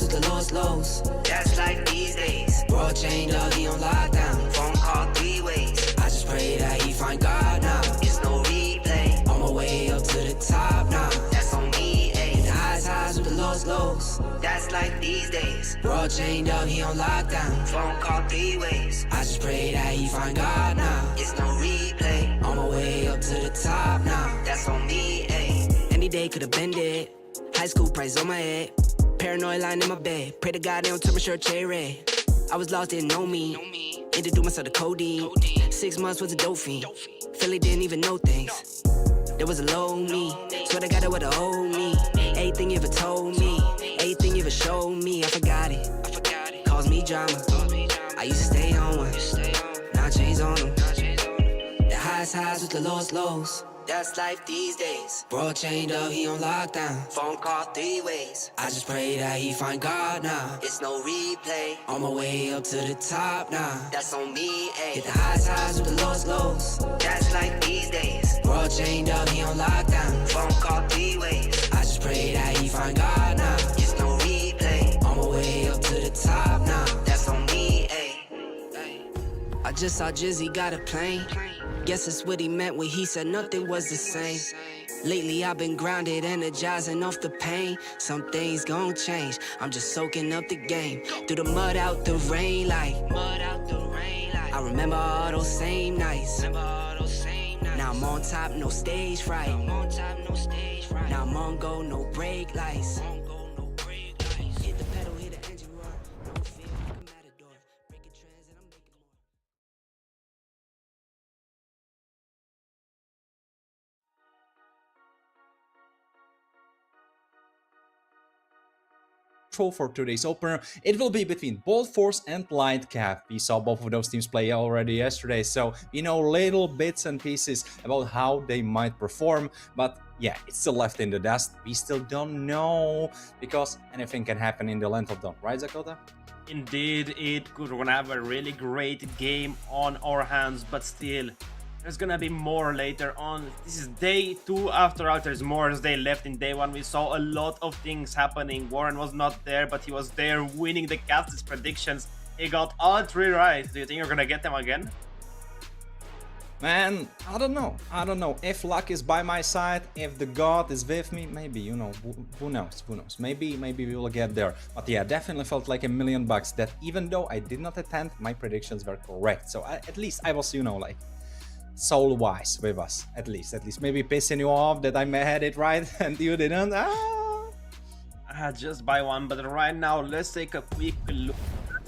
with the lowest lows. That's like these days. World chained up, he on lockdown. Phone call 3 ways. I just pray that he find God now. It's no replay. On my way up to the top now. That's on me, ayy. The highs with the lowest lows. That's like these days. World chained up, he on lockdown. Phone call 3 ways. I just pray that he find God now. It's no replay. On my way up to the top now. That's on me, ayy. Any day could've been dead. High school price on my head. Paranoid lying in my bed. Pray to God they don't turn my shirt cherry red. I was lost, didn't know me. Introduced myself to codeine. 6 months was a dope fiend. Philly didn't even know things. There was a low me. Swear to God, it was a old me. Everything you ever told me. Everything you ever showed me. I forgot it. Caused me drama. I used to stay on one. Now I changed on them. The highs with the lowest lows. That's life these days. Bro chained up, he on lockdown. Phone call 3 ways. I just pray that he find God now. It's no replay. On my way up to the top now. That's on me, ayy. Hit the highs with the lowest lows. That's like these days. Bro chained up, he on lockdown. Phone call 3 ways. I just pray that he find God now. It's no replay. On my way up to the top now. That's on me, ayy. I just saw Jizzy got a plane. Guess that's what he meant when he said nothing was the same. Lately I've been grounded, energizing off the pain. Some things gon' change, I'm just soaking up the game. Through the mud out the rain like I remember all those same nights. Now I'm on top, no stage fright. Now I'm on go, no brake lights. Hit the pedal, hit the engine roar. Don't feel like a matador. Breaking trends and I'm making more. For today's opener, it will be between Bolt Force and Lightcap. We saw both of those teams play already yesterday, so we know little bits and pieces about how they might perform, but yeah, it's still left in the dust. We still don't know, because anything can happen in the Land of Dawn, right, Zakota? Indeed, it could gonna have a really great game on our hands, but still, there's gonna be more later on. This is day 2 after all. There's more day left in day 1. We saw a lot of things happening. Warren was not there, but he was there winning the cast's predictions. He got all 3 right. Do you think you're gonna get them again? Man, I don't know. If luck is by my side, if the god is with me, maybe, you know, who knows. Maybe we will get there. But yeah, definitely felt like $1,000,000 that even though I did not attend, my predictions were correct. So at least I was, you know, like soul-wise with us, at least maybe pissing you off that I had it right and you didn't. Just by 1. But right now, let's take a quick look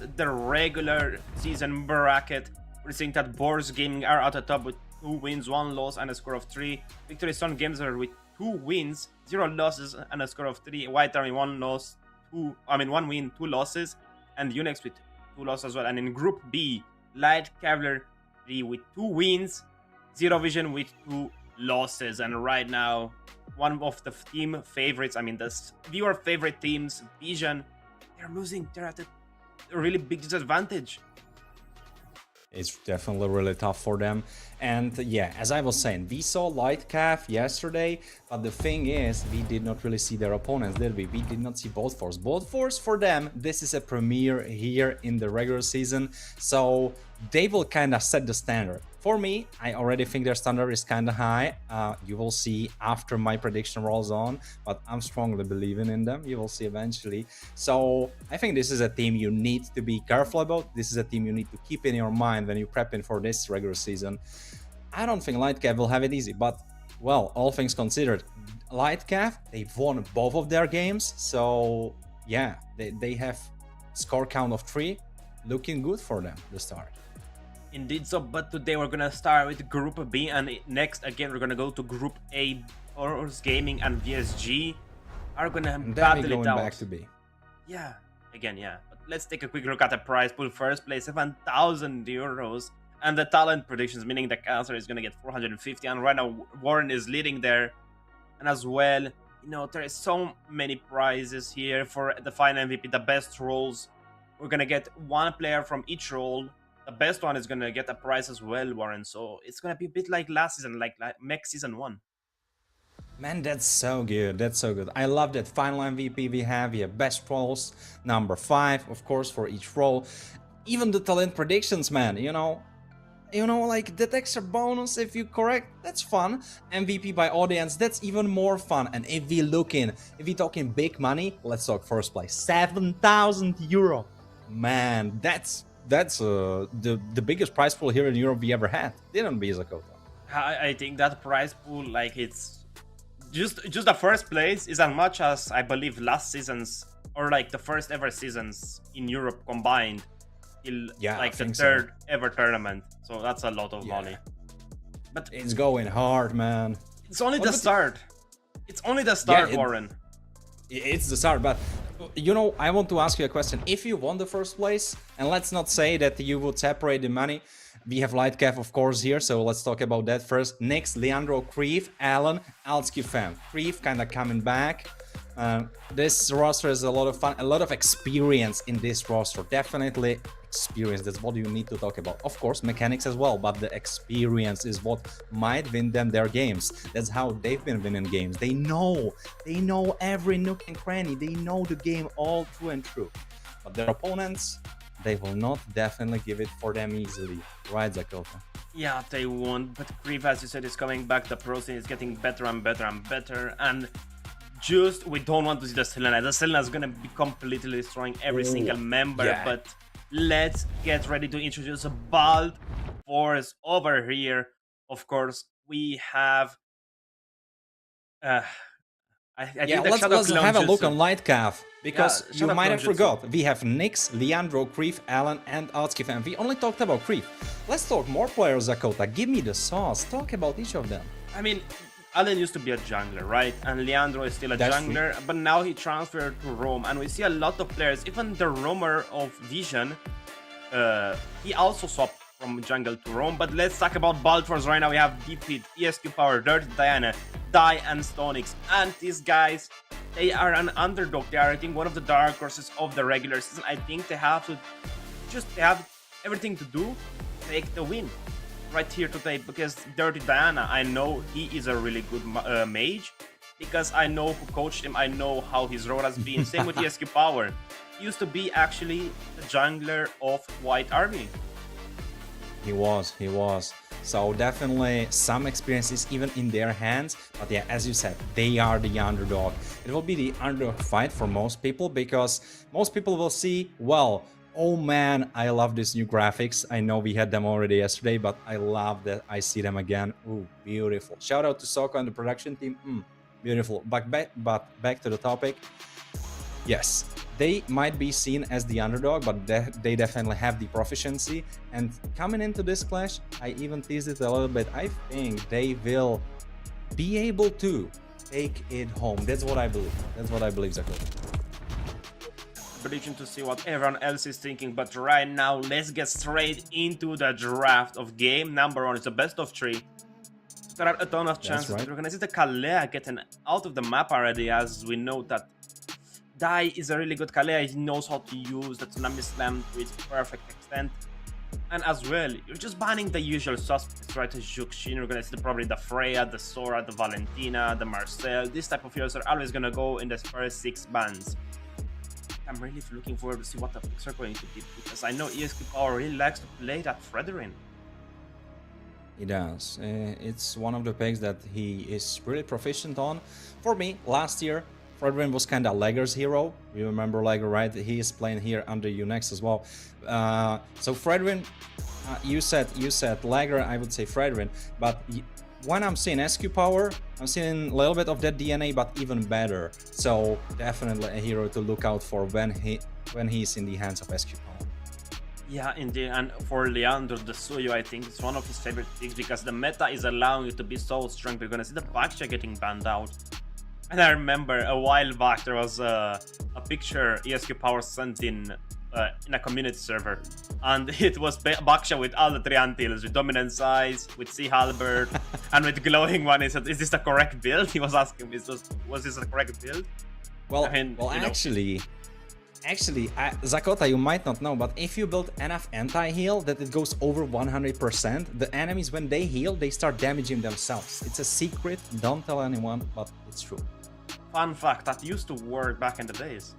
at the regular season bracket. We're seeing that Boars Gaming are at the top with 2 wins, 1 loss, and a score of 3. Victory Stone Games are with 2 wins, 0 losses, and a score of 3. White Army 1 1 win, 2 losses, and Unix with 2 losses as well. And in Group B, Light Cavalry with 2 wins, Zero Vision with 2 losses. And right now, one of the team favorites, I mean the viewer favorite teams, Vision, they're losing. They're at a really big disadvantage. It's definitely really tough for them. And yeah, as I was saying, we saw Lightcap yesterday, but the thing is, we did not really see their opponents, did we? We did not see Bolt Force. Bolt Force, for them, this is a premiere here in the regular season, so they will kind of set the standard. For me, I already think their standard is kind of high. You will see after my prediction rolls on, but I'm strongly believing in them. You will see eventually. So I think this is a team you need to be careful about. This is a team you need to keep in your mind when you prepping for this regular season. I don't think Lightcap will have it easy, but well, all things considered, Lightcap, they've won both of their games. So yeah, they have score count of 3, looking good for them to start. Indeed so, but today we're gonna start with Group B, and next again we're gonna go to Group A. Boars Gaming and VSG are gonna battle it out. Back to B. Yeah, again, yeah. But let's take a quick look at the prize pool. First place, €7,000, and the talent predictions, meaning the caster is gonna get 450, and right now Warren is leading there. And as well, you know, there is so many prizes here for the final MVP, the best roles. We're gonna get 1 player from each role. The best one is gonna get a prize as well, Warren. So it's gonna be a bit like last season, like Mech Season 1. Man, that's so good. That's so good. I love that final MVP we have. We have best roles, number 5, of course, for each role. Even the talent predictions, man, like that extra bonus if you correct, that's fun. MVP by audience, that's even more fun. And if we talking big money, let's talk first place, 7,000 euro. Man, that's the biggest prize pool here in Europe we ever had. Didn't be Zakota. I think that prize pool, like, it's just the first place is as much as I believe last season's, or like the first ever seasons in Europe combined, till like the third ever tournament. So that's a lot of money. But it's going hard, man. It's only the start. It's only the start, Warren. It's the start, but I want to ask you a question. If you won the first place, and let's not say that you would separate the money, we have Lightcap, of course, here, so let's talk about that first. Nix, Leandro, Krief, Alan, Alskifam. Krief kind of coming back. This roster is a lot of fun, a lot of experience in this roster. Definitely experience, that's what you need to talk about. Of course, mechanics as well, but the experience is what might win them their games. That's how they've been winning games. They know every nook and cranny. They know the game all through and through. But their opponents, they will not definitely give it for them easily. Right, Zakota? Yeah, they won't. But Krief, as you said, is coming back. The pro scene is getting better and better and better. And just, we don't want to see the Selena. The Selena is going to be completely destroying every single member. But let's get ready to introduce a Bald Force over here. Of course, we have... let's have a look on Lightcalf, because you might have forgot. We have Nix, Leandro, Krief, Alan, and Alskifam. We only talked about Krief. Let's talk more players, Zakota. Give me the sauce. Talk about each of them. I mean, Alan used to be a jungler, right? And Leandro is still a jungler, but now he transferred to Rome. And we see a lot of players, even the roamer of Vision, he also swapped from jungle to Rome. But let's talk about Baltors right now. We have Deep Hit, ESQ Power, Dirty Diana, Die, and Stonix. And these guys, they are an underdog. They are, I think, one of the dark horses of the regular season. I think they have everything to do to take the win right here today, because Dirty Diana, I know he is a really good mage, because I know who coached him. I know how his role has been. Same with ESQ Power. He used to be actually the jungler of White Army. He was. So definitely some experiences even in their hands. But yeah, as you said, they are the underdog. It will be the underdog fight for most people, because most people will see, well, oh man, I love these new graphics. I know we had them already yesterday, but I love that I see them again. Ooh, beautiful. Shout out to Soko and the production team. Beautiful. But back to the topic. Yes, they might be seen as the underdog, but they definitely have the proficiency. And coming into this clash, I even teased it a little bit. I think they will be able to take it home. That's what I believe. Zakota. Prediction to see what everyone else is thinking, but right now let's get straight into the draft of game number 1. It's a best of 3. There are a ton of chances. We're gonna see the Kalea getting out of the map already, as we know that Dai is a really good Kalea. He knows how to use the Tsunami Slam to its perfect extent. And as well, you're just banning the usual suspects, right? The Juxin, you're gonna see probably the Freya, the Sora, the Valentina, the Marcel. This type of heroes are always gonna go in the first 6 bans. I'm really looking forward to see what the picks are going to be, because I know ESQ Power really likes to play that Fredrin. He does. It's one of the picks that he is really proficient on. For me, last year, Fredrin was kind of Lager's hero. You remember Lager, right? He is playing here under Unex as well. So Fredrin, you said Lager, I would say Fredrin, but when I'm seeing SQ Power, I'm seeing a little bit of that DNA, but even better. So definitely a hero to look out for when he's in the hands of SQ Power. Yeah, indeed. And for Leandro, the Suyo, I think it's one of his favorite picks, because the meta is allowing you to be so strong. We're gonna see the Baksha getting banned out. And I remember a while back there was a picture ESQ Power sent in a community server, and it was Baksha with all the 3 Antils, with Dominant Size, with Sea Halberd, and with Glowing One. He said, "Is this the correct build?" He was asking me, "Was this the correct build?" Well, actually, Actually, Zakota, you might not know, but if you build enough anti-heal that it goes over 100%, the enemies, when they heal, they start damaging themselves. It's a secret, don't tell anyone, but it's true. Fun fact, that used to work back in the days.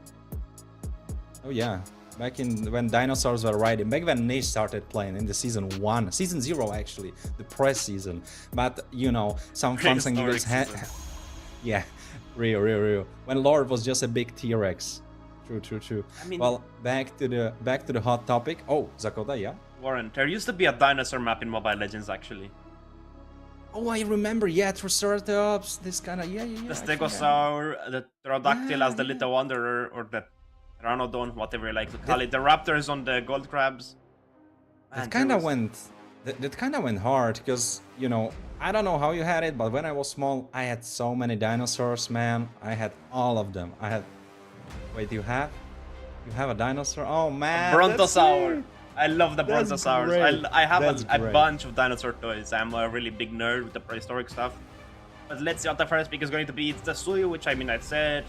Oh yeah, back in when dinosaurs were riding, back when Nish started playing in the season 1, season 0 actually, the press season. But you know, some fun thing you guys had. Yeah, real. When Lord was just a big T-Rex. True. I mean, well, back to the hot topic. Oh, Zakota, yeah. Warren, there used to be a dinosaur map in Mobile Legends actually. Oh, I remember. Yeah, Triceratops. This kind of yeah. The Stegosaur, the Pterodactyl as the Little Wanderer, or the Pteranodon, whatever you like to call it. The Raptors on the Gold Crabs. That kind of went hard because, you know, I don't know how you had it, but when I was small, I had so many dinosaurs, man. I had all of them. Wait, you have a dinosaur? Oh man, Brontosaur. I love the That's Brontosaurs. great. I have a Great. bunch of dinosaur toys. I'm a really big nerd with the prehistoric stuff. But let's see what the first pick is going to be. It's the Suyu, which I mean I said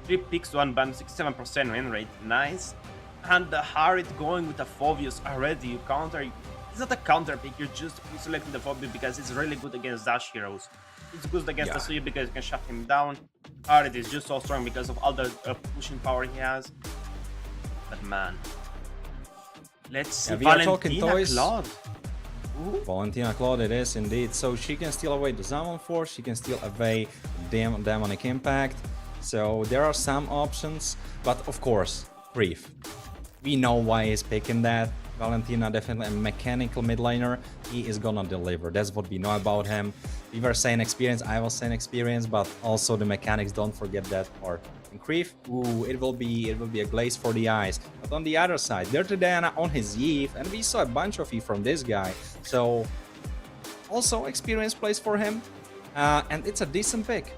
3 picks to 1 ban, 67% win rate. Nice. And the Harit going with the Phobius already. You counter. It's not a counter pick, you're just selecting the Phobius because it's really good against dash heroes. It's good against the Suyu because you can shut him down. Harit is just so strong because of all the pushing power he has. But man, let's see we are talking Valentina toys. Claude. Ooh. Valentina Claude it is indeed. So she can steal away the Zaman Force, she can steal away Demonic Impact. So there are some options, but of course, Brief. We know why he's picking that. Valentina, definitely a mechanical mid laner. He is gonna deliver. That's what we know about him. We were saying experience, I was saying experience, but also the mechanics, don't forget that part. In Krief, ooh, it will be a glaze for the eyes. But on the other side, Dirty Diana on his Eve, and we saw a bunch of Eve from this guy. So also experience plays for him, and it's a decent pick.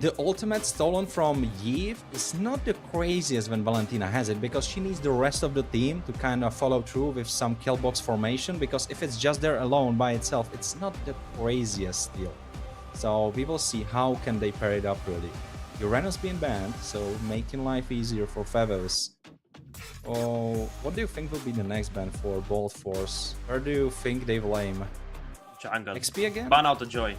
The ultimate stolen from Yves is not the craziest when Valentina has it, because she needs the rest of the team to kind of follow through with some kill box formation, because if it's just there alone by itself, it's not the craziest steal. So we will see how can they pair it up really. Uranus being banned, so making life easier for Favos. Oh, what do you think will be the next ban for Bolt Force? Where do you think they will aim? Jungle. XP again? Ban out the Joy.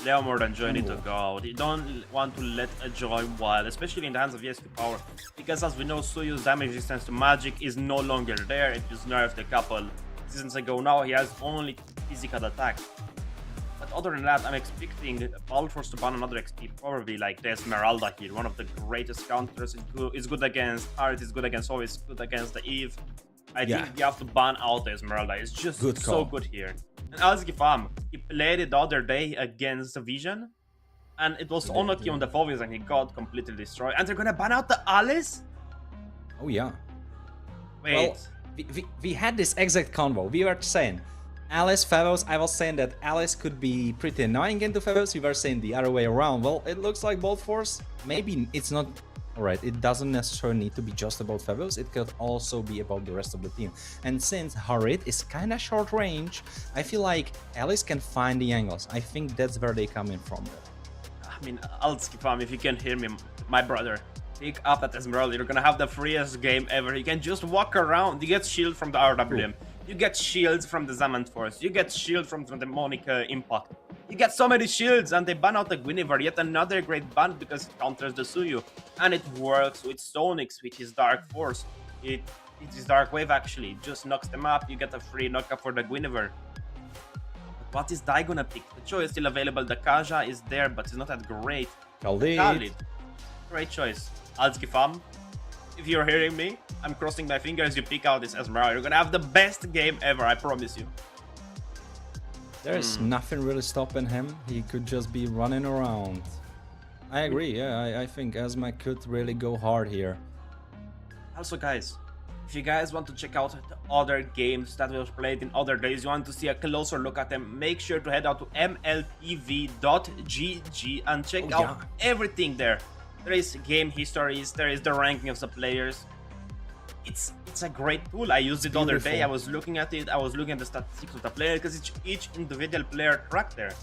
Leo more than Joy need to go. They don't want to let a Joy wild, especially in the hands of ESP power, because as we know, Suyu's damage resistance to magic is no longer there. It was nerfed a couple seasons ago. Now he has only physical attack. But other than that, I'm expecting Balforce to ban another XP, probably like the Esmeralda here, one of the greatest counters. It's good against Art, it's good against always good against the Eve. I think you have to ban out the Esmeralda. It's just so good here. And Alzgifam, he played it the other day against the Vision, and it was unlucky on the Phobius, and he got completely destroyed. And they're gonna ban out the Alice? Oh yeah. Wait. Well, we had this exact convo. We were saying Alice, Favos. I was saying that Alice could be pretty annoying into Favos. We were saying the other way around. Well, it looks like Bolt Force. Maybe it's not. Alright, it doesn't necessarily need to be just about Favos, it could also be about the rest of the team. And since Harit is kinda short range, I feel like Alice can find the angles. I think that's where they come in from. I mean, Alzgifam, if you can hear me, my brother, pick up that Esmeralda. You're gonna have the freest game ever. You can just walk around. You get shield from the RWM. You get shields from the Zaman Force. You get shield from the Demonic Impact. You get so many shields, and they ban out the Guinevere, yet another great ban because it counters the Suyu. And it works with Sonix, which is Dark Force. It is Dark Wave actually. It just knocks them up, you get a free knockup for the Guinevere. But what is Dai gonna pick? The choice is still available, the Kaja is there, but it's not that great. Khalid. Great choice. Alzgifam, if you're hearing me, I'm crossing my fingers you pick out this Esmeralda. You're gonna have the best game ever, I promise you. There's nothing really stopping him. He could just be running around. I agree, yeah, I think Esma could really go hard here. Also guys, if you guys want to check out the other games that we've played in other days, you want to see a closer look at them, make sure to head out to MLBB.gg and check out everything there. There is game histories, there is the ranking of the players. It's a great tool. I used it the other day. I was looking at it. I was looking at the statistics of the player because each individual player tracked there.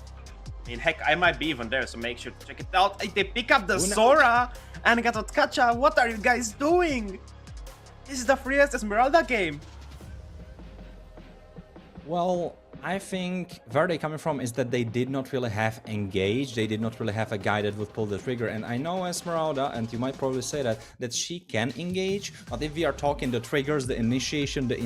mean, heck, I might be even there, so make sure to check it out. They pick up the Sora and Gatotkacha. What are you guys doing? This is the freest Esmeralda game. Well, I think where they're coming from is that they did not really have engaged. They did not really have a guy that would pull the trigger. And I know Esmeralda, and you might probably say that she can engage. But if we are talking the triggers, the initiation, the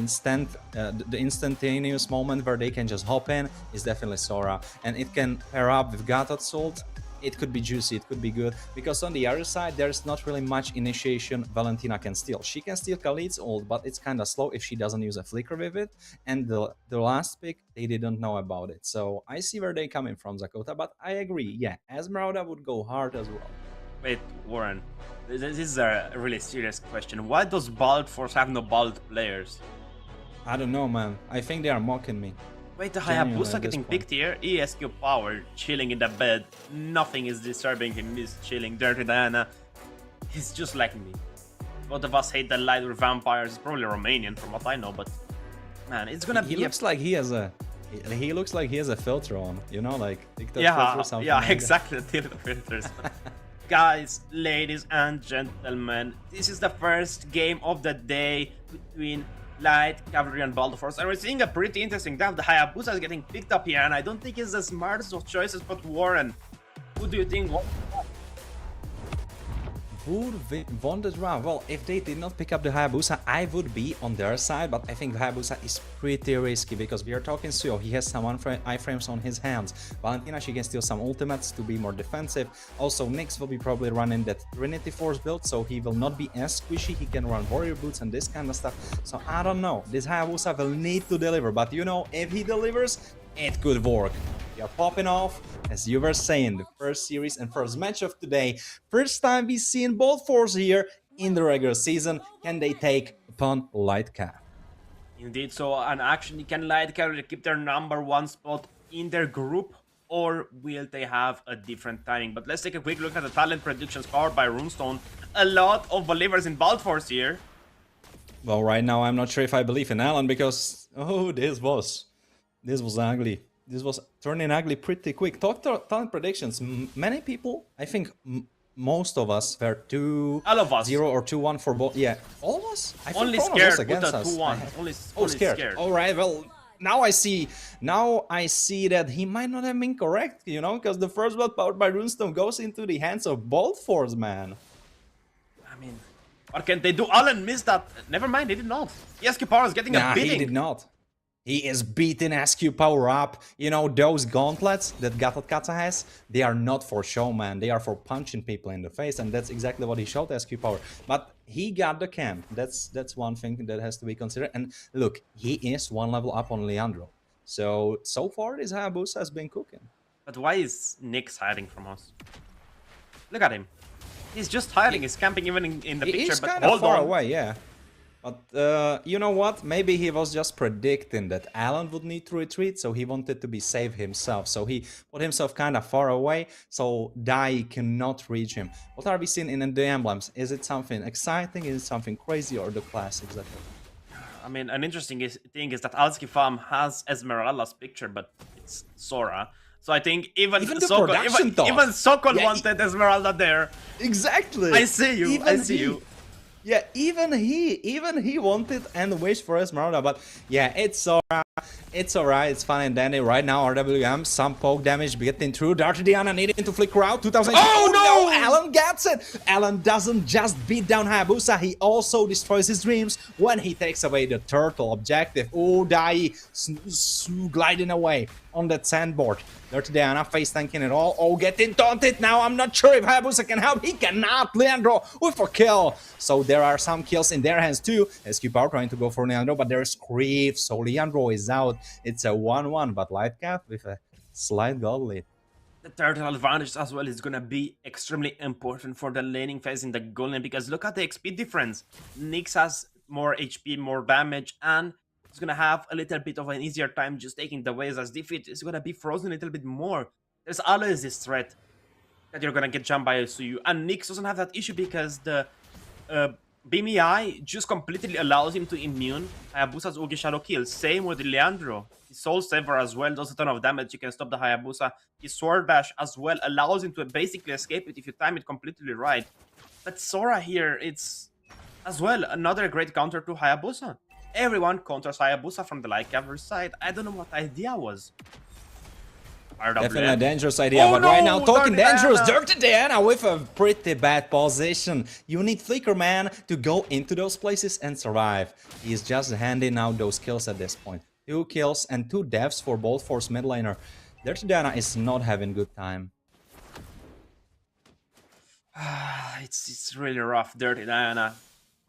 instantaneous moment where they can just hop in, is definitely Sora. And it can pair up with Gatot Salt. It could be juicy, it could be good, because on the other side, there's not really much initiation Valentina can steal. She can steal Khalid's ult, but it's kind of slow if she doesn't use a flicker with it. And the last pick, they didn't know about it. So I see where they're coming from, Zakota, but I agree, yeah, Esmeralda would go hard as well. Wait, Warren, this is a really serious question. Why does Bald Force have no Bald players? I don't know, man. I think they are mocking me. Wait, the Genuinely Hayabusa at this getting point. picked here? ESQ power, chilling in the bed. Nothing is disturbing him, he's chilling. Dirty Diana, he's just like me. Both of us hate the light with vampires. He's probably Romanian from what I know, but man, it's gonna He be looks like he has a... He looks like he has a filter on, you know, like TikTok filter yeah, or something yeah, like that. exactly, the TikTok filters. Guys, ladies and gentlemen, this is the first game of the day between Light, Cavalry, and Bald Force, and we're seeing a pretty interesting draft. The Hayabusa is getting picked up here, and I don't think it's the smartest of choices, but Warren, who do you think won? Who won this round? Well, if they did not pick up the Hayabusa, I would be on their side, but I think the Hayabusa is pretty risky because we are talking Suyo. He has some iframes on his hands. Valentina, she can steal some ultimates to be more defensive. Also, Nyx will be probably running that Trinity Force build, so he will not be as squishy. He can run Warrior Boots and this kind of stuff. So I don't know. This Hayabusa will need to deliver, but you know, if he delivers, it could work. We are popping off, as you were saying, the first series and first match of today. First time we seen both forces here in the regular season. Can they take upon Lightcap? Indeed, so and actually can Light Cavalry keep their #1 spot in their group, or will they have a different timing? But let's take a quick look at the talent predictions powered by Runestone. A lot of believers in Bald Force here. Well, right now I'm not sure if I believe in Alan because this was ugly. This was turning ugly pretty quick. Talk to talent predictions. Many people, I think most of us were 2-0 All of us. or 2-1 for both. Yeah, all of us. I think Only Chronos scared was with against the us. 2-1. Only scared. All right. Well, now I see that he might not have been correct. You know, because the first blood powered by Runestone goes into the hands of both Force, man. I mean, what can they do? Alan missed that. Never mind, they did not. ESQ Power is getting a beating. He did not. He is beating SQ Power up. You know, those gauntlets that Gatotkacha has, they are not for show, man. They are for punching people in the face, and that's exactly what he showed SQ Power. But he got the camp. That's one thing that has to be considered. And look, he is one level up on Leandro. So far, this Hayabusa has been cooking. But why is Nyx hiding from us? Look at him. He's just hiding. He's camping even in the picture. He's But kind of hold far on. away, yeah. But you know what? Maybe he was just predicting that Alan would need to retreat, so he wanted to be safe himself. So he put himself kind of far away, so Dai cannot reach him. What are we seeing in the emblems? Is it something exciting? Is it something crazy, or the classics? I mean, an interesting thing is that Alski Farm has Esmeralda's picture, but it's Sora. So I think even the Sokol, production thought. even Sokol Yeah, wanted Esmeralda there. Exactly. I see you. I see you. Yeah, even he wanted and wished for Esmeralda, but yeah, it's alright, it's fine and dandy. Right now, RWM, some poke damage getting through. Darty Diana needing to flicker out. 2000. Oh no! Alan gets it! Alan doesn't just beat down Hayabusa, he also destroys his dreams when he takes away the turtle objective. Oh, Dai gliding away on that sandboard. Dirty Diana face tanking it all. Oh, getting taunted now. I'm not sure if Hayabusa can help. He cannot. Leandro with a kill. So there are some kills in their hands too. SQ Power trying to go for Leandro, but there's creep. So Leandro is out. It's a 1-1, but Lightcap with a slight goal lead. The turtle advantage as well is gonna be extremely important for the laning phase in the goal lane, because look at the XP difference. Nyx has more HP, more damage, and it's gonna have a little bit of an easier time just taking the waves, as defeat is gonna be frozen a little bit more. There's always this threat that you're gonna get jumped by a Suyu, and Nyx doesn't have that issue because the BMI just completely allows him to immune Hayabusa's Ugi Shadow kill. Same with Leandro. His Soul Saver as well does a ton of damage. You can stop the Hayabusa. His Sword Bash as well allows him to basically escape it if you time it completely right. But Sora here, it's as well another great counter to Hayabusa. Everyone counters Hayabusa from the Light Cavalry side. I don't know what the idea was. Definitely a dangerous idea, Oh but no, right now talking Dirty dangerous. Diana. Dirty Diana with a pretty bad position. You need Flicker Man to go into those places and survive. He's just handing out those kills at this point. 2 kills and 2 deaths for both Force mid laner. Dirty Diana is not having good time. It's really rough, Dirty Diana.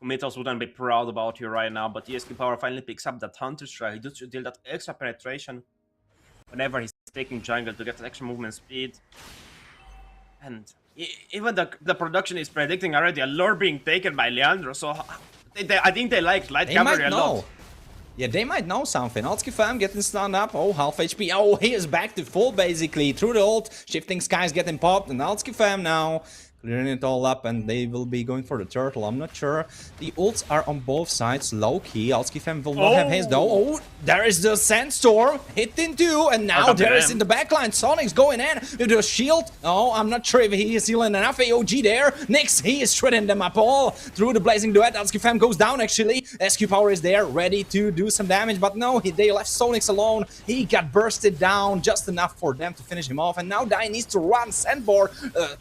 Kumitos wouldn't be proud about you right now, but ESQ Power finally picks up that Hunter Strike. He does deal that extra penetration whenever he's taking jungle to get extra movement speed. And even the production is predicting already a lure being taken by Leandro, so I think they like Light Cavalry a lot. Yeah, they might know something. Altsky Fam getting stunned up. Oh, half HP. Oh, he is back to full, basically. Through the ult, Shifting Skies getting popped. And Altsky Fam now clearing it all up, and they will be going for the turtle. I'm not sure. The ults are on both sides, low-key. Altsky Fam will not have his, though. Oh, there is the Sandstorm hitting too, and now there is in the backline. Sonic's going in with the shield. Oh, I'm not sure if he is healing enough. AOG there. Nyx, he is shredding them up all through the Blazing Duet. Altsky Fam goes down, actually. SQ Power is there, ready to do some damage, but no, they left Sonix alone. He got bursted down just enough for them to finish him off, and now Dai needs to run Sandboard.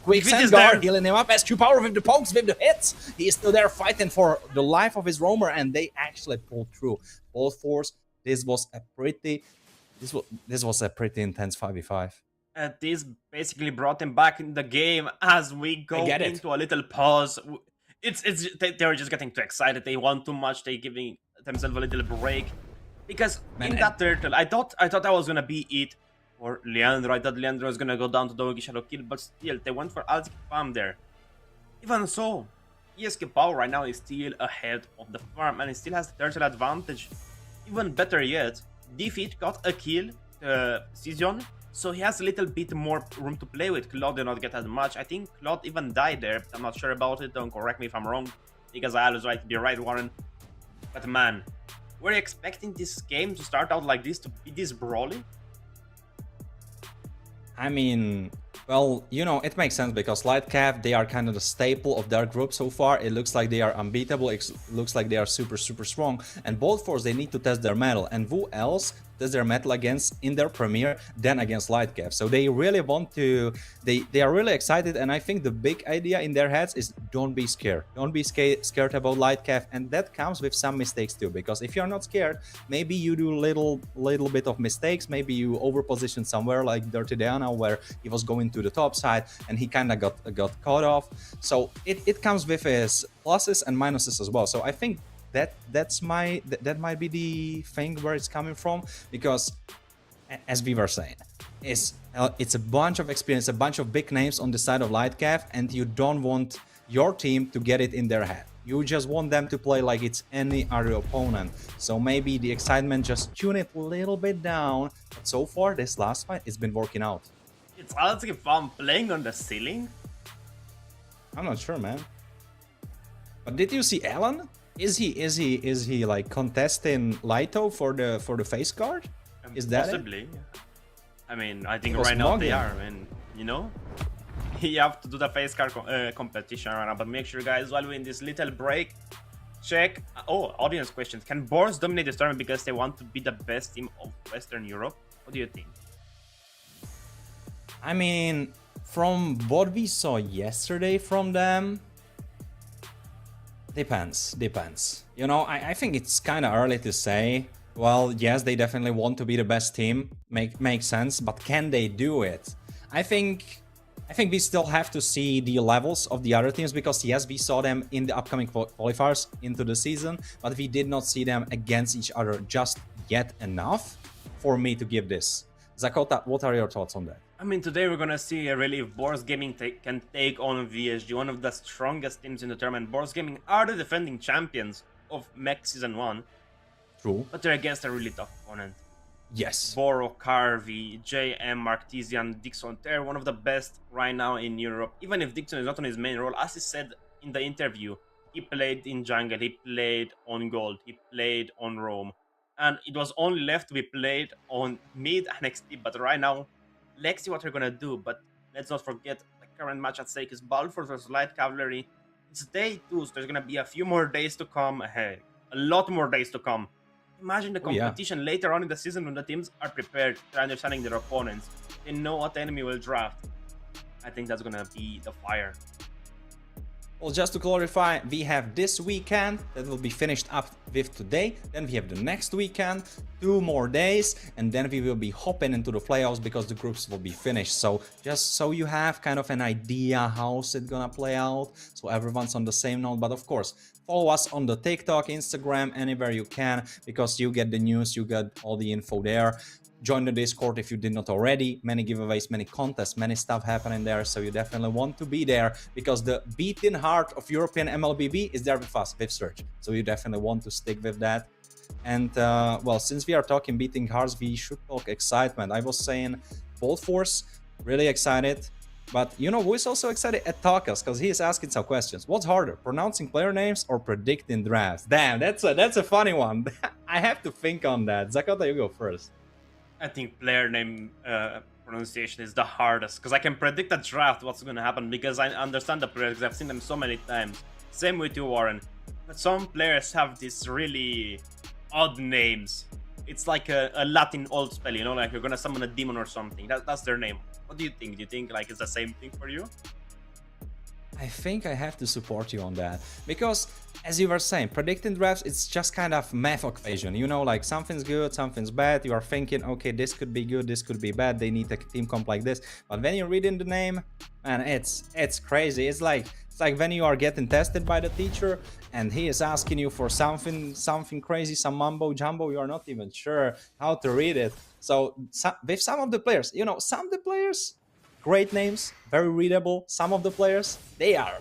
Quick Sandguard, healing him up. SQ Power with the pokes, with the hits. He is still there fighting for the life of his roamer, and they actually pulled through. Both fours. This was a pretty intense 5v5. This basically brought him back in the game as we go into a little pause. They're just getting too excited. They want too much. They're giving themselves a little break because in that turtle, I thought that was gonna be it for Leandro. I thought Leandro was gonna go down to the Ugi Shadow kill, but still they went for Altsky Farm there. Even so, ESQ Power right now is still ahead of the farm and he still has the turtle advantage. Even better yet, Defeat got a kill, Season, so he has a little bit more room to play with. Claude did not get as much. I think Claude even died there. I'm not sure about it. Don't correct me if I'm wrong, because I always like to be right, Warren. But man, were you expecting this game to start out like this, to be this brawly? I mean, well, you know, it makes sense because Lightcav, they are kind of the staple of their group so far. It looks like they are unbeatable. It looks like they are super strong. And both fours, they need to test their mettle. And who else does their metal against in their premiere than against Lightcav? So they really want to, they are really excited, and I think the big idea in their heads is don't be scared. Don't be scared about Lightcav, and that comes with some mistakes too, because if you're not scared, maybe you do little bit of mistakes, maybe you overposition somewhere like Dirty Diana where he was going to the top side and he kind of got caught off. So it comes with his pluses and minuses as well. So I think that might be the thing where it's coming from, because as we were saying, it's a bunch of experience, a bunch of big names on the side of Lightcav, and you don't want your team to get it in their head. You just want them to play like it's any other opponent. So maybe the excitement, just tune it a little bit down. But so far, this last fight, it's been working out. It's honestly fun playing on the ceiling. I'm not sure, man. But did you see Alan? Is he like contesting Lito for the face guard? Is that possibly? It? I mean, I think right now they are. I mean, you know, you have to do the face card competition right now. But make sure, guys, while we're in this little break, check. Oh, audience questions: can Boars dominate this tournament because they want to be the best team of Western Europe? What do you think? I mean, from what we saw yesterday from them. Depends. You know, I think it's kind of early to say. Well, yes, they definitely want to be the best team. Makes sense, but can they do it? I think we still have to see the levels of the other teams, because yes, we saw them in the upcoming qualifiers into the season, but we did not see them against each other just yet enough for me to give this. Zakota, what are your thoughts on that? I mean, today we're gonna see really if Boars Gaming can take on VSG, one of the strongest teams in the tournament. Boars Gaming are the defending champions of MEC Season 1. True. But they're against a really tough opponent. Yes. Boro, Carvey, JM, Martesian, Dixon, they're one of the best right now in Europe. Even if Dixon is not on his main role, as he said in the interview, he played in jungle, he played on gold, he played on roam, and it was only left to be played on mid and XP. But right now, let's see what we're gonna do. But let's not forget the current match at stake is Balfour versus Light Cavalry. It's day 2, so there's gonna be a few more days to come. Hey, a lot more days to come. Imagine the competition later on in the season when the teams are prepared, they're understanding their opponents, they know what the enemy will draft. I think that's gonna be the fire. Well, just to clarify, we have this weekend that will be finished up with today. Then we have the next weekend, 2 more days, and then we will be hopping into the playoffs because the groups will be finished. So just so you have kind of an idea how's it gonna play out, so everyone's on the same note. But of course, follow us on the TikTok, Instagram, anywhere you can, because you get the news, you get all the info there. Join the Discord if you did not already. Many giveaways, many contests, many stuff happening there. So you definitely want to be there because the beating heart of European MLBB is there with us, with Surge. So you definitely want to stick with that. And well, since we are talking beating hearts, we should talk excitement. I was saying Bolt Force, really excited. But you know who is also excited? Atakas, because he is asking some questions. What's harder, pronouncing player names or predicting drafts? Damn, that's a funny one. I have to think on that. Zakota, you go first. I think player name pronunciation is the hardest because I can predict a draft what's going to happen because I understand the players because I've seen them so many times. Same with you, Warren. But some players have these really odd names. It's like a Latin old spell, you know, like you're going to summon a demon or something. That's their name. What do you think? Do you think like it's the same thing for you? I think I have to support you on that because, as you were saying, predicting drafts, it's just kind of math equation, you know, like something's good, something's bad. You are thinking, okay, this could be good, this could be bad. They need a team comp like this. But when you're reading the name, man, it's crazy. It's like when you are getting tested by the teacher and he is asking you for something crazy, some mumbo jumbo. You are not even sure how to read it. So with some of the players, you know, some of the players. Great names, very readable. Some of the players, they are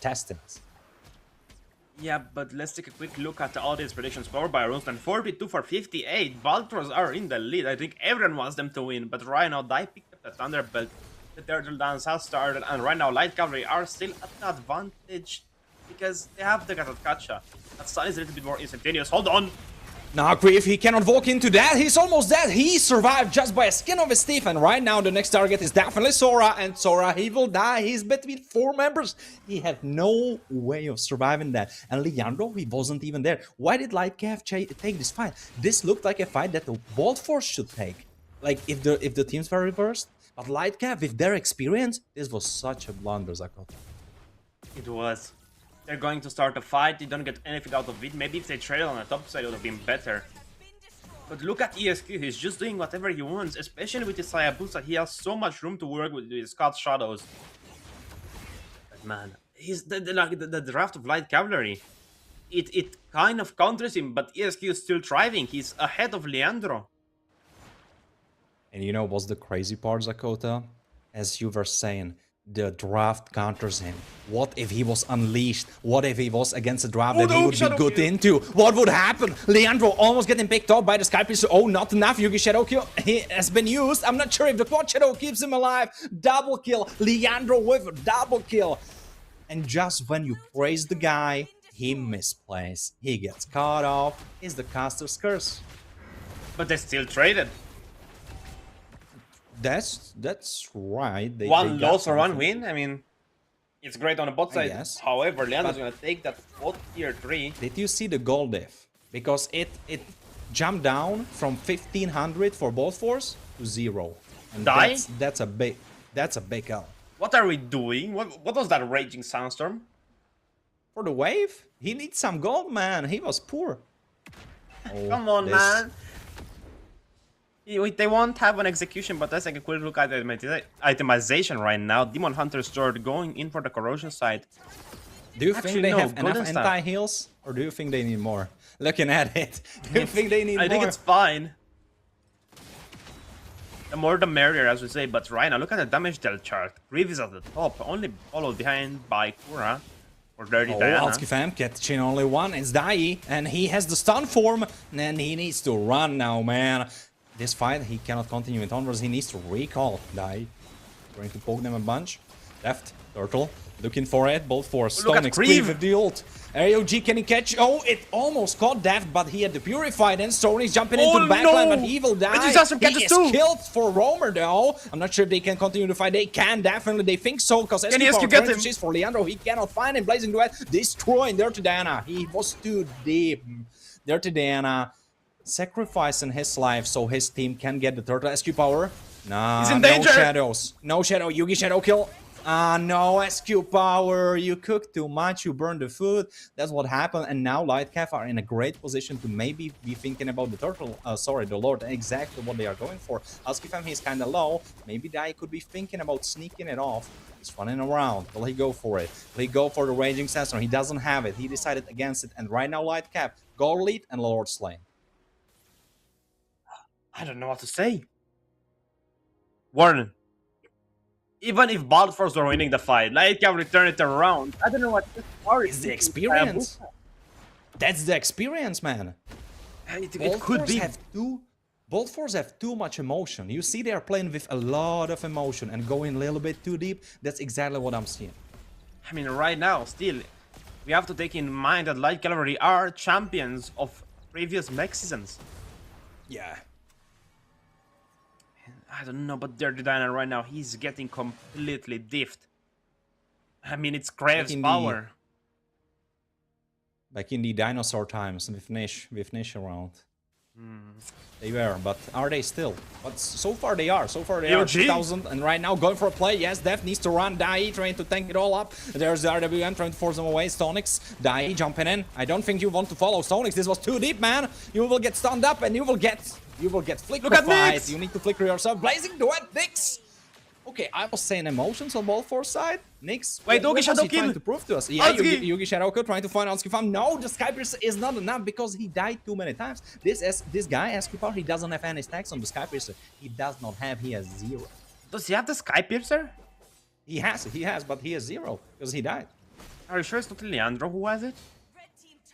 testing us. Yeah, but let's take a quick look at the audience predictions powered by Runestan. 42 for 58. Baltros are in the lead. I think everyone wants them to win, but right now, Dai picked up the Thunderbolt. The Turtle Dance has started, and right now, Light Cavalry are still at the advantage because they have the Gatatkacha. That stun is a little bit more instantaneous. Hold on! Now, Grief, he cannot walk into that. He's almost dead. He survived just by a skin of his teeth. And right now, the next target is definitely Sora. And Sora, he will die. He's between 4 members. He had no way of surviving that. And Leandro, he wasn't even there. Why did Lightcav take this fight? This looked like a fight that the Bolt Force should take. Like, if the teams were reversed. But Lightcav, with their experience, this was such a blunder, Zakota. It was. They're going to start a fight, they don't get anything out of it. Maybe if they traded on the top side, it would have been better. But look at ESQ, he's just doing whatever he wants, especially with his Hayabusa. He has so much room to work with his Scout Shadows. But man, he's the draft of Light Cavalry. It kind of counters him, but ESQ is still thriving. He's ahead of Leandro. And you know what's the crazy part, Zakota? As you were saying, the draft counters him. What if he was unleashed? What if he was against a draft that he would be good into? What would happen? Leandro almost getting picked up by the Sky Priest. Oh, not enough. Yugi Shadow Kill. He has been used. I'm not sure if the Quad Shadow keeps him alive. Double kill. Leandro with a double kill. And just when you praise the guy, he misplays. He gets caught off. It's the caster's curse. But they still traded. That's right. One loss or one win. I mean, it's great on the bot side. Yes. However, Leandro's gonna take that bot tier 3. Did you see the goal diff? Because it jumped down from 1500 for both force to 0. And Die? That's a big L. What are we doing? What was that raging sandstorm? For the wave, he needs some gold, man. He was poor. Oh, Come on, man. They won't have an execution, but let's take a quick look at the itemization right now. Demon Hunter Sword going in for the corrosion side. Do you think they have enough anti-heals? Or do you think they need more? Looking at it, do you think they need more? I think it's fine. The more the merrier, as we say, but right now, look at the damage dealt chart. Grief is at the top, only followed behind by Kura. Or Dirty Diana. Alski fam catching only one. It's Dai, and he has the stun form, and he needs to run now, man. This fight, he cannot continue it onwards. He needs to recall Dai. Going to poke them a bunch. Left, Turtle, looking for it, both for Look at Stonix, Creeve. with the ult. AOG, can he catch? Oh, it almost caught Deft, but he had the Purified, and Stonix jumping into the backline, but he will die. But disaster He catches is too. killed for Roamer, though. I'm not sure if they can continue the fight. They can, definitely. They think so, because Can he SQ get him? for Leandro. He cannot find him. Blazing Duet, destroying Dirty Diana. He was too deep. Dirty Diana sacrificing his life so his team can get the Turtle SQ power. Nah, He's in no danger. shadows. No shadow. Yugi shadow kill. No SQ power. You cooked too much. You burned the food. That's what happened. And now Lightcap are in a great position to maybe be thinking about the Turtle. The Lord. Exactly what they are going for. Alskifam, he's kind of low. Maybe Dai could be thinking about sneaking it off. He's running around. Will he go for it? Will he go for the Raging Sandstorm? He doesn't have it. He decided against it. And right now Lightcap, gold lead and Lord Slain. I don't know what to say. Warren. Even if Bald Force were winning the fight, Light can return it around. I don't know what this power It's the experience. That's the experience, man. It could be. Both Force have too much emotion. You see, they are playing with a lot of emotion and going a little bit too deep. That's exactly what I'm seeing. I mean, right now, still, we have to take in mind that Light Cavalry are champions of previous mech seasons. Yeah. I don't know, but Dirty Diner right now, he's getting completely diffed. I mean, it's Krave's power. Back in the dinosaur times with Nish around. They were, but are they still? But so far they are. So far they are 2000, and right now going for a play. Yes, Def needs to run. Dai trying to tank it all up. There's the RWM trying to force them away. Stonix, Dai jumping in. I don't think you want to follow Stonix. This was too deep, man. You will get stunned up, and you will get flickerified. Look at Nyx! You need to flicker yourself. Blazing Duet, Nyx. Okay, I was saying emotions on both Force side. Nyx, wait, what Shadow was he kill. trying to prove to us? Yeah, Yugi. Yugi Shadow kill, trying to find Alskifam. No, the Sky Piercer is not enough because he died too many times. This guy, Alskifam, he doesn't have any stacks on the Sky Piercer. He does not have, he has 0. Does he have the Sky Piercer? He has, but he has 0 because he died. Are you sure it's not Leandro who has it?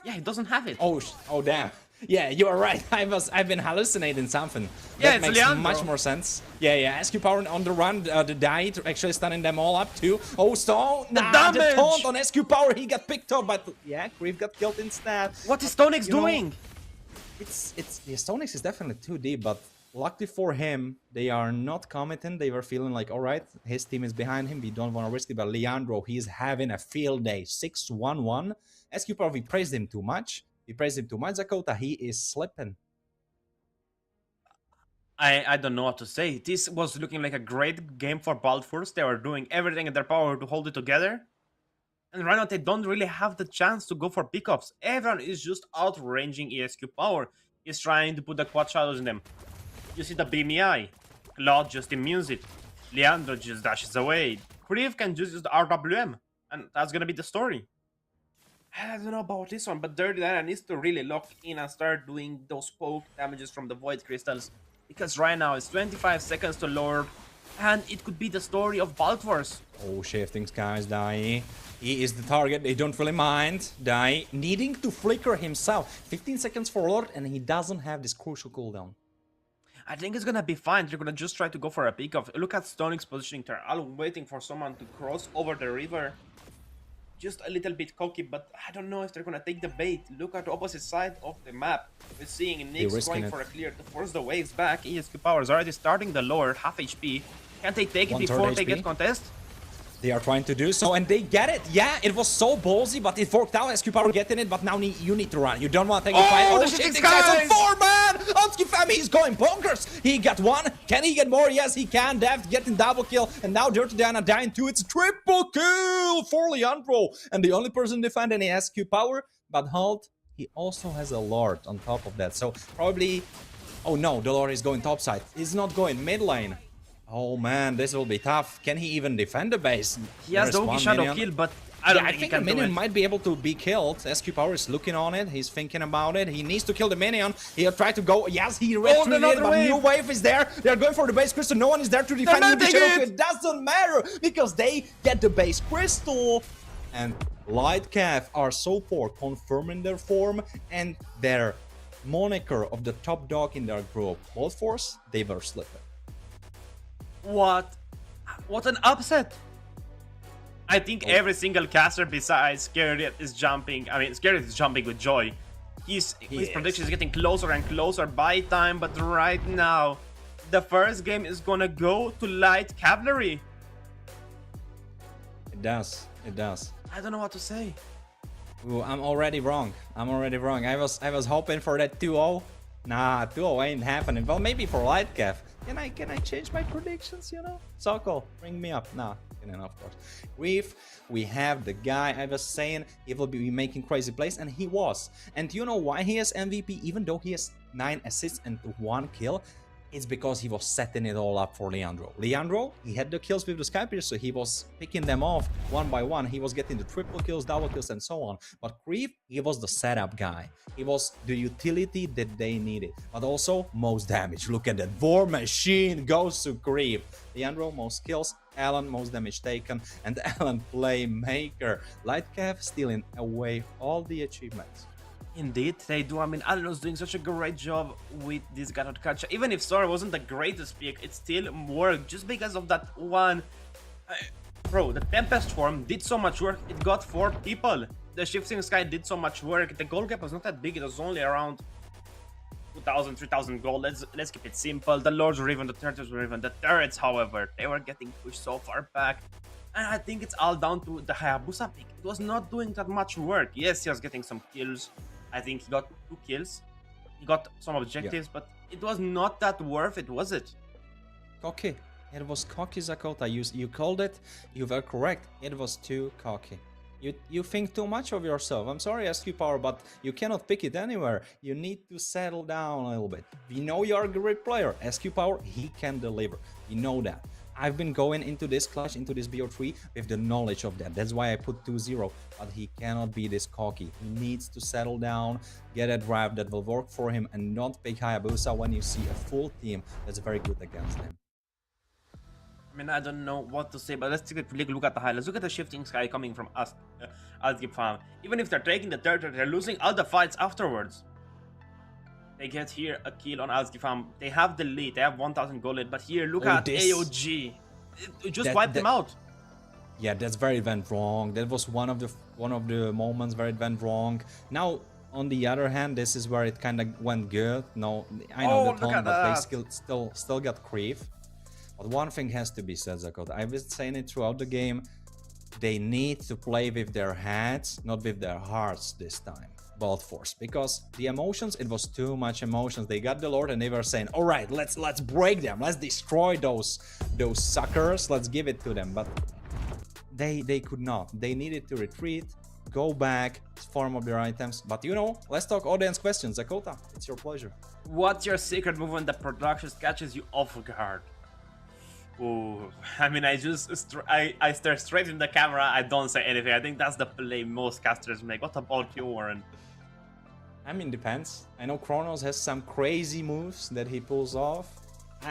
Yeah, he doesn't have it. Oh damn. Yeah, you are right. I've been hallucinating something. Yeah, That it's makes Leandro. much more sense. Yeah. SQ power on the run, the die actually stunning them all up too. Oh, Stone, the taunt on SQ power, he got picked up, but yeah, Creeve got killed instead. What is Stonix doing? The Stonix is definitely too deep, but luckily for him, they are not committing. They were feeling like, all right, his team is behind him. We don't want to risk it. But Leandro, he's having a field day. 6-1-1. SQ power, we praised him too much. We praised him too much, Dakota. He is slipping. I don't know what to say. This was looking like a great game for Balfours. They were doing everything in their power to hold it together. And right now, they don't really have the chance to go for pickups. Everyone is just outranging ESQ power. He's trying to put the quad shadows in them. You see the BMI. Claude just immunes it. Leandro just dashes away. Creeve can just use the RWM. And that's gonna be the story. I don't know about this one, but Dirty Diana needs to really lock in and start doing those poke damages from the Void Crystals. Because right now it's 25 seconds to Lord, and it could be the story of Baltwars. Oh, shifting skies, Dai. He is the target, they don't really mind. Dai needing to flicker himself. 15 seconds for Lord, and he doesn't have this crucial cooldown. I think it's gonna be fine. They're gonna just try to go for a pick off. Look at Stonix positioning. They're all waiting for someone to cross over the river. Just a little bit cocky, but I don't know if they're gonna take the bait. Look at the opposite side of the map. We're seeing Nyx going for a clear to force the waves back. ESQ Power is already starting the Lord, half HP. Can they take it before they get contest? They are trying to do so, and they get it. Yeah, it was so ballsy, but it worked out. SQ Power getting it, but now you need to run. You don't want to take the fight. Oh, shit, guys on 4, man! Alskifam, he's going bonkers. He got 1. Can he get more? Yes, he can. Deft getting double kill, and now Dirty Diana dying too. It's triple kill for Leandro, and the only person defending is SQ Power. But Halt, he also has a Lord on top of that, so probably. Oh no, the Lord is going topside. He's not going mid lane. Oh man, this will be tough. Can he even defend the base? He has the Shadow kill, but I think the minion might be able to be killed. SQ Power is looking on it. He's thinking about it. He needs to kill the minion. He'll try to go. Yes, he read through it, but new wave is there. They're going for the base crystal. No one is there to defend it. It doesn't matter because they get the base crystal. And Lightcap are so far confirming their form and their moniker of the top dog in their group. Both Force, they were slipping. What an upset! I think every single caster besides Scared is jumping. I mean, Scared is jumping with joy. His prediction is getting closer and closer by time, but right now, the first game is gonna go to Light Cavalry. It does. It does. I don't know what to say. Ooh, I'm already wrong. I was hoping for that 2-0. Nah, 2-0 ain't happening. Well, maybe for Lightcaf. Can I change my predictions, you know? Sokol, bring me up. Nah, of course. Reef, we have the guy I was saying he will be making crazy plays, and he was. And you know why he is MVP even though he has 9 assists and 1 kill? It's because he was setting it all up for Leandro. Leandro, he had the kills with the Skypiercer, so he was picking them off one by one. He was getting the triple kills, double kills, and so on. But Reef, he was the setup guy. He was the utility that they needed. But also, most damage. Look at that. War Machine goes to Reef. Leandro, most kills. Alan, most damage taken. And Alan, Playmaker. Lightcap stealing away all the achievements. Indeed, they do. I mean, Alan's doing such a great job with this Gatot Kacha. Even if Sora wasn't the greatest pick, it still worked just because of that one. Bro, the Tempest form did so much work. It got 4 people. The Shifting Sky did so much work. The gold gap was not that big. It was only around 2,000, 3,000 gold. Let's keep it simple. The Lords were even, the Turtles were even. The turrets, however, they were getting pushed so far back. And I think it's all down to the Hayabusa pick. It was not doing that much work. Yes, he was getting some kills. I think he got 2 kills. He got some objectives, but it was not that worth it, was it? Cocky. It was cocky, Zakota. You called it. You were correct. It was too cocky. You think too much of yourself. I'm sorry, SQ Power, but you cannot pick it anywhere. You need to settle down a little bit. We know you're a great player. SQ Power, he can deliver. We know that. I've been going into this clutch, into this BO3 with the knowledge of that. That's why I put 2-0. But he cannot be this cocky. He needs to settle down, get a drive that will work for him, and not pick Hayabusa when you see a full team that's very good against him. I mean, I don't know what to say, but let's take a quick look at the highlights. Look at the Shifting Sky coming from us, Asgip Farm. Even if they're taking the territory, they're losing all the fights afterwards. They get here a kill on Asgifam. They have the lead. They have 1,000 gold lead. But here, look at AOG. It just wiped them out. Yeah, that's where it went wrong. That was one of the moments where it went wrong. Now, on the other hand, this is where it kind of went good. No, I know the tone, but they still got creep. But one thing has to be said, Zakot. I've been saying it throughout the game. They need to play with their heads, not with their hearts this time. Both force, because the emotions, it was too much emotions. They got the Lord and they were saying, all right, let's break them, let's destroy those suckers, let's give it to them. But they could not. They needed to retreat, go back, farm up their items. But you know, let's talk audience questions. Zakota, it's your pleasure. What's your secret move when the production catches you off guard? Ooh, I mean, I stare straight in the camera. I don't say anything. I think that's the play most casters make. What about you, Warren? I mean, depends. I know Kronos has some crazy moves that he pulls off.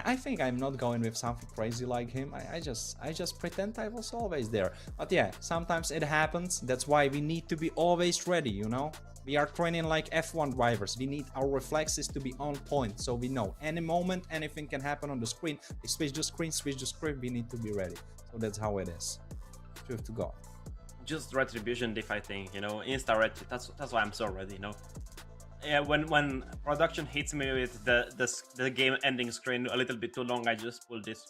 I think I'm not going with something crazy like him. I just pretend I was always there. But yeah, sometimes it happens. That's why we need to be always ready, you know? We are training like F1 drivers. We need our reflexes to be on point, so we know any moment anything can happen on the screen. We switch the screen, we need to be ready. So that's how it is. Truth to God. Just retribution diff, I think, you know, insta retri. That's why I'm so ready, you know. Yeah, when production hits me with the game ending screen a little bit too long, I just pull this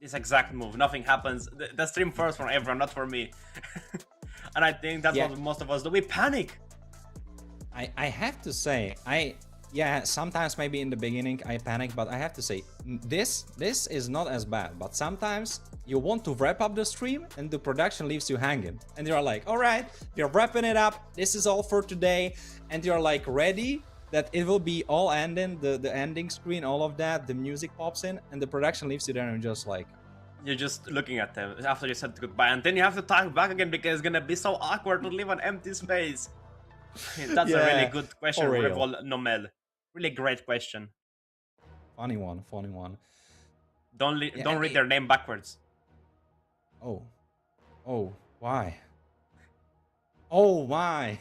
exact move. Nothing happens. The stream first for everyone, not for me. And I think that's what most of us do. We panic. I have to say, sometimes maybe in the beginning I panic, but I have to say this is not as bad. But sometimes you want to wrap up the stream and the production leaves you hanging, and you're like, all right, we're wrapping it up. This is all for today, and you're like ready that it will be all ending, the ending screen, all of that, the music pops in, and the production leaves you there, and you're just like. You're just looking at them after you said goodbye, and then you have to talk back again because it's gonna be so awkward to leave an empty space. That's a really good question, Revol Nomel. Really great question. Funny one. Don't read their name backwards. Oh, why? Oh my!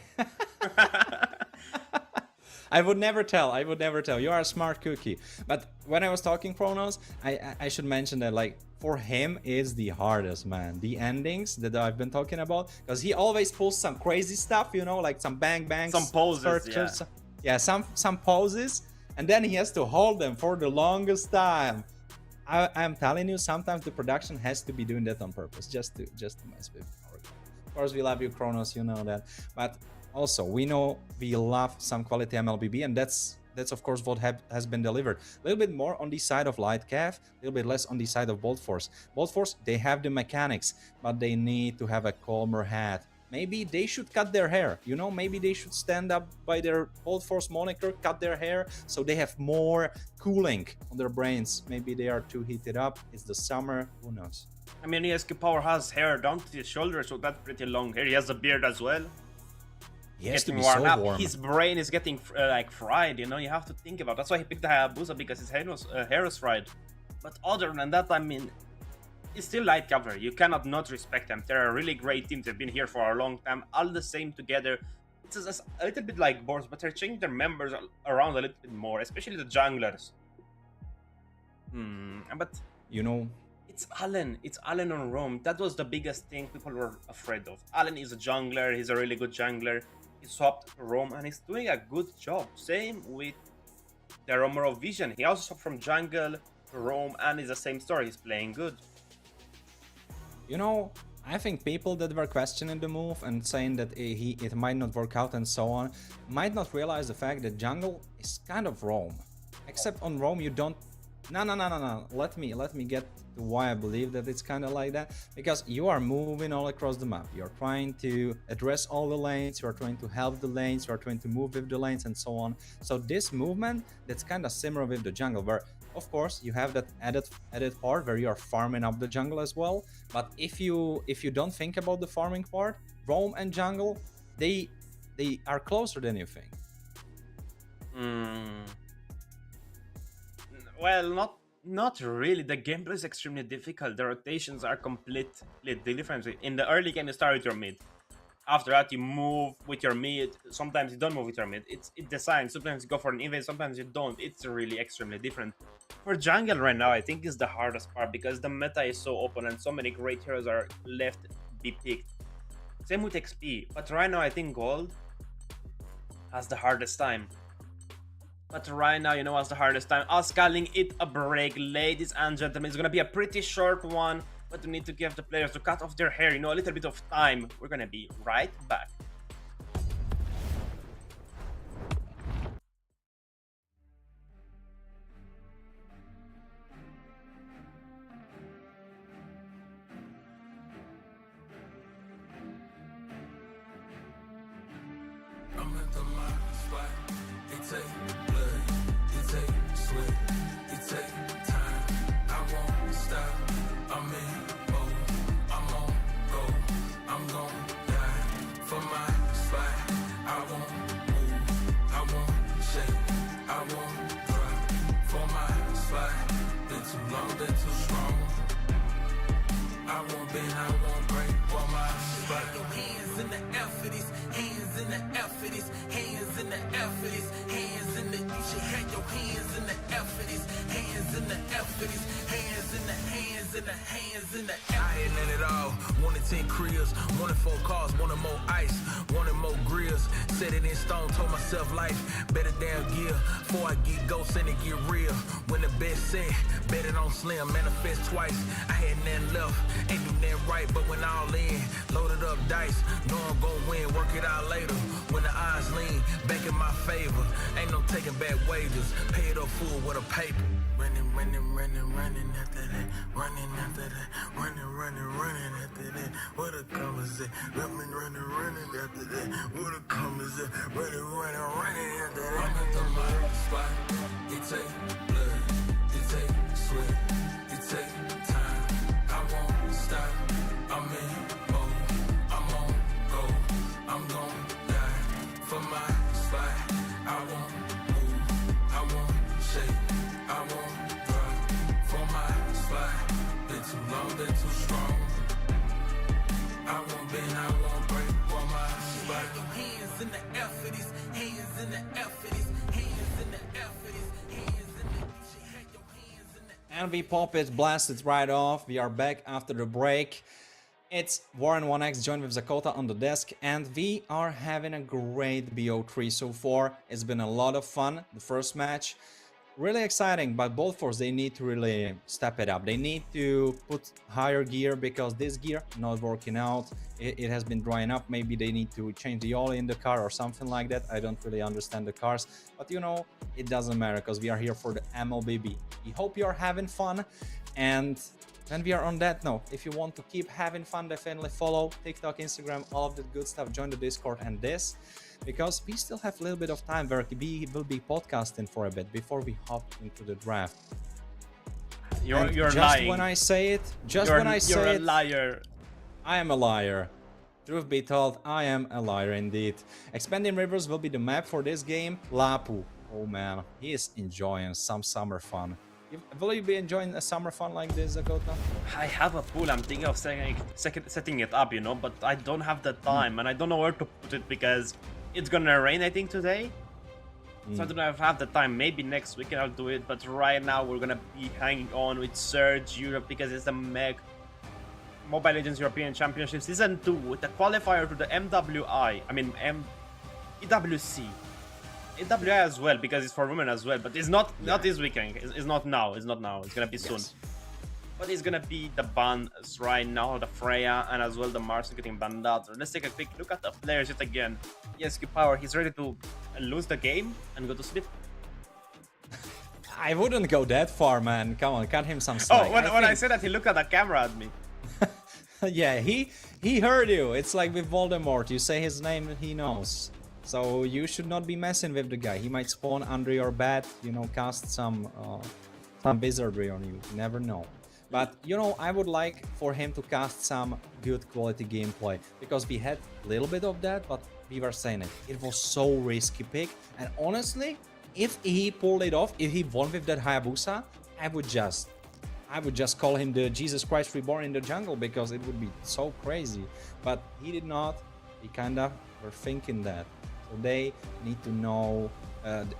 I would never tell. I would never tell. You are a smart cookie. But when I was talking Chronos, I should mention that, like, for him is the hardest, man. The endings that I've been talking about, because he always pulls some crazy stuff, you know, like some bang bangs, Some poses, yeah, some poses, and then he has to hold them for the longest time. I'm telling you, sometimes the production has to be doing that on purpose, just to mess with our game. Of course, we love you, Chronos, you know that, but also we know we love some quality MLBB, and that's of course what has been delivered. A little bit more on the side of Lightcaf, a little bit less on the side of Bolt Force. Bolt Force, they have the mechanics, but they need to have a calmer head. Maybe they should cut their hair, you know, maybe they should stand up by their Bolt Force moniker, cut their hair, so they have more cooling on their brains. Maybe they are too heated up, it's the summer, who knows. I mean, ESK Power has hair down to his shoulders, so that's pretty long hair. He has a beard as well. He has to Getting be worn so up. warm. His brain is getting like fried, you know, you have to think about it. That's why he picked the Hayabusa, because his hair was fried. But other than that, I mean, it's still light cover. You cannot not respect them. They're a really great team. They've been here for a long time, all the same together. It's just a little bit like Boars, but they're changing their members around a little bit more, especially the junglers. But You know, it's Allen on Rome. That was the biggest thing people were afraid of. Allen is a jungler, he's a really good jungler. He swapped to Rome and he's doing a good job. Same with the Romero Vision. He also swapped from jungle to Rome and it's the same story. He's playing good. you know, I think people that were questioning the move and saying that it might not work out and so on, might not realize the fact that jungle is kind of Rome. Except on Rome you don't... No. Let me get to why I believe that it's kind of like that. Because you are moving all across the map. You're trying to address all the lanes. You're trying to help the lanes. You're trying to move with the lanes and so on. So this movement, that's kind of similar with the jungle, where of course you have that added part where you are farming up the jungle as well. But if you don't think about the farming part, Rome and jungle, they are closer than you think. Well, not really. The gameplay is extremely difficult. The rotations are completely different. In the early game, you start with your mid. After that, you move with your mid. Sometimes you don't move with your mid. It's designed. Sometimes you go for an invade, sometimes you don't. It's really extremely different. For jungle right now, I think is the hardest part because the meta is so open and so many great heroes are left to be picked. Same with XP. But right now, I think Gold has the hardest time. But right now, you know what's the hardest time? Us calling it a break, ladies and gentlemen. It's gonna be a pretty short one, but we need to give the players to cut off their hair, you know, a little bit of time. We're gonna be right back. I'm at the my spot. It take blood, it take sweat, it take time. I won't stop. I'm in mode. I'm on go. I'm gon' die for my spot. I won't move. I won't shake. I won't drop for my spot. Been too long, been too strong. I won't bend, I won't break for my spot. Your hands in the air for this, hands in the air for this, hands in the air for this, hands in the. You should have your hands in the air for this, hands in the air for this, hands in the hands in the hands in the air. I ain't in it all. Wanted 10 cribs, wanted 4 cars, wanted more ice, wanted more grills. Set it in stone, told myself life better damn gear. Before I get ghosts and it get real. When the best set, bet it on slim, manifest twice. I had nothing left, ain't do nothing right, but when all in, loaded up dice, know I'm gon' win, work it out later. When the odds lean, back in my favor, ain't no taking back wages, pay it up full with a paper. Running, running, running, running after that, running after that, running, running, running after that. What a come is it? Running, running, running after that. What a come is it? Running, running, running after that. I'm at the my spot. It take blood, it take sweat, it take time. I won't stop. I'm in mode. I'm on go. I'm gon' die for my spot. I won't move. I won't shake. I won't drop for my spot. Been too long, been too strong. I won't bend, I won't break for my spot. Your hands hands in the air for this, hands in the air for this, hands in the air for this, hands in the air. Your hands in the And we pop it, blast it right off. We are back after the break. It's Warren1x joined with Zakota on the desk, and we are having a great BO3 so far. It's been a lot of fun, the first match. Really exciting, but both forces, they need to really step it up. They need to put higher gear because this gear not working out. It has been drying up. Maybe they need to change the oil in the car or something like that. I don't really understand the cars, but you know, it doesn't matter because we are here for the MLBB. We hope you are having fun, and then we are on that note. If you want to keep having fun, definitely follow TikTok, Instagram, all of the good stuff. Join the Discord and this, because we still have a little bit of time where we will be podcasting for a bit before we hop into the draft. You're just lying. When I say it, You're a liar. I am a liar. Truth be told, I am a liar indeed. Expanding Rivers will be the map for this game. Lapu. Oh man, he is enjoying some summer fun. Will you be enjoying a summer fun like this, Zakota? I have a pool. I'm thinking of setting it up, you know, but I don't have the time and I don't know where to put it because it's gonna rain, I think, today. So I don't have the time. Maybe next weekend I'll do it, but right now we're gonna be hanging on with Surge Europe because it's the Mobile Legends European Championship Season 2 with the qualifier to the MWI. I mean, EWC. AWI as well because it's for women as well, but it's not this weekend. It's not now. It's not now. It's gonna be soon. But it's gonna be the bans right now, the Freya and as well the Mars getting banned out. So let's take a quick look at the players yet again. Yes, Power, he's ready to lose the game and go to sleep. I wouldn't go that far, man. Come on, cut him some slack. Oh, when I said that, he looked at the camera at me. Yeah, he heard you. It's like with Voldemort. You say his name, he knows. So you should not be messing with the guy. He might spawn under your bed, you know, cast some wizardry on you. You never know. But, you know, I would like for him to cast some good quality gameplay. Because we had a little bit of that, but we were saying it. It was so risky pick. And honestly, if he pulled it off, if he won with that Hayabusa, I would just call him the Jesus Christ Reborn in the jungle because it would be so crazy. But he did not. He kind of were thinking that. So they need to know,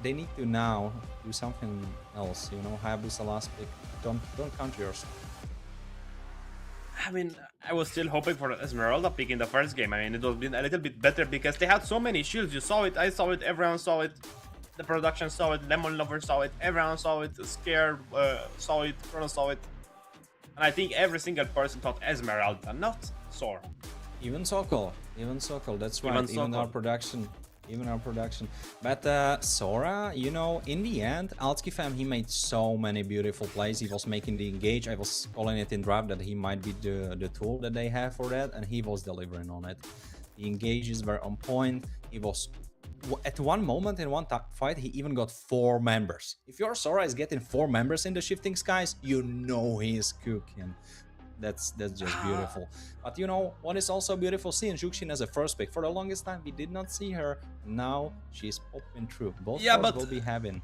they need to now do something else, you know, Hayabusa last pick. Don't count yours. I mean, I was still hoping for Esmeralda pick in the first game. I mean, it was been a little bit better because they had so many shields. You saw it, I saw it, everyone saw it. The production saw it, Lemon Lover saw it, everyone saw it, Scared saw it, Chrono saw it. And I think every single person thought Esmeralda, not Sora. Even Sokol, that's right, even our production. But Sora, you know, in the end, Altsky fam, he made so many beautiful plays. He was making the engage. I was calling it in draft that he might be the tool that they have for that, and he was delivering on it. The engages were on point. He was, at one moment in one fight, he even got 4 members. If your Sora is getting 4 members in the Shifting Skies, you know he is cooking. That's just beautiful. But you know what is also beautiful? Seeing Juxin as a first pick. For the longest time we did not see her. Now she's popping through. Both but will be having.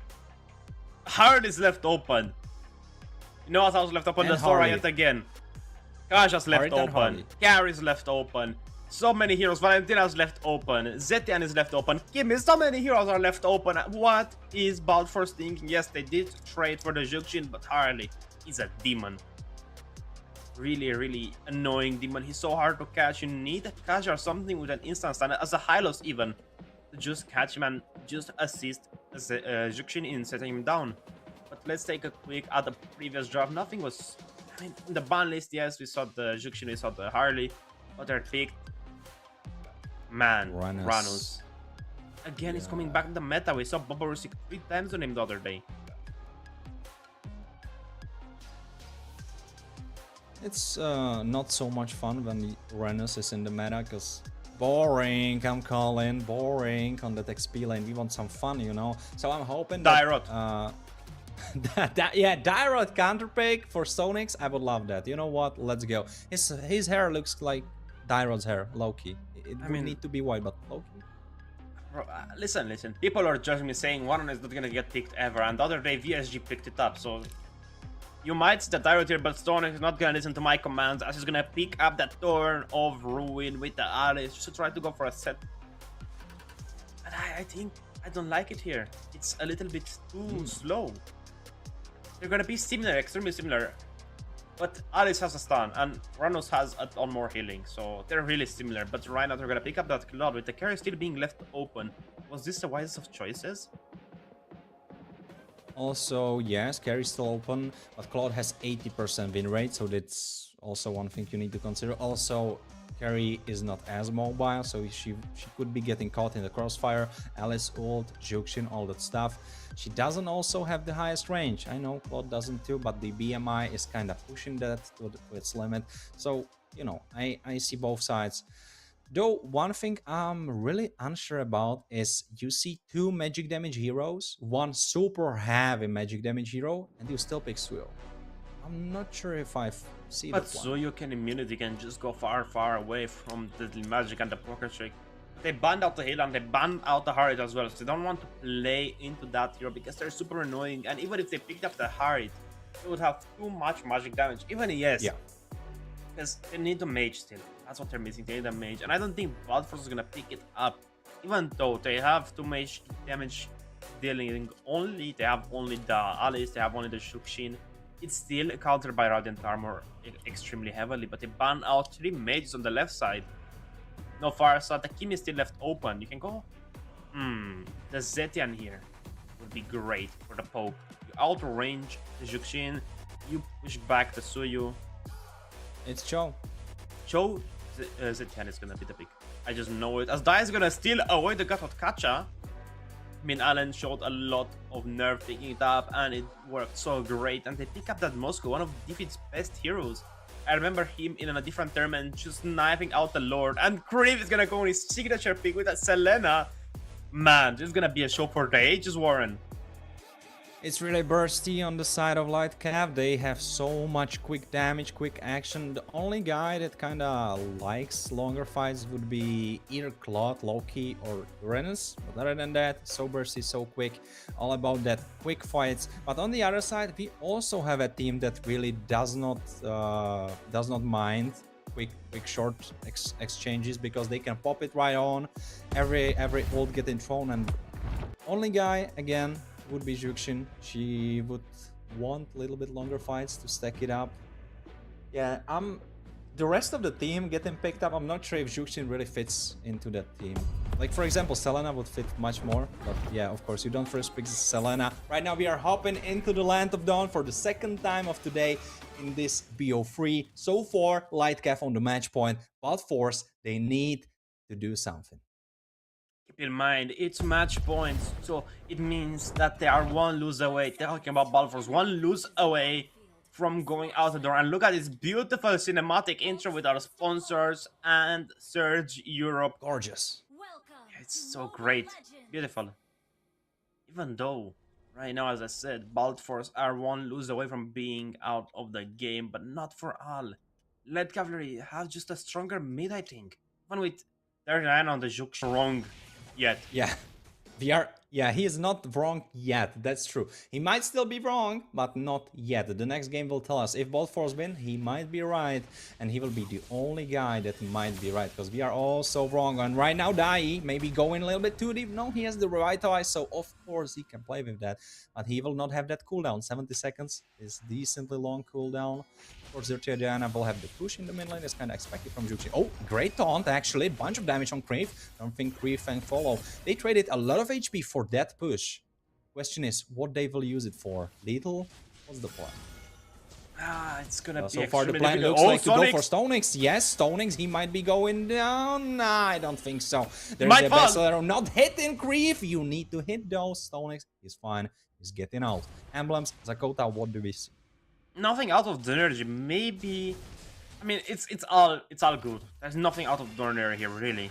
Hard is left open. You know what else left open? The Sora yet again. Kasha's left open. Carrie's left open. So many heroes. Valentina's left open. Zetian is left open. Kimi, so many heroes are left open. What is Balfour's thinking? Yes, they did trade for the Juxin, but Harley is a demon. Really annoying demon. He's so hard to catch. You need a catch or something with an instant stun as a Hylos even to just catch him and just assist Juxin in setting him down. But let's take a quick at the previous draft. Nothing was, I mean, in the ban list. Yes, we saw the Juxin, we saw the Harley, but they're picked. Man, Ranus again. He's coming back in the meta. We saw Bobo Rusik 3 times on him the other day. It's not so much fun when Renus is in the meta, because boring, I'm calling, boring on that XP lane. We want some fun, you know. So I'm hoping that... yeah, Dyrod counter pick for Stonix, I would love that. You know what, let's go. His hair looks like Dyrod's hair, low-key. It would need to be white, but low-key. Bro, listen. People are judging me saying one is not gonna get picked ever, and the other day VSG picked it up, so... You might see the Dyrod here, but Stone is not gonna listen to my commands as he's gonna pick up that Thorn of Ruin with the Alice just to try to go for a set. I think I don't like it here. It's a little bit too slow. They're gonna be similar, extremely similar. But Alice has a stun, and Ranos has a ton more healing, so they're really similar. But right now they're gonna pick up that Claude with the carry still being left open. Was this the wisest of choices? Also, yes, carry still open, but Claude has 80% win rate, so that's also one thing you need to consider. Also, carry is not as mobile, so she could be getting caught in the crossfire. Alice ult, Juxin, all that stuff. She doesn't also have the highest range. I know Claude doesn't too, but the BMI is kind of pushing that to its limit. So, you know, I see both sides. Though one thing I'm really unsure about is you see two magic damage heroes, one super heavy magic damage hero, and you still pick Suyo. I'm not sure if I see but that one. Suyo can just go far away from the magic and the poker trick. They banned out the heal and they banned out the Harit as well, so they don't want to play into that hero because they're super annoying. And even if they picked up the Harit, they would have too much magic damage. Even yes, yeah, because they need a mage still. That's what they're missing. They need a mage, and I don't think Blood Force is gonna pick it up. Even though they have 2 mage damage dealing only, they have only the Alice, they have only the Shukshin. It's still countered by Radiant Armor extremely heavily, but they ban out 3 mages on the left side. No Farsa, the Kim is still left open. You can go. The Zetian here would be great for the poke. You outrange the Juxin, you push back the Suyu. it's Cho. Cho Zetian is gonna be the pick. I just know it. As Dai is gonna steal away the Gatot Kacha. I mean, Allen showed a lot of nerve picking it up, and it worked so great. And they pick up that Moscow, one of Defeat's best heroes. I remember him in a different tournament just knifing out the Lord. And Kriv is gonna go on his signature pick with that Selena. Man, this is gonna be a show for the ages, Warren. It's really bursty on the side of Light Cav. They have so much quick damage, quick action. The only guy that kind of likes longer fights would be either Claude, Loki, or Uranus. But other than that, so bursty, so quick. All about that quick fights. But on the other side, we also have a team that really does not mind quick short exchanges, because they can pop it right on. Every ult getting thrown, and only guy again would be Juxin. She would want a little bit longer fights to stack it up. Yeah, the rest of the team getting picked up, I'm not sure if Juxin really fits into that team. Like, for example, Selena would fit much more, but yeah, of course, you don't first pick Selena. Right now, we are hopping into the Land of Dawn for the second time of today in this BO3. So far, Light Cav on the match point, but Force, they need to do something. Keep in mind, it's match points, so it means that they are 1 lose away. They're talking about Balfour's 1 lose away from going out the door. And look at this beautiful cinematic intro with our sponsors and Surge Europe. Gorgeous. It's so great. Beautiful. Even though, right now, as I said, Balfour's are 1 lose away from being out of the game, but not for all. Lead Cavalry have just a stronger mid, I think. Even with 39 on the Juk wrong yet. Yeah, he is not wrong yet, that's true. He might still be wrong, but not yet. The next game will tell us. If both Force win, he might be right, and he will be the only guy that might be right, because we are all so wrong. And right now, Dai maybe going a little bit too deep. No, he has the Revitalize, so of course he can play with that, but he will not have that cooldown. 70 seconds is decently long cooldown. Of course, Zertia Diana will have the push in the mid lane. It's kind of expected from Juxin. Oh, great taunt, actually. Bunch of damage on Kriv. Don't think Kriv can follow. They traded a lot of HP for that push. Question is, what they will use it for? Lethal? What's the plan? It's gonna be so far the extremely plan difficult. looks like to Sonic! go for Stonix. Yes, Stonix, he might be going down. Nah, I don't think so. There's Might a fall. Bessler not hitting Kriv. You need to hit those. Stonix is fine. He's getting out. Emblems, Zakota, what do we see? Nothing out of the energy. Maybe, I mean, it's all good. There's nothing out of the ordinary here, really.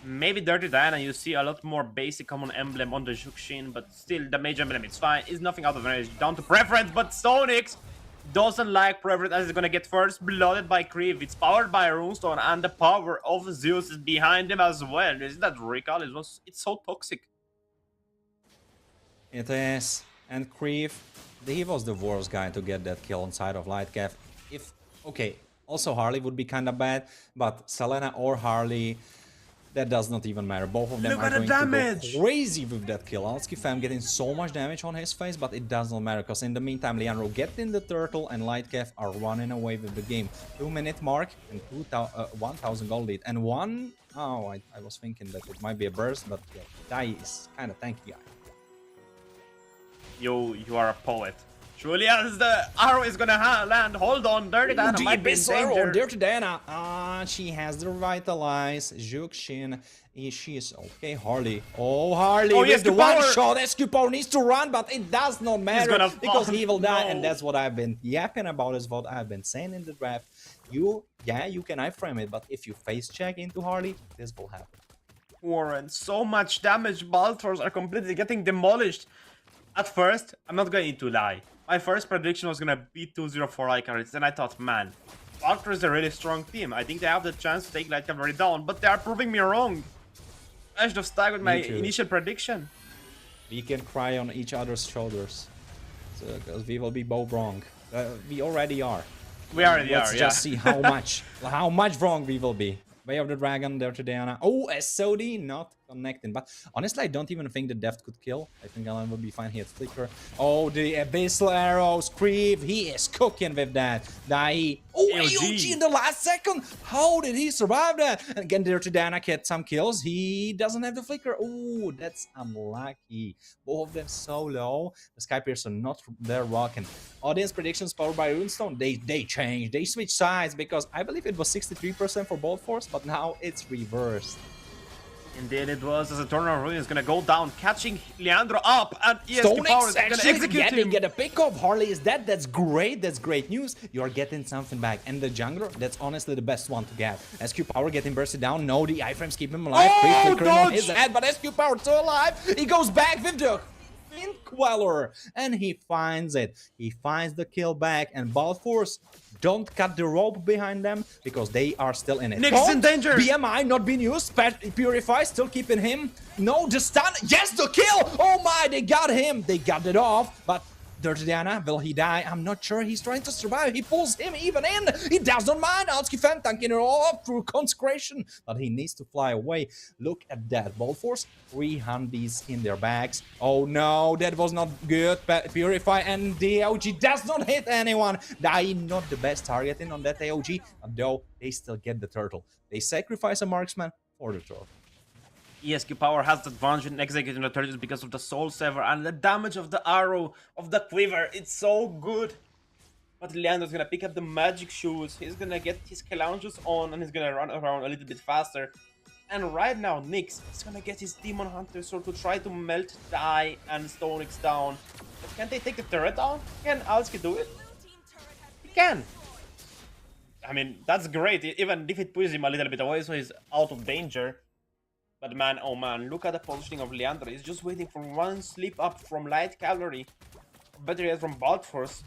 Maybe Dirty Diana, you see a lot more basic common emblem on the Juxin, but still the mage emblem, it's fine. It's nothing out of the energy. Down to preference, but Stonix doesn't like preference, as it's gonna get first blooded by Kriv. It's powered by Runestone, and the power of Zeus is behind him as well. Isn't that recall? It's so toxic. It is. And Kriv, he was the worst guy to get that kill on side of Light Cav. Okay, also Harley would be kind of bad, but Selena or Harley, that does not even matter. Both of them Look are at the going damage! to go crazy with that kill. Alski fam getting so much damage on his face, but it does not matter, because in the meantime, Leandro getting the turtle and Lightcaf are running away with the game. 2-minute mark and 1,000 gold lead. And one... Oh, I was thinking that it might be a burst, but yeah, Dai is kind of tanky guy. You are a poet. Surely as the arrow is gonna land, hold on, Dirty Diana might be in danger. Dirty Diana. She has the Revitalize. Juxin. She is okay. Harley. Oh, Harley with yes, the Power. one shot. Escupo needs to run, but it does not matter gonna because fall. he will die. No. And that's what I've been yapping about, is what I've been saying in the draft. You can iframe it, but if you face check into Harley, this will happen. Warren, so much damage. Balthors are completely getting demolished. At first, I'm not going to lie. My first prediction was gonna be 2-0 for Icarus. Then I thought, man, Balthor is a really strong team. I think they have the chance to take Light Cavalry down, but they are proving me wrong. I should have stuck with my initial prediction. We can cry on each other's shoulders, because we will be both wrong. We already are. We already Let's are, yeah. just see how much wrong we will be. Way of the Dragon, Dirty Diana. Oh, SOD not connecting. But honestly, I don't even think the Deft could kill. I think Alan will be fine here at Flicker. Oh, the Abyssal Arrows. Creep. He is cooking with that. Dai. Oh, AOG in the last second. How did he survive that? And again, Dirty Diana get some kills. He doesn't have the Flicker. Oh, that's unlucky. Both of them so low. The Sky Piercer not there rocking. Audience predictions powered by Runestone. They changed. They switched sides, because I believe it was 63% for Bolt Force, but now it's reversed. Indeed it was, as a Eternal Ruin is gonna go down, catching Leandro up, and ESQ Stone Power is X gonna actually execute him. get a pick off. Harley is dead. That's great. That's great news. You are getting something back. And the jungler, that's honestly the best one to get. SQ Power getting bursted down. No, the iframes keep him alive. Oh, Flickering on his dodge! head, but SQ Power still alive. He goes back with the Flint Queller, and he finds it. He finds the kill back, and Balforce don't cut the rope behind them, because they are still in it. Nick's in danger. BMI not being used. Purify still keeping him. No, the stun. Yes, the kill. Oh my, they got him. They got it off, but Dirty Diana, will he die? I'm not sure. He's trying to survive. He pulls him even in. He does not mind. Alski Fan tanking it off through consecration, but he needs to fly away. Look at that. Bolt Force, 3 handies in their bags. Oh no, that was not good. Purify, and the AOG does not hit anyone. Dai not the best targeting on that AOG, though they still get the turtle. They sacrifice a marksman for the turtle. ESQ Power has the advantage in executing the turtles because of the Soul Sever and the damage of the arrow, of the quiver. It's so good. But Leandro's gonna pick up the magic shoes. He's gonna get his challenges on, and he's gonna run around a little bit faster. And right now, Nyx is gonna get his Demon Hunter Sword to try to melt Dai and Stone X down. But can't they take the turret down? Can Alski do it? He can. I mean, that's great, even if it pushes him a little bit away, so he's out of danger. But man, oh man, look at the positioning of Leandro. He's just waiting for one slip up from Light Cavalry. Better yet from Bolt Force.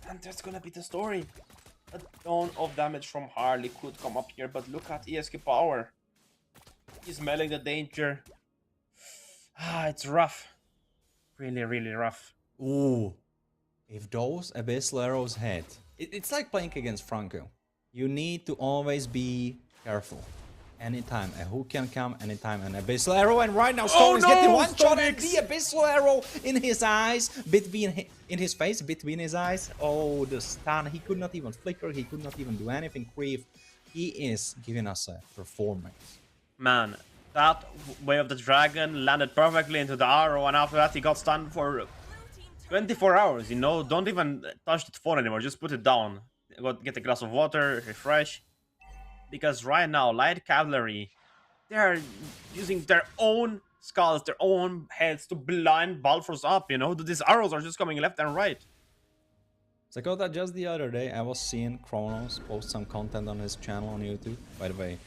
And that's gonna be the story. A ton of damage from Harley could come up here, but look at ESQ Power. He's smelling the danger. Ah, it's rough. Really, really rough. Ooh. If those Abyssal Arrows hit, it's like playing against Franco. You need to always be careful. Anytime a hook can come, anytime an Abyssal Arrow, and right now Stone is getting one shot at the Abyssal Arrow in his eyes, in his face, between his eyes. Oh, the stun. He could not even flicker, he could not even do anything. Creep. He is giving us a performance. Man, that Way of the Dragon landed perfectly into the arrow, and after that he got stunned for 24 hours, you know? Don't even touch the phone anymore, just put it down. Get a glass of water, refresh. Because right now, Light Cavalry, they are using their own skulls, their own heads to blind Balforce up, you know? These arrows are just coming left and right. So I got that just the other day. I was seeing Kronos post some content on his channel on YouTube. By the way,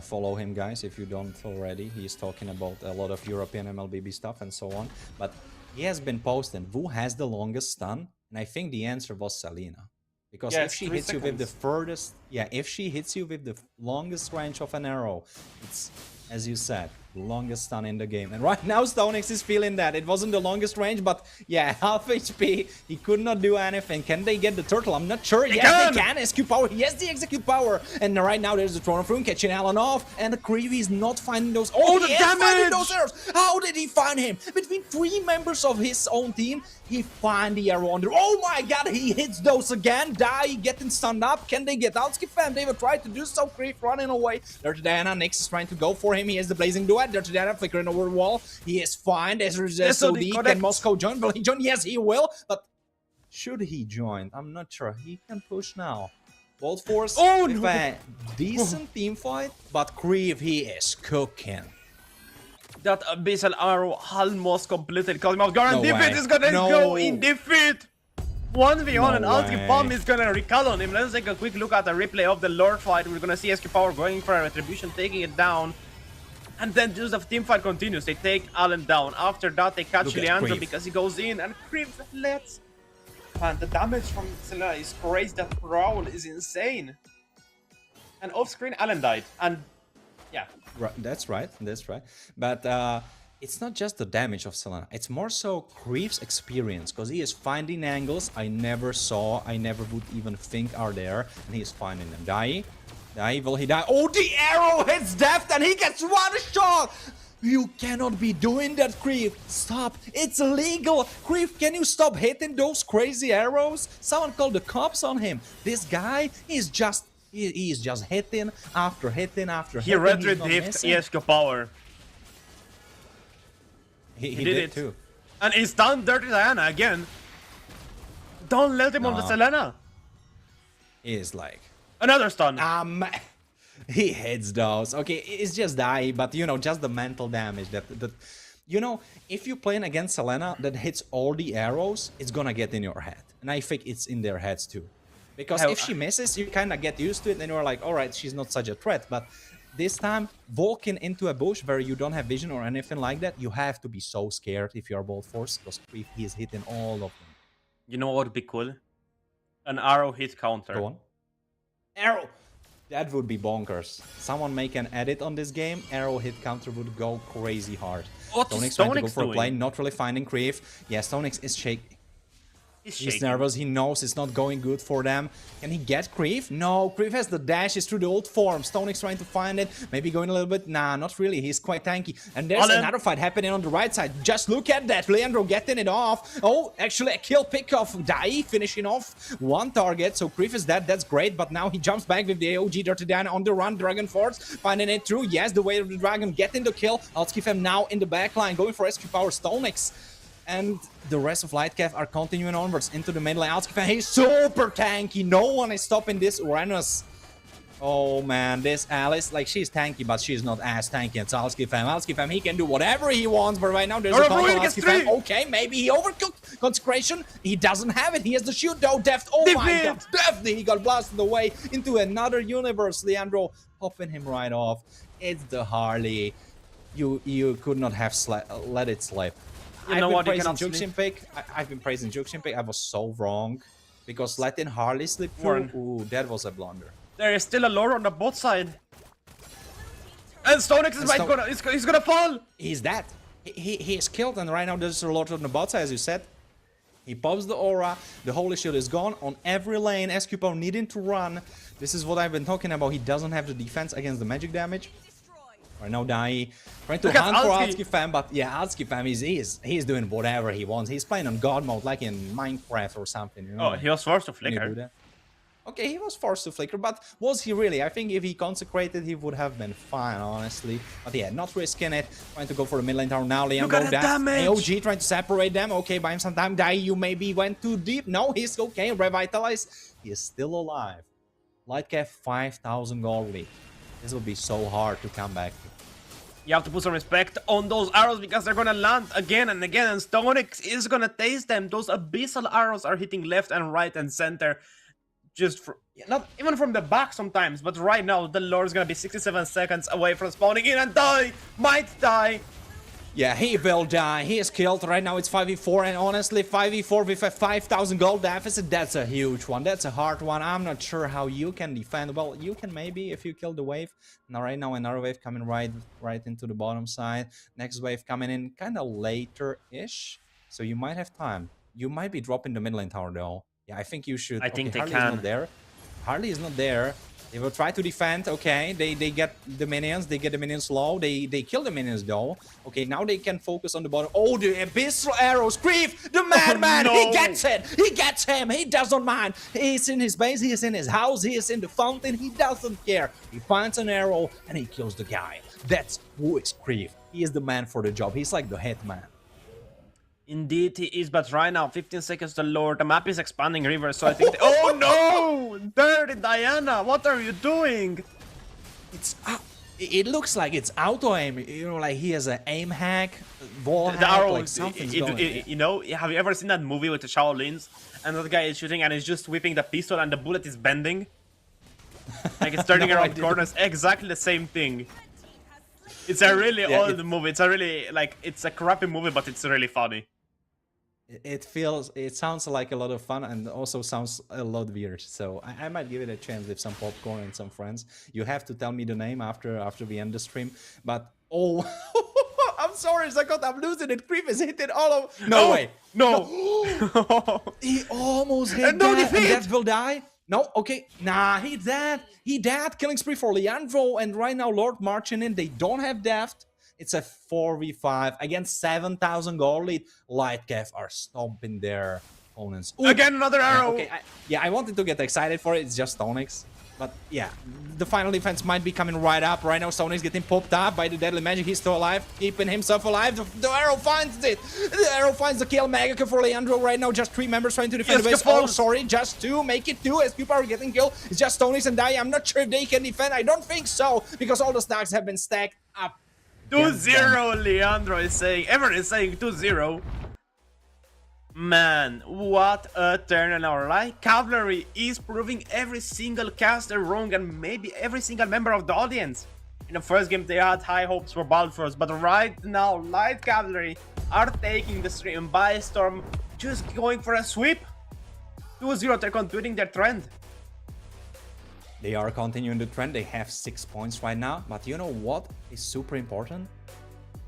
follow him, guys, if you don't already. He's talking about a lot of European MLBB stuff and so on. But he has been posting, who has the longest stun? And I think the answer was Selena. Because if she hits you with the furthest, if she hits you with the longest range of an arrow, it's, as you said, longest stun in the game. And right now Stonix is feeling that. It wasn't the longest range, but yeah, half HP. He could not do anything. Can they get the turtle? I'm not sure. Yes, they can. SQ power. Yes, the execute power. And right now there's the Throne of Rune catching Alan off. And the Creevy is not finding those. Oh, the damage! Finding those arrows. How did he find him? Between 3 members of his own team, he find the arrow under. Oh my god, he hits those again. Die, getting stunned up. Can they get out? Skip fam, they will try to do so. Creep running away. Dirty Diana, Nyx is trying to go for him. He has the blazing duet. Dirty Diana flickering over the wall. He is fine. There's SOD. Can Moscow join? Will he join? Yes, he will. But should he join? I'm not sure. He can push now. Bolt Force with a decent team fight, but Creep, he is cooking. That Abyssal Arrow almost completed caught him off guard, and Defeat is gonna go in defeat! 1v1 and Ulti Bomb is gonna recall on him. Let's take a quick look at the replay of the Lord fight. We're gonna see SQ Power going for a Retribution, taking it down. And then just the team fight continues. They take Allen down. After that, they catch Leandro because he goes in, and Creep lets. Man, the damage from Selena is crazy. That Prowl is insane. And off screen, Allen died. And yeah. Right, that's right. But it's not just the damage of Selena. It's more so Creep's experience, because he is finding angles I never saw, I never would even think are there, and he is finding them. Die. Will he die? Oh, the arrow hits Deft, and he gets one shot! You cannot be doing that, Creep. Stop. It's illegal. Creep, can you stop hitting those crazy arrows? Someone called the cops on him. This guy is just... He is just hitting after hitting after hitting. He red-reddiffed ESQ Power. He did it too. And he stunned Dirty Diana again. Don't let him on the Selena. He is like... Another stun. He hits those. Okay, it's just die, but you know, just the mental damage that you know, if you're playing against Selena that hits all the arrows, it's gonna get in your head. And I think it's in their heads too. Because if she misses, you kind of get used to it and you're like, all right, she's not such a threat. But this time, walking into a bush where you don't have vision or anything like that, you have to be so scared if you're Bolt Force, because he is hitting all of them. You know what would be cool? An arrow hit counter. Go on. Arrow! That would be bonkers. Someone make an edit on this game, arrow hit counter would go crazy hard. Stonix trying to go for a play, not really finding Creep. Yeah, Stonix is shaking. He's nervous, he knows it's not going good for them. Can he get Creep? No, Creep has the dashes through the old form. Stonix trying to find it, maybe going a little bit. Nah, not really, he's quite tanky. And there's another fight happening on the right side. Just look at that, Leandro getting it off. Oh, actually a kill pick of Dai, finishing off one target. So Creep is dead, that's great, but now he jumps back with the AOG Dirty Diana on the run. Dragon Force, finding it through. Yes, the way of the dragon, getting the kill. Alskifem now in the backline, going for SQ Power. Stonix. And the rest of Lightcap are continuing onwards into the mid lane. Alskifem, he's super tanky. No one is stopping this Uranus. Oh man, this Alice, like, she's tanky, but she's not as tanky as Alskifem. Alskifem, he can do whatever he wants, but right now there's a call on Alskifem. Okay, maybe he overcooked Consecration. He doesn't have it. He has the shoot though. Deft, oh my god, Deft, he got blasted away into another universe. Leandro popping him right off. It's the Harley. You could not have let it slip. I've been praising Juxin Pick. I was so wrong. Because letting Harley slip through, ooh, that was a blunder. There is still a lore on the bot side. And Stonix is he's gonna fall! He's dead. He is killed, and right now there's a lot on the bot side, as you said. He pops the aura, the Holy Shield is gone on every lane. SQ Power needing to run. This is what I've been talking about. He doesn't have the defense against the magic damage. Right now, Dai trying to hunt for Alskifem, but yeah, Alskifem he's doing whatever he wants. He's playing on God mode, like in Minecraft or something. You know? Oh, he was forced to flicker. Okay, he was forced to flicker, but was he really? I think if he consecrated, he would have been fine, honestly. But yeah, not risking it. Trying to go for the mid lane tower now. Leandro, AOG trying to separate them. Okay, buy him some time. Dai, you maybe went too deep. No, he's okay. Revitalized. He is still alive. Lightcap 5,000 gold lead. This will be so hard to come back to. You have to put some respect on those arrows because they're gonna land again and again, and Stonix is gonna taste them. Those abyssal arrows are hitting left and right and center. Just for, not even from the back sometimes, but right now the Lord is gonna be 67 seconds away from spawning in and die! Might die! Yeah, he will die. He is killed. Right now it's 5v4, and honestly, 5v4 with a 5,000 gold deficit, that's a huge one. That's a hard one. I'm not sure how you can defend. Well, you can maybe if you kill the wave. Now, right now, another wave coming right into the bottom side. Next wave coming in kind of later-ish, so you might have time. You might be dropping the mid lane tower, though. Yeah, I think you should. I think they Harley can. is not there. Harley is not there. They will try to defend. Okay, they get the minions. They get the minions low. They kill the minions though. Okay, now they can focus on the bottom. Oh, the abyssal arrows. Grief, the madman. No. He gets it. He gets him. He doesn't mind. He is in his base. He is in his house. He is in the fountain. He doesn't care. He finds an arrow and he kills the guy. That's who is Grief. He is the man for the job. He's like the hitman. Indeed, he is, but right now, 15 seconds to lower. The map is expanding river, so I think. Oh no! Dirty Diana, what are you doing? It's it looks like it's auto aim. You know, like he has an aim hack, wall The hack, arrow, like something's going. you know, have you ever seen that movie with the Shaolins? And that guy is shooting and he's just whipping the pistol and the bullet is bending? Like it's turning No, I around didn't. corners. Exactly the same thing. It's a really old movie. It's a really, like, it's a crappy movie, but it's really funny. It sounds like a lot of fun and also sounds a lot weird. So I might give it a chance with some popcorn and some friends. You have to tell me the name after we end the stream. But oh, I'm sorry, Zakot, I'm losing it. Creep is hitting all of. No way. No. He almost hit No, that, he and hit. that will die. No, okay. Nah, he dead. He dead. Killing spree for Leandro, and right now Lord marching in. They don't have depth. It's a 4v5 against 7,000 gold lead. Lightcaf are stomping their opponents. Ooh. Again, another arrow. Okay, I wanted to get excited for it. It's just Stonix. But yeah, the final defense might be coming right up. Right now, Stonix getting popped up by the deadly magic. He's still alive, keeping himself alive. The arrow finds it. The arrow finds the kill. Mega kill for Leandro right now. Just 3 members trying to defend the base. Oh, sorry, just 2. Make it 2 as people are getting killed. It's just Stonix and Dai. I'm not sure if they can defend. I don't think so, because all the stacks have been stacked up. 2-0, Leandro is saying. Everyone is saying 2-0. Man, what a turn in our light. Cavalry is proving every single caster wrong and maybe every single member of the audience. In the first game, they had high hopes for Balfours, but right now, Light Cavalry are taking the stream by storm, just going for a sweep. 2-0, they're continuing their trend. They are continuing the trend. They have 6 points right now. But you know what is super important?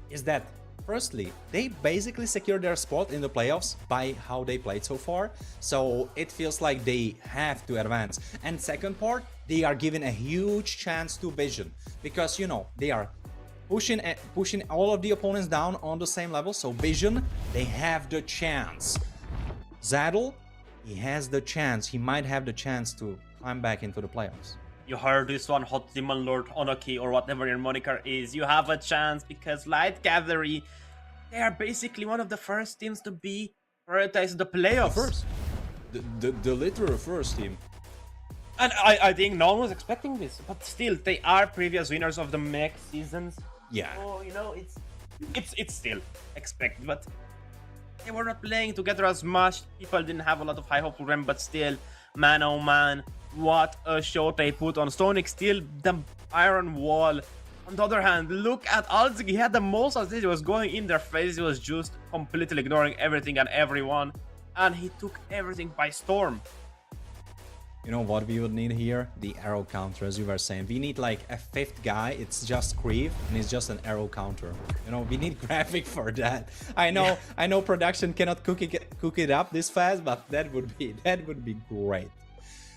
Is that, firstly, they basically secured their spot in the playoffs by how they played so far. So it feels like they have to advance. And second part, they are given a huge chance to Vision. Because, you know, they are pushing all of the opponents down on the same level. So Vision, they have the chance. Zadel, he has the chance. He might have the chance to climb back into the playoffs. You heard this one, Hot Demon Lord Onoki, or whatever your moniker is. You have a chance because Light Cavalry, they are basically one of the first teams to be prioritized in the playoffs. First. The literal first team. And I think no one was expecting this, but still, they are previous winners of the mech seasons. Yeah. So, you know, it's still expected, but they were not playing together as much. People didn't have a lot of high hope for them, but still, man oh man, what a show they put on. Stonix still the iron wall. On the other hand, look at Alzig. He had the most as it was going in their face. He was just completely ignoring everything and everyone, and he took everything by storm. You know what we would need here? The arrow counter, as you were saying. We need like a 5th guy. It's just Creep, and it's just an arrow counter. You know, we need graphic for that. I know production cannot cook it up this fast, but that would be great.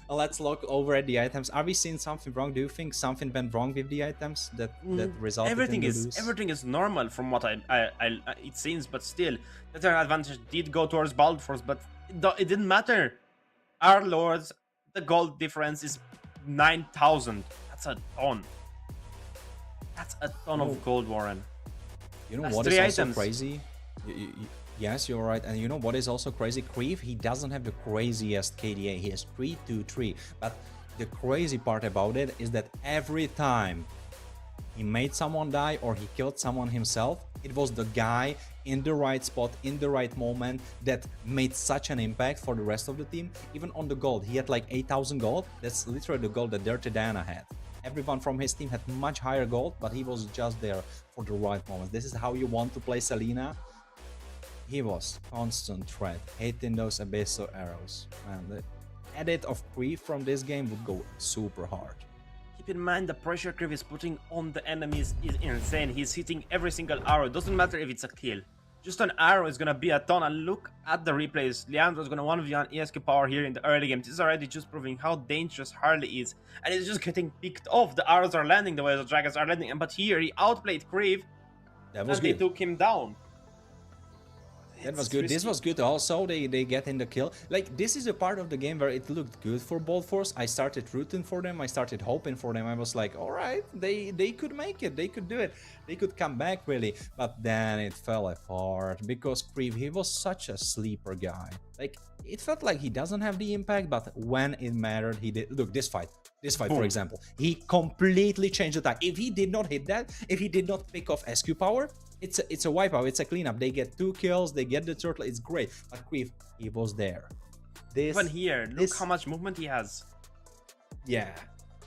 Let's look over at the items. Are we seeing something wrong? Do you think something went wrong with the items that resulted Everything in the lose? everything is normal from what it seems, but still, the turn advantage did go towards Balfours, but it didn't matter. Our lords, the gold difference is 9,000. That's a ton. That's a ton of gold, Warren. You know That's what is 3 also items. crazy? Yes, you're right. And you know what is also crazy? Creep, he doesn't have the craziest KDA. He has 3-2-3. But the crazy part about it is that every time he made someone die or he killed someone himself, it was the guy in the right spot, in the right moment that made such an impact for the rest of the team. Even on the gold, he had like 8,000 gold. That's literally the gold that Dirty Diana had. Everyone from his team had much higher gold, but he was just there for the right moment. This is how you want to play Selena. He was constant threat, hitting those abyssal arrows. Man, the edit of Creep from this game would go super hard. Keep in mind the pressure Creep is putting on the enemies is insane. He's hitting every single arrow. Doesn't matter if it's a kill. Just an arrow is gonna be a ton. And look at the replays. Leandro's gonna 1v1 ESQ power here in the early game. This is already just proving how dangerous Harley is. And it's just getting picked off. The arrows are landing the way the dragons are landing. But here he outplayed Creep. That was and good. they took him down. That was good. This was good also. They get in the kill. Like, this is a part of the game where it looked good for Bolt Force. I started rooting for them. I started hoping for them. I was like, all right, they could make it. They could do it. They could come back, really. But then it fell apart because Creep, he was such a sleeper guy. Like, it felt like he doesn't have the impact, but when it mattered, he did. Look, this fight, for example, he completely changed the time. If he did not hit that, if he did not pick off SQ power, it's a wipeout, it's a cleanup. They get 2 kills, they get the turtle, it's great. But Creep, he was there. Even here, look how much movement he has. Yeah.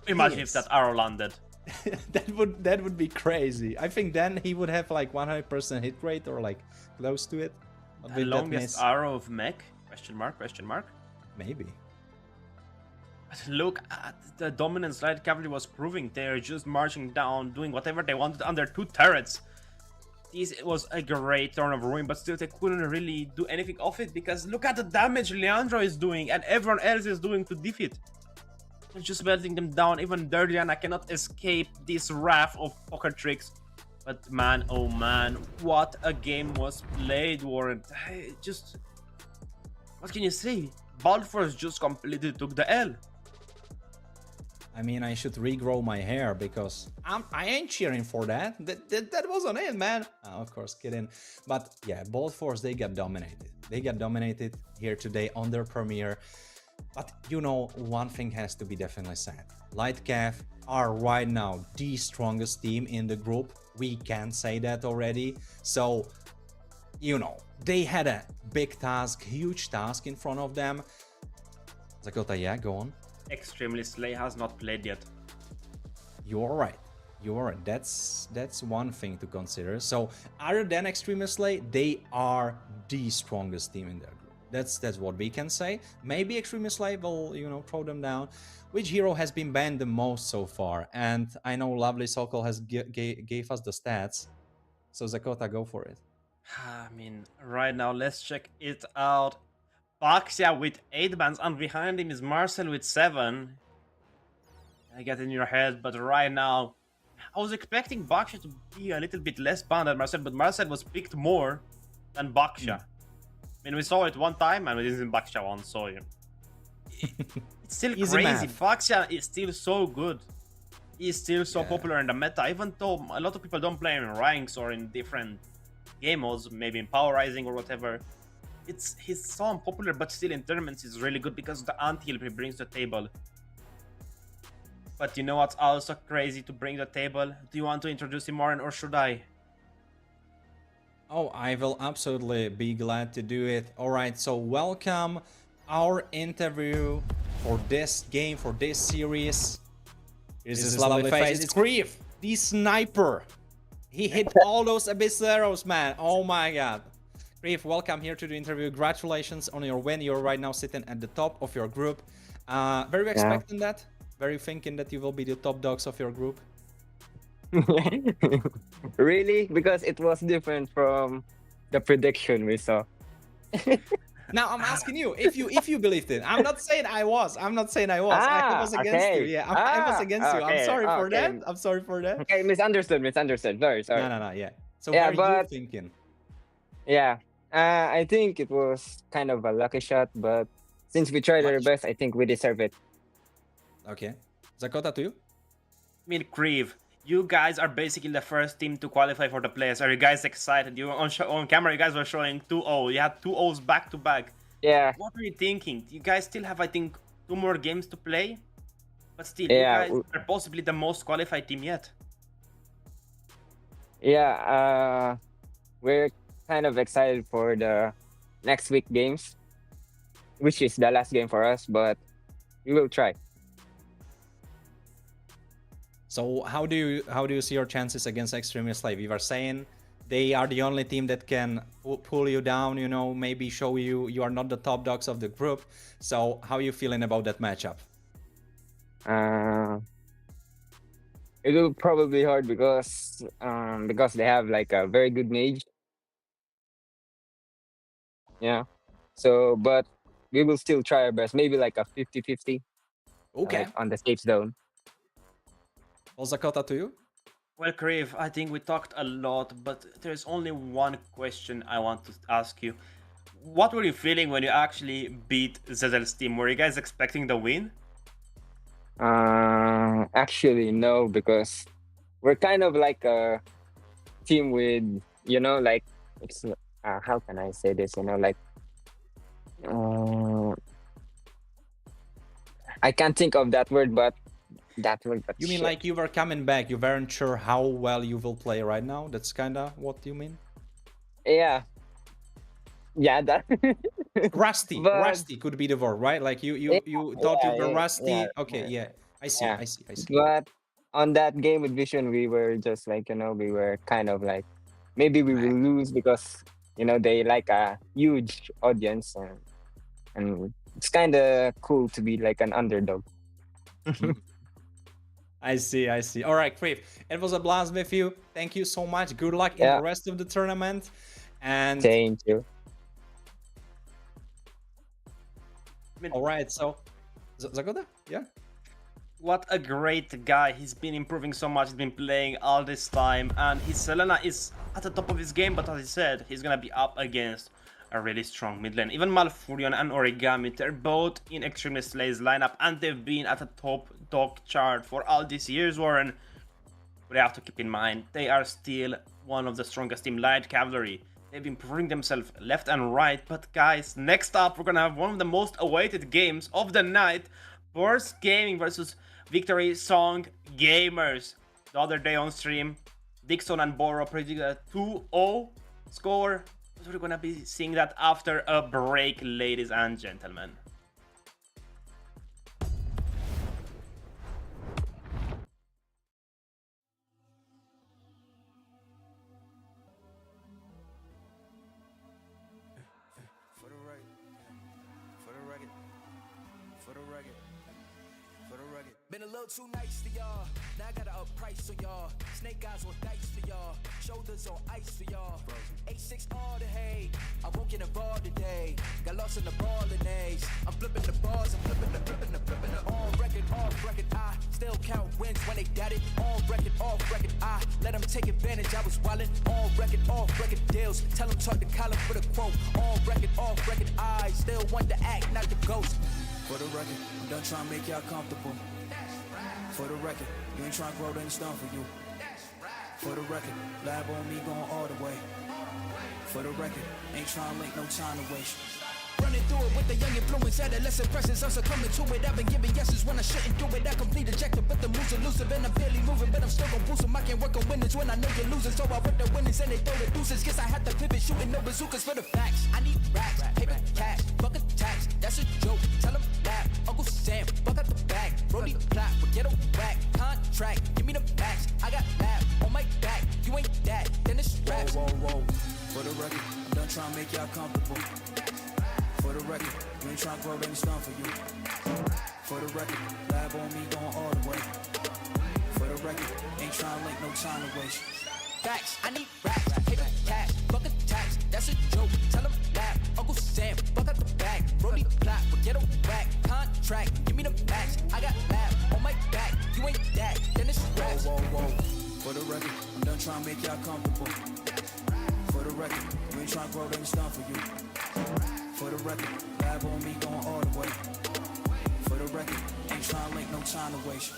Imagine if that arrow landed. that would be crazy. I think then he would have like 100% hit rate or like close to it. But The longest arrow of mech? Question mark, question mark. Maybe. But look at the dominance light cavalry was proving. They're just marching down, doing whatever they wanted under 2 turrets. This was a great turn of ruin, but still they couldn't really do anything of it because look at the damage Leandro is doing and everyone else is doing to defeat. They're just melting them down. Even Dirdiana cannot escape this wrath of poker tricks. But man, oh man, what a game was played, Warren. Just, what can you say? Bolt Force just completely took the L. I mean, I should regrow my hair because I ain't cheering for that. That wasn't it, man. Oh, of course, kidding. But yeah, Bolt Force, they got dominated. They got dominated here today on their premiere. But you know, one thing has to be definitely said. Lightcav are right now the strongest team in the group. We can say that already. So, you know, they had a big task, huge task in front of them. Zakota, yeah, go on. Extremely Slay has not played yet. You're right. You're right. That's one thing to consider. So other than Extremely Slay, they are the strongest team in their group. That's what we can say. Maybe Extremely Slay will, you know, throw them down. Which hero has been banned the most so far? And I know Lovely Sokol has gave us the stats. So Zakota, go for it. I mean, right now, let's check it out. Baxia with 8 bans, and behind him is Marcel with 7. I get in your head, but right now, I was expecting Baxia to be a little bit less banned than Marcel, but Marcel was picked more than Baxia. I mean, we saw it one time, and we didn't Baxia once, so yeah. It's still crazy. Baxia is still so good. He's still so popular in the meta, even though a lot of people don't play him in ranks or in different game modes, maybe in Power Rising or whatever. He's so unpopular, but still in tournaments he's really good because of the anti-heal he brings to the table. But you know what's also crazy to bring to the table? Do you want to introduce him, Warren, or should I? Oh, I will absolutely be glad to do it. Alright, so welcome our interview for this game, for this series. Here's this lovely face. It's Grief, the sniper. He hit all those abyss arrows, man. Oh my god. Grief, welcome here to the interview. Congratulations on your win. You're right now sitting at the top of your group. Were you expecting that? Were you thinking that you will be the top dogs of your group? Really? Because it was different from the prediction we saw. Now I'm asking you if you believed it. I'm not saying I was. I was against you. Yeah, I was against you. I'm sorry for that. I'm sorry for that. Okay, misunderstood. Sorry. No. Yeah. So yeah, what are you thinking? Yeah. I think it was kind of a lucky shot, but since we tried our best, I think we deserve it. Okay. Zakota, to you? I mean, Creve, you guys are basically the first team to qualify for the playoffs. Are you guys excited? You on camera, you guys were showing 2-0. You had 2 O's back to back. Yeah. What are you thinking? You guys still have, I think, 2 more games to play, but still, yeah, you guys are possibly the most qualified team yet. Yeah. We're kind of excited for the next week games, which is the last game for us, but we will try. So how do you see your chances against Extremely Slave? We were saying they are the only team that can pull you down, you know, maybe show you are not the top dogs of the group. So how are you feeling about that matchup? It will probably be hard because they have like a very good mage. Yeah. So, but we will still try our best. Maybe like a 50-50, Okay. like on the safe zone. Zakota, to you? Well, Crave, I think we talked a lot, but there's only one question I want to ask you. What were you feeling when you actually beat Zezel's team? Were you guys expecting the win? Actually, no, because we're kind of like a team with, you know, like it's how can I say this? You know, like I can't think of that word, but You mean shit. like you were coming back, you weren't sure how well you will play right now? That's kind of what you mean? Yeah. Yeah, that. Rusty, But rusty could be the word, right? Like you yeah, thought you yeah, were yeah, rusty. yeah, Okay, yeah, yeah. I see, yeah. I see, I see. But on that game with Vision, we were just like, you know, we were kind of like maybe we will Right. lose because, you know, they like a huge audience, and it's kind of cool to be like an underdog. I see, I see. All right, Crave. It was a blast with you. Thank you so much. Good luck in the Yeah, rest of the tournament. And thank you. I mean, all right, so Zagoda? Yeah. what a great guy. He's been improving so much. He's been playing all this time. And his Selena is at the top of his game. But as I said, he's going to be up against a really strong mid lane. Even Malfurion and Origami, they're both in Extremely Slay's lineup. And they've been at the top dog chart for all these years, Warren. But you have to keep in mind, they are still one of the strongest team, Light Cavalry. They've been proving themselves left and right. But guys, next up, we're going to have one of the most awaited games of the night. Burst Gaming versus Victory Song Gamers. The other day on stream, Dixon and Boro predicted a 2-0 score. But we're gonna be seeing that after a break, ladies and gentlemen. For the record, for the record, for the record, for the record. Been a little too nice to y'all. Now I gotta up price on y'all. Snake eyes on dice for y'all. Shoulders on ice for y'all. 8-6 all the hay. I won't get involved today. Got lost in the ball and A's. I'm flipping the bars. I'm flipping the. On record, off record. I still count wins when they got it. On record, off record. I let them take advantage. I was wildin'. On record, off record deals. Tell them talk to Colin for the quote. On record, off record. I still want to act, not the ghost. For the record, I'm done trying to make y'all comfortable. For the record, you ain't trying to grow, then it's done for you. For the record, lab on me going all the way. For the record, ain't trying to link, no time to waste. Running through it with the young influence, adolescent presence, I'm succumbing to it. I've been giving yeses when I shouldn't do it. I complete ejected, but the moves elusive, and I'm barely moving, but I'm still gon' boost them. I can't work on winners when I know you're losing, so I work the winners and they throw the deuces. Guess I had to pivot, shooting no bazookas for the facts. I need racks, paper, cash, bucket tax. That's a joke. Tell them laugh. Uncle Sam, buck out the bag. Brody plot, forget a whack. Contract, give me the max. I got laugh on my back. You ain't that, then it's raps. Whoa, whoa, whoa. For the record, I'm done trying to make y'all comfortable. For the record, you ain't trying to grow, then it's done for you. For the record, lab on me going all the way. For the record, ain't trying to link, no time to waste. Facts, I need racks, paper, cash, bucket tax. That's a joke. Tell them laugh. Uncle Sam, buck out the bag. Brody plot, forget a whack. Contract, give me the max. I got laugh on my back. You ain't that, then it's raps. Whoa, whoa, whoa. For the record, I'm done trying to make y'all comfortable. For the record, you ain't trying to grow, then it's done for you. For the record, lab on me going all the way. For the record, ain't trying to link, no time to waste.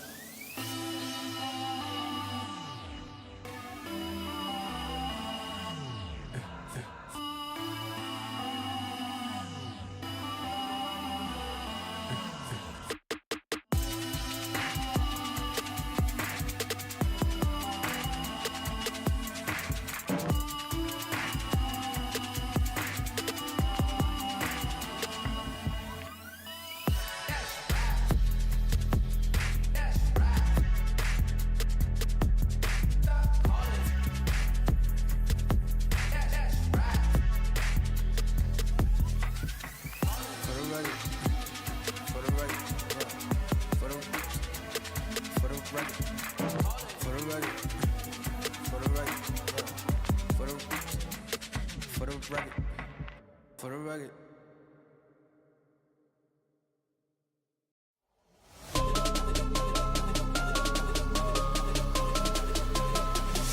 record, for the record, for the record, for the record, for the record, for the record, for the record.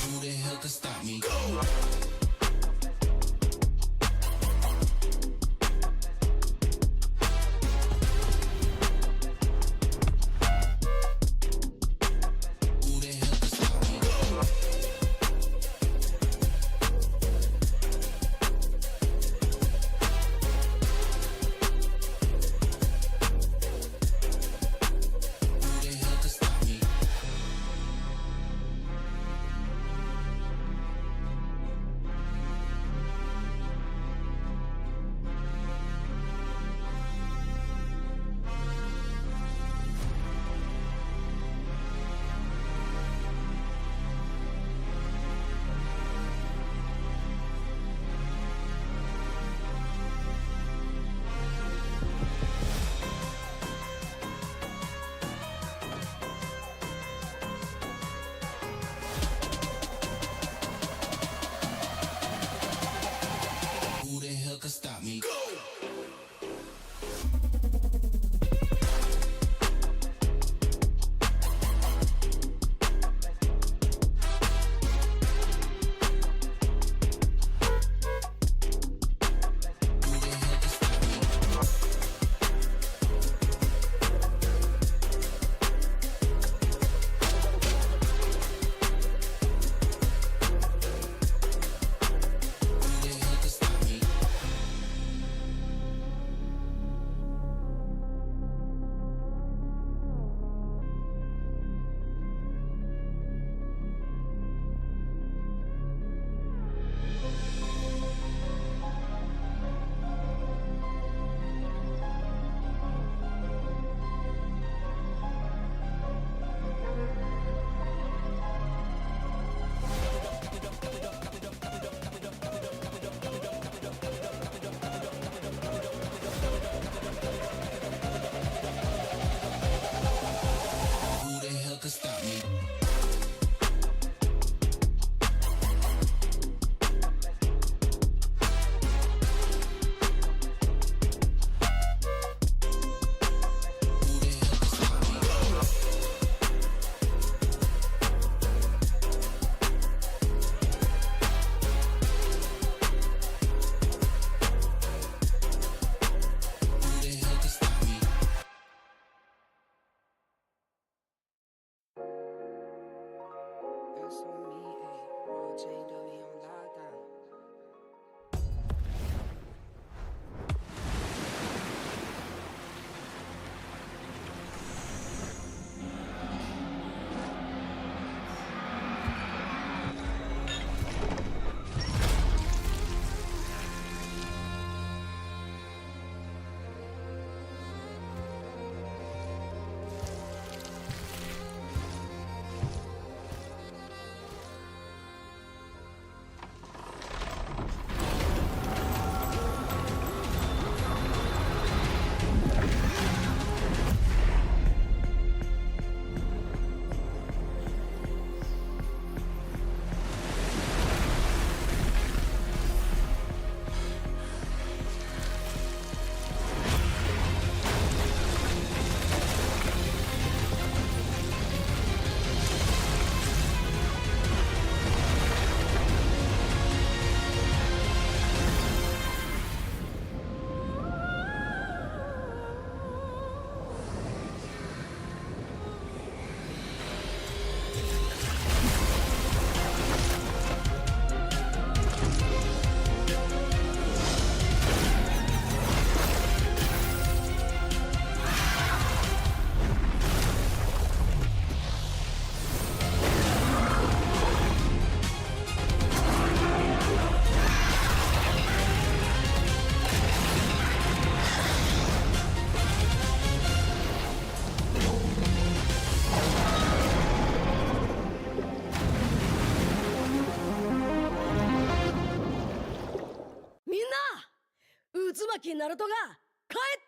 Who the hell can stop me? Who the hell can stop me? Go! Who the hell can stop me? That's on me, ayy. All chained up, he on lockdown.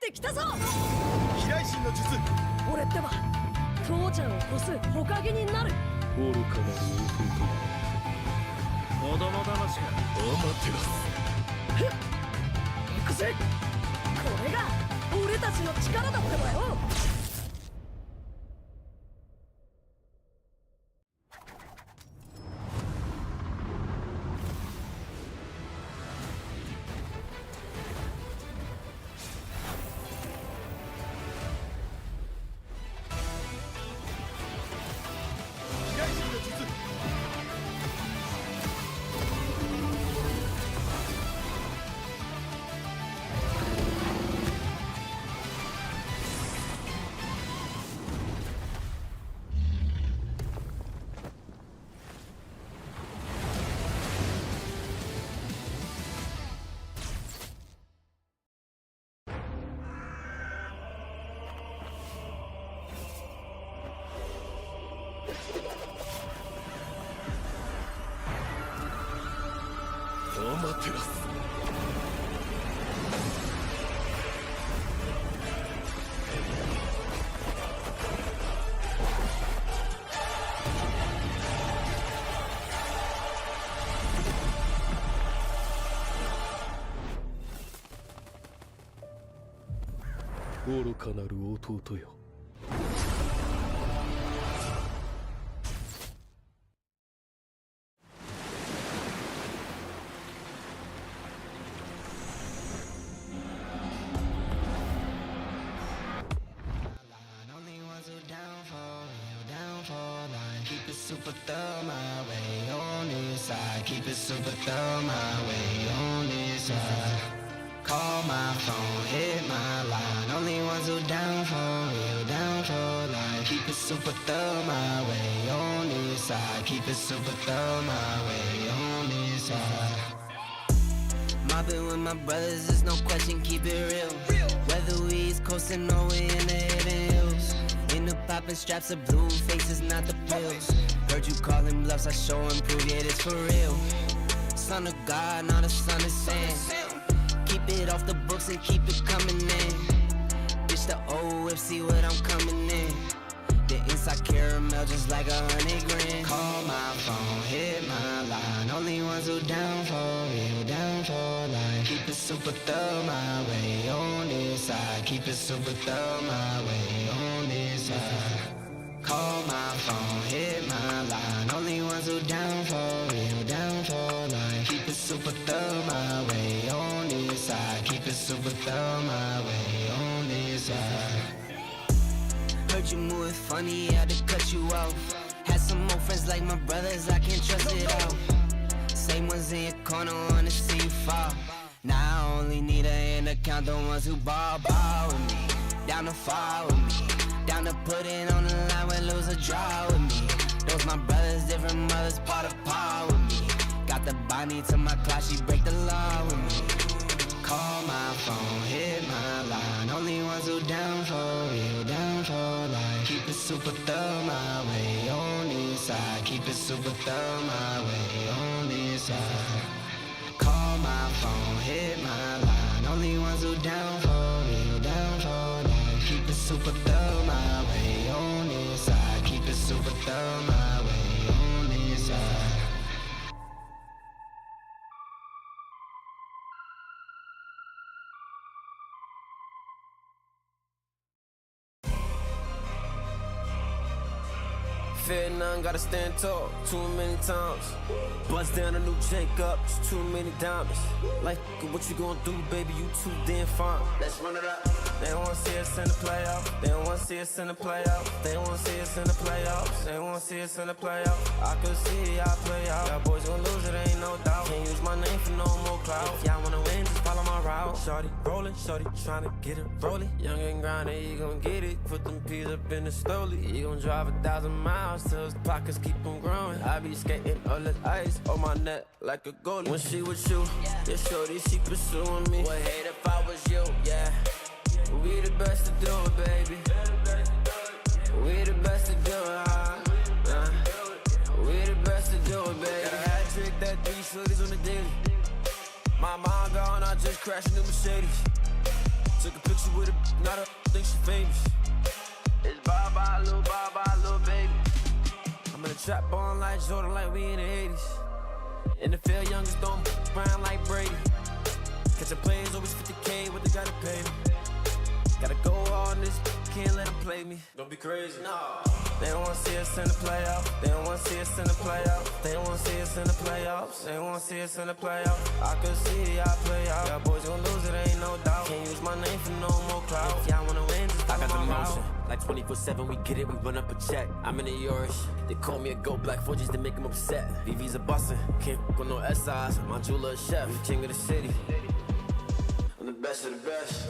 てきたぞ。飛来神の術。俺ってば父ちゃんを越す火影になる。愚かなる弟。子供騙しか。アマテラス。行くぜ。これが俺たちの力だってばよ。飛来神の術。アマテラス。愚かなる弟よ。Only ones who down for real, down for life. Keep it super thorough my way on this side. Keep it super thorough my way on this side. Call my phone, hit my line. Only ones who down for real, down for life. Keep it super thorough my way on this side. Keep it super thorough my way on this side. Mobbing with my brothers, there's no question, keep it real. Whether we East coastin' or we in the hidden hills. In the poppin' straps of blue faces, not the pills. Heard you callin' bluffs, I show and prove, yeah, this for real. Son of God, not a son of Sam. Keep it off the books and keep it coming in. Bitch, the old whip, see what I'm coming in. The inside caramel just like 100 grand. Call my phone, hit my line. Only ones who down for real, down for life. Keep it super thorough my way on this side. Keep it super thorough my way on this side. Call my phone, hit my line. Only ones who down for real, down for life. Keep it super thorough my way on this side. Keep it super thorough my way on this side. Heard you moving funny, had to cut you off. Had some more friends like my brothers, I can't trust it all. Same ones in your corner, wanna see you fall. Now I only need a hand to count the ones who ball with me. Down to fall with me. Down to put it on the line when lose or draw with me. Those my brothers, different mothers, part of par with me. Got the body to my clock, she break the law with me. Call my phone, hit my line. Only ones who down for real, down for life. Keep it super thorough my way on this side. Keep it super thorough my way on this side. Call my phone, hit my line. Only ones who down for real, down for life. Keep it super thorough my way on this side. Keep it super thorough my way on this side. Fear none, gotta stand tall too many times. Bust down a new Jacob, just too many diamonds. Like, what you gonna do, baby? You too damn fine. Let's run it up. They don't wanna see us in the playoffs. They don't wanna see us in the playoffs. They don't wanna see us in the playoffs. They don't wanna see us in the playoffs. I could see y'all play out. Y'all boys gon' lose it, ain't no doubt. Can't use my name for no more clout. If y'all wanna win, just follow my route. Shorty rollin', shorty tryna get it rollin'. Young and grindin', he gon' get it. Put them peas up in the slowly. He gon' drive 1,000 miles till his pockets keep on growing. I be skating all this ice on my neck like a goalie. When she with you, yeah, shorty, she pursuing me. Would hate if I was you, yeah. We the best to do it, baby. We the best to do it, We the best to do it, baby. Got a hat trick, that 3 shorties on the daily. My mind gone, I just crashed a new Mercedes. Took a picture Put you with a not a think she famous. It's bye bye, little baby. I'm in a trap ball like Jordan, like we in the 80s. In the field, youngest don't around like Brady. Catching plays, always 50K, what they gotta pay me. Gotta go on this, can't let them play me. Don't be crazy. No. They don't wanna see us in the playoffs. They don't wanna see us in the playoffs. They don't wanna see us in the playoffs. They don't wanna see us in the playoffs. I could see y'all play out. Y'all boys gon' lose it, ain't no doubt. Can't use my name for no more clout. If y'all wanna win, just I got the motion. Like 24/7, we get it, we run up a check. I'm in the Yorish. They call me a gold black forges to make them upset. VV's a bustin', can't with no SIs. My jeweler a chef, the king of the city. I'm the best of the best.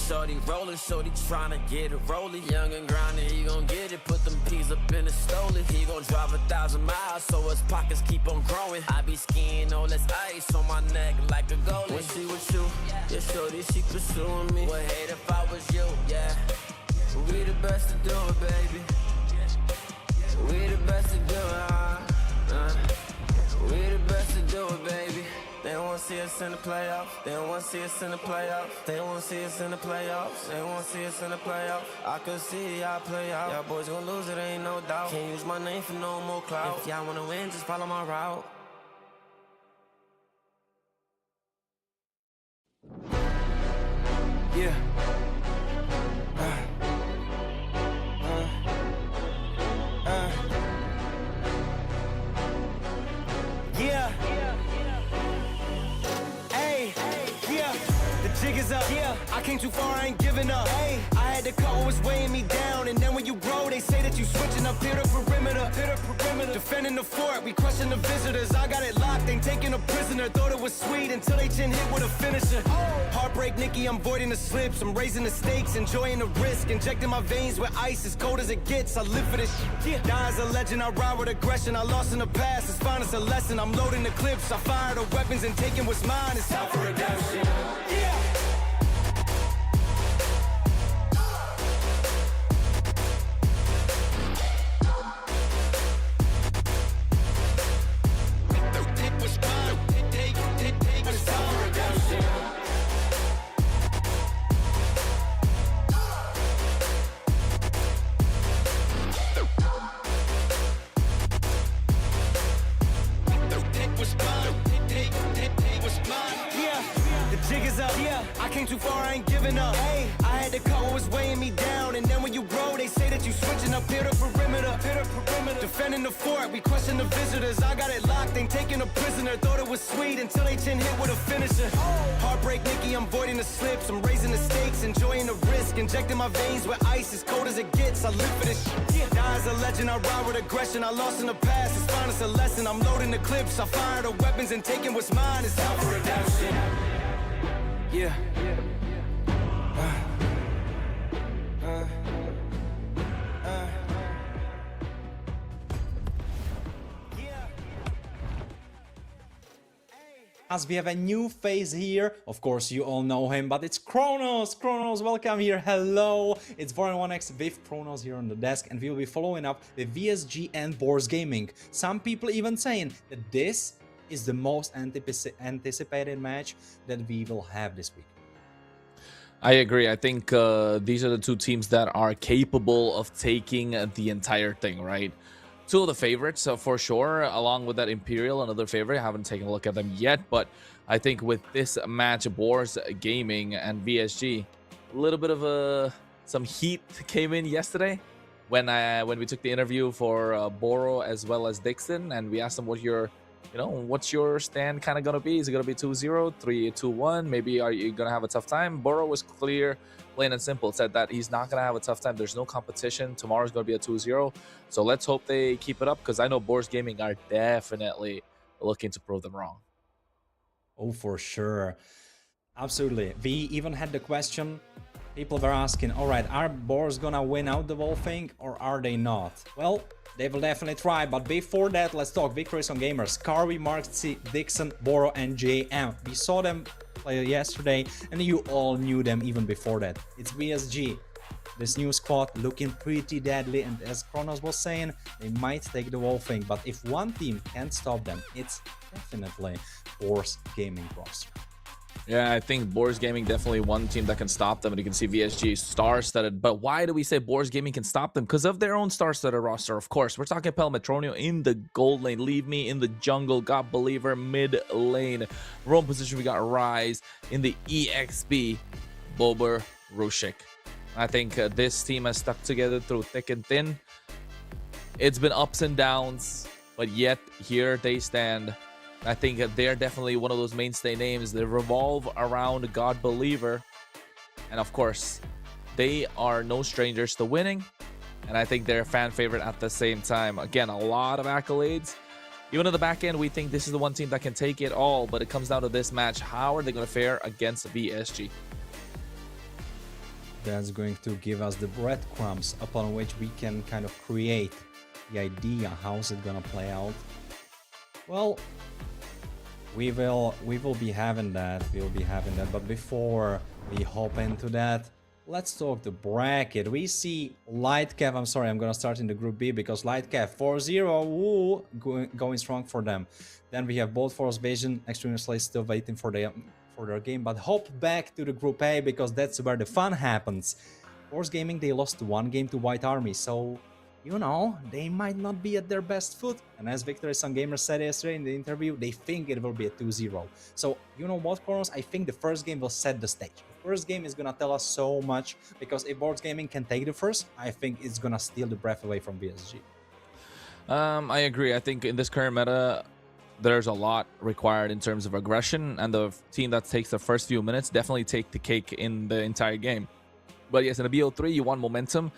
Shorty rollin', shorty tryna get it rolling. Young and grindin', he gon' get it. Put them peas up in the stoley. He gon' drive 1,000 miles, so his pockets keep on growing. I be skiing, all this ice on my neck like a goalie. When she with you, yeah, shorty, she pursuing me. Would hate if I was you, yeah. We the best to do it, baby. We the best to do it, We the best to do it, baby. They don't wanna see us in the playoffs. They don't wanna see us in the playoffs. They don't wanna see us in the playoffs. They don't wanna see us in the playoffs. I could see y'all play out. Y'all boys gon' lose it, ain't no doubt. Can't use my name for no more clout. If y'all wanna win, just follow my route. Yeah. Yeah. Hey, yeah. The jig is up. Yeah. I came too far, I ain't giving up. Hey, I had to cut what was weighing me down. And then when you grow, they say that you switching up here to perimeter. Defending the fort, we crushing the visitors. I got it locked, ain't taking a prisoner. Thought it was sweet until they chin hit with a finisher. Heartbreak, Nikki, I'm voiding the slips. I'm raising the stakes, enjoying the risk. Injecting my veins with ice, as cold as it gets. I live for this. Yeah. Die as a legend, I ride with aggression. I lost in the past, it's fine, it's a lesson. I'm loading the clips, I fire the weapons and taking what's mine. It's time for redemption. Yeah. I came too far, I ain't giving up. Hey, I had to cut what was weighing me down. And then when you grow, they say that you switching up here to perimeter. Defending the fort, we crushing the visitors. I got it locked, ain't taking a prisoner. Thought it was sweet until they chin hit with a finisher. Heartbreak, Nikki, I'm voiding the slips. I'm raising the stakes, enjoying the risk. Injecting my veins with ice, as cold as it gets. I live for this shit. Die as a legend, I ride with aggression. I lost in the past, it's fine, it's a lesson. I'm loading the clips, I fire the weapons and taking what's mine. It's time for redemption. Yeah. As we have a new face here, of course you all know him, but it's Kronos. Kronos, welcome here, hello. It's 4-1x with Kronos here on the desk, and we will be following up with VSG and Boars Gaming. Some people even saying that this is the most anticipated match that we will have this week. I agree. I think these are the two teams that are capable of taking the entire thing, right? Two of the favorites for sure, along with that Imperial, another favorite. I haven't taken a look at them yet, but I think with this match, Boars Gaming and VSG, a little bit of some heat came in yesterday when we took the interview for Boro as well as Dixon, and we asked them what's your stand kind of gonna be? Is it gonna be 2-0, 3-2-1? Maybe are you gonna have a tough time? Boro was clear, plain and simple, said that he's not gonna have a tough time. There's no competition. Tomorrow's gonna be a 2-0. So let's hope they keep it up, because I know Boars Gaming are definitely looking to prove them wrong. Oh, for sure. Absolutely. We even had the question, people were asking, all right, are Boars gonna win out the whole thing or are they not? Well, they will definitely try, but before that, let's talk victories on gamers. Carvey, Marksy, Dixon, Boro, and JM. We saw them play yesterday, and you all knew them even before that. It's VSG. This new squad looking pretty deadly, and as Kronos was saying, they might take the whole thing, but if one team can't stop them, it's definitely Boars Gaming roster. Yeah, I think Boars Gaming definitely one team that can stop them, and you can see VSG star-studded. But why do we say Boars Gaming can stop them? Because of their own star-studded roster, of course. We're talking Pel Metronio in the gold lane, Leave Me in the jungle, God Believer mid lane. Roam position, we got Rise in the EXP, Bober Rushik. I think this team has stuck together through thick and thin. It's been ups and downs, but yet here they stand. I think they're definitely one of those mainstay names. They revolve around God Believer. And of course, they are no strangers to winning. And I think they're a fan favorite at the same time. Again, a lot of accolades. Even in the back end, we think this is the one team that can take it all. But it comes down to this match. How are they going to fare against VSG? That's going to give us the breadcrumbs upon which we can kind of create the idea how's it gonna play out. Well, we will be having that. But before we hop into that, let's talk the bracket. We see Lightcap. I'm sorry, I'm gonna start in the group B because Lightcap 4-0, woo, going strong for them. Then we have Bold Force Vision, Extreme Slay still waiting for their game, but hop back to the group A because that's where the fun happens. Force Gaming, they lost one game to White Army, so you know, they might not be at their best foot. And as Victory Sun Gamer said yesterday in the interview, they think it will be a 2-0. So, you know what, Kronos? I think the first game will set the stage. The first game is gonna tell us so much, because if Boards Gaming can take the first, I think it's gonna steal the breath away from VSG. I agree. I think in this current meta, there's a lot required in terms of aggression, and the team that takes the first few minutes definitely take the cake in the entire game. But yes, in a BO3, you want momentum.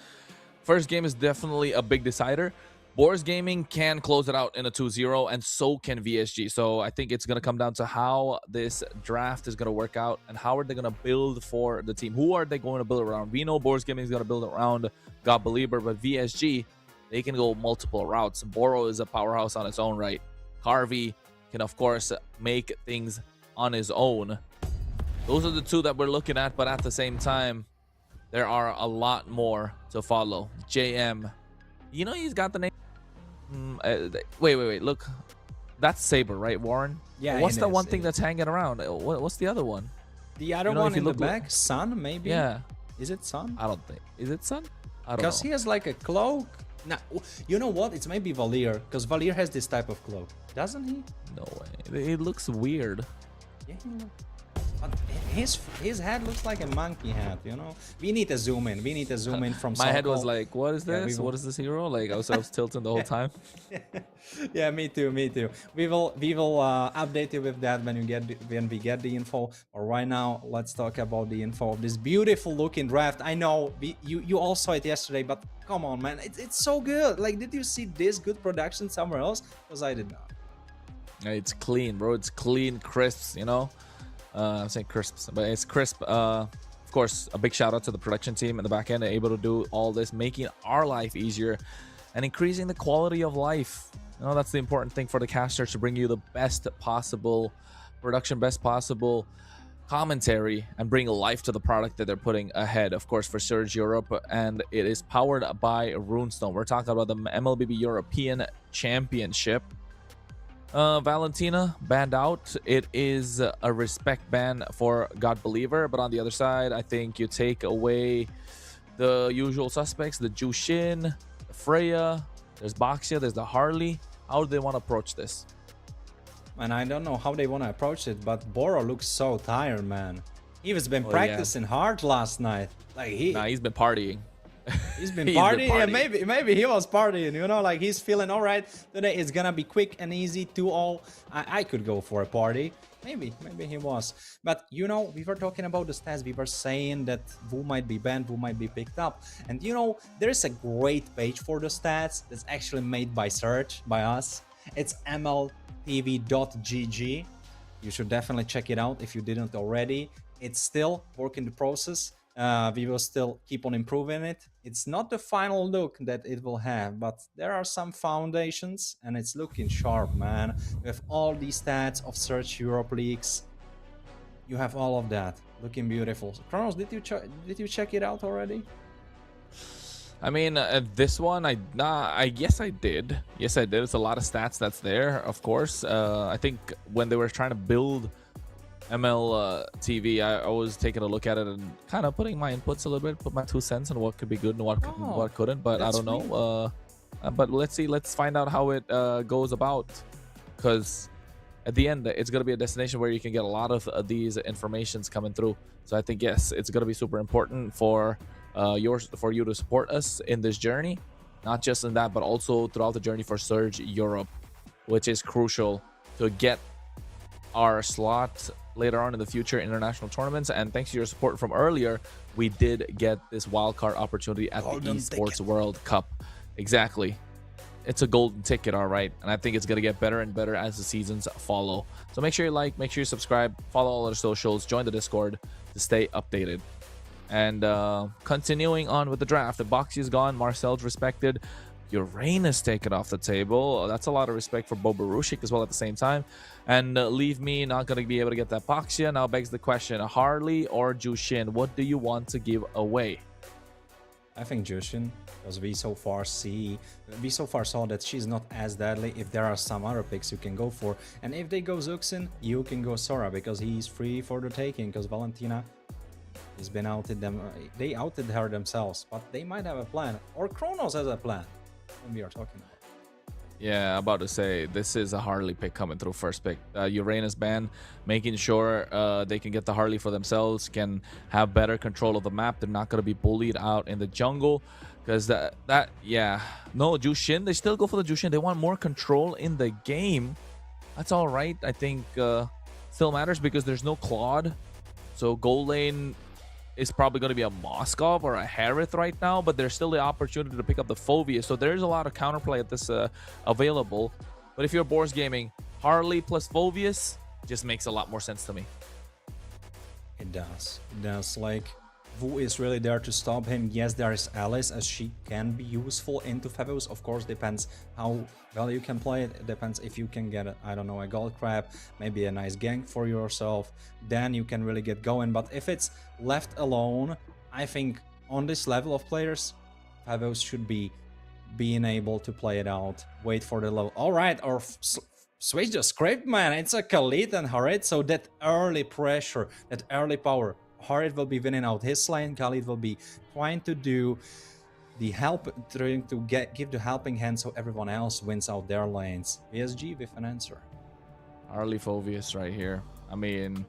First game is definitely a big decider. Boars Gaming can close it out in a 2-0, and so can VSG. So I think it's going to come down to how this draft is going to work out and how are they going to build for the team. Who are they going to build around? We know Boars Gaming is going to build around God Believer, but VSG, they can go multiple routes. Boro is a powerhouse on its own right. Harvey can, of course, make things on his own. Those are the two that we're looking at, but at the same time, there are a lot more to follow. JM, you know he's got the name. Wait. Look, that's Saber, right, Warren? Yeah. What's the one thing that's hanging around? What's the other one? The other one in the back, Sun, maybe. Yeah. Is it Sun? I don't think. Is it Sun? I don't know. Because he has like a cloak. Nah, you know what? It's maybe Valir, because Valir has this type of cloak, doesn't he? No way. It looks weird. Yeah, but his head looks like a monkey head, you know. We need to zoom in. We need to zoom in from. My head was Sokol. like, "What is this? Yeah, what is this hero?" Like I was tilting the whole time. Yeah, me too. We will update you with that when we get the info. But right now, let's talk about the info of this beautiful looking draft. I know you all saw it yesterday, but come on, man, it's so good. Like, did you see this good production somewhere else? Because I did not. It's clean, bro. It's clean, crisp. You know, I'm saying crisps, but it's crisp. Of course, a big shout out to the production team in the back end, able to do all this, making our life easier and increasing the quality of life. You know, that's the important thing for the casters, to bring you the best possible production, best possible commentary, and bring life to the product that they're putting ahead. Of course, for Surge Europe, and it is powered by Runestone. We're talking about the MLBB European Championship. Valentina banned out. It is a respect ban for God Believer, but on the other side, I think you take away the usual suspects, the Jushin, the Freya, there's Baxia, there's the Harley. How do they want to approach this? And I don't know how they want to approach it, but Boro looks so tired, man. He's been practicing hard last night. Like he's been partying. He's been partying. Yeah, maybe he was partying, you know, like he's feeling all right today. It's gonna be quick and easy, 2-all. I could go for a party. Maybe he was. But you know, we were talking about the stats. We were saying that Wu might be banned, Wu might be picked up. And you know, there's a great page for the stats that's actually made by Search, by us. It's mltv.gg. You should definitely check it out if you didn't already. It's still work in the process. We will still keep on improving it. It's not the final look that it will have, but there are some foundations and it's looking sharp, man. With all these stats of Search Europe leagues, you have all of that looking beautiful. So, Kronos, did you check it out already? I mean, this one, yes, I did. Yes, I did. It's a lot of stats that's there, of course. I think when they were trying to build MLTV, I was taking a look at it and kind of putting my inputs a little bit, put my 2 cents on what could be good and what couldn't. But I don't know. But let's see. Let's find out how it goes about, because at the end, it's going to be a destination where you can get a lot of these informations coming through. So I think, yes, it's going to be super important for you to support us in this journey, not just in that, but also throughout the journey for Surge Europe, which is crucial to get our slot later on in the future international tournaments. And thanks to your support from earlier, we did get this wildcard opportunity at the Esports World Cup. Exactly. It's a golden ticket, all right, and I think it's going to get better and better as the seasons follow. So make sure you like, make sure you subscribe, follow all our socials, join the Discord to stay updated. And continuing on with the draft, the Boxy is gone, Marcel's respected, Uranus taken off the table. That's a lot of respect for Bobarushik as well at the same time. And Leave Me not going to be able to get that Boxia. Now begs the question, Harley or Jushin, what do you want to give away? I think Jushin, because we so far saw that she's not as deadly. If there are some other picks you can go for, and if they go Zuxin, you can go Sora, because he's free for the taking, because Valentina has been outed them. They outed her themselves, but they might have a plan, or Kronos has a plan when we are talking about. Yeah, about to say, this is a Harley pick coming through first pick. Uranus ban, making sure they can get the Harley for themselves, can have better control of the map. They're not going to be bullied out in the jungle, because yeah. No, Jushin, they still go for the Jushin. They want more control in the game. That's all right. I think still matters because there's no Claude. So goal lane is probably going to be a Moskov or a Harith right now, but there's still the opportunity to pick up the Phoveus. So there's a lot of counterplay at this available. But if you're Boars Gaming, Harley plus Phoveus just makes a lot more sense to me. It does. It does. Like, Wu is really there to stop him. Yes, there is Alice, as she can be useful into Phoveus. Of course, depends how well you can play it. It depends if you can get, I don't know, a gold crab, maybe a nice gank for yourself. Then you can really get going. But if it's left alone, I think on this level of players, Phoveus should be being able to play it out. Wait for the level. All right, or switch the script, man. It's a Khalid and Harit, so that early pressure, that early power. Harit will be winning out his lane. Khalid will be trying to do the give the helping hand so everyone else wins out their lanes. PSG with an answer. Harley Phoveus right here. I mean,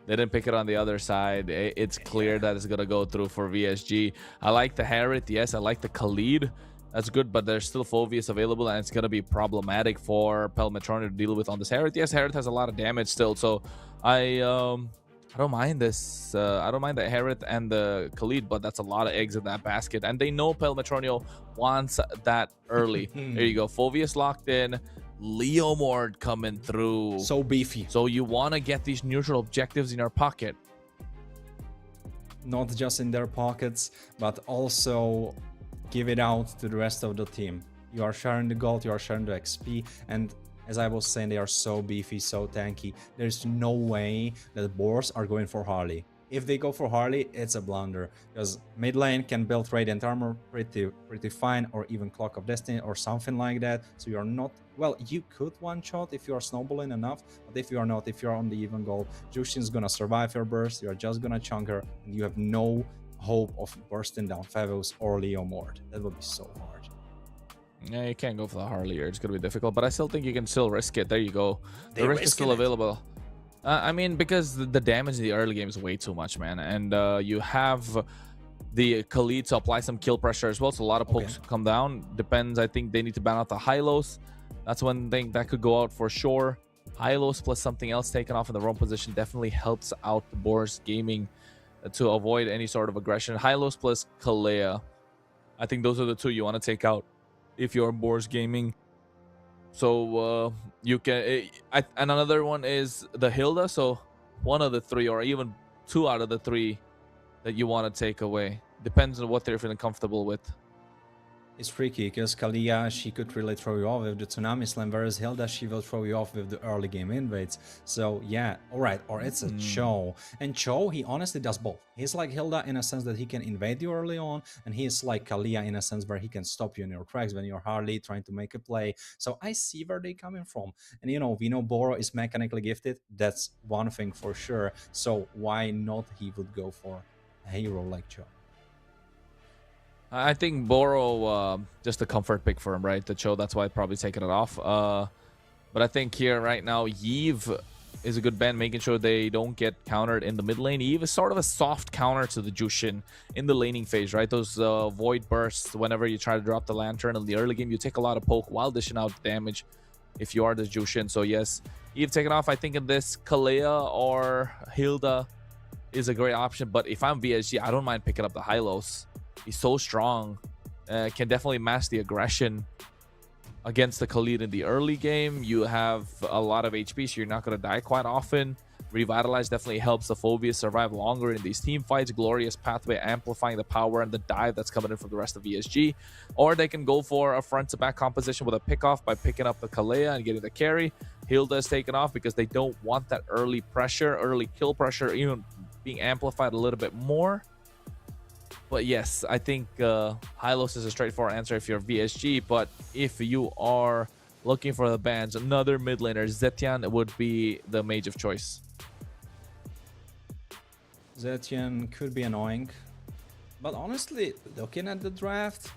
they didn't pick it on the other side. It's clear that it's gonna go through for VSG. I like the Harit. Yes, I like the Khalid. That's good, but there's still Phoveus available, and it's going to be problematic for Pelmetron to deal with on this Harit. Yes, Harit has a lot of damage still, so I don't mind this. I don't mind the Harit and the Khalid, but that's a lot of eggs in that basket, and they know Pelmetronio wants that early. There you go. Phoveus locked in. Leomord coming through. So beefy. So you want to get these neutral objectives in your pocket. Not just in their pockets, but also give it out to the rest of the team. You are sharing the gold, you are sharing the XP, and as I was saying, they are so beefy, so tanky. There's no way that Boars are going for Harley. If they go for Harley, it's a blunder, because mid lane can build Radiant Armor pretty fine, or even Clock of Destiny or something like that. So you're not, well, you could one-shot if you are snowballing enough, but if you are not, if you're on the even goal, Jushin's gonna survive your burst, you're just gonna chunk her, and you have no hope of bursting down Phoveus or Leomord. That would be so hard. Yeah, you can't go for the Harley here. It's going to be difficult, but I still think you can still risk it. There you go. The risk is still available. I mean, because the damage in the early game is way too much, man. And you have the Khalid to apply some kill pressure as well, so a lot of pokes come down. Depends. I think they need to ban out the Hylos. That's one thing that could go out for sure. Hylos plus something else taken off in the wrong position definitely helps out the Boars Gaming to avoid any sort of aggression. Hylos plus Kalea. I think those are the two you want to take out if you're Boars Gaming. So you can... and another one is the Hilda. So one of the three, or even two out of the three that you want to take away. Depends on what they're feeling comfortable with. It's tricky because Kalia, she could really throw you off with the Tsunami Slam, whereas Hilda, she will throw you off with the early game invades. So yeah, alright, or it's a Cho. And Cho, he honestly does both. He's like Hilda in a sense that he can invade you early on, and he is like Kalia in a sense where he can stop you in your tracks when you're Harley trying to make a play. So I see where they're coming from. And you know, we know Boro is mechanically gifted, that's one thing for sure. So why not he would go for a hero like Cho? I think Boro, just a comfort pick for him, right? The Cho, that's why I'd probably taking it off. But I think here right now, Yve is a good ban, making sure they don't get countered in the mid lane. Yve is sort of a soft counter to the Jushin in the laning phase, right? Those void bursts, whenever you try to drop the lantern in the early game, you take a lot of poke while dishing out damage if you are the Jushin. So yes, Yve taken off. I think in this, Kalea or Hilda is a great option. But if I'm VSG, I don't mind picking up the Hylos. He's so strong, can definitely match the aggression against the Khalid in the early game. You have a lot of HP, so you're not going to die quite often. Revitalize definitely helps the Phobia survive longer in these team fights. Glorious Pathway amplifying the power and the dive that's coming in from the rest of VSG. Or they can go for a front-to-back composition with a pick-off by picking up the Kalea and getting the carry. Hilda is taken off because they don't want that early pressure, early kill pressure, even being amplified a little bit more. But yes, I think Hylos is a straightforward answer if you're VSG. But if you are looking for the bans, another mid laner, Zetian would be the mage of choice. Zetian could be annoying. But honestly, looking at the draft,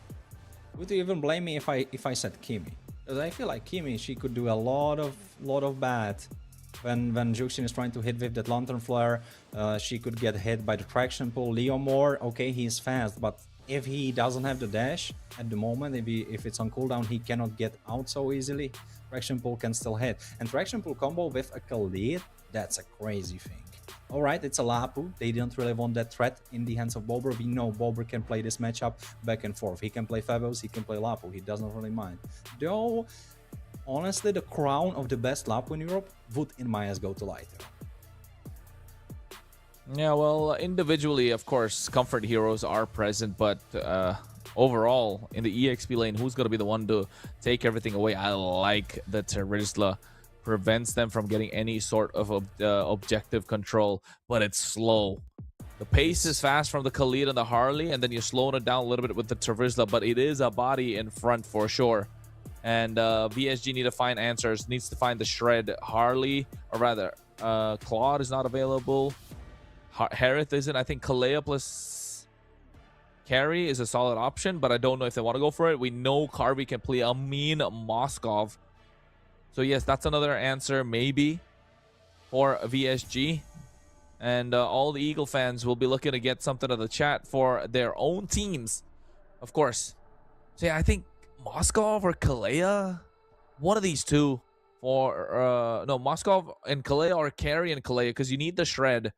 would you even blame me if I said Kimi? Because I feel like Kimi, she could do a lot of bad. When Juxin is trying to hit with that Lantern Flare, she could get hit by the Traction Pull. Leomore, okay, he's fast, but if he doesn't have the dash at the moment, if it's on cooldown, he cannot get out so easily. Traction Pull can still hit. And Traction Pull combo with a Khalid, that's a crazy thing. Alright, it's a Lapu. They didn't really want that threat in the hands of Bober. We know Bober can play this matchup back and forth. He can play Favos, he can play Lapu. He doesn't really mind. Though, honestly, the crown of the best Lapu in Europe would, in my eyes, go to Lighter. Yeah, well, individually, of course, comfort heroes are present, but overall, in the EXP lane, who's going to be the one to take everything away? I like that Terizla prevents them from getting any sort of objective control, but it's slow. The pace is fast from the Khalid and the Harley, and then you're slowing it down a little bit with the Terizla, but it is a body in front for sure. And VSG need to find answers, needs to find the Shred. Harley, or rather, Claude is not available. Harith isn't. I think Kalea plus Carry is a solid option, but I don't know if they want to go for it. We know Carvey can play a mean Moskov. So yes, that's another answer maybe for VSG. And all the Eagle fans will be looking to get something to the chat for their own teams, of course. So yeah, I think Moskov or Kalea, one of these two. For no, Moskov and Kalea, or Carry and Kalea, because you need the Shred.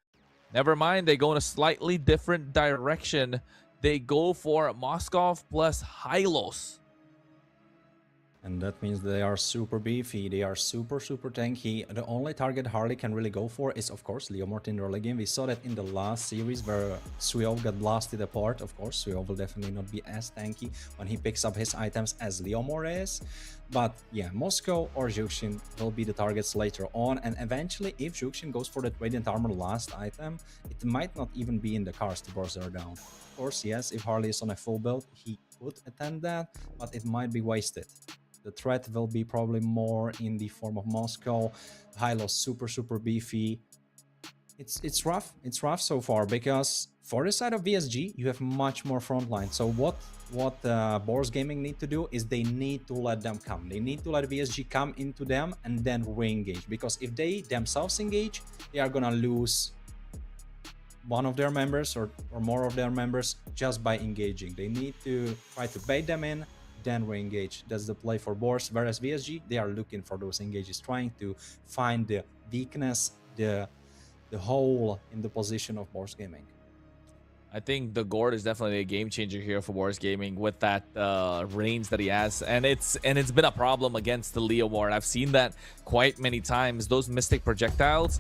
Never mind, they go in a slightly different direction. They go for Moskov plus Hylos. And that means they are super beefy, they are super tanky. The only target Harley can really go for is, of course, Leomort in the early game. We saw that in the last series where Suyo got blasted apart. Of course, Suyo will definitely not be as tanky when he picks up his items as Leomort is. But yeah, Moscow or Juxin will be the targets later on. And eventually, if Juxin goes for that Radiant Armor last item, it might not even be in the cards to burst her down. Of course, yes, if Harley is on a full build, he could attempt that, but it might be wasted. The threat will be probably more in the form of Moscow. Hylos super beefy. It's rough. It's rough so far because for the side of VSG, you have much more frontline. So what Boars Gaming need to do is they need to let them come. They need to let VSG come into them and then re-engage. Because if they themselves engage, they are gonna lose one of their members or more of their members just by engaging. They need to try to bait them in, then re-engage. That's the play for Boars. Whereas VSG, they are looking for those engages, trying to find the weakness, the hole in the position of Boars Gaming. I think the Gord is definitely a game changer here for Boars Gaming with that range that he has, and it's been a problem against the Leomord. I've seen that quite many times. Those Mystic projectiles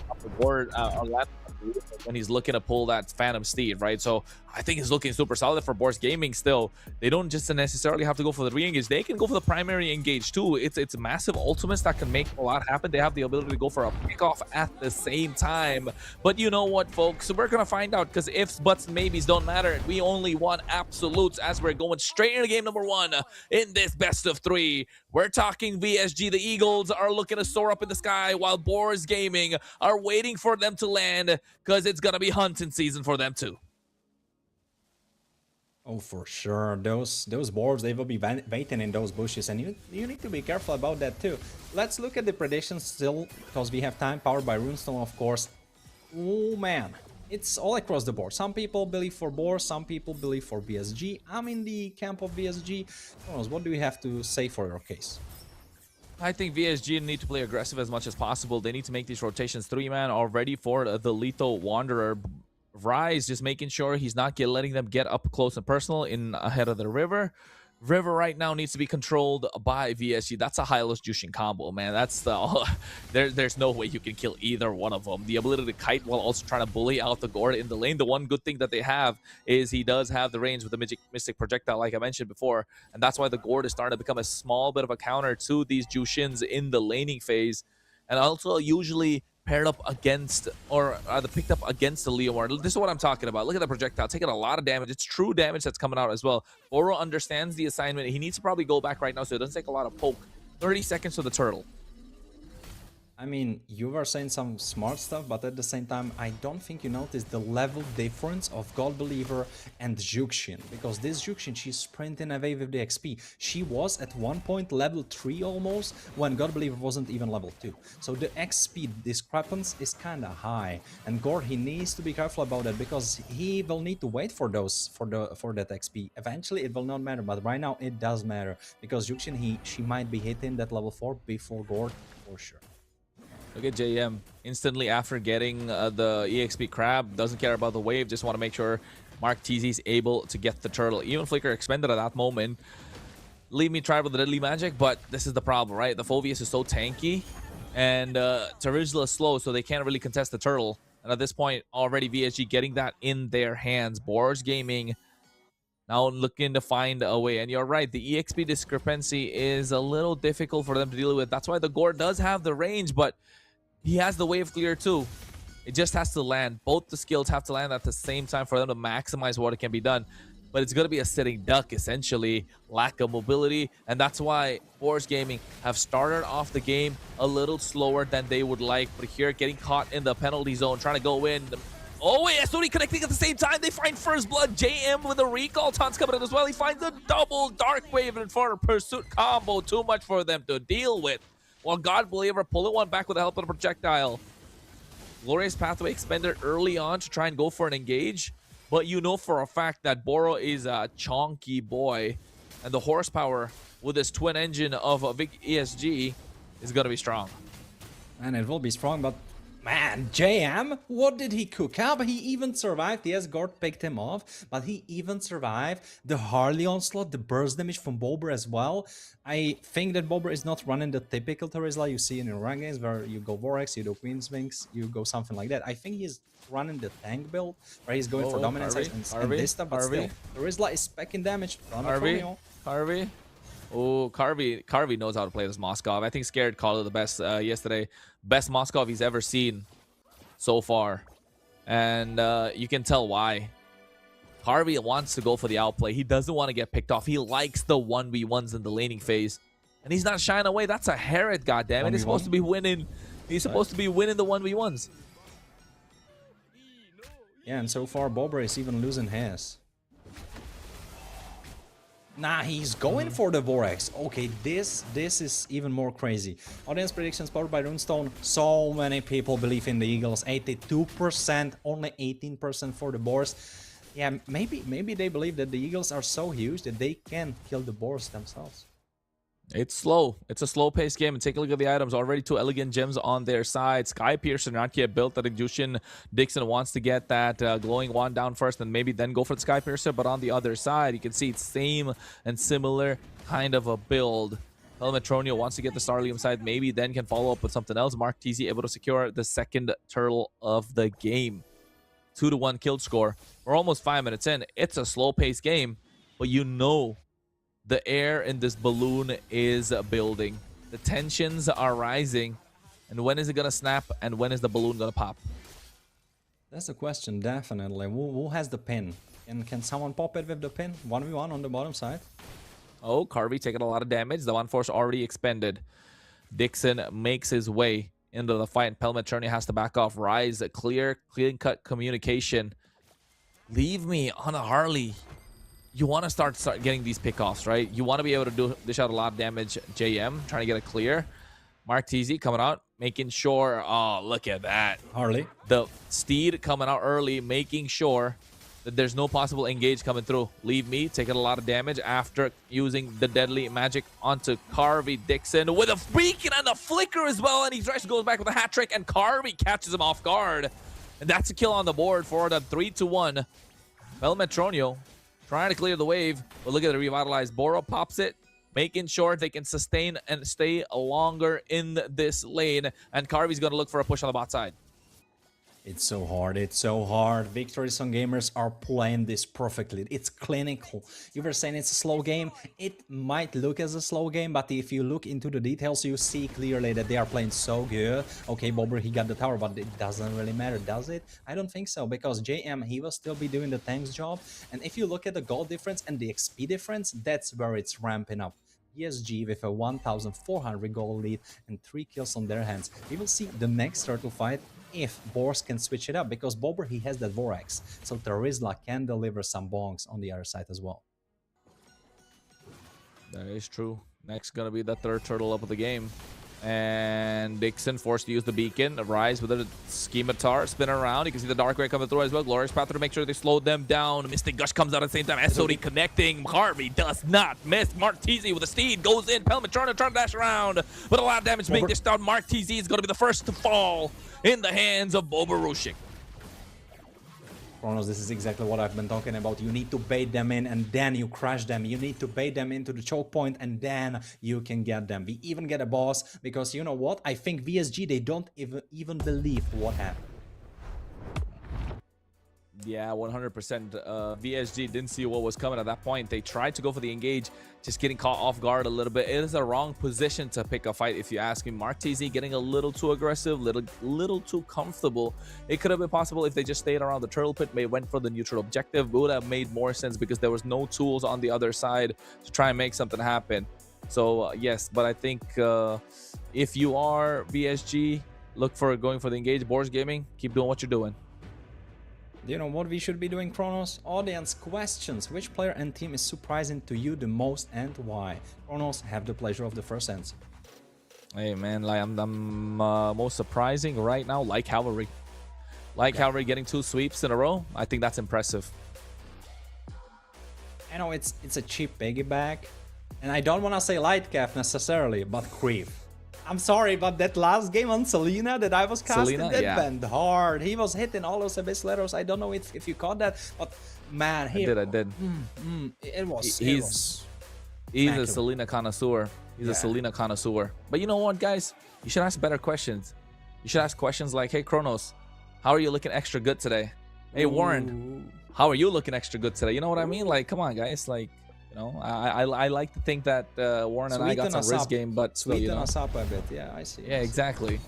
off the board when he's looking to pull that Phantom Steed, right? So I think is looking super solid for Boris Gaming still. They don't just necessarily have to go for the re-engage. They can go for the primary engage too. It's massive ultimates that can make a lot happen. They have the ability to go for a pickoff at the same time. But you know what, folks? We're going to find out, because ifs, buts, maybes don't matter. We only want absolutes as we're going straight into game number 1 in this best of 3. We're talking VSG. The Eagles are looking to soar up in the sky while Boris Gaming are waiting for them to land, because it's going to be hunting season for them too. Oh, for sure. Those boars, they will be waiting in those bushes, and you need to be careful about that too. Let's look at the predictions still, because we have time. Powered by Runestone, of course. Oh man, it's all across the board. Some people believe for boars, some people believe for BSG. I'm in the camp of BSG. Jonas, what do you have to say for your case? I think VSG need to play aggressive as much as possible. They need to make these rotations 3-man already for the Lethal Wanderer. Rise just making sure he's not letting them get up close and personal in ahead of the River. River right now needs to be controlled by VSG. That's a high-loss Jushin combo, man. That's the there's no way you can kill either one of them. The ability to kite while also trying to bully out the Gord in the lane. The one good thing that they have is he does have the range with the Mystic Projectile, like I mentioned before, and that's why the Gord is starting to become a small bit of a counter to these Jushins in the laning phase, and also usually paired up against, or either picked up against the Leomord. This is what I'm talking about. Look at the projectile, taking a lot of damage. It's true damage that's coming out as well. Oro understands the assignment. He needs to probably go back right now so it doesn't take a lot of poke. 30 seconds to the turtle. I mean, you were saying some smart stuff, but at the same time, I don't think you noticed the level difference of God Believer and Juxin, because this Juxin, she's sprinting away with the XP. She was at one point level 3 almost, when God Believer wasn't even level 2. So the XP discrepancy is kinda high, and Gord, he needs to be careful about that, because he will need to wait for those for that XP. Eventually it will not matter, but right now it does matter, because Juxin, she might be hitting that level 4 before Gord for sure. Look at JM. Instantly after getting the EXP Crab, doesn't care about the wave, just want to make sure Mark TZ is able to get the turtle. Even Flicker expended at that moment. Leave me tried with the Deadly Magic, but this is the problem, right? The Phoveus is so tanky, and Tarizla is slow, so they can't really contest the turtle. And at this point, already VSG getting that in their hands. Boars Gaming now looking to find a way. And you're right, the EXP discrepancy is a little difficult for them to deal with. That's why the Gord does have the range, but he has the wave clear too. It just has to land. Both the skills have to land at the same time for them to maximize what can be done. But it's going to be a sitting duck, essentially. Lack of mobility. And that's why Boars Gaming have started off the game a little slower than they would like. But here, getting caught in the penalty zone, trying to go in. Oh wait, Sony connecting at the same time. They find First Blood. JM with a recall. Taunts coming in as well. He finds a double Dark Wave and for a Pursuit combo. Too much for them to deal with. While God Believer pulling one back with the help of the projectile. Glorious Pathway expended early on to try and go for an engage. But you know for a fact that Boro is a chonky boy. And the horsepower with this twin engine of a big ESG is going to be strong. And it will be strong, but man, JM, what did he cook up? He even survived. Yes, Gord picked him off, but he even survived the Harley onslaught, the burst damage from Bober as well. I think that Bober is not running the typical Terizla you see in your run games, where you go Vorax, you do Queen's Wings, you go something like that. I think he's running the tank build, where he's going for dominance and this stuff, but still, Terizla is packing damage. Harvey. Oh, Carvey knows how to play this Moskov. I think Scared called it the best yesterday. Best Moskov he's ever seen so far. And you can tell why. Harvey wants to go for the outplay. He doesn't want to get picked off. He likes the 1v1s in the laning phase. And he's not shying away. That's a Herod, goddammit. He's supposed to be winning. He's supposed to be winning the 1v1s. Yeah, and so far Bober is even losing his. Nah, he's going for the Vorax. Okay, this is even more crazy. Audience predictions powered by Runestone. So many people believe in the Eagles. 82%, only 18% for the Boars. Yeah, maybe they believe that the Eagles are so huge that they can kill the Boars themselves. It's slow. It's a slow-paced game. And take a look at the items. Already 2 elegant gems on their side. Sky Piercer not yet built. I think Jushin Dixon wants to get that glowing wand down first and maybe then go for the Sky Piercer. But on the other side, you can see it's same and similar kind of a build. Helmetronio wants to get the Starlium side. Maybe then can follow up with something else. Mark TZ able to secure the second turtle of the game. 2-1 kill score. We're almost 5 minutes in. It's a slow-paced game, but you know the air in this balloon is building. The tensions are rising. And when is it going to snap? And when is the balloon going to pop? That's the question, definitely. Who has the pin? And can someone pop it with the pin? 1v1 on the bottom side. Oh, Carvey taking a lot of damage. The one force already expended. Dixon makes his way into the fight. Pelmetroni has to back off. Rise, a clean-cut communication. Leave me on a Harley. You want to start getting these pickoffs, right? You want to be able to dish out a lot of damage. JM trying to get a clear. Mark TZ coming out, making sure. Oh, look at that. Harley. The Steed coming out early, making sure that there's no possible engage coming through. Leave me taking a lot of damage after using the deadly magic onto Carvey. Dixon with a beacon and a flicker as well, and he tries to go back with a hat trick, and Carvey catches him off guard. And that's a kill on the board for the 3-1. Pelmetronio trying to clear the wave, but look at the revitalized. Boro pops it, making sure they can sustain and stay longer in this lane. And Carvey's going to look for a push on the bot side. It's so hard. It's so hard. Victory Song gamers are playing this perfectly. It's clinical. You were saying it's a slow game. It might look as a slow game, but if you look into the details, you see clearly that they are playing so good. Okay, Bobber, he got the tower, but it doesn't really matter, does it? I don't think so, because JM, he will still be doing the tank's job. And if you look at the gold difference and the XP difference, that's where it's ramping up. PSG with a 1,400 gold lead and 3 kills on their hands. We will see the next turtle fight if Bors can switch it up, because Bobber, he has that Vorax, so Terizla can deliver some bonks on the other side as well. That is true. Next gonna be the third turtle up of the game. And Dixon forced to use the beacon. Rise with a Schematar, spin around. You can see the Dark Ray coming through as well. Glorious Path to make sure they slowed them down. Mystic Gush comes out at the same time. SOD connecting. Harvey does not miss. Mark TZ with a Steed goes in. Pelmetrona trying to dash around. But a lot of damage being dished out. Mark TZ is going to be the first to fall in the hands of Bobarushik. Kronos, this is exactly what I've been talking about. You need to bait them in and then you crush them. You need to bait them into the choke point and then you can get them. We even get a boss because you know what? I think VSG, they don't even believe what happened. Yeah, 100%. VSG didn't see what was coming at that point. They tried to go for the engage, just getting caught off guard a little bit. It is a wrong position to pick a fight, if you ask me. Mark TZ getting a little too aggressive, little too comfortable. It could have been possible if they just stayed around the turtle pit, went for the neutral objective. It would have made more sense because there was no tools on the other side to try and make something happen. So, yes, but I think if you are VSG, look for going for the engage. Boars Gaming, keep doing what you're doing. You know what we should be doing, Kronos? Audience questions. Which player and team is surprising to you the most and why? Kronos, have the pleasure of the first answer. Hey man, like I'm most surprising right now, like Cavalry. Cavalry getting 2 sweeps in a row. I think that's impressive. I know it's a cheap piggyback, and I don't want to say Lightcalf necessarily, but Creep. I'm sorry, but that last game on Selena that I was casting, that went hard. He was hitting all those abyss letters. I don't know if you caught that, but man, I did. He's a Selena connoisseur. He's a Selena connoisseur. But you know what, guys? You should ask better questions. You should ask questions like, hey, Kronos, how are you looking extra good today? Hey, Warren, how are you looking extra good today? You know what I mean? Like, come on, guys. Like, you know, I like to think that Warren and I got some wrist game, but still, sweeten us up a bit. Yeah, I see. Yeah, exactly.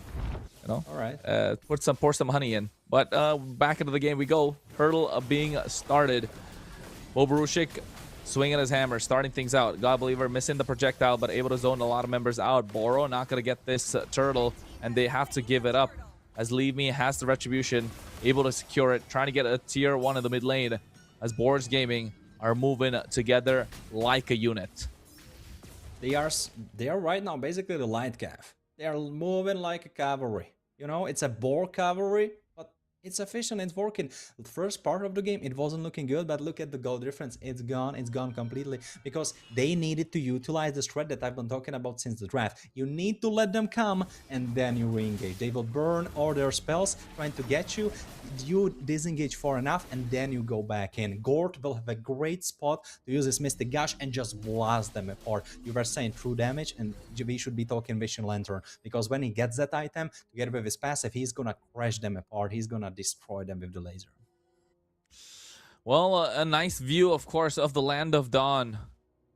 You know, all right. Pour some honey in. But back into the game we go. Hurdle being started. Bobarushik swinging his hammer, starting things out. God Believer missing the projectile, but able to zone a lot of members out. Boro not gonna get this turtle, and they have to give it up. As Leave Me has the retribution, able to secure it, trying to get a tier 1 in the mid lane. As Boards Gaming are moving together like a unit. They are right now basically the light calf. They are moving like a cavalry. You know, it's a boar cavalry, but it's efficient, it's working. The first part of the game, it wasn't looking good, but look at the goal difference. It's gone completely, because they needed to utilize the threat that I've been talking about since the draft. You need to let them come, and then you re-engage. They will burn all their spells trying to get you. You disengage far enough, and then you go back in. Gort will have a great spot to use his Mystic Gush and just blast them apart. You were saying true damage, and we should be talking Vision Lantern, because when he gets that item, together with his passive, he's gonna crash them apart. He's gonna destroy them with the laser. Well, a nice view, of course, of the Land of Dawn.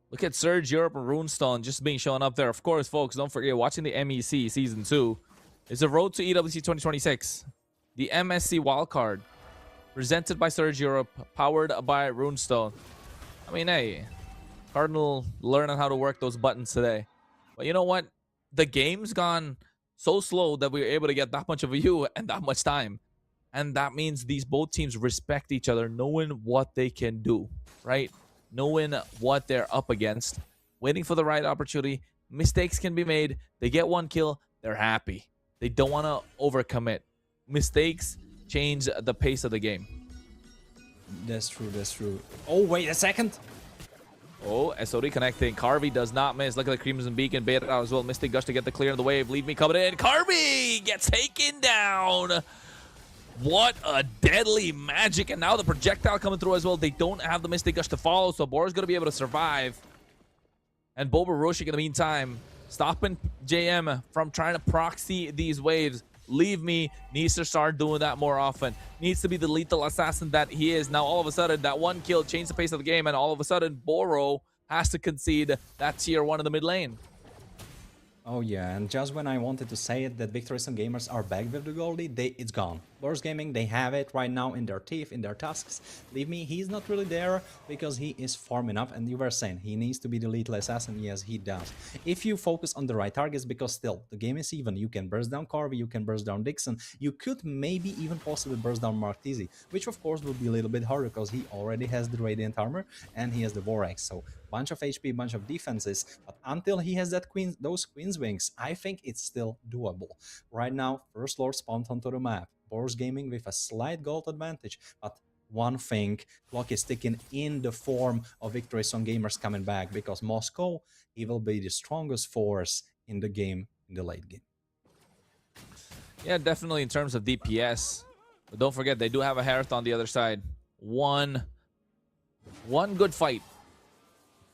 Look at Surge Europe and Runestone just being shown up there. Of course, folks, don't forget, watching the MEC Season 2 is the road to EWC 2026. The MSC wildcard, presented by Surge Europe, powered by Runestone. I mean, hey, Cardinal learning how to work those buttons today. But you know what? The game's gone so slow that we were able to get that much of a view and that much time. And that means these both teams respect each other, knowing what they can do, right? Knowing what they're up against, waiting for the right opportunity. Mistakes can be made. They get one kill, they're happy. They don't want to overcommit. Mistakes change the pace of the game. That's true, that's true. Oh, wait a second. Oh, SOD connecting. Carvey does not miss. Look at the Crimson Beacon baited out as well. Mystic Gush to get the clear of the wave. Leave me coming in. Carvey gets taken down. What a deadly magic. And now the projectile coming through as well. They don't have the Mystic Gush to follow, so Bora's going to be able to survive. And Boba Roshik in the meantime, stopping JM from trying to proxy these waves. Leave me needs to start doing that more often. Needs to be the lethal assassin that he is. Now, all of a sudden, that one kill changed the pace of the game, and all of a sudden, Boro has to concede that tier 1 in the mid lane. Oh yeah, and just when I wanted to say it that Victory Sun Gamers are back with the Goldie, it's gone. Boros Gaming, they have it right now in their teeth, in their tusks. Leave me, he's not really there because he is farm enough, and you were saying he needs to be the lethal assassin. Yes, he does. If you focus on the right targets, because still, the game is even. You can burst down Carvey, you can burst down Dixon, you could maybe even possibly burst down Martisi, which of course will be a little bit harder because he already has the Radiant Armor and he has the Vorax, so bunch of HP, bunch of defenses, but until he has that those Queen's Wings, I think it's still doable. Right now, First Lord spawned onto the map. Boros Gaming with a slight gold advantage, but one thing, clock is ticking in the form of Victory Sun Gamers coming back, because Moscow, he will be the strongest force in the game in the late game. Yeah, definitely in terms of DPS. But don't forget, they do have a Hereth on the other side. One good fight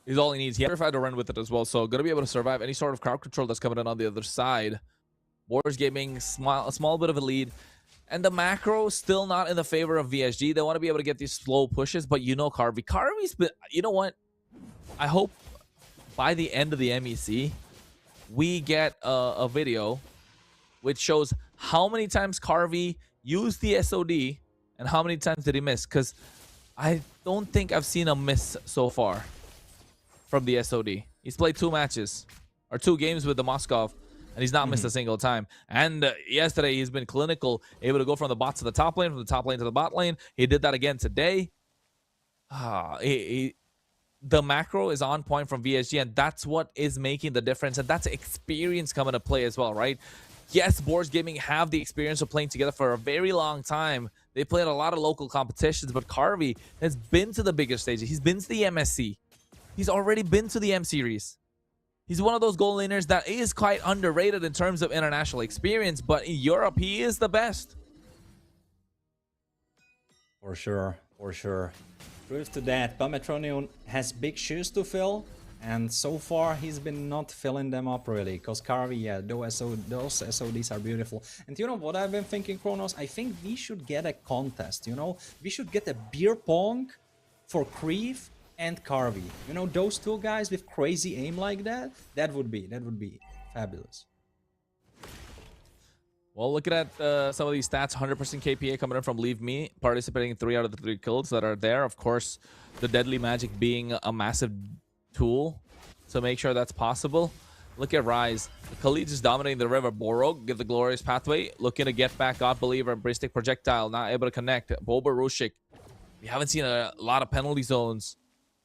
is all he needs. He had to run with it as well, so going to be able to survive any sort of crowd control that's coming in on the other side. Boros Gaming, a small bit of a lead. And the macro still not in the favor of VSG. They want to be able to get these slow pushes, but you know Carvey. Carvey's been, you know what? I hope by the end of the MEC, we get a video which shows how many times Carvey used the SOD and how many times did he miss. Because I don't think I've seen a miss so far from the SOD. He's played 2 matches or 2 games with the Moskov, and he's not missed a single time. And yesterday, he's been clinical, able to go from the bot to the top lane, from the top lane to the bot lane. He did that again today. The macro is on point from VSG, and that's what is making the difference. And that's experience coming to play as well, right? Yes, Boros Gaming have the experience of playing together for a very long time. They played a lot of local competitions, but Carvey has been to the bigger stages. He's been to the MSC. He's already been to the M Series. He's one of those goal laners that is quite underrated in terms of international experience, but in Europe, he is the best. For sure, for sure. Proof to that, Pametronion has big shoes to fill, and so far he's been not filling them up really, because Carvey, yeah, those SODs are beautiful. And you know what I've been thinking, Kronos? I think we should get a contest, you know? We should get a beer pong for Kreef and Carvey. You know, those 2 guys with crazy aim like that, that would be fabulous. Well, looking at some of these stats, 100% KPA coming in from Leave Me, participating in 3 out of the 3 kills that are there. Of course, the Deadly Magic being a massive tool to make sure that's possible. Look at Rise. The Khalid is dominating the river. Borog, give the glorious pathway. Looking to get back God Believer, Bristic Projectile, not able to connect. Boba Rushik. We haven't seen a lot of penalty zones.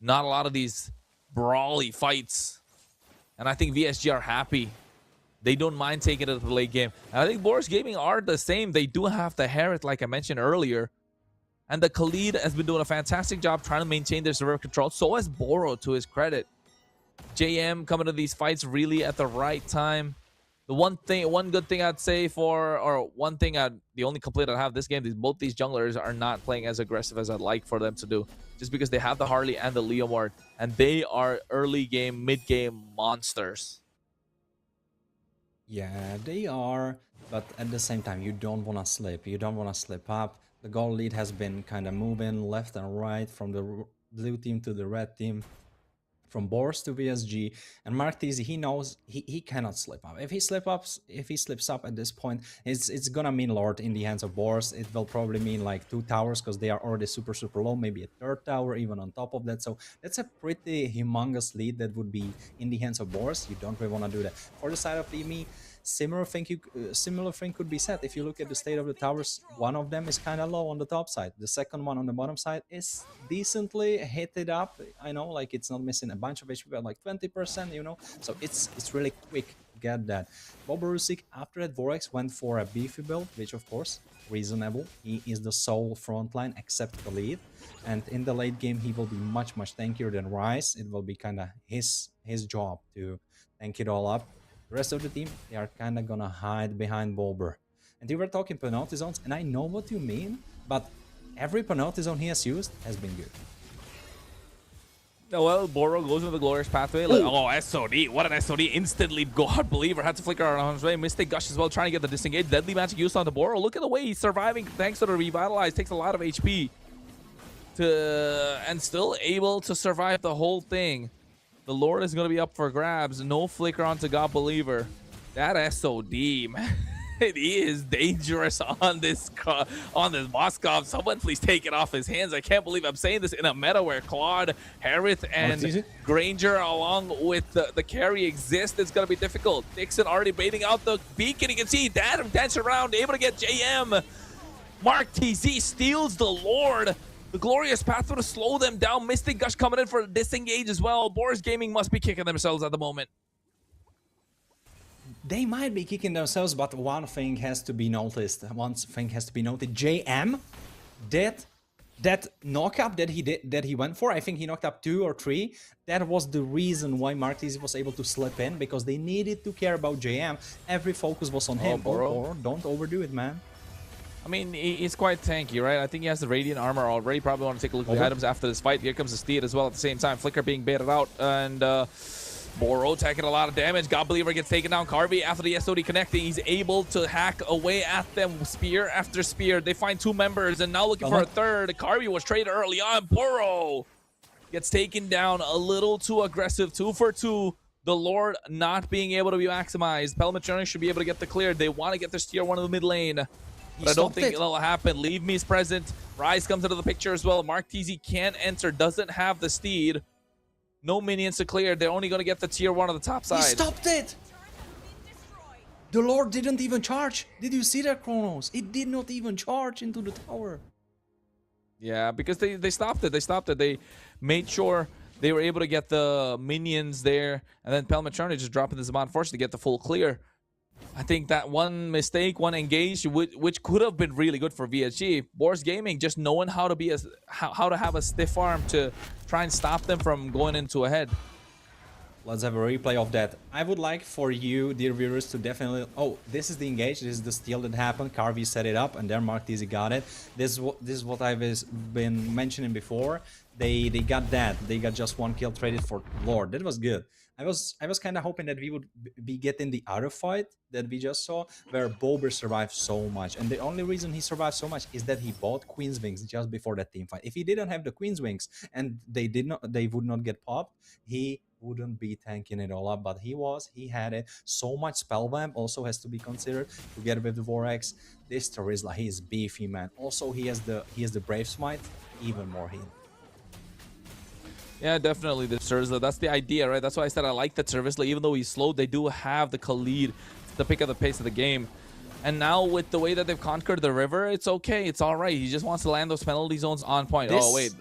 Not a lot of these brawly fights. And I think VSG are happy. They don't mind taking it to the late game. And I think Boros Gaming are the same. They do have the Hereth, like I mentioned earlier. And the Khalid has been doing a fantastic job trying to maintain their server control. So has Boro, to his credit. JM coming to these fights really at the right time. The one good thing I'd say the only complaint I have this game is both these junglers are not playing as aggressive as I'd like for them to do. Just because they have the Harley and the Leomord, and they are early game, mid game monsters. Yeah, they are, but at the same time, you don't want to slip. You don't want to slip up. The goal lead has been kind of moving left and right from the blue team to the red team, from Boris to VSG, and Mark Teasy, he knows he cannot slip up. If he slips up at this point, it's gonna mean Lord in the hands of Boris. It will probably mean like 2 towers because they are already super low, maybe a 3rd tower even on top of that. So that's a pretty humongous lead that would be in the hands of Boris. You don't really want to do that. For the side of EME, similar thing could be said. If you look at the state of the towers, one of them is kind of low on the top side. The second one on the bottom side is decently hit it up. I know, like, it's not missing a bunch of HP, but like 20%, you know. So it's really quick to get that. Boborusik after that Vorex went for a beefy build, which of course reasonable. He is the sole frontline except the lead, and in the late game he will be much tankier than Rise. It will be kind of his job to tank it all up. The rest of the team, they are kind of gonna hide behind Bulber. And you were talking penalty zones, and I know what you mean, but every penalty zone he has used has been good. Oh, well, Boro goes into the glorious pathway. Oh, SOD. What an SOD. Instantly, God Believer had to flicker on his way. Mystic Gush as well, trying to get the disengage. Deadly Magic used on the Boro. Look at the way he's surviving thanks to the Revitalize. Takes a lot of HP and still able to survive the whole thing. The Lord is going to be up for grabs. No flicker onto God Believer. That SOD, man. He is dangerous on this Moskov. Someone please take it off his hands. I can't believe I'm saying this in a meta where Claude, Harith, and Granger along with the carry exist. It's going to be difficult. Dixon already baiting out the beacon. You can see Adam dance around, able to get JM. Mark TZ steals the Lord. The glorious pathway to slow them down. Mystic Gush coming in for a disengage as well. Boris Gaming must be kicking themselves at the moment. They might be kicking themselves, but one thing has to be noticed. JM, that knockup that he went for, I think he knocked up 2 or 3. That was the reason why Marquez was able to slip in, because they needed to care about JM. Every focus was on him. Boro, don't overdo it, man. I mean, he's quite tanky, right? I think he has the Radiant armor already. Probably want to take a look at the items after this fight. Here comes the Steed as well at the same time. Flicker being baited out, and Boro taking a lot of damage. God Believer gets taken down. Carvey, after the SOD connecting, he's able to hack away at them. Spear after spear. They find 2 members, and now looking for a third. Carvey was traded early on. Boro gets taken down a little too aggressive. 2 for 2. The Lord not being able to be maximized. Pelmatronic should be able to get the clear. They want to get this tier 1 in the mid lane. But I don't think it'll happen. Leave Me is present. Rise comes into the picture as well. Mark TZ can't enter. Doesn't have the Steed. No minions to clear. They're only going to get the tier 1 on the top side. He stopped it! The Lord didn't even charge. Did you see that, Kronos? It did not even charge into the tower. Yeah, because they stopped it. They stopped it. They made sure they were able to get the minions there. And then Pelmatronic just dropping this amount force to get the full clear. I think that one mistake, one engage, which could have been really good for VSG. Boris Gaming just knowing how to have a stiff arm to try and stop them from going into a head. Let's have a replay of that. I would like for you, dear viewers, to definitely... Oh, this is the engage. This is the steal that happened. Carvey set it up, and then Mark Teasy got it. This is what I've been mentioning before. They got that. They got just 1 kill traded for Lord. That was good. I was kind of hoping that we would be getting the other fight that we just saw, where Bober survived so much. And the only reason he survived so much is that he bought Queen's Wings just before that team fight. If he didn't have the Queen's Wings and they would not get popped, he wouldn't be tanking it all up. But he had it. So much spell vamp also has to be considered together with the Vorex. This Terizla, he is beefy, man. Also, he has the Brave Smite, even more heat. Yeah, definitely the Terizla. That's the idea, right? That's why I said I like the Terizla. Even though he's slow, they do have the Khalid to pick up the pace of the game. And now with the way that they've conquered the river, it's okay. It's all right. He just wants to land those penalty zones on point. Oh, wait.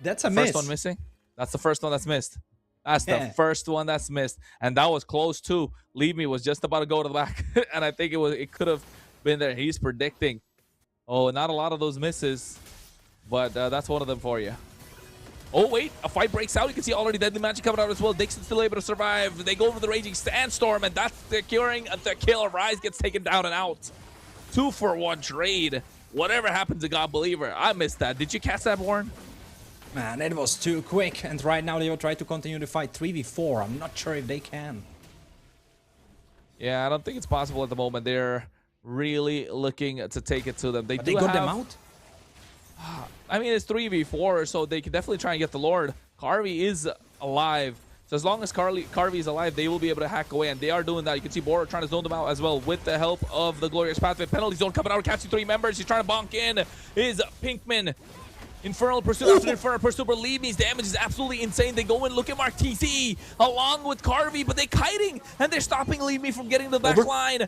That's a first one missing? That's the first one that's missed. That's the first one that's missed. And that was close, too. Leave Me was just about to go to the back. And I think it could have been there. He's predicting. Oh, not a lot of those misses. But that's one of them for you. Oh, wait, a fight breaks out. You can see already Deadly Magic coming out as well. Dixon's still able to survive. They go over the Raging Sandstorm, and that's the curing the kill. Rise gets taken down and out. 2 for 1 trade. Whatever happened to God Believer? I missed that. Did you catch that, Warren? Man, it was too quick. And right now they will try to continue the fight 3v4. I'm not sure if they can. Yeah, I don't think it's possible at the moment. They're really looking to take it to them. They got them out? I mean, it's 3v4, so they can definitely try and get the Lord. Carvey is alive. So as long as Carvey is alive, they will be able to hack away, and they are doing that. You can see Boro trying to zone them out as well with the help of the Glorious Pathway. Penalty zone coming out, catching 3 members. He's trying to bonk in. Is Pinkman. Infernal Pursuit after Infernal Pursuit, but Levy's damage is absolutely insane. They go in, look at Mark TC along with Carvey, but they're kiting, and they're stopping Levy from getting the back line.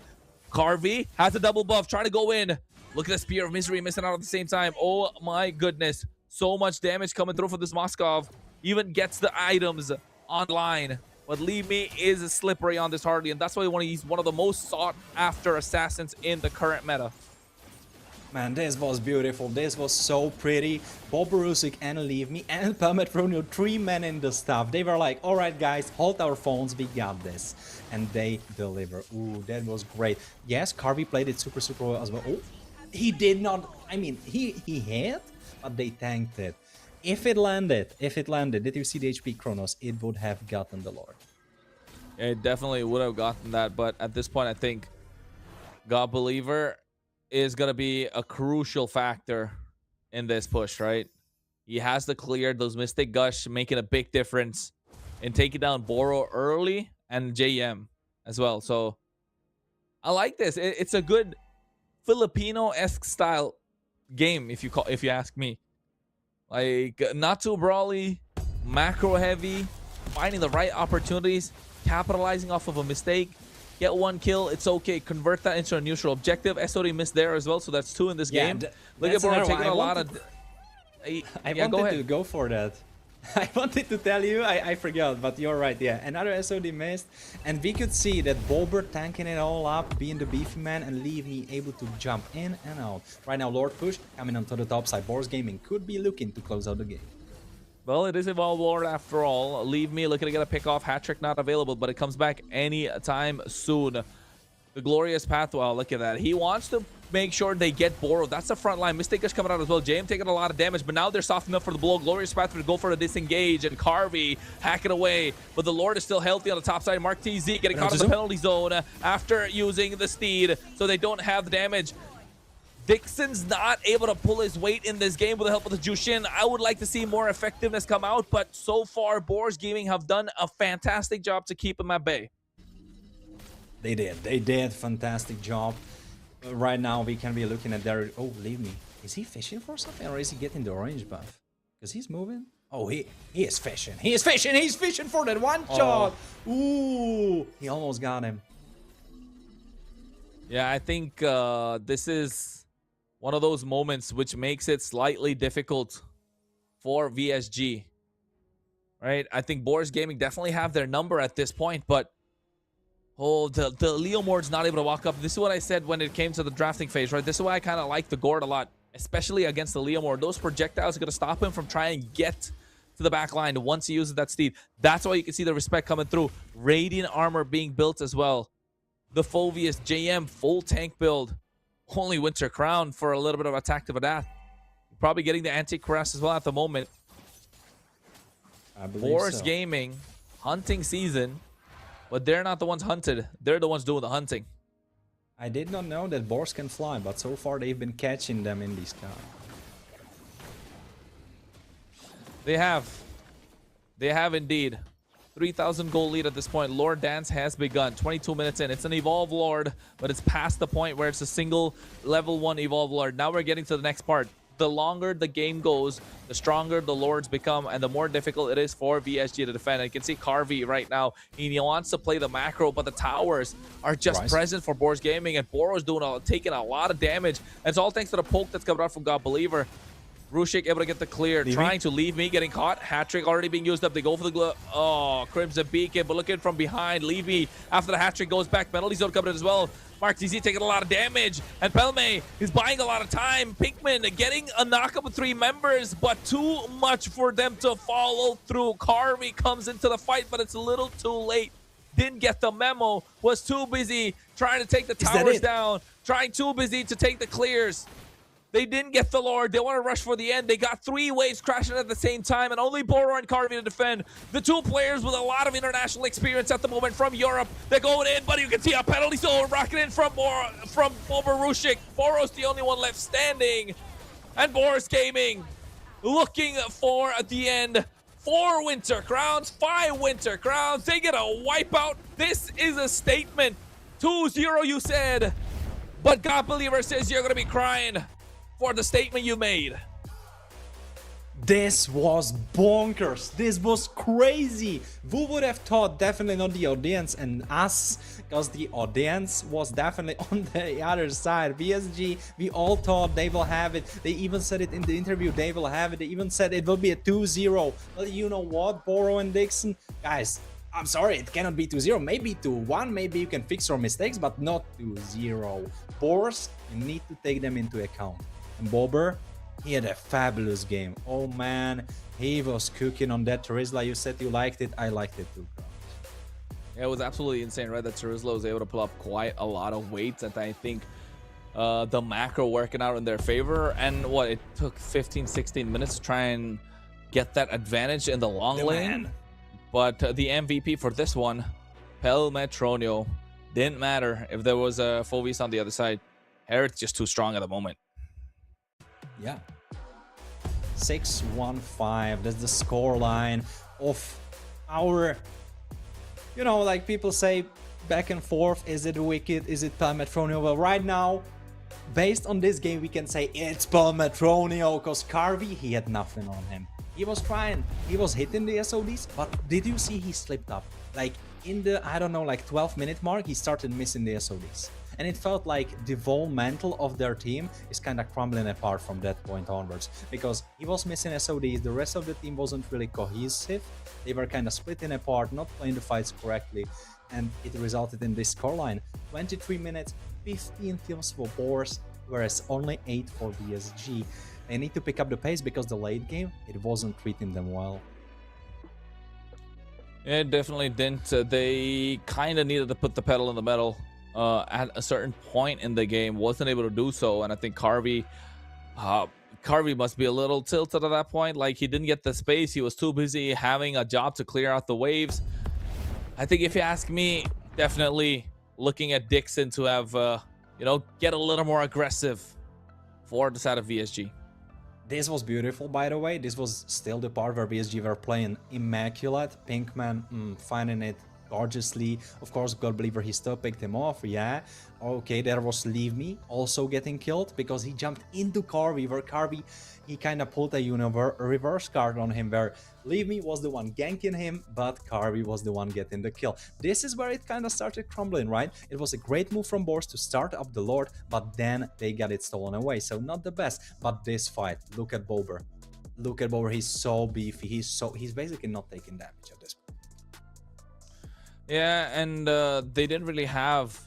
Carvey has a double buff, trying to go in. Look at the Spear of Misery missing out at the same time. Oh my goodness. So much damage coming through for this Moskov. Even gets the items online. But Leave Me is slippery on this Harley, and that's why he's one of the most sought after assassins in the current meta. Man, this was beautiful. This was so pretty. Bob Barusik and Leave Me and Pelmetronio, 3 men in the stuff. They were like, alright guys, hold our phones, we got this. And they deliver. Ooh, that was great. Yes, Carvey played it super well as well. Oh, he did not, I mean, he hit, but they tanked it. If it landed, did you see the HP Chronos? It would have gotten the Lord. It definitely would have gotten that, but at this point, I think God Believer is going to be a crucial factor in this push, right? He has to clear those Mystic Gush, making a big difference in taking down Boro early and JM as well. So I like this. It's a good Filipino-esque style game, if you ask me. Like, not too brawly, macro heavy, finding the right opportunities, capitalizing off of a mistake. Get 1 kill, it's okay. Convert that into a neutral objective. SOD missed there as well, so that's 2 in this game. Look at Boro taking a lot of... I wanted to go for that. I wanted to tell you, I forgot, but you're right, yeah. Another SOD missed, and we could see that Bulber tanking it all up, being the beefy man, and leave me able to jump in and out. Right now, Lord Push coming onto the top side. Boars Gaming could be looking to close out the game. Well, it is Evolve Lord after all. Leave Me looking to get a pick off. Hat trick not available, but it comes back any time soon. The Glorious Path, well, look at that. He wants to make sure they get Boro. That's the front line. Mistake is coming out as well. JM taking a lot of damage, but now they're soft enough for the blow. Glorious Path to go for the disengage, and Carvey hacking away. But the Lord is still healthy on the top side. Mark TZ getting caught in the penalty zone after using the Steed, so they don't have the damage. Dixon's not able to pull his weight in this game with the help of the Jushin. I would like to see more effectiveness come out, but so far, Boars Gaming have done a fantastic job to keep him at bay. They did. Fantastic job. Right now, we can be looking at their... Oh, leave me. Is he fishing for something, or is he getting the orange buff? Because he's moving. Oh, he is fishing. He is fishing. He's fishing for that one shot. Ooh, he almost got him. Yeah, I think this is one of those moments which makes it slightly difficult for VSG, right? I think Boars Gaming definitely have their number at this point, but oh, the Leomord's not able to walk up. This is what I said when it came to the drafting phase, right? This is why I kind of like the Gord a lot, especially against the Leomord. Those projectiles are going to stop him from trying to get to the back line once he uses that Steed. That's why you can see the respect coming through. Radiant armor being built as well. The Fovius JM full tank build. Only Winter Crown for a little bit of attack to Vadath. Probably getting the anti-caress as well at the moment. I believe Boars so. Gaming, hunting season, but they're not the ones hunted. They're the ones doing the hunting. I did not know that boars can fly, but so far they've been catching them in the sky. They have. They have indeed. 3,000 goal lead at this point. Lord Dance has begun. 22 minutes in. It's an Evolve Lord, but it's past the point where it's a single level 1 Evolve Lord. Now we're getting to the next part. The longer the game goes, the stronger the Lords become, and the more difficult it is for VSG to defend. And you can see Carvey right now. He wants to play the macro, but the towers are just present for Boars Gaming, and Boro's taking a lot of damage. And it's all thanks to the poke that's coming out from God Believer. Rushik able to get the clear, trying to leave me, getting caught. Hat-trick already being used up. They go for the glove. Oh, Crimson Beacon, but looking from behind. Levy, after the hat-trick, goes back. Penalty zone coming in as well. Mark TZ taking a lot of damage. And Pelme is buying a lot of time. Pinkman getting a knockup with 3 members, but too much for them to follow through. Carvey comes into the fight, but it's a little too late. Didn't get the memo. Was too busy trying to take the towers down. Too busy to take the clears. They didn't get the Lord. They want to rush for the end. They got 3 waves crashing at the same time, and only Boro and Carvey to defend. The 2 players with a lot of international experience at the moment from Europe. They're going in, but you can see a penalty zone rocking in from Bobarushik. Boro's the only one left standing. And Boris Gaming looking for the end. 4 Winter Crowns, 5 Winter Crowns. They get a wipeout. This is a statement. 2-0 you said. But God Believer says you're going to be crying for the statement you made. This was bonkers. This was crazy. Who would have thought? Definitely not the audience and us, because the audience was definitely on the other side. VSG, we all thought they will have it. They even said it in the interview, they will have it. They even said it will be a 2-0. But you know what, Boro and Dixon? Guys, I'm sorry, it cannot be 2-0. Maybe 2-1. Maybe you can fix your mistakes, but not 2-0. Boars, you need to take them into account. And Bobber, he had a fabulous game. Oh man, he was cooking on that Terizla. You said you liked it. I liked it too. Yeah, it was absolutely insane, right? That Terizla was able to pull up quite a lot of weights that I think the macro working out in their favor. And what, it took 15-16 minutes to try and get that advantage in the long lane. But the MVP for this one, Pel Metronio, didn't matter if there was a full Vs on the other side. Herrick's just too strong at the moment. Yeah. 6-1-5. That's the score line of our, you know, like people say back and forth. Is it Wicked? Is it Palmetronio? Well, right now, based on this game, we can say it's Palmetronio, because Carvey, he had nothing on him. He was trying, he was hitting the SODs, but did you see he slipped up? Like in the, I don't know, like 12-minute mark, he started missing the SODs. And it felt like the whole mantle of their team is kind of crumbling apart from that point onwards. Because he was missing SODs, the rest of the team wasn't really cohesive. They were kind of splitting apart, not playing the fights correctly. And it resulted in this scoreline. 23 minutes, 15 kills for Boars, whereas only 8 for VSG. They need to pick up the pace because the late game, it wasn't treating them well. It definitely didn't. They kind of needed to put the pedal in the metal. At a certain point in the game, wasn't able to do so, and I think Carvey must be a little tilted at that point. Like, he didn't get the space, he was too busy having a job to clear out the waves. I think if you ask me, definitely looking at Dixon to have you know, get a little more aggressive for the side of VSG. This was beautiful, by the way. This was still the part where VSG were playing immaculate. Pinkman finding it gorgeously. Of course, God Believer, he still picked him off. Yeah. Okay, there was Leave Me also getting killed because he jumped into Carvey, where Carvey, he kind of pulled a reverse card on him where Leave Me was the one ganking him, but Carvey was the one getting the kill. This is where it kind of started crumbling, right? It was a great move from Boars to start up the Lord, but then they got it stolen away. So not the best, but this fight, look at Bober. Look at Bober, he's so beefy. He's basically not taking damage at this point. Yeah, and they didn't really have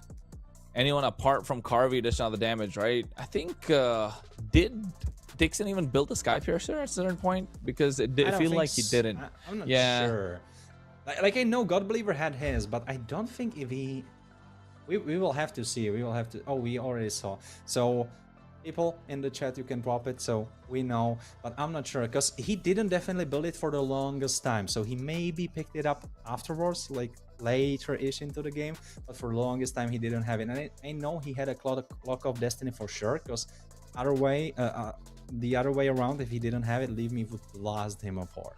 anyone apart from Carvey dish out the damage, right? I think did Dixon even build the Sky Piercer at a certain point? Because it did feel like he didn't. I'm not sure. Like I know God Believer had his, but I don't think if he. We will have to see. We will have to. Oh, we already saw. So people in the chat, you can drop it so we know, but I'm not sure because he didn't definitely build it for the longest time. So he maybe picked it up afterwards, like later-ish into the game, but for the longest time he didn't have it. And I know he had a Clock of Destiny for sure, because the other way around, if he didn't have it, Leave Me would blast him apart.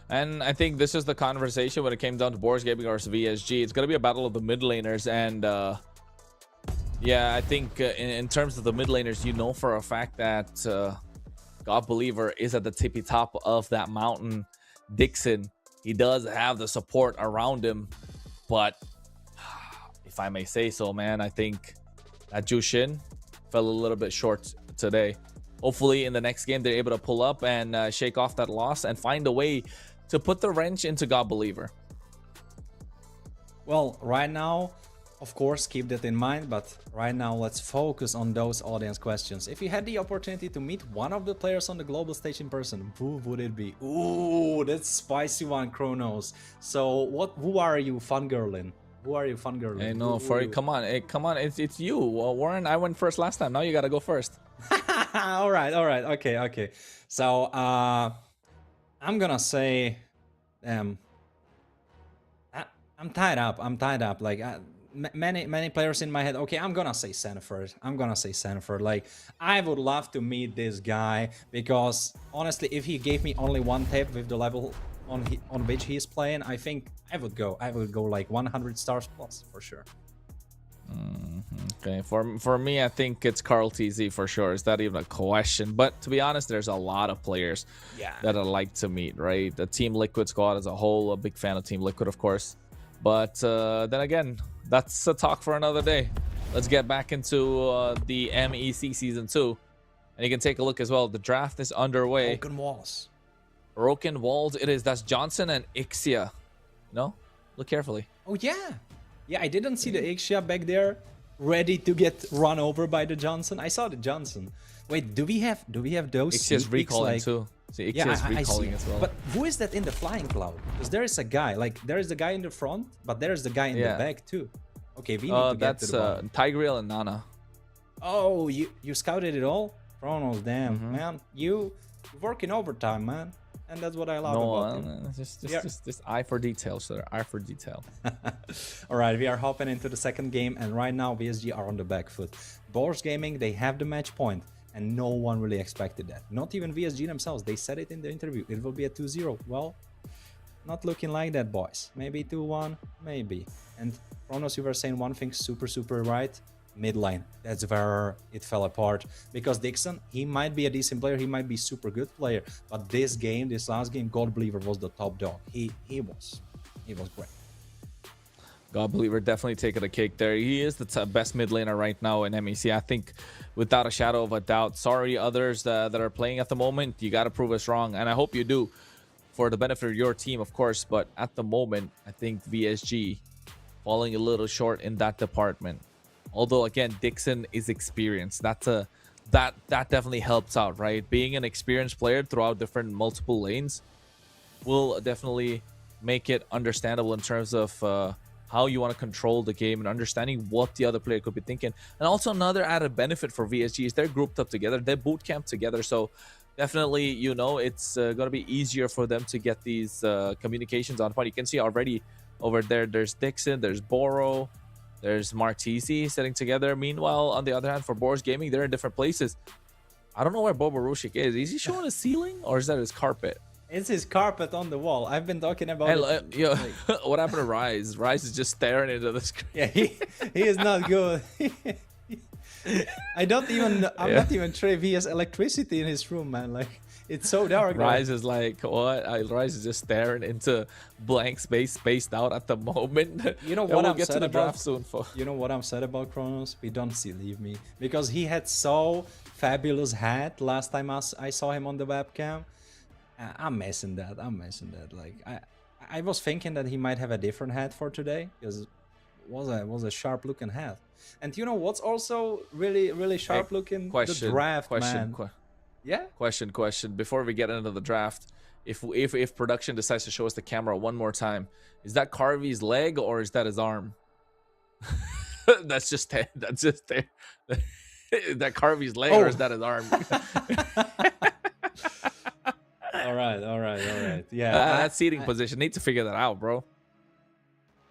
And I think this is the conversation when it came down to Boris Gaming versus VSG. It's going to be a battle of the mid laners, and yeah, I think in terms of the mid laners, you know for a fact that God Believer is at the tippy top of that mountain. Dixon, he does have the support around him, but if I may say so, man, I think that Jushin fell a little bit short today. Hopefully in the next game they're able to pull up and shake off that loss and find a way to put the wrench into God Believer. Well, right now, of course, keep that in mind, but right now let's focus on those audience questions. If you had the opportunity to meet one of the players on the global stage in person, who would it be? Ooh, that's spicy one, Kronos. So who are you fangirling? Who are you fangirling? Hey, no, come on, it's you. Warren, I went first last time. Now you gotta go first. all right, okay. So I'm gonna say I'm tied up. Like many players in my head. Okay, I'm gonna say Sanford. Like, I would love to meet this guy because honestly, if he gave me only one tap with the level on which he's playing, I think I would go like 100 stars plus for sure. Okay, for me, I think it's Carl TZ for sure. Is that even a question? But to be honest, there's a lot of players that I like to meet, right? The Team Liquid squad as a whole, a big fan of Team Liquid, of course. But then again, that's a talk for another day. Let's get back into the MEC Season 2. And you can take a look as well. The draft is underway. Broken Walls it is. That's Johnson and Ixia. No? Look carefully. Oh, yeah. Yeah, I didn't see the Ixia back there ready to get run over by the Johnson. I saw the Johnson. Wait, do we have those? Ixia's recalling too. See, Ixia's recalling as well. But who is that in the flying cloud? Because there is a guy, like there is the guy in the front, but there is the guy in the back too. Okay, we need to get to the bottom. Tigreal and Nana. Oh, you scouted it all? Chronos, damn, man. You working overtime, man. And that's what I love about it. Just eye for detail, sir. Eye for detail. All right, we are hopping into the second game, and right now VSG are on the back foot. Boars Gaming, they have the match point, and no one really expected that. Not even VSG themselves. They said it in the interview. It will be a 2-0. Well, not looking like that, boys. Maybe 2-1, maybe. And Chronos, you were saying one thing super right. Mid lane, that's where it fell apart, because Dixon, he might be a decent player, he might be super good player, but this last game, God Believer was the top dog. He was great. God Believer definitely taking a cake there. He is the best mid laner right now in MEC, I think, without a shadow of a doubt. Sorry others that are playing at the moment, you got to prove us wrong, and I hope you do for the benefit of your team, of course. But at the moment, I think VSG falling a little short in that department. Although again, Dixon is experienced. That definitely helps out, right? Being an experienced player throughout different multiple lanes will definitely make it understandable in terms of how you want to control the game and understanding what the other player could be thinking. And also another added benefit for VSG is they're grouped up together, they're boot camped together, so definitely, you know, it's gonna be easier for them to get these communications on point. You can see already over there, there's Dixon, there's Boro, there's Martisi sitting together. Meanwhile, on the other hand, for Boars Gaming, they're in different places. I don't know where Bobo Rushik is. Is he showing a ceiling or is that his carpet? It's his carpet on the wall. I've been talking about it. Yo, what happened to Rise? Rise is just staring into the screen. Yeah, he is not good. I'm not even sure if he has electricity in his room, man. Like, it's so dark. Rise is like, what? Rise is just staring into blank space, spaced out at the moment. You know what we'll I'm get sad to the about? draft soon. You know what I'm sad about Chronos? We don't see Leave Me, because he had so fabulous hat last time I saw him on the webcam. I'm missing that. Like, I was thinking that he might have a different hat for today, because it was a sharp looking hat. And you know what's also really sharp looking? Question, the draft, question, man. Yeah. Question. Before we get into the draft, if production decides to show us the camera one more time, is that Carvy's leg or is that his arm? That's just there. Is that Carvy's leg or is that his arm? All right. Yeah. That seating position, need to figure that out, bro.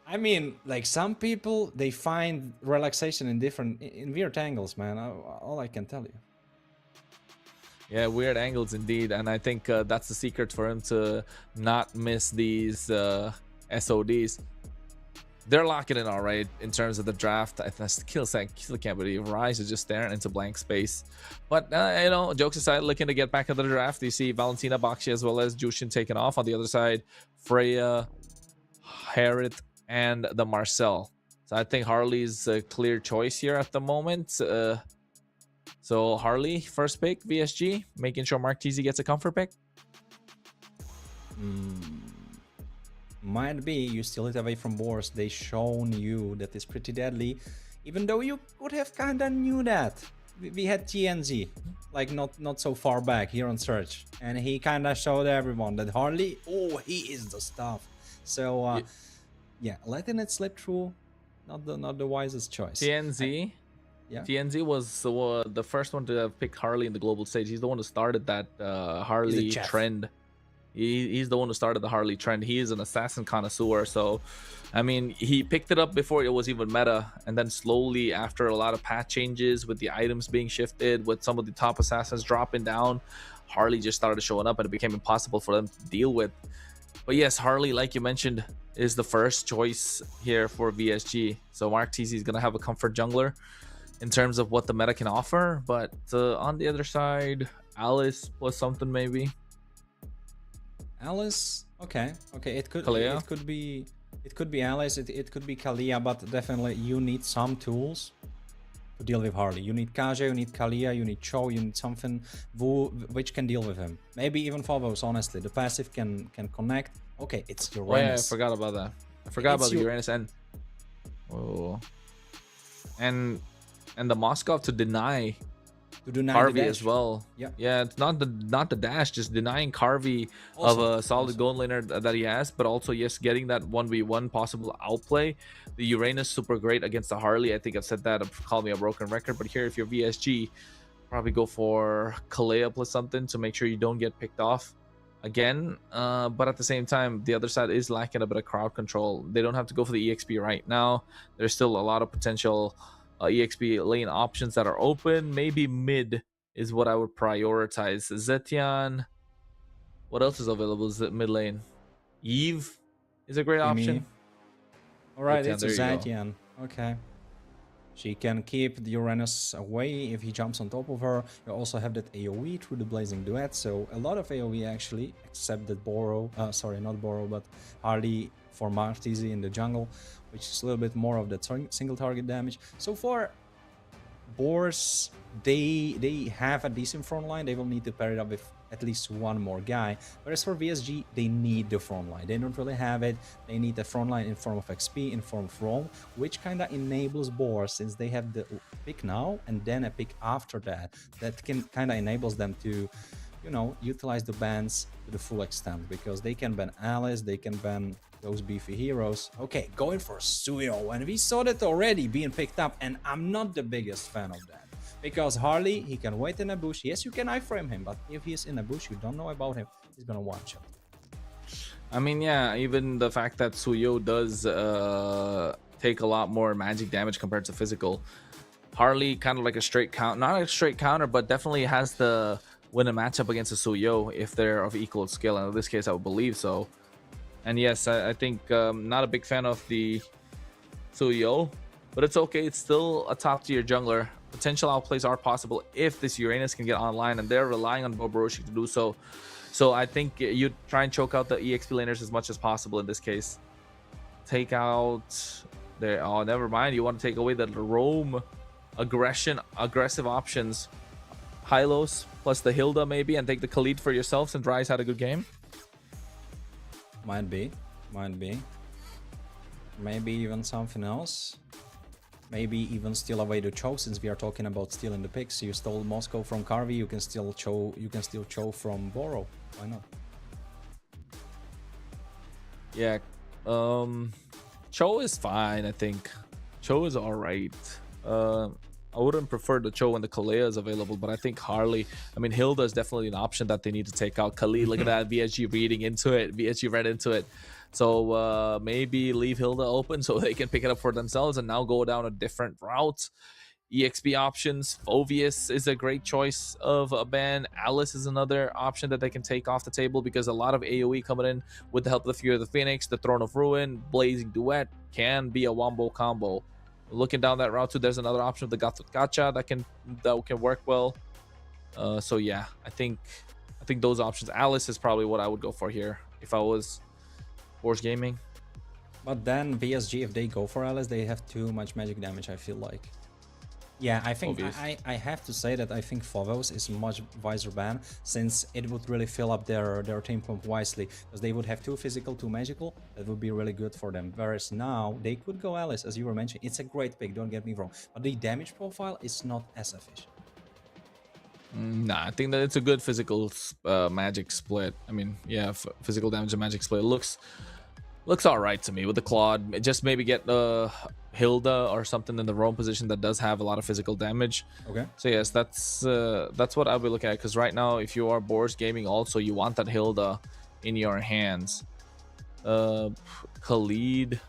I mean, like, some people, they find relaxation in weird angles, man. All I can tell you. Yeah, weird angles indeed, and I think that's the secret for him to not miss these SODs. They're locking in all right in terms of the draft. I still can't believe Rise is just staring into blank space. But you know, jokes aside, looking to get back into the draft. You see Valentina Bakshi as well as Jushin taken off. On the other side, Freya, Harriet, and the Marcel. So I think Harley's a clear choice here at the moment. So Harley, first pick, VSG, making sure Mark Teasy gets a comfort pick. Might be. You steal it away from Boars. They shown you that it's pretty deadly, even though you could have kinda knew that. We had TNZ, like not so far back here on Search, and he kinda showed everyone that Harley, oh, he is the stuff. So yeah, letting it slip through, not the wisest choice. TNZ. Yeah. TNZ was the first one to have picked Harley in the global stage. He's the one who started that Harley trend. He's the one who started the Harley trend. He is an assassin connoisseur. So, I mean, he picked it up before it was even meta. And then slowly, after a lot of path changes, with the items being shifted, with some of the top assassins dropping down, Harley just started showing up and it became impossible for them to deal with. But yes, Harley, like you mentioned, is the first choice here for VSG. So Mark TZ is going to have a comfort jungler in terms of what the meta can offer. But on the other side, Alice plus something maybe. Alice, okay, it could Kalia? it could be Alice, it could be Kalia, but definitely you need some tools to deal with Harley. You need Kaja, you need Kalia, you need Cho, you need something which can deal with him. Maybe even Phobos, honestly. The passive can connect. Okay, it's Uranus. Oh, yeah, I forgot about that. I forgot about the Uranus and and the Moskov to deny Carvey as well. Yeah, it's not the dash, just denying Carvey of a solid gold laner that he has, but also yes, getting that 1v1 possible outplay. The Uranus super great against the Harley. I think I've said that. Call me a broken record, but here if you're VSG, probably go for Kalea plus something to make sure you don't get picked off again. But at the same time, the other side is lacking a bit of crowd control. They don't have to go for the EXP right now. There's still a lot of potential EXP lane options that are open. Maybe mid is what I would prioritize. Zetian. What else is available? Is it mid lane? Eve is a great option. All right, Zetian, it's a there you go. Zetian. Okay. She can keep the Uranus away if he jumps on top of her. You also have that AoE through the Blazing Duet. So a lot of AoE actually, except that sorry, not Boro, but Harley for Martizi in the jungle, which is a little bit more of that single target damage. So far, Boars, they have a decent front line. They will need to pair it up with at least one more guy. Whereas for VSG, they need the front line. They don't really have it. They need the front line in form of XP, in form of roam, which kind of enables Boars, since they have the pick now and then a pick after that. That can kind of enables them to, you know, utilize the bans to the full extent, because they can ban Alice, they can ban those beefy heroes. Okay, going for Suyo, and we saw that already being picked up, and I'm not the biggest fan of that. Because Harley, he can wait in a bush. Yes, you can iframe him, but if he's in a bush, you don't know about him, he's gonna one-shot. I mean, yeah, even the fact that Suyo does take a lot more magic damage compared to physical. Harley kind of like a straight count, not a straight counter, but definitely has the win a matchup against a Suyo if they're of equal skill, and in this case I would believe so. And yes, I think not a big fan of the Suyo, but it's okay. It's still a top tier jungler. Potential outplays are possible if this Uranus can get online, and they're relying on Boboroshi to do so. So I think you try and choke out the EXP laners as much as possible in this case. Take out there. Oh, never mind. You want to take away the roam aggressive options. Hylos plus the Hilda maybe, and take the Khalid for yourself since Ryze had a good game. Might be. Maybe even something else. Maybe even steal away the Cho, since we are talking about stealing the picks. You stole Moscow from Carvey, you can steal Cho from Boro. Why not? Yeah, Cho is fine, I think. Cho is alright. I wouldn't prefer the Cho when the Kalea is available, but I think Harley, I mean, Hilda is definitely an option that they need to take out. Khalid, look at that, VSG reading into it. VSG read into it. So maybe leave Hilda open so they can pick it up for themselves and now go down a different route. EXP options. Phoveus is a great choice of a ban. Alice is another option that they can take off the table, because a lot of AoE coming in with the help of the Fury of the Phoenix, the Throne of Ruin, Blazing Duet can be a wombo combo. Looking down that route too, there's another option of the Gacha that can work well. So yeah, I think those options. Alice is probably what I would go for here if I was Force Gaming. But then VSG, if they go for Alice, they have too much magic damage, I feel like. Yeah, I think I have to say that I think Phobos is a much wiser ban, since it would really fill up their team pump wisely, because they would have 2 physical, 2 magical. That would be really good for them. Whereas now they could go Alice, as you were mentioning. It's a great pick, don't get me wrong, but the damage profile is not as efficient. Nah, I think that it's a good physical magic split. I mean, yeah, physical damage and magic split looks all right to me with the Claude. Just maybe get Hilda or something in the roam position that does have a lot of physical damage. Okay. So yes, that's what I'll be looking at, because right now, if you are Boars Gaming, also you want that Hilda in your hands. Khalid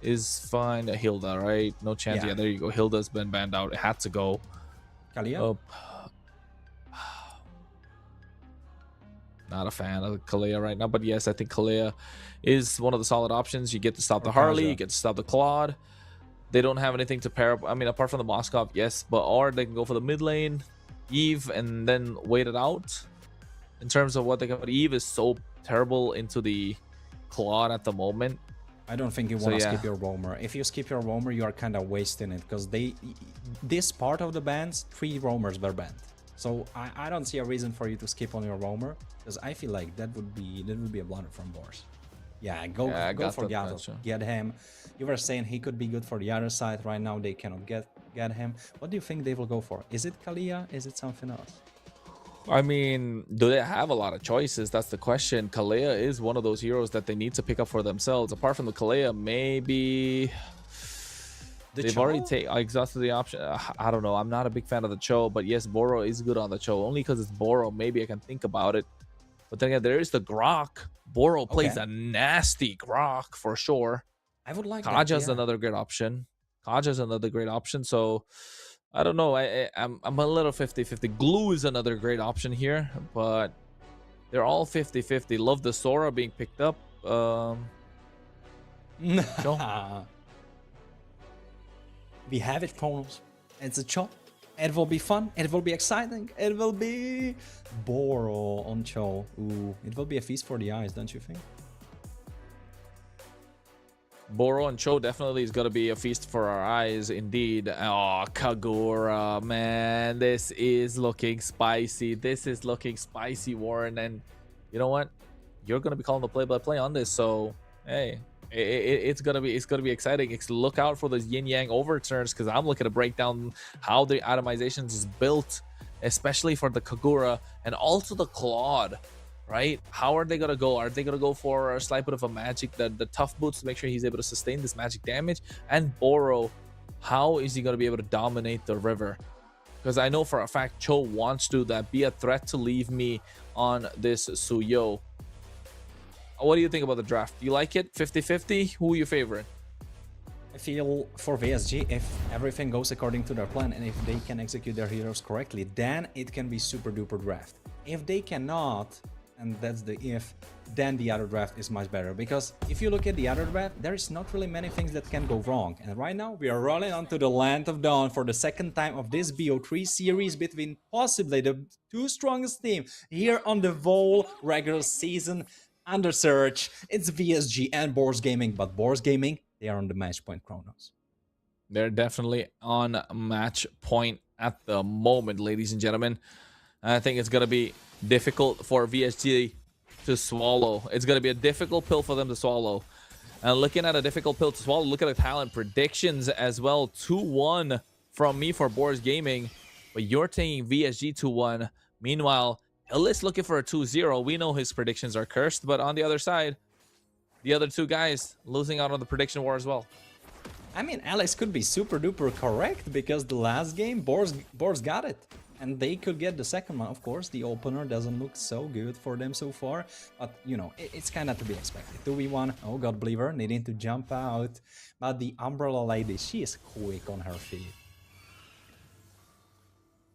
is fine. Hilda, right? No chance. Yeah, there you go. Hilda's been banned out. It had to go. Kalia? Not a fan of Kalea right now, but yes, I think Kalea is one of the solid options. You get to stop the Harley, you get to stop the Claude. They don't have anything to pair up. I mean, apart from the Moskov, yes, but or they can go for the mid lane, Eve, and then wait it out. In terms of what they can, but Eve is so terrible into the Claude at the moment. I don't think you want to skip your roamer. If you skip your roamer, you are kind of wasting it, because this part of the bans, 3 roamers were banned. So I don't see a reason for you to skip on your roamer, because I feel like that would be a blunder from Boris. Yeah, go for Gato. Get him. You were saying he could be good for the other side. Right now they cannot get him. What do you think they will go for? Is it Kalia? Is it something else? I mean, do they have a lot of choices? That's the question. Kalea is one of those heroes that they need to pick up for themselves. Apart from the Kalea, maybe they've already exhausted the option. I don't know. I'm not a big fan of the Cho, but yes, Boro is good on the Cho. Only because it's Boro, maybe I can think about it. But then again, there is the Grok. Boro plays a nasty Grok for sure. I would like Kaja's another great option. Kaja's another great option. So I don't know. I'm a little 50-50. Glue is another great option here, but they're all 50-50. Love the Sora being picked up. We have it, Kronos. It's a Cho. It will be fun. It will be exciting. It will be Boro on Cho. Ooh, it will be a feast for the eyes, don't you think? Boro and Cho definitely is going to be a feast for our eyes, indeed. Oh, Kagura, man. This is looking spicy. This is looking spicy, Warren. And you know what? You're going to be calling the play-by-play on this. So, hey, it's gonna be exciting. Look out for those yin-yang overturns, because I'm looking to break down how the atomizations is built, especially for the Kagura and also the Claude. Right? How are they gonna go? Are they gonna go for a slight bit of a magic, the tough boots, to make sure he's able to sustain this magic damage? And Boro, how is he gonna be able to dominate the river? Because I know for a fact Cho wants to be a threat to leave me on this Suyo. What do you think about the draft? Do you like it? 50-50? Who are you favorite? I feel for VSG, if everything goes according to their plan and if they can execute their heroes correctly, then it can be super duper draft. If they cannot, and that's the if, then the other draft is much better. Because if you look at the other draft, there is not really many things that can go wrong. And right now we are rolling onto the Land of Dawn for the second time of this BO3 series between possibly the 2 strongest teams here on the whole regular season. Under search, it's VSG and Boars Gaming, but Boars Gaming, they are on the match point, Kronos. They're definitely on match point at the moment, ladies and gentlemen. I think it's going to be difficult for VSG to swallow. It's going to be a difficult pill for them to swallow. And looking at a difficult pill to swallow, look at the talent predictions as well. 2-1 from me for Boars Gaming, but you're taking VSG 2-1. Meanwhile, Ellis looking for a 2-0. We know his predictions are cursed, but on the other side, the other 2 guys losing out on the prediction war as well. I mean, Alex could be super duper correct, because the last game, Boars got it. And they could get the second one. Of course, the opener doesn't look so good for them so far. But, you know, it's kind of to be expected. 2v1, oh God Believer, needing to jump out. But the Umbrella Lady, she is quick on her feet.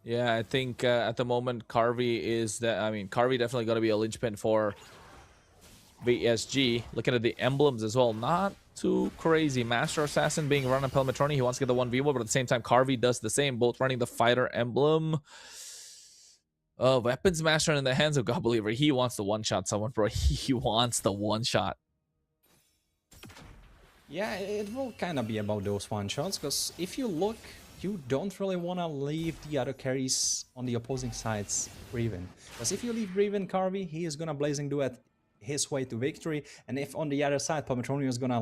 Yeah, I think at the moment, Carvey is that. I mean, Carvey definitely going to be a linchpin for VSG. Looking at the emblems as well, not too crazy. Master Assassin being run on Pelmetroni. He wants to get the 1v1, but at the same time, Carvey does the same, both running the fighter emblem. Weapons Master in the hands of God Believer. He wants the one-shot someone, bro. He wants the one-shot. Yeah, it will kind of be about those one-shots, because if you look, you don't really want to leave the other carries on the opposing sides breathing. Because if you leave breathing Carvey, he is gonna blazing duet his way to victory, and if on the other side Pelmetronio is gonna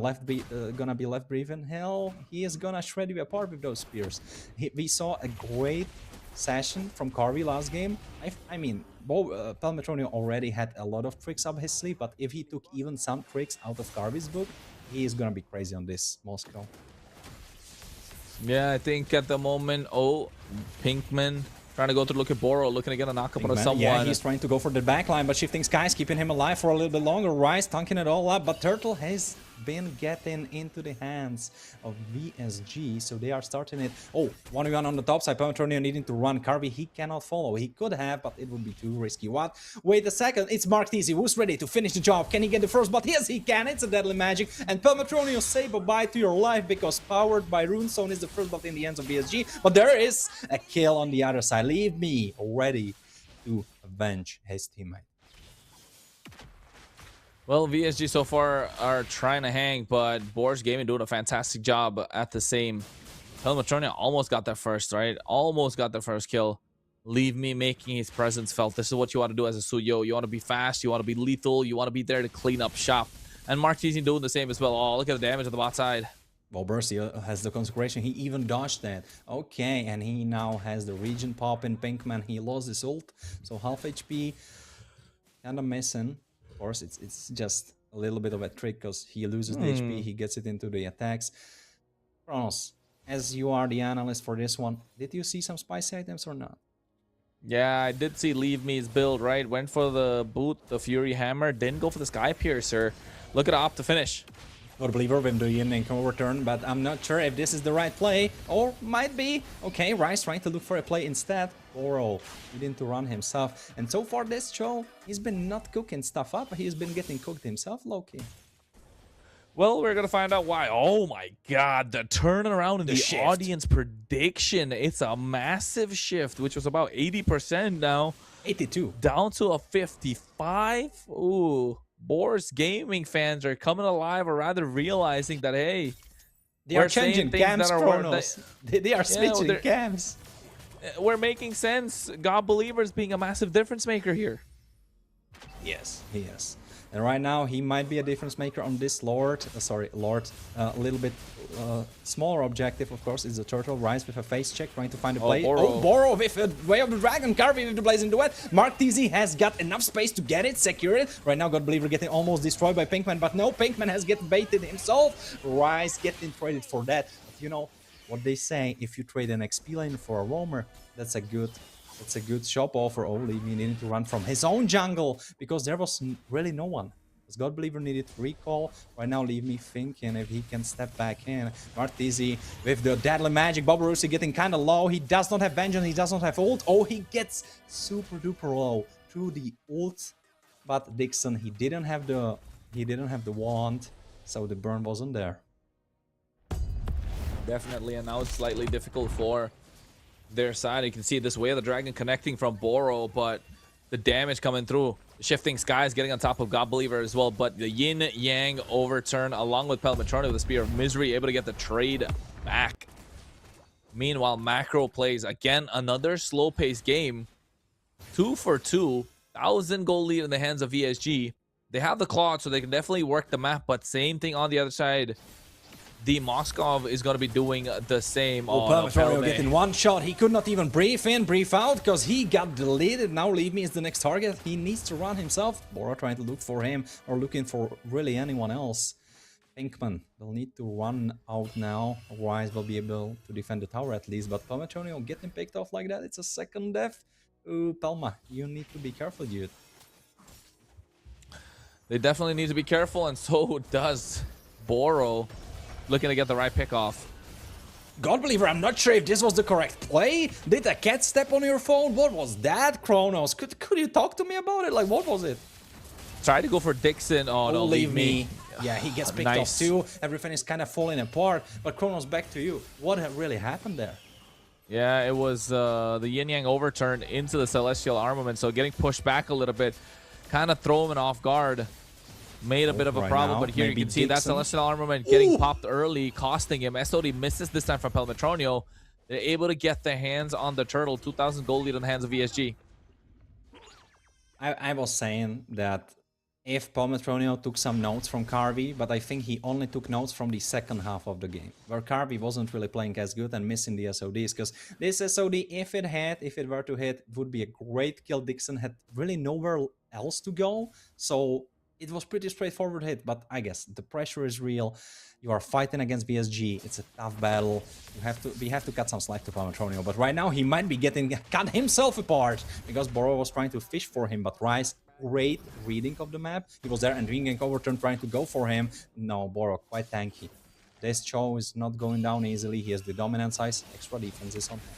be left breathing, hell, he is gonna shred you apart with those spears. We saw a great session from Carvey last game. I mean, Pelmetronio already had a lot of tricks up his sleeve, but if he took even some tricks out of Carvey's book, he is gonna be crazy on this Moscow. Yeah, I think at the moment, Pinkman Trying to go to look at Boro, looking to get a knock up on someone. Yeah, he's trying to go for the backline, but Shifting Skies keeping him alive for a little bit longer. Rise tanking it all up, but Turtle has been getting into the hands of VSG, so they are starting it. Oh, 1v1 on the top side. Pamatronio needing to run. Carvey, he cannot follow. He could have, but it would be too risky. What? Wait a second. It's Mark Teasy who's ready to finish the job. Can he get the first? But yes, he can. It's a deadly magic. And Pamatronio, say bye-bye to your life because powered by Runestone is the first but in the hands of VSG. But there is a kill on the other side. Leave me ready to avenge his teammate. Well, VSG so far are trying to hang, but Boars Gaming doing a fantastic job at the same. Pelmatronia almost got that first, right? Almost got the first kill. Leave me making his presence felt. This is what you want to do as a Suyo. You want to be fast, you want to be lethal, you want to be there to clean up shop. And Mark Teasing doing the same as well. Oh, look at the damage on the bot side. Well, Bercy has the consecration. He even dodged that. Okay, and he now has the region pop in Pinkman. He lost his ult, so half HP. Kind of missing. Of course, it's just a little bit of a trick because he loses the HP, he gets it into the attacks. Kronos, as you are the analyst for this one, did you see some spicy items or not? Yeah, I did see Leave Me's build, right? Went for the boot, the Fury Hammer, didn't go for the Sky Piercer. Look at the op to finish. Not a believer with the Yin and overturn, but I'm not sure if this is the right play, or might be. Okay, Rice trying to look for a play instead. Oro needing to run himself, and so far this show, he's been not cooking stuff up, he's been getting cooked himself, low-key. Well, we're gonna find out why. Oh my god, the turnaround in the audience prediction. It's a massive shift, which was about 80% now. 82. Down to a 55. Ooh. Boars Gaming fans are coming alive, or rather realizing that, hey, they are changing cams, Kronos. They are switching cams. We're making sense. God Believers being a massive difference maker here. Yes, he is. And right now, he might be a difference maker on this Lord. A little bit smaller objective, of course, is the Turtle. Rise with a face check, trying to find a play. Oh, Boro with a Way of the Dragon. Carvey with the Blazing Duet. Mark TZ has got enough space to get it, secure it. Right now, God Believer getting almost destroyed by Pinkman, but no, Pinkman has get baited himself. Rise getting traded for that. But you know what they say, if you trade an XP lane for a roamer, that's a good shop offer. Only he needed to run from his own jungle because there was really no one. As God Believer needed recall. Right now, leave me thinking if he can step back in. Martizi with the deadly magic. Bobarussi getting kind of low. He does not have vengeance. He does not have ult. Oh, he gets super duper low through the ult. But Dixon, he didn't have the wand, so the burn wasn't there. Definitely, and now it's slightly difficult for their side. You can see this Way of the Dragon connecting from Boro, but the damage coming through. Shifting Skies getting on top of God Believer as well, but the Yin Yang overturn along with Pelmatrona with the Spear of Misery able to get the trade back. Meanwhile, Macro plays again another slow-paced game. 2 for 2, 1,000 goal lead in the hands of VSG. They have the Claude, so they can definitely work the map, but same thing on the other side. The Moskov is going to be doing the same. Oh, Pelmatrona getting one shot. He could not even breathe in, breathe out, because he got deleted. Now Leave Me is the next target. He needs to run himself. Bora trying to look for him, or looking for really anyone else. Pinkman will need to run out now. Otherwise, will be able to defend the tower at least. But Pelmatrona getting picked off like that, it's a second death. Ooh, Pelma, you need to be careful, dude. They definitely need to be careful, and so does Boro. Looking to get the right pick off. God Believer, I'm not sure if this was the correct play. Did a cat step on your phone? What was that, Kronos? Could you talk to me about it? Like, what was it? Try to go for Dixon. Oh, no, Leave Me. Yeah, he gets picked off too. Everything is kind of falling apart. But Kronos, back to you. What really happened there? Yeah, it was the Yin Yang overturn into the Celestial Armament. So getting pushed back a little bit, kind of throw him off guard. Made a bit of a problem, but here you can see that Celestial Armament getting popped early, costing him. SOD misses this time from Pelmatronio. They're able to get their hands on the Turtle. 2,000 gold lead on the hands of VSG. I was saying that if Pelmatronio took some notes from Carvey, but I think he only took notes from the second half of the game, where Carvey wasn't really playing as good and missing the SODs, because this SOD, if it were to hit, would be a great kill. Dixon had really nowhere else to go, so it was pretty straightforward hit, but I guess the pressure is real. You are fighting against BSG. It's a tough battle. We have to cut some slack to Palmetronio, but right now he might be getting cut himself apart because Boro was trying to fish for him, but Rise, great reading of the map. He was there and Ring overturn trying to go for him. No, Boro quite tanky. This Cho is not going down easily. He has the dominant size. Extra defense is on him.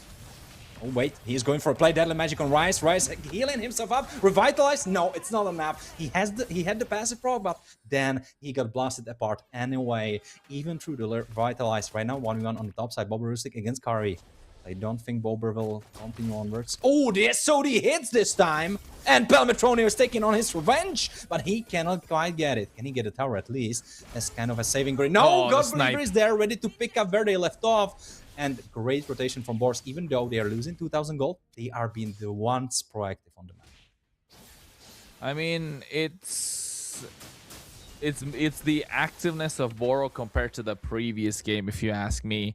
Oh wait, he's going for a play Deadly Magic on Rise. Rise healing himself up. Revitalize? No, it's not enough. He had the passive proc, but then he got blasted apart anyway. Even through the Revitalize. Right now, 1v1 on the top side. Bober Rustic against Kari. I don't think Bober will continue onwards. Oh, the SOD hits this time! And Palmetronio is taking on his revenge, but he cannot quite get it. Can he get a tower at least? That's kind of a saving grace. No, God Believer is there, ready to pick up where they left off. And great rotation from Boars. Even though they are losing 2,000 gold, they are being the ones proactive on the map. I mean, it's the activeness of Boro compared to the previous game, if you ask me.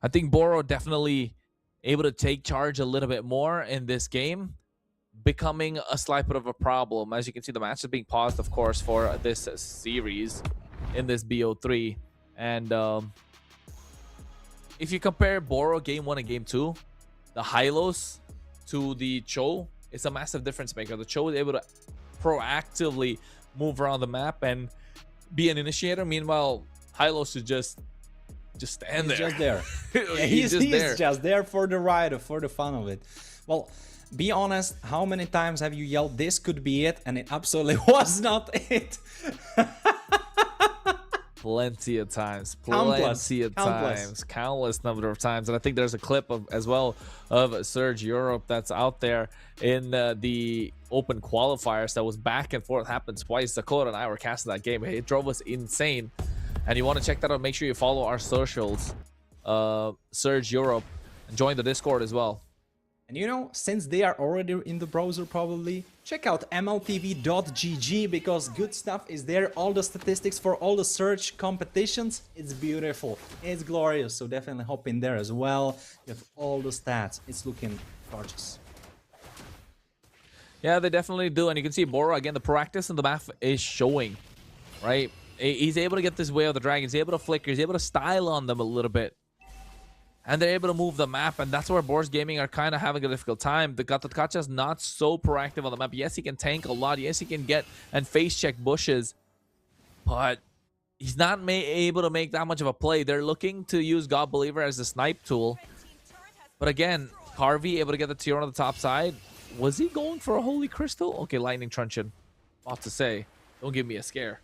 I think Boro definitely able to take charge a little bit more in this game, becoming a slight bit of a problem. As you can see, the match is being paused, of course, for this series in this BO3. And if you compare Boro game 1 and game 2, the Hylos to the Cho, it's a massive difference maker. The Cho is able to proactively move around the map and be an initiator. Meanwhile, Hylos is just stand there. Just there. Yeah, he's just there for the ride, for the fun of it. Well, be honest, how many times have you yelled, this could be it, and it absolutely was not it? Plenty of times. Countless number of times. And I think there's a clip as well of Surge Europe that's out there in the open qualifiers that was back and forth, happened twice. Dakota and I were casting that game. It drove us insane. And you want to check that out, make sure you follow our socials, Surge Europe, and join the Discord as well. And you know, since they are already in the browser probably, check out MLBB.gg because good stuff is there. All the statistics for all the Surge competitions, it's beautiful, it's glorious. So definitely hop in there as well. You have all the stats, it's looking gorgeous. Yeah, they definitely do. And you can see Boro, again, the practice in the map is showing, right? He's able to get this way of the dragon. He's able to flicker. He's able to style on them a little bit. And they're able to move the map. And that's where Boars Gaming are kind of having a difficult time. The Gatotkacha is not so proactive on the map. Yes, he can tank a lot. Yes, he can get and face check bushes. But he's not able to make that much of a play. They're looking to use God Believer as a snipe tool. But again, Harvey able to get the tier on the top side. Was he going for a Holy Crystal? Okay, Lightning Truncheon. About to say, don't give me a scare.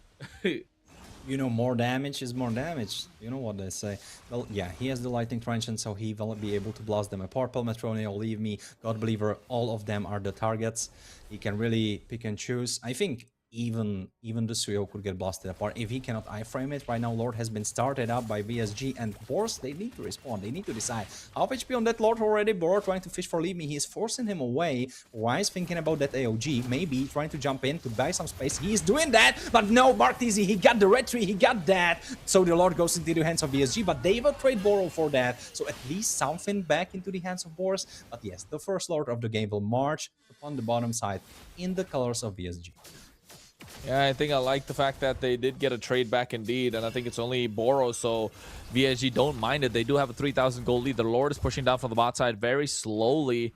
You know, more damage is more damage. You know what they say. Well, yeah, he has the Lightning Truncheon, so he will be able to blast them apart. Palmetronio, Leave Me, God Believer, all of them are the targets. He can really pick and choose. I think even the Suyo could get blasted apart if he cannot iframe it. Right now, Lord has been started up by BSG, and Boars, they need to respond. They need to decide. Half HP on that Lord already. Boro trying to fish for Leave Me. He is forcing him away. Wise thinking about that AOG. Maybe trying to jump in to buy some space. He's doing that, but no, Mark Teasy, he got the red tree. He got that. So the Lord goes into the hands of BSG, but they will trade Boro for that. So at least something back into the hands of Boars. But yes, the first Lord of the game will march upon the bottom side in the colors of BSG. Yeah, I think I like the fact that they did get a trade back indeed, and I think it's only Boro, so VSG don't mind it. They do have a 3,000 gold lead. The Lord is pushing down from the bot side very slowly,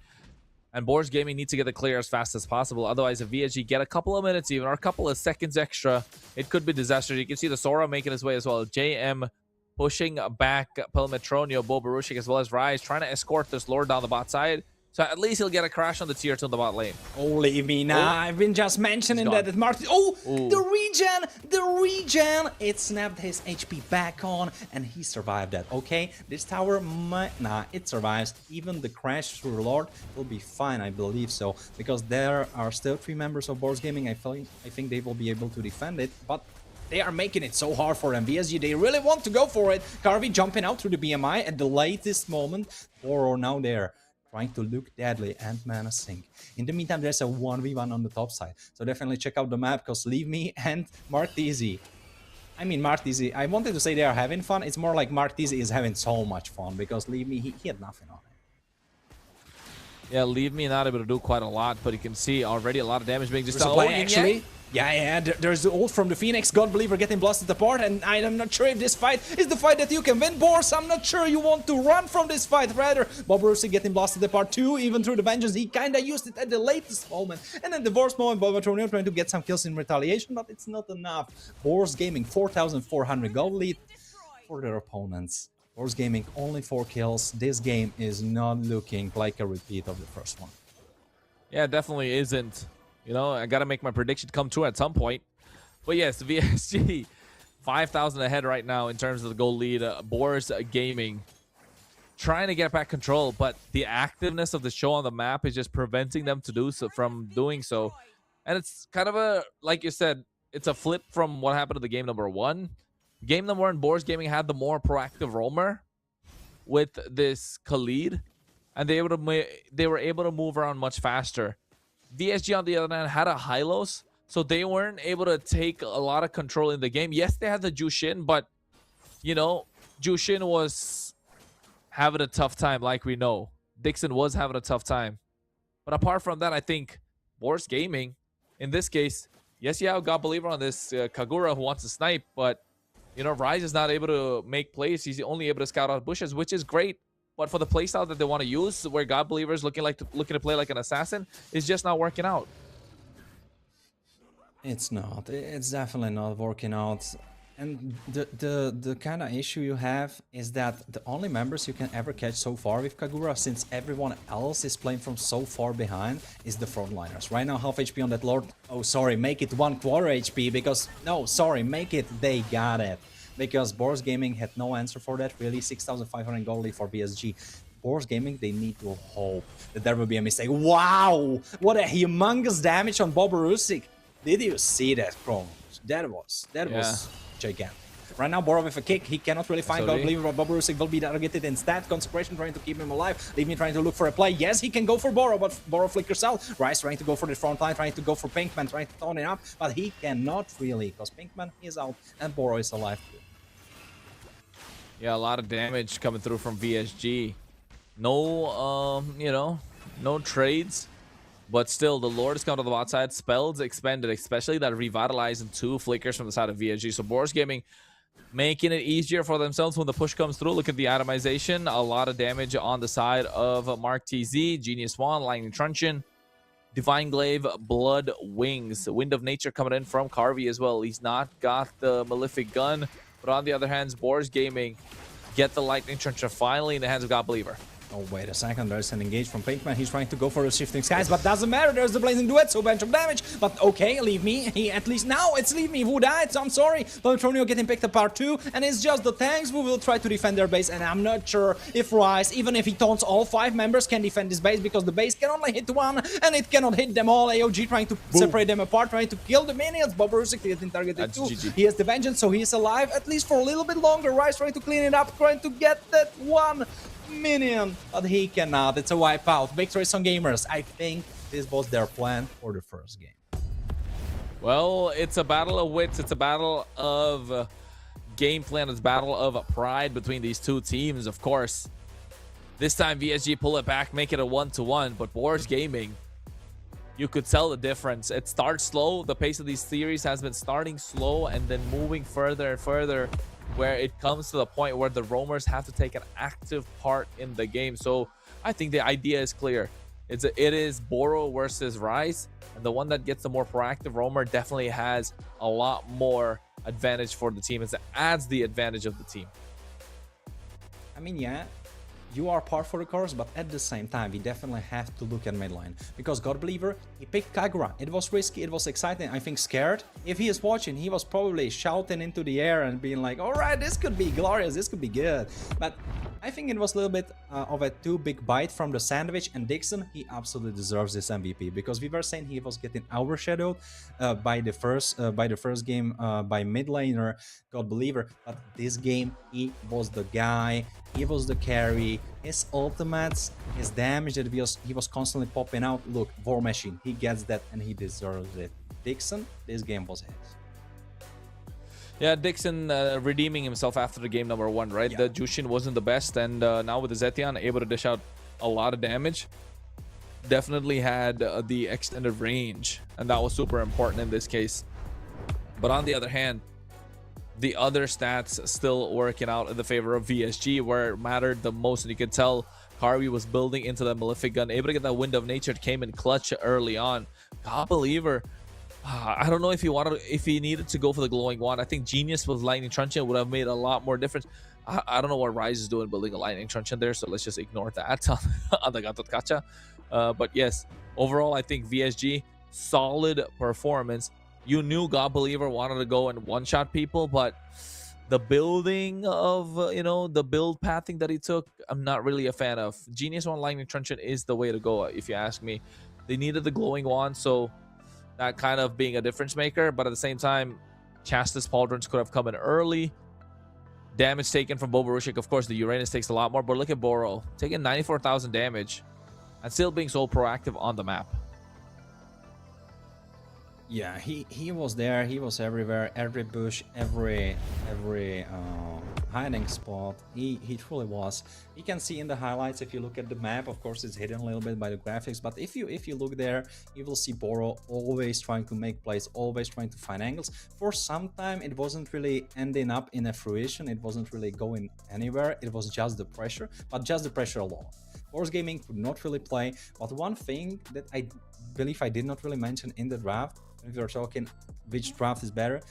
and Boars Gaming needs to get the clear as fast as possible. Otherwise, if VSG get a couple of minutes even, or a couple of seconds extra, it could be disastrous. You can see the Sora making his way as well. JM pushing back Palmetronio, Boberushik, as well as Rise, trying to escort this Lord down the bot side. So at least he'll get a crash on the tier 2 in the bot lane. Oh, leave me now. I've been just mentioning that at Martin. Oh, ooh. The regen! It snapped his HP back on, and he survived that. Okay, this tower might... Nah, it survives. Even the crash through Lord will be fine, I believe so. Because there are still 3 members of Boars Gaming. I think they will be able to defend it, but... They are making it so hard for them. VSG, they really want to go for it. Carvey jumping out through the BMI at the latest moment. Boro now there, trying to look deadly and mana sink. In the meantime, there's a 1v1 on the top side. So definitely check out the map, because Leave Me and Martizi. I mean, Martizi, I wanted to say they are having fun. It's more like Martizi is having so much fun, because Leave Me, he had nothing on it. Yeah, Leave Me not able to do quite a lot, but you can see already a lot of damage being just done. Actually, Yeah, there's the ult from the Phoenix. God Believer getting blasted apart, and I'm not sure if this fight is the fight that you can win, Boris. I'm not sure you want to run from this fight. Rather, Boborusik getting blasted apart too, even through the Vengeance. He kinda used it at the latest moment. And then the worst moment, Bobatronio trying to get some kills in retaliation, but it's not enough. Boris Gaming, 4,400 gold lead for their opponents. Boris Gaming, only 4 kills. This game is not looking like a repeat of the first one. Yeah, it definitely isn't. You know, I got to make my prediction come true at some point. But yes, VSG, 5,000 ahead right now in terms of the goal lead. Boris Gaming trying to get back control, but the activeness of the show on the map is just preventing them to do so from doing so. And it's kind of a, like you said, it's a flip from what happened to the game number 1. Game number 1, Boris Gaming had the more proactive roamer with this Khalid, and they were able to move around much faster. VSG, on the other hand, had a Hylos, so they weren't able to take a lot of control in the game. Yes, they had the Jushin, but, you know, Jushin was having a tough time, like we know. Dixon was having a tough time. But apart from that, I think Boris Gaming, in this case, yes, you have God Believer on this Kagura who wants to snipe, but, you know, Rise is not able to make plays. He's only able to scout out bushes, which is great. But for the playstyle that they want to use, where God Believer is looking to play like an assassin, is just not working out. It's not. It's definitely not working out. And the kind of issue you have is that the only members you can ever catch so far with Kagura, since everyone else is playing from so far behind, is the frontliners. Right now, half HP on that Lord. Oh, sorry, make it 1/4 HP because... No, sorry, make it. They got it. Because Boris Gaming had no answer for that, really. 6,500 gold lead for BSG. Boris Gaming, they need to hope that there will be a mistake. Wow! What a humongous damage on Boborusik. Did you see that, Chrome? That was gigantic. Right now, Boro with a kick, he cannot really find God Believer, but Boborusik will be targeted instead. Consecration trying to keep him alive. Leave me trying to look for a play. Yes, he can go for Boro, but Boro flickers out. Rice trying to go for the front line, trying to go for Pinkman, trying to tone it up, but he cannot really, because Pinkman is out and Boro is alive too. Yeah, a lot of damage coming through from VSG. No, you know, no trades. But still, the Lord is coming to the bot side. Spells expended, especially that Revitalize and 2 flickers from the side of VSG. So Boris Gaming making it easier for themselves when the push comes through. Look at the atomization. A lot of damage on the side of Mark TZ, Genius Swan, Lightning Truncheon, Divine Glaive, Blood Wings. Wind of Nature coming in from Carvey as well. He's not got the Malefic Gun. But on the other hand, Boris Gaming get the Lightning Truncheon finally in the hands of God Believer. Oh, wait a second. There's an engage from Pinkman. He's trying to go for the Shifting Skies, but doesn't matter. There's the Blazing Duet, so bunch of damage. But okay, leave me. He at least now it's leave me who died. So I'm sorry. Beltronio getting picked apart too. And it's just the tanks who will try to defend their base. And I'm not sure if Rice, even if he taunts all 5 members, can defend this base because the base can only hit 1 and it cannot hit them all. AOG trying to separate them apart, trying to kill the minions. Boborusik getting targeted too. GG. He has the Vengeance, so he is alive at least for a little bit longer. Rice trying to clean it up, trying to get that 1 minion, but he cannot. It's a wipeout. Victory on Gamers. I think this was their plan for the first game. Well, it's a battle of wits. It's a battle of game plan. It's a battle of pride between these two teams, of course. This time, VSG pull it back, make it a 1-1, but Boris Gaming, you could tell the difference. It starts slow. The pace of these series has been starting slow and then moving further and further, where it comes to the point where the roamers have to take an active part in the game. So I think the idea is clear. It is Boro versus Rise, and the one that gets the more proactive roamer definitely has a lot more advantage for the team. It adds the advantage of the team. I mean, yeah, you are par for the course, but at the same time, we definitely have to look at midline. Because God Believer, he picked Kagura. It was risky, it was exciting, I think scared. If he is watching, he was probably shouting into the air and being like, alright, this could be glorious, this could be good. But I think it was a little bit of a too big bite from the sandwich, and Dixon, he absolutely deserves this MVP, because we were saying he was getting overshadowed by the first game by mid laner God Believer, but this game he was the guy, he was the carry. His ultimates, his damage that he was constantly popping out. Look, War Machine, he gets that and he deserves it. Dixon, this game was his. Yeah, Dixon redeeming himself after the game number 1, right? Yeah. The Jushin wasn't the best, and now with the Zetian able to dish out a lot of damage. definitely had the extended range, and that was super important in this case. But on the other hand, the other stats still working out in the favor of VSG, where it mattered the most. And you can tell Harvey was building into the Malefic gun, able to get that Wind of Nature. It came in clutch early on. God Believer, I don't know if he needed to go for the glowing wand. I think Genius with Lightning Truncheon would have made a lot more difference. I don't know what Rise is doing building a Lightning Truncheon there, so let's just ignore that on the Gatot Kacha. But yes, overall, I think VSG, solid performance. You knew God Believer wanted to go and one-shot people, but the building of, the build pathing that he took, I'm not really a fan of. Genius One Lightning Truncheon is the way to go, if you ask me. They needed the glowing wand, so that kind of being a difference maker, but at the same time, Chastis Pauldrons could have come in early. Damage taken from Boborushik, of course, the Uranus takes a lot more, but look at Boro, taking 94,000 damage and still being so proactive on the map. Yeah, he was there, he was everywhere, every bush, every hiding spot, he truly was. You can see in the highlights, if you look at the map, of course it's hidden a little bit by the graphics, but if you look there, you will see Boro always trying to make plays, always trying to find angles. For some time it wasn't really ending up in a fruition, it wasn't really going anywhere, it was just the pressure, but just the pressure alone. Boros Gaming could not really play, but one thing that I believe I did not really mention in the draft, if you're talking which draft is better,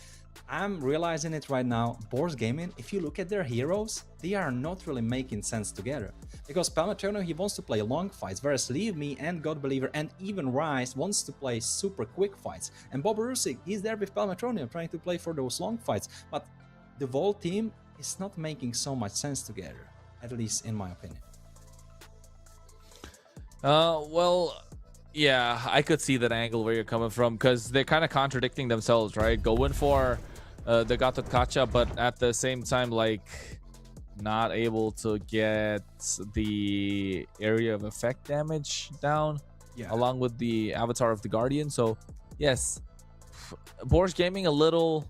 I'm realizing it right now. Boros Gaming, if you look at their heroes, they are not really making sense together. Because Palmaterno, he wants to play long fights, whereas Leave Me and God Believer and even Rise wants to play super quick fights. And Boborushik, he's there with Palmaterno trying to play for those long fights. But the whole team is not making so much sense together, at least in my opinion. Well, yeah, I could see that angle where you're coming from, because they're kind of contradicting themselves, right? Going for the Gatot Kacha, but at the same time, like, not able to get the area of effect damage down, along with the Avatar of the Guardian. So, yes, Boros Gaming, a little,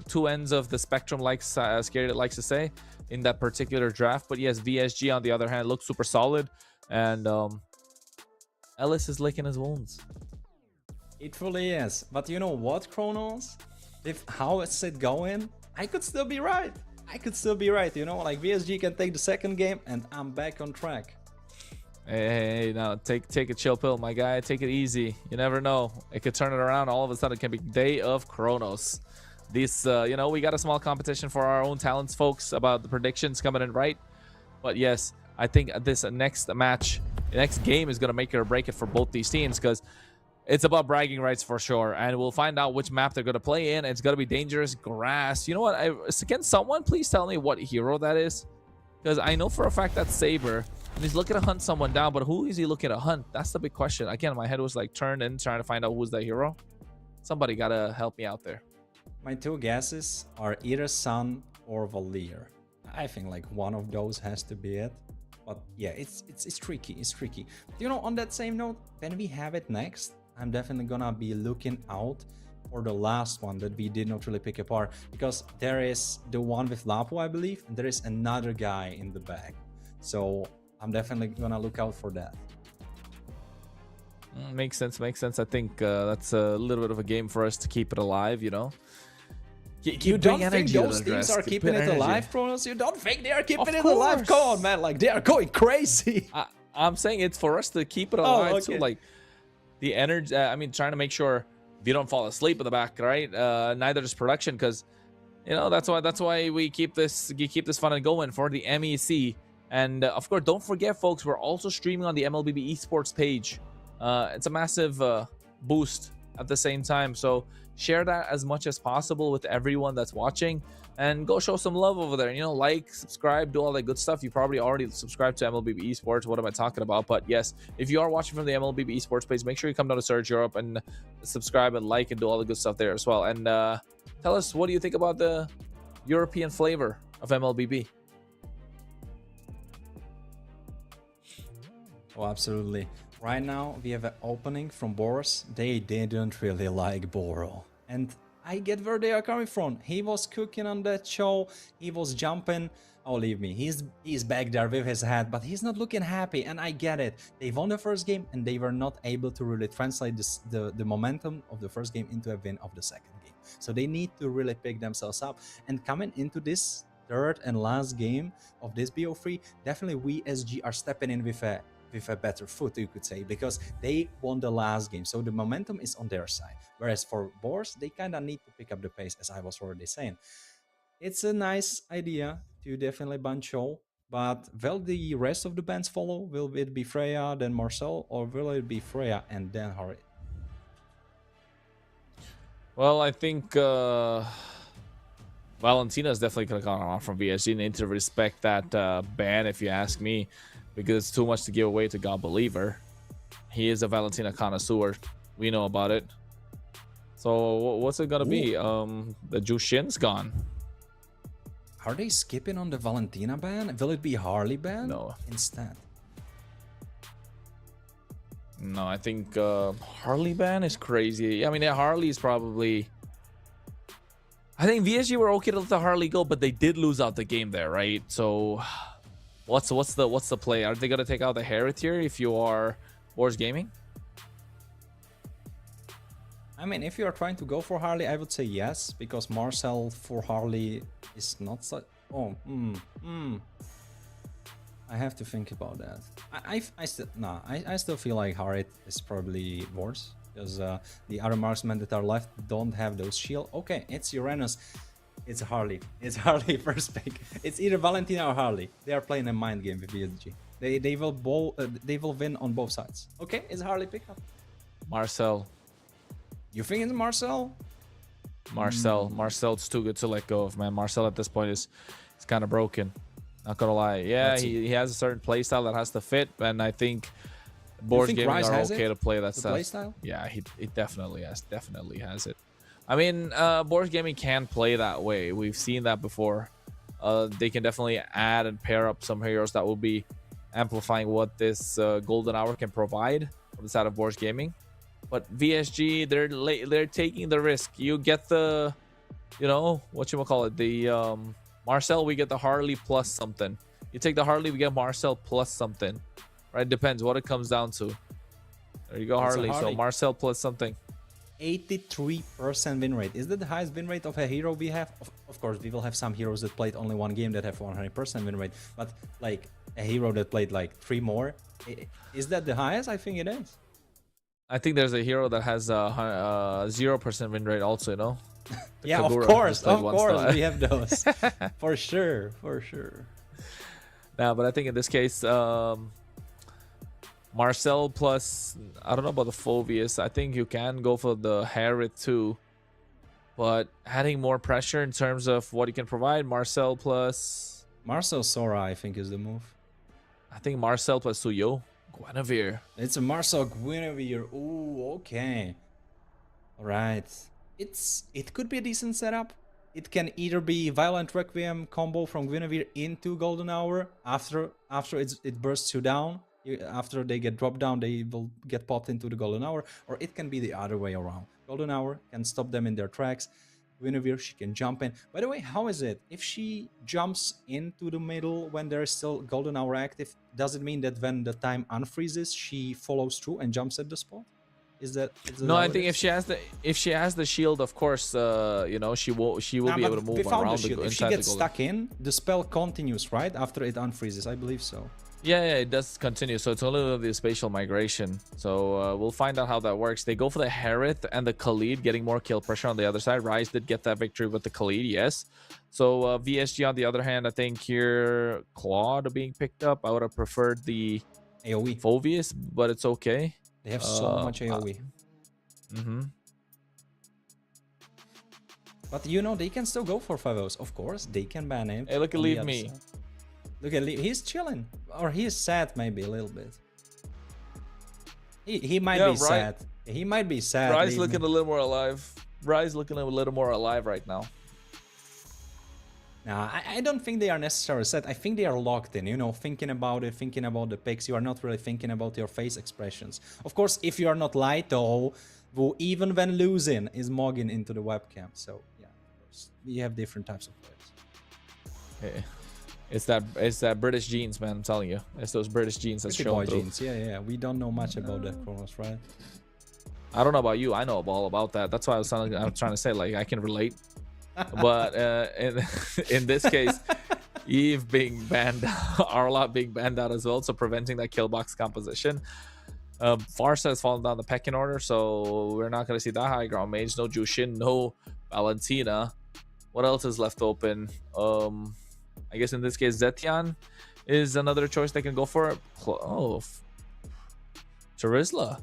two ends of the spectrum, like Scared likes to say, in that particular draft. But yes, VSG, on the other hand, looks super solid. And Ellis is licking his wounds. It really is. But you know what, Kronos? If how it's it going, I could still be right. Like VSG can take the second game and I'm back on track. Hey, now take a chill pill, my guy. Take it easy. You never know. It could turn it around. All of a sudden, it can be day of Kronos. This, we got a small competition for our own talents, folks, about the predictions coming in right. But yes, I think this next match, the next game is going to make it or break it for both these teams, because it's about bragging rights for sure. And we'll find out which map they're going to play in. It's going to be dangerous grass. You know what? Can someone please tell me what hero that is? Because I know for a fact that's Saber. And he's looking to hunt someone down, but who is he looking to hunt? That's the big question. Again, my head was like turned in trying to find out who's that hero. Somebody got to help me out there. My two guesses are either Sun or Valir. I think like one of those has to be it. But yeah, it's tricky. It's tricky. On that same note, when we have it next, I'm definitely gonna be looking out for the last one that we did not really pick apart, because there is the one with Lapo, I believe, and there is another guy in the back. So I'm definitely gonna look out for that. Makes sense. I think that's a little bit of a game for us to keep it alive, You don't think those teams are keeping it alive, Kronos? You don't think they are keeping it alive? Come on, man. Like, they are going crazy. I'm saying it's for us to keep it alive too. Like, the energy, trying to make sure we don't fall asleep in the back, right? Neither does production, because, that's why we keep this fun and going for the MEC. And, of course, don't forget, folks, we're also streaming on the MLBB esports page. It's a massive boost at the same time. So share that as much as possible with everyone that's watching, and go show some love over there. Like, subscribe, do all that good stuff. You probably already subscribed to MLBB Esports. What am I talking about? But yes, if you are watching from the MLBB Esports page, make sure you come down to Surge Europe and subscribe and like and do all the good stuff there as well. And tell us, what do you think about the European flavor of MLBB? Oh, absolutely. Right now, we have an opening from Boros. They didn't really like Boro. And I get where they are coming from. He was cooking on that show. He was jumping. Oh, leave me. He's back there with his head, but he's not looking happy, and I get it. They won the first game, and they were not able to really translate the momentum of the first game into a win of the second game. So they need to really pick themselves up. And coming into this third and last game of this BO3, definitely we SG are stepping in with a better foot, you could say, because they won the last game. So the momentum is on their side. Whereas for Boars, they kind of need to pick up the pace, as I was already saying. It's a nice idea to definitely ban Show, but will the rest of the bans follow? Will it be Freya, then Marcel, or will it be Freya and then Harry? Well, I think Valentina is definitely going to come on from VSG. Need to respect that ban, if you ask me, because it's too much to give away to God Believer. He is a Valentina connoisseur. We know about it. So what's it going to be? The Jushin's gone. Are they skipping on the Valentina ban? Will it be Harley ban? No. Instead. No, I think Harley ban is crazy. I mean, Harley is probably... I think VSG were okay to let the Harley go, but they did lose out the game there, right? So what's the play? Are they gonna take out the Harriet here if you are Wars Gaming? I mean, if you are trying to go for Harley, I would say yes, because Marcel for Harley is not such... Oh, I have to think about that. I still feel like Harriet is probably worse, because the other marksmen that are left don't have those shield. Okay, it's Uranus. It's Harley. It's Harley first pick. It's either Valentina or Harley. They are playing a mind game with VSG. They will win on both sides. Okay, it's Harley pickup. Marcel. You think it's Marcel? Marcel's too good to let go of, man. Marcel at this point is kind of broken. Not gonna lie. Yeah, he has a certain playstyle that has to fit, and I think board gaming are okay to play that stuff. Playstyle? Yeah, it definitely has it. I mean, board gaming can play that way. We've seen that before. They can definitely add and pair up some heroes that will be amplifying what this golden hour can provide on the side of board gaming. But VSG, they're taking the risk. You get the, the Marcel, we get the Harley plus something. You take the Harley, we get Marcel plus something. Right? Depends what it comes down to. There you go, Harley. So Marcel plus something. 83% win rate. Is that the highest win rate of a hero we have? Of course, we will have some heroes that played only one game that have 100% win rate. But like a hero that played like 3 more, is that the highest? I think it is. I think there's a hero that has a 0% win rate also, Yeah, Kagura, of course, we have those. for sure. Nah, but I think in this case, Marcel plus, I don't know about the Phoveus. I think you can go for the Harriet too. But adding more pressure in terms of what he can provide, Marcel plus... Marcel Sora, I think, is the move. I think Marcel plus Suyo. Guinevere. It's a Marcel Guinevere. Ooh, okay. Alright. It could be a decent setup. It can either be Violent Requiem combo from Guinevere into Golden Hour after it bursts you down. After they get dropped down, they will get popped into the Golden Hour, or it can be the other way around. Golden Hour can stop them in their tracks. Guinevere, she can jump in. By the way, how is it? If she jumps into the middle when there is still Golden Hour active, does it mean that when the time unfreezes, she follows through and jumps at the spot? Is that no? I think if she has the shield, of course, she will be able to move around the if she gets stuck in, the spell continues right after it unfreezes. I believe so. Yeah, it does continue. So it's only the spatial migration. So we'll find out how that works. They go for the Harriet and the Khalid, getting more kill pressure on the other side. Rise did get that victory with the Khalid, yes. So VSG, on the other hand, I think here Claude being picked up. I would have preferred the AoE Phoveus, but it's okay. They have so much AoE. But they can still go for Favos. Of course, they can ban him. Hey, look at Leave Me. Side. Look at he's chilling, or he's sad maybe a little bit. He might be sad. He might be sad. Rise looking a little more alive. Rise looking a little more alive right now. Nah, I don't think they are necessarily set. I think they are locked in, you know, thinking about it, thinking about the picks. You are not really thinking about your face expressions. Of course, if you are not Lighto, who even when losing is mogging into the webcam. So, yeah, of course, we have different types of players. Yeah. It's that British genes, man. I'm telling you, it's those British genes that's Pretty boy showing through. jeans. Yeah. We don't know much about that, Kronos, right? I don't know about you. I know all about that. That's why I'm trying to say, like, I can relate. But in this case, Eve being banned, Arla being banned out as well, so preventing that kill box composition. Farsa has fallen down the pecking order, so we're not going to see that high ground mage. No Jushin, no Valentina. What else is left open? I guess in this case, Zetian is another choice they can go for. Oh, Charizla.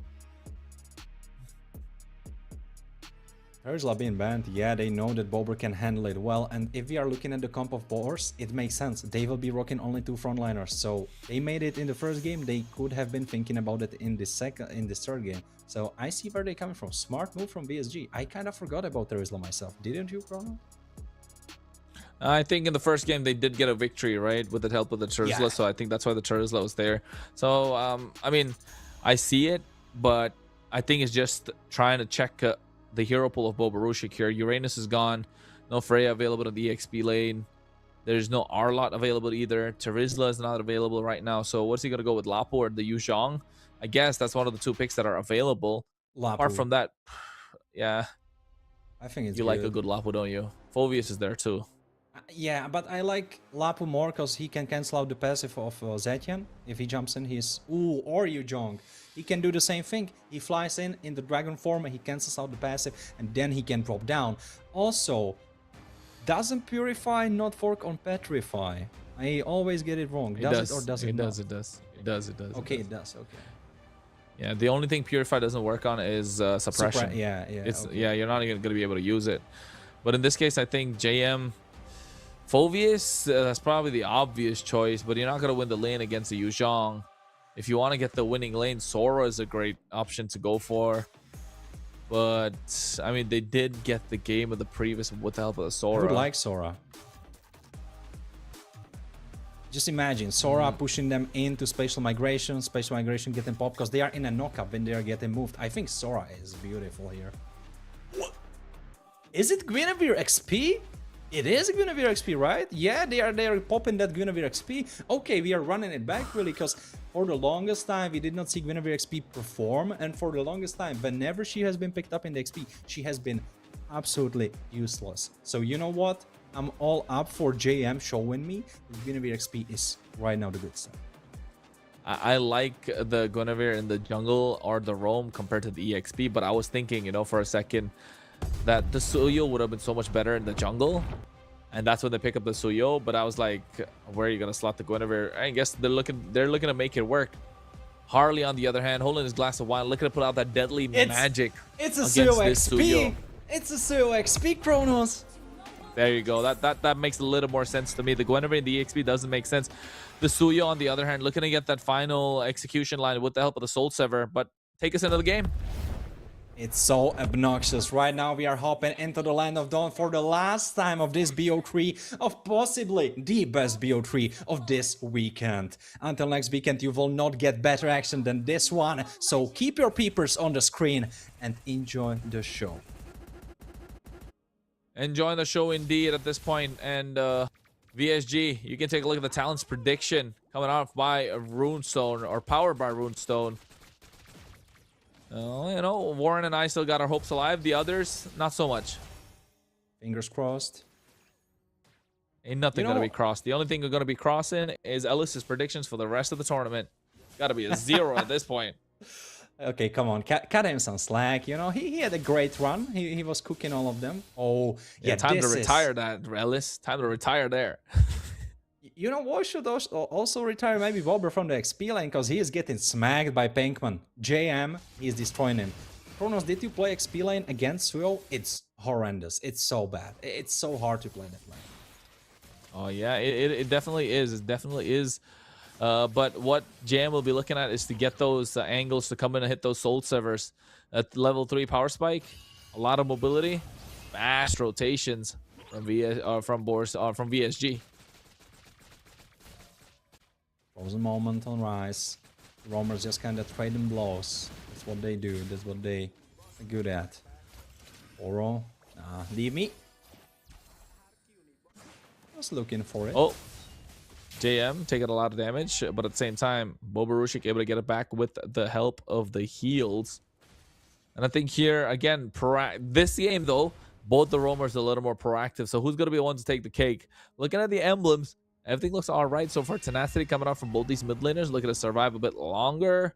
Terizla being banned, yeah, they know that Bober can handle it well, and if we are looking at the comp of Boars, it makes sense. They will be rocking only 2 frontliners, so they made it in the first game. They could have been thinking about it in the third game. So I see where they're coming from. Smart move from BSG. I kind of forgot about Terizla myself. Didn't you, Chrono? I think in the first game they did get a victory, right, with the help of the Terizla. Yeah. So I think that's why the Terizla was there. So I mean, I see it, but I think it's just trying to check the hero pool of Bobarushik here. Uranus is gone. No Freya available in the EXP lane. There's no Arlot available either. Terizla is not available right now. So what's he going to go with, Lapo or the Yuzhong? I guess that's one of the 2 picks that are available. Lapu. Apart from that, yeah. I think it's You like a good Lapo, don't you? Phoveus is there too. Yeah, but I like Lapu more because he can cancel out the passive of Zetian. If he jumps in, he's... Ooh, or Yuzhong. He can do the same thing. He flies in the dragon form, and he cancels out the passive, and then he can drop down. Also, doesn't Purify not work on Petrify? I always get it wrong. Does it or does it not? It does. Okay, it does. Okay. Yeah, the only thing Purify doesn't work on is suppression. Yeah. It's okay. yeah, you're not even going to be able to use it. But in this case, I think JM Phoveus, that's probably the obvious choice, but you're not going to win the lane against the Yuzhong. If you want to get the winning lane, Sora is a great option to go for. But I mean, they did get the game of the previous with the help of the Sora. I would like Sora. Just imagine Sora pushing them into spatial migration getting popped because they are in a knockup when they are getting moved. I think Sora is beautiful here. What? Is it Guinevere XP? It is Guinevere XP, right? Yeah, they are popping that Guinevere XP. Okay, we are running it back really because for the longest time we did not see Guinevere XP perform, and for the longest time, whenever she has been picked up in the XP, she has been absolutely useless. So you know what? I'm all up for JM showing me that Guinevere XP is right now the good stuff. I like the Guinevere in the jungle or the roam compared to the EXP, but I was thinking, you know, for a second that the Suyo would have been so much better in the jungle, and that's when they pick up the Suyo. But I was like, where are you gonna slot the Guinevere? I guess they're looking to make it work. Harley, on the other hand, holding his glass of wine, looking to put out that deadly magic. It's a Suyo XP. It's a Suyo XP, Kronos. There you go. That makes a little more sense to me. The Guinevere in the EXP doesn't make sense. The Suyo, on the other hand, looking to get that final execution line with the help of the Soul Sever, but take us into the game. It's so obnoxious. Right now we are hopping into the Land of Dawn for the last time of this BO3, of possibly the best BO3 of this weekend. Until next weekend, you will not get better action than this one. So keep your peepers on the screen and enjoy the show. Enjoying the show indeed at this point. And VSG, you can take a look at the talents prediction coming out by Runestone, or powered by Runestone. You know, Warren and I still got our hopes alive. The others, not so much. Fingers crossed. Ain't nothing gonna be crossed. The only thing we're gonna be crossing is Ellis's predictions for the rest of the tournament. Gotta be a 0 at this point. Okay, come on, cut him some slack. You know, he had a great run. He was cooking all of them. Oh, yeah, time to retire that, Ellis. Time to retire there. You know what should also retire maybe Wobber from the XP lane, because he is getting smacked by Pinkman. JM, he is destroying him. Kronos, did you play XP lane against Suyo? It's horrendous. It's so bad. It's so hard to play that lane. Oh yeah, it definitely is. It definitely is. But what JM will be looking at is to get those angles to come in and hit those Soul Severs. At level 3 power spike, a lot of mobility, fast rotations. from from VSG. Frozen moment on Rise. Roamers just kind of trading blows. That's what they do. That's what they are good at. Oro, leave me. Was looking for it. Oh, JM taking a lot of damage, but at the same time, Bobarushik able to get it back with the help of the heals. And I think here again, this game though, both the roamers are a little more proactive. So who's gonna be the one to take the cake? Looking at the emblems, everything looks all right so far. Tenacity coming out from both these mid laners, looking to survive a bit longer.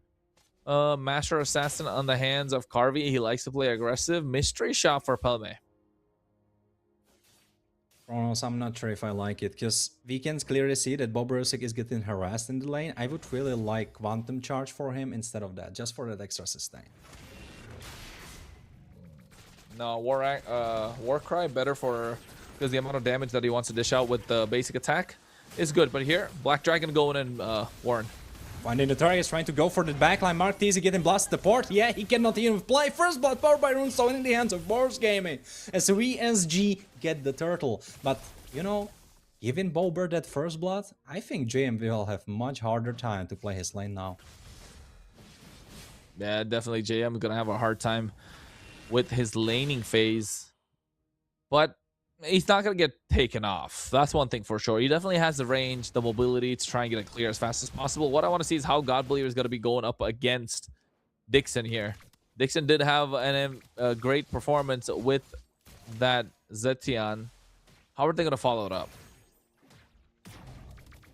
Master Assassin on the hands of Carvey. He likes to play aggressive. Mystery shot for Pelme. Kronos, I'm not sure if I like it, because we can clearly see that Bobarushik is getting harassed in the lane. I would really like Quantum Charge for him instead of that, just for that extra sustain. No, Warcry better for, because the amount of damage that he wants to dish out with the basic attack is good. But here, Black Dragon going in, Warren. Finding the target, is trying to go for the backline. Mark Teasy getting blasted apart. Yeah, he cannot even play. First blood powered by Runestone in the hands of Boars Gaming. As VSG get the turtle. But, you know, giving Bober that first blood, I think JM will have much harder time to play his lane now. Yeah, definitely JM is going to have a hard time with his laning phase. But he's not going to get taken off. That's one thing for sure. He definitely has the range, the mobility to try and get it clear as fast as possible. What I want to see is how Godbeliever is going to be going up against Dixon here. Dixon did have a great performance with that Zetian. How are they going to follow it up?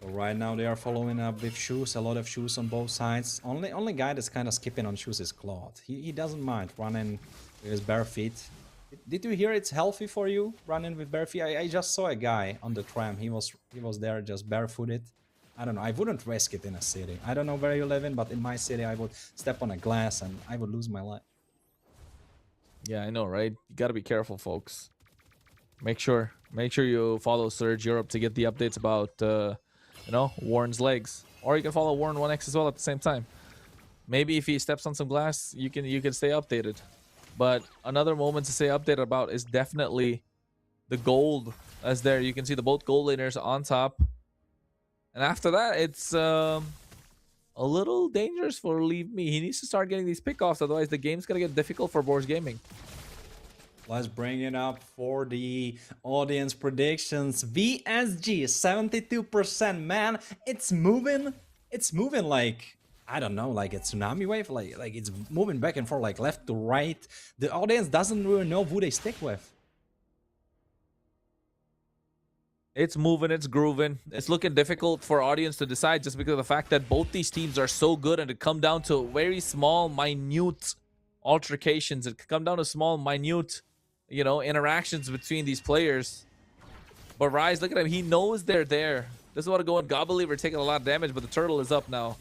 So right now they are following up with shoes, a lot of shoes on both sides. Only guy that's kind of skipping on shoes is Claude. He doesn't mind running with his bare feet. Did you hear it's healthy for you running with bare feet? I just saw a guy on the tram. He was there just barefooted. I don't know. I wouldn't risk it in a city. I don't know where you live in, but in my city I would step on a glass and I would lose my life. Yeah, I know, right? You got to be careful, folks. Make sure you follow Surge Europe to get the updates about you know, Warren's legs, or you can follow Warren 1x as well at the same time. Maybe if he steps on some glass, you can stay updated. But another moment to stay updated about is definitely the gold. As there, you can see the both gold laners on top. And after that, it's a little dangerous for Leave Me. He needs to start getting these pickoffs, otherwise the game's gonna get difficult for Boars Gaming. Let's bring it up for the audience predictions. VSG 72%, man. It's moving like, I don't know, like a tsunami wave, like it's moving back and forth, like left to right. The audience doesn't really know who they stick with. It's moving, it's grooving. It's looking difficult for audience to decide just because of the fact that both these teams are so good, and it come down to very small, minute altercations. It come down to small, minute, you know, interactions between these players. But Rise, look at him. He knows they're there. This is what going. Godbeliever taking a lot of damage, but the turtle is up now.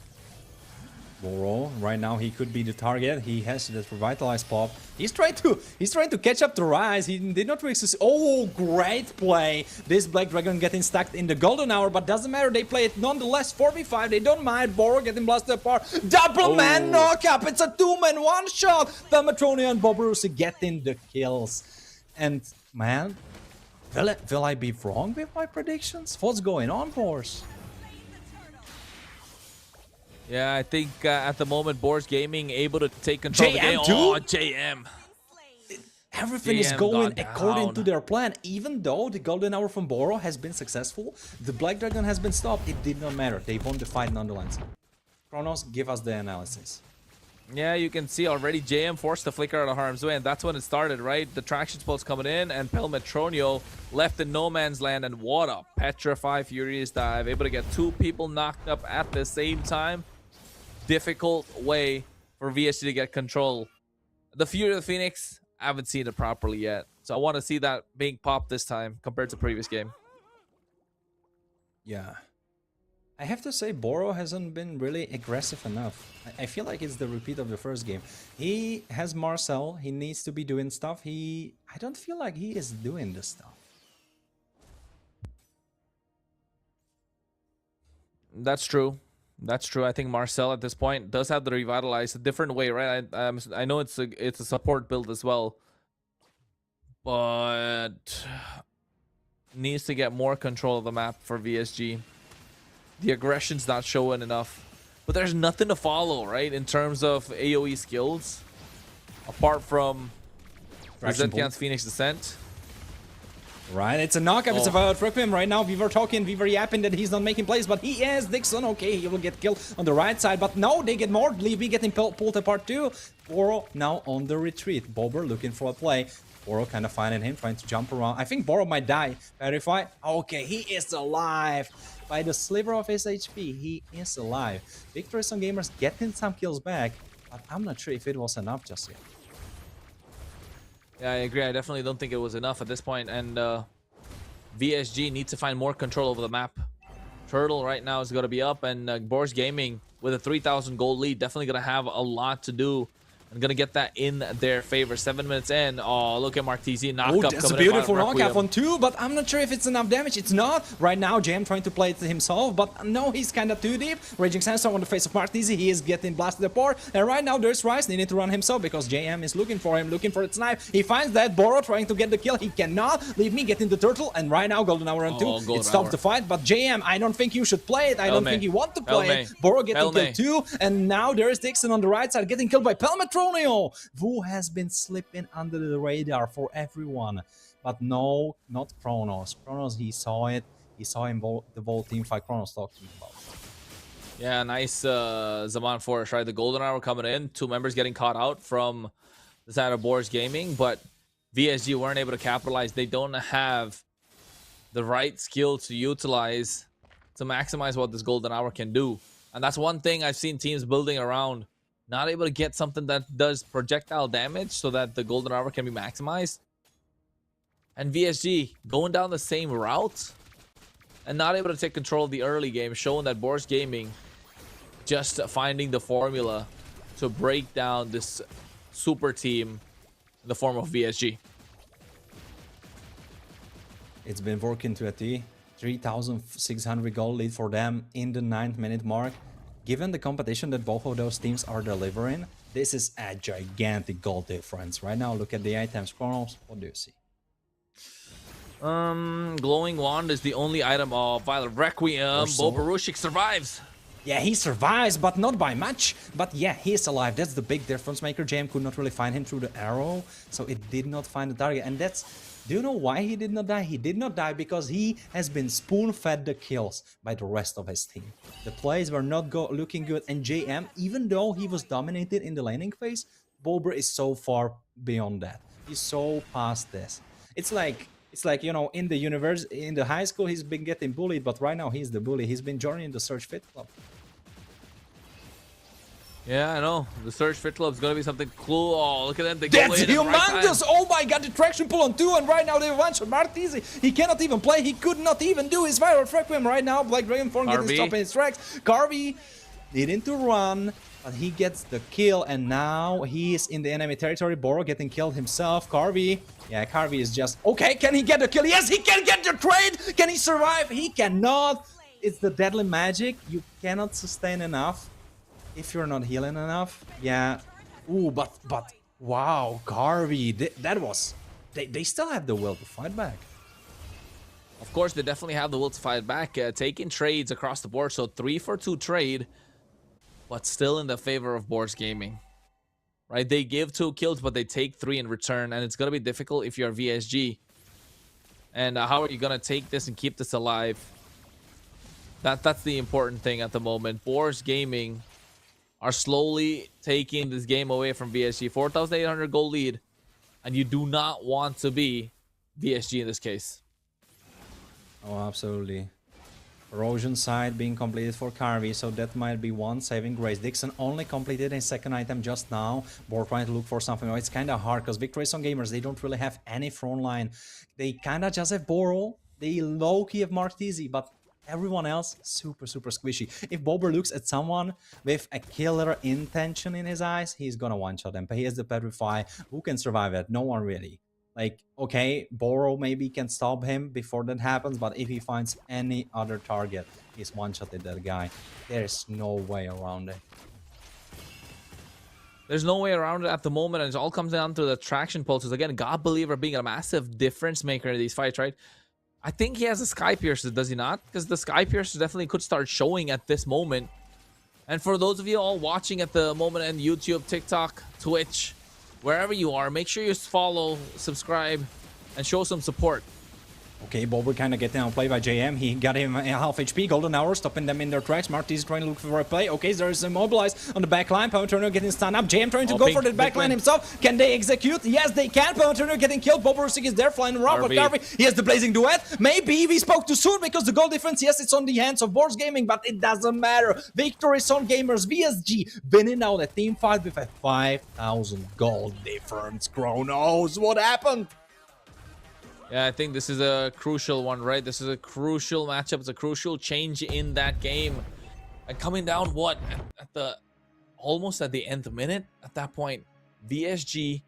Boro, right now he could be the target. He has this revitalized pop. He's trying to catch up to Rise. He did not reach this. Oh, great play. This Black Dragon getting stuck in the golden hour, but doesn't matter. They play it nonetheless. 4v5. They don't mind. Boro getting blasted apart. Double man knockup. It's a two-man one-shot. Velmatronia and Bobarushik getting the kills. And man, will I be wrong with my predictions? What's going on, Boars? Yeah, I think at the moment, Boars Gaming able to take control of the game. Too? Oh, JM. Everything is going according to their plan. Even though the golden hour from Boro has been successful, the Black Dragon has been stopped. It did not matter. They won the fight nonetheless. Kronos, give us the analysis. Yeah, you can see already JM forced the flicker out of harm's way, and that's when it started, right? The traction spells coming in, and Pelmetronio left in no man's land, and what a Petrify Furious dive. Able to get two people knocked up at the same time. Difficult way for VSG to get control. The Fury of the Phoenix, I haven't seen it properly yet. So I want to see that being popped this time compared to previous game. Yeah. I have to say, Boro hasn't been really aggressive enough. I feel like it's the repeat of the first game. He has Marcel. He needs to be doing stuff. I don't feel like he is doing this stuff. That's true. That's true. I think Marcel at this point does have the revitalize a different way, right? I know it's a support build as well, but needs to get more control of the map for VSG. The aggression's not showing enough. But there's nothing to follow, right? In terms of AoE skills. Apart from Zetkian's Phoenix Descent. Right, it's a knockup. It's about Requiem right now. We were yapping that he's not making plays, but he is. Dixon, okay, he will get killed on the right side, but no, they get more. Levy getting pulled apart too. Boro now on the retreat. Bober looking for a play. Boro kind of finding him, trying to jump around. I think Boro might die. Verify. Okay, he is alive. By the sliver of his HP, he is alive. Victorious on Gamers getting some kills back, but I'm not sure if it was enough just yet. Yeah, I agree. I definitely don't think it was enough at this point, and VSG needs to find more control over the map. Turtle right now is going to be up, and Boris Gaming with a 3,000 gold lead definitely going to have a lot to do. I'm going to get that in their favor. 7 minutes in. Oh, look at Martisi. Knockup Oh, that's a beautiful knockup on 2, but I'm not sure if it's enough damage. It's not. Right now, JM trying to play it himself, but no, he's kind of too deep. Raging Sandstorm on the face of Martisi. He is getting blasted apart. And right now, there's Rice needing to run himself because JM is looking for him, looking for its knife. He finds that. Boro trying to get the kill. He cannot. Leave me getting the turtle. And right now, Golden Hour on 2. It stops the fight, but JM, I don't think you should play it. I don't think you want to play it. Boro getting killed too. And now there is Dixon on the right side getting killed by Pelmetronio, who has been slipping under the radar for everyone. But no, not Kronos. Kronos, he saw it. He saw him the whole team fight. Kronos talked to me about it. Yeah, nice Zaman Forest, right? The Golden Hour coming in. 2 members getting caught out from the side of Boris Gaming, but VSG weren't able to capitalize. They don't have the right skill to utilize to maximize what this Golden Hour can do. And that's one thing I've seen teams building around. Not able to get something that does projectile damage so that the Golden Hour can be maximized. And VSG going down the same route and not able to take control of the early game, showing that Boris Gaming just finding the formula to break down this super team in the form of VSG. It's been working to a T. 3,600 goal lead for them in the 9th minute mark. Given the competition that both of those teams are delivering, this is a gigantic goal difference. Right now, look at the items. Chronos, what do you see? Glowing Wand is the only item of Violet Requiem. Bobarushik survives. Yeah, he survives, but not by much. But yeah, he's alive. That's the big difference maker. JM could not really find him through the arrow, so it did not find the target. And that's... Do you know why he did not die? He did not die because he has been spoon-fed the kills by the rest of his team. The plays were not looking good, and JM, even though he was dominated in the laning phase, Bober is so far beyond that. He's so past this. It's like, you know, in the high school, he's been getting bullied, but right now he's the bully. He's been joining the Search Fit Club. Yeah, I know. The Search Fit Club is going to be something cool. Oh, look at them. They That's humongous! Oh my god, the traction pull on 2, and right now they one-shot Martisi. He cannot even play. He could not even do his viral Requiem right now. Black Dragon Form getting stopped in his tracks. Carvey needing to run, but he gets the kill, and now he is in the enemy territory. Boro getting killed himself. Carvey. Yeah, Carvey is just... Okay, can he get the kill? Yes, he can get the trade! Can he survive? He cannot. It's the deadly magic. You cannot sustain enough if you're not healing enough. Yeah. Ooh, but wow, Garvey, that was... They still have the will to fight back. Of course, they definitely have the will to fight back. Taking trades across the board, so 3-for-2 trade, but still in the favor of Boris Gaming. Right? They give 2 kills, but they take 3 in return, and it's going to be difficult if you're VSG. And how are you going to take this and keep this alive? That's the important thing at the moment. Boris Gaming are slowly taking this game away from VSG. 4,800 goal lead, and you do not want to be VSG in this case. Oh, absolutely. Erosion side being completed for Carvey, so that might be one saving grace. Dixon only completed a second item just now. Bor trying to look for something. Oh, it's kind of hard because Victorious on Gamers, they don't really have any front line. They kind of just have Boro. They low-key have Martisi, but everyone else, super squishy. If Bober looks at someone with a killer intention in his eyes, he's gonna one-shot them. But he has the Petrify. Who can survive it? No one really. Like, okay, Boro maybe can stop him before that happens, but if he finds any other target, he's one-shotted that guy. There's no way around it. There's no way around it at the moment, and it all comes down to the traction pulses. Again, God Believer being a massive difference maker in these fights, right? I think he has a Sky Piercer, does he not? Because the Sky Piercer definitely could start showing at this moment. And for those of you all watching at the moment on YouTube, TikTok, Twitch, wherever you are, make sure you follow, subscribe, and show some support. Okay, Bober kind of getting outplayed by JM. He got him half HP. Golden Hour stopping them in their tracks. Marty's trying to look for a play. Okay, there's a mobilize on the back line. Power Turner getting stunned up. JM trying to go for the back line himself. Can they execute? Yes, they can. Power Turner getting killed. Bober is there flying around with Garvey. He has the blazing duet. Maybe we spoke too soon because the goal difference, yes, it's on the hands of Boars Gaming, but it doesn't matter. Victory is on Gamers. VSG winning out a team fight with a 5,000 goal difference. Chronos, what happened? Yeah, I think this is a crucial one, right? This is a crucial matchup. It's a crucial change in that game. And coming down, what? At the almost at the nth minute at that point, VSG,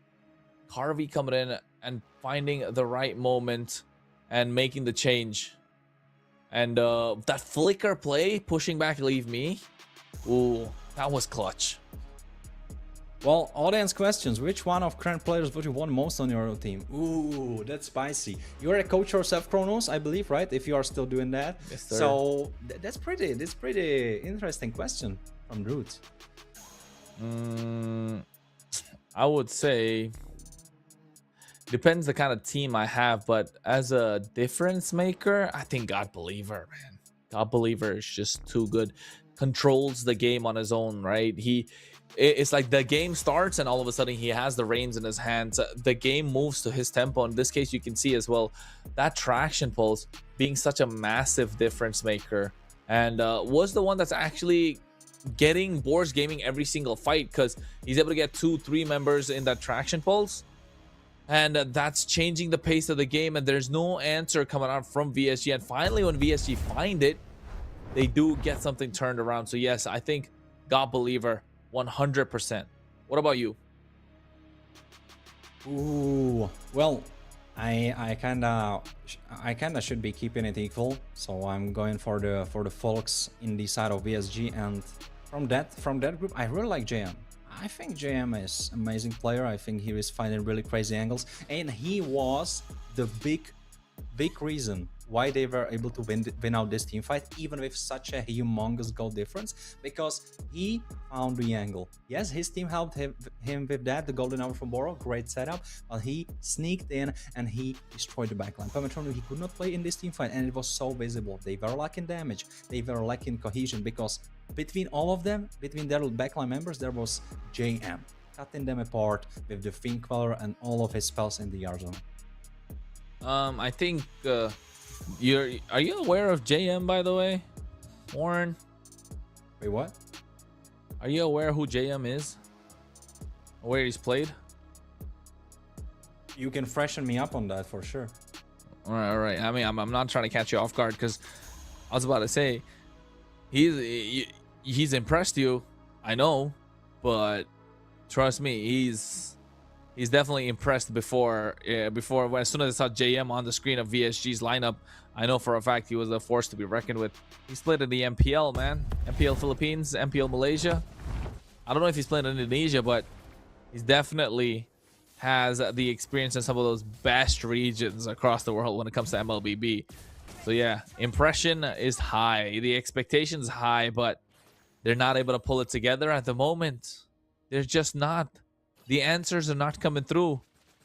Carvey coming in and finding the right moment and making the change. And that flicker play, pushing back, leave me. Ooh, that was clutch. Well, audience questions. Which one of current players would you want most on your team? Ooh, that's spicy. You're a coach yourself, Chronos, I believe, right? If you are still doing that. Yes, sir. So that's pretty interesting question from Root. I would say depends the kind of team I have, but as a difference maker, I think God Believer, man. God Believer is just too good. Controls the game on his own, right? It's like the game starts and all of a sudden he has the reins in his hands. The game moves to his tempo. In this case, you can see as well that traction pulse being such a massive difference maker, and was the one that's actually getting Boars Gaming every single fight, because he's able to get 2-3 members in that traction pulse, and that's changing the pace of the game. And there's no answer coming out from VSG, and finally when VSG find it, they do get something turned around. So yes, I think God Believer 100%. What about you? Ooh, well, I kinda should be keeping it equal, so I'm going for the folks in the side of VSG. And from that group, I really like JM. I think JM is an amazing player. I think he is finding really crazy angles, and he was the big reason why they were able to win out this team fight, even with such a humongous goal difference, because he found the angle. Yes, his team helped him with that, the golden hour from Boro, great setup, but he sneaked in and he destroyed the backline. Pametrono, he could not play in this team fight, and it was so visible. They were lacking damage, they were lacking cohesion, because between all of them, between their backline members, there was JM cutting them apart with the Fiend Queller and all of his spells in the R zone. I think are you aware of JM, by the way, Warren? Wait, what? Are you aware who JM is? Where he's played? You can freshen me up on that for sure. All right. I mean, I'm not trying to catch you off guard, because I was about to say he's impressed you, I know, but trust me, he's definitely impressed before as soon as I saw JM on the screen of VSG's lineup, I know for a fact he was a force to be reckoned with. He's played in the MPL, man. MPL Philippines, MPL Malaysia. I don't know if he's played in Indonesia, but he's definitely has the experience in some of those best regions across the world when it comes to MLBB. So yeah, impression is high, the expectation's high, but they're not able to pull it together at the moment. They're just not. The answers are not coming through,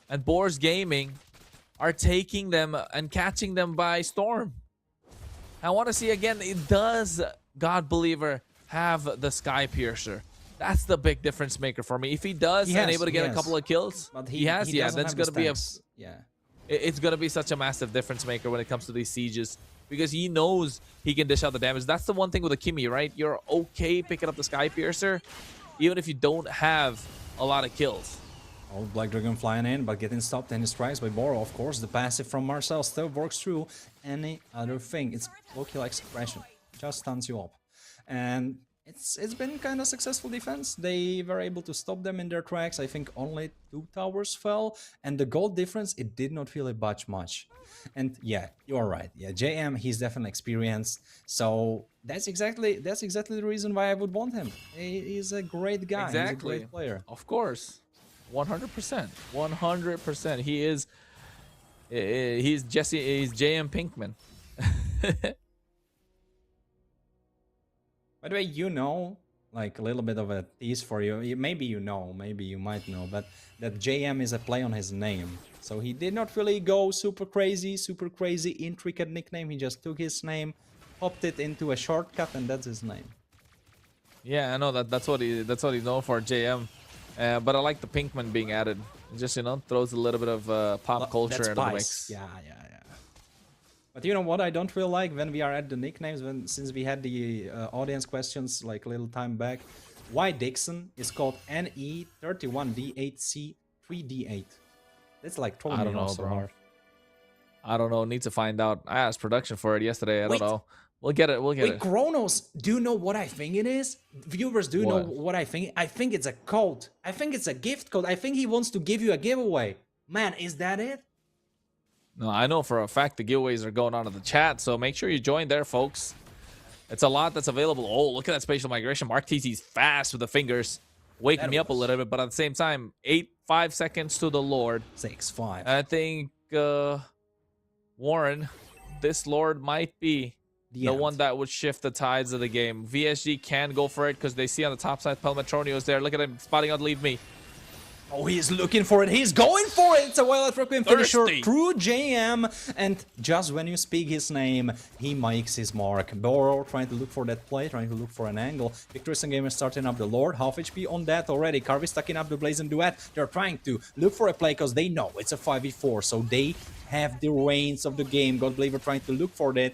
and Boars Gaming are taking them and catching them by storm. I want to see again, does God Believer have the Sky Piercer? That's the big difference maker for me. If he does and able to get a couple of kills, but he has. Yeah, that's going to be yeah. It's going to be such a massive difference maker when it comes to these sieges, because he knows he can dish out the damage. That's the one thing with a Kimi, right? You're okay picking up the Sky Piercer, even if you don't have a lot of kills. Old Black Dragon flying in, but getting stopped and strikes by Boro. Of course, the passive from Marcel still works through any other thing. It's Loki like suppression, just stuns you up, and it's been kind of successful defense. They were able to stop them in their tracks. I think only 2 towers fell, and the gold difference, it did not really budge much. And yeah, you're right. Yeah, JM, he's definitely experienced. So that's exactly the reason why I would want him. He's a great guy. Exactly. He's a great player. Of course. 100%. 100%. He is He's Jesse. He's JM Pinkman. By the way, you know, like a little bit of a tease for you. Maybe you know, maybe you might know, but that JM is a play on his name. So he did not really go super crazy, intricate nickname. He just took his name, popped it into a shortcut, and that's his name. Yeah, I know that's what he's known for, JM. But I like the Pinkman being added. It just, you know, throws a little bit of pop culture into the mix. Yeah. But you know what I don't really like when we are at the nicknames, since we had the audience questions like a little time back, why Dixon is called NE31D8C3D8. That's like totally I don't know, so bro. hard. I don't know. Need to find out. I asked production for it yesterday. I don't know. We'll get it. Wait, Kronos, do you know what I think it is? Viewers, do you know what I think? I think it's a code. I think it's a gift code. I think he wants to give you a giveaway. Man, is that it? No, I know for a fact the giveaways are going on in the chat, so make sure you join there, folks. It's a lot that's available. Oh, look at that spatial migration. Mark TC's fast with the fingers. Waking me up a little bit, but at the same time, 5 seconds to the Lord. 6-5. I think, Warren, this Lord might be the one that would shift the tides of the game. VSG can go for it because they see on the top side Pelmetronio's there. Look at him spotting out Leave Me. Oh, he's looking for it. He's going for it. It's a Violet Requiem finisher through JM. And just when you speak his name, he makes his mark. Boro trying to look for that play, trying to look for an angle. Victorious and Gamer starting up the Lord. Half HP on that already. Carvey stacking up the Blazing Duet. They're trying to look for a play because they know it's a 5v4. So they have the reins of the game. Godbeliever trying to look for that.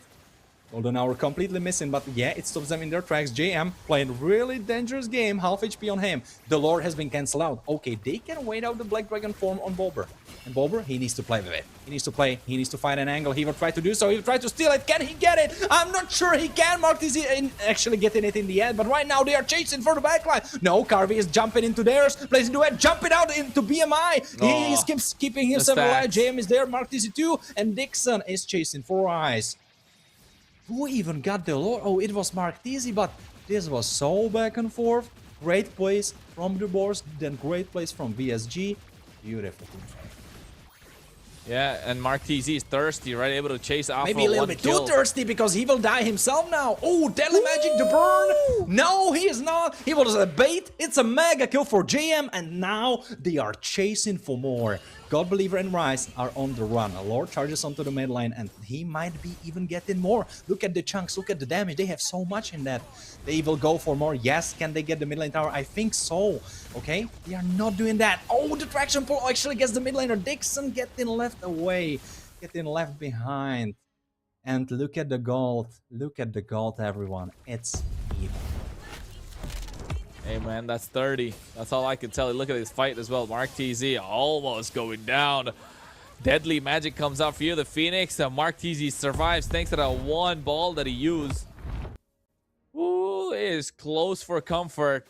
Golden Hour completely missing, but yeah, it stops them in their tracks. JM playing really dangerous game, half HP on him. The Lord has been cancelled out. Okay, they can wait out the Black Dragon form on Bober. And Bober, he needs to play with it. He needs to play, he needs to find an angle. He will try to do so, he will try to steal it. Can he get it? I'm not sure he can. Mark is actually getting it in the end, but right now they are chasing for the backline. No, Carvey is jumping into theirs. Blazing Duet, jumping out into BMI. He keeps keeping himself alive. JM is there, Mark TC too, and Dixon is chasing for Eyes. Who even got the Lord? Oh, it was Mark Teasy, but this was so back and forth. Great plays from the boards, then great plays from VSG. Beautiful. Yeah, and Mark TZ is thirsty, right? Able to chase Alpha. Maybe a little bit too thirsty because he will die himself now. Oh, Deadly Magic the burn. No, he is not. He was a bait. It's a mega kill for JM, and now they are chasing for more. Godbeliever and Rice are on the run. Lord charges onto the mid lane, and he might be even getting more. Look at the chunks, look at the damage. They have so much in that. They will go for more. Yes, can they get the mid lane tower? I think so. Okay, they are not doing that. Oh, the traction pull actually gets the mid laner. Dixon getting left away, getting left behind. And look at the gold. Look at the gold, everyone. It's evil. Hey man, that's 30. That's all I can tell you. Look at this fight as well. Mark TZ almost going down. Deadly Magic comes out for you, the Phoenix. Mark TZ survives thanks to that one ball that he used. Ooh, it is close for comfort.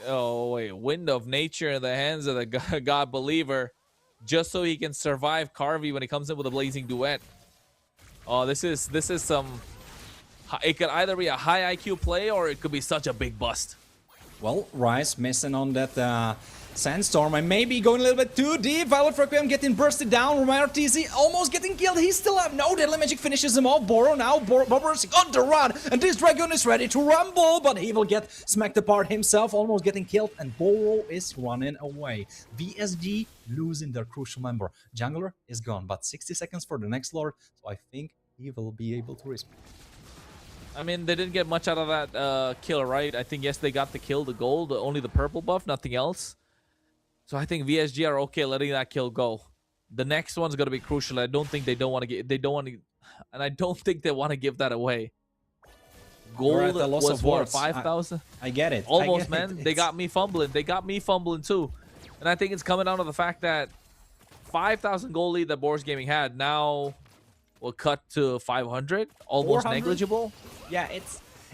Oh wait, Wind of Nature in the hands of the God Believer, just so he can survive Carvey when he comes in with a Blazing Duet. Oh, this is some. It could either be a high IQ play or it could be such a big bust. Well, Rice missing on that Sandstorm and maybe going a little bit too deep. Violet Requiem getting bursted down. Romero TZ almost getting killed. He's still up. No, Deadly Magic finishes him off. Boro now. Bobber's on the run. And this Dragon is ready to rumble, but he will get smacked apart himself, almost getting killed. And Boro is running away. VSG losing their crucial member. Jungler is gone, but 60 seconds for the next Lord. So I think he will be able to respond. I mean, they didn't get much out of that kill, right? I think, yes, they got the kill, the gold, only the purple buff, nothing else. So I think VSG are okay letting that kill go. The next one's going to be crucial. I don't think they don't want to get, and I don't think they want to give that away. Gold was what, 5,000? I get it. Almost, man. They got me fumbling. They got me fumbling too. And I think it's coming down to the fact that 5,000 gold lead that Boris Gaming had now will cut to 500, almost 400? Negligible. Yeah,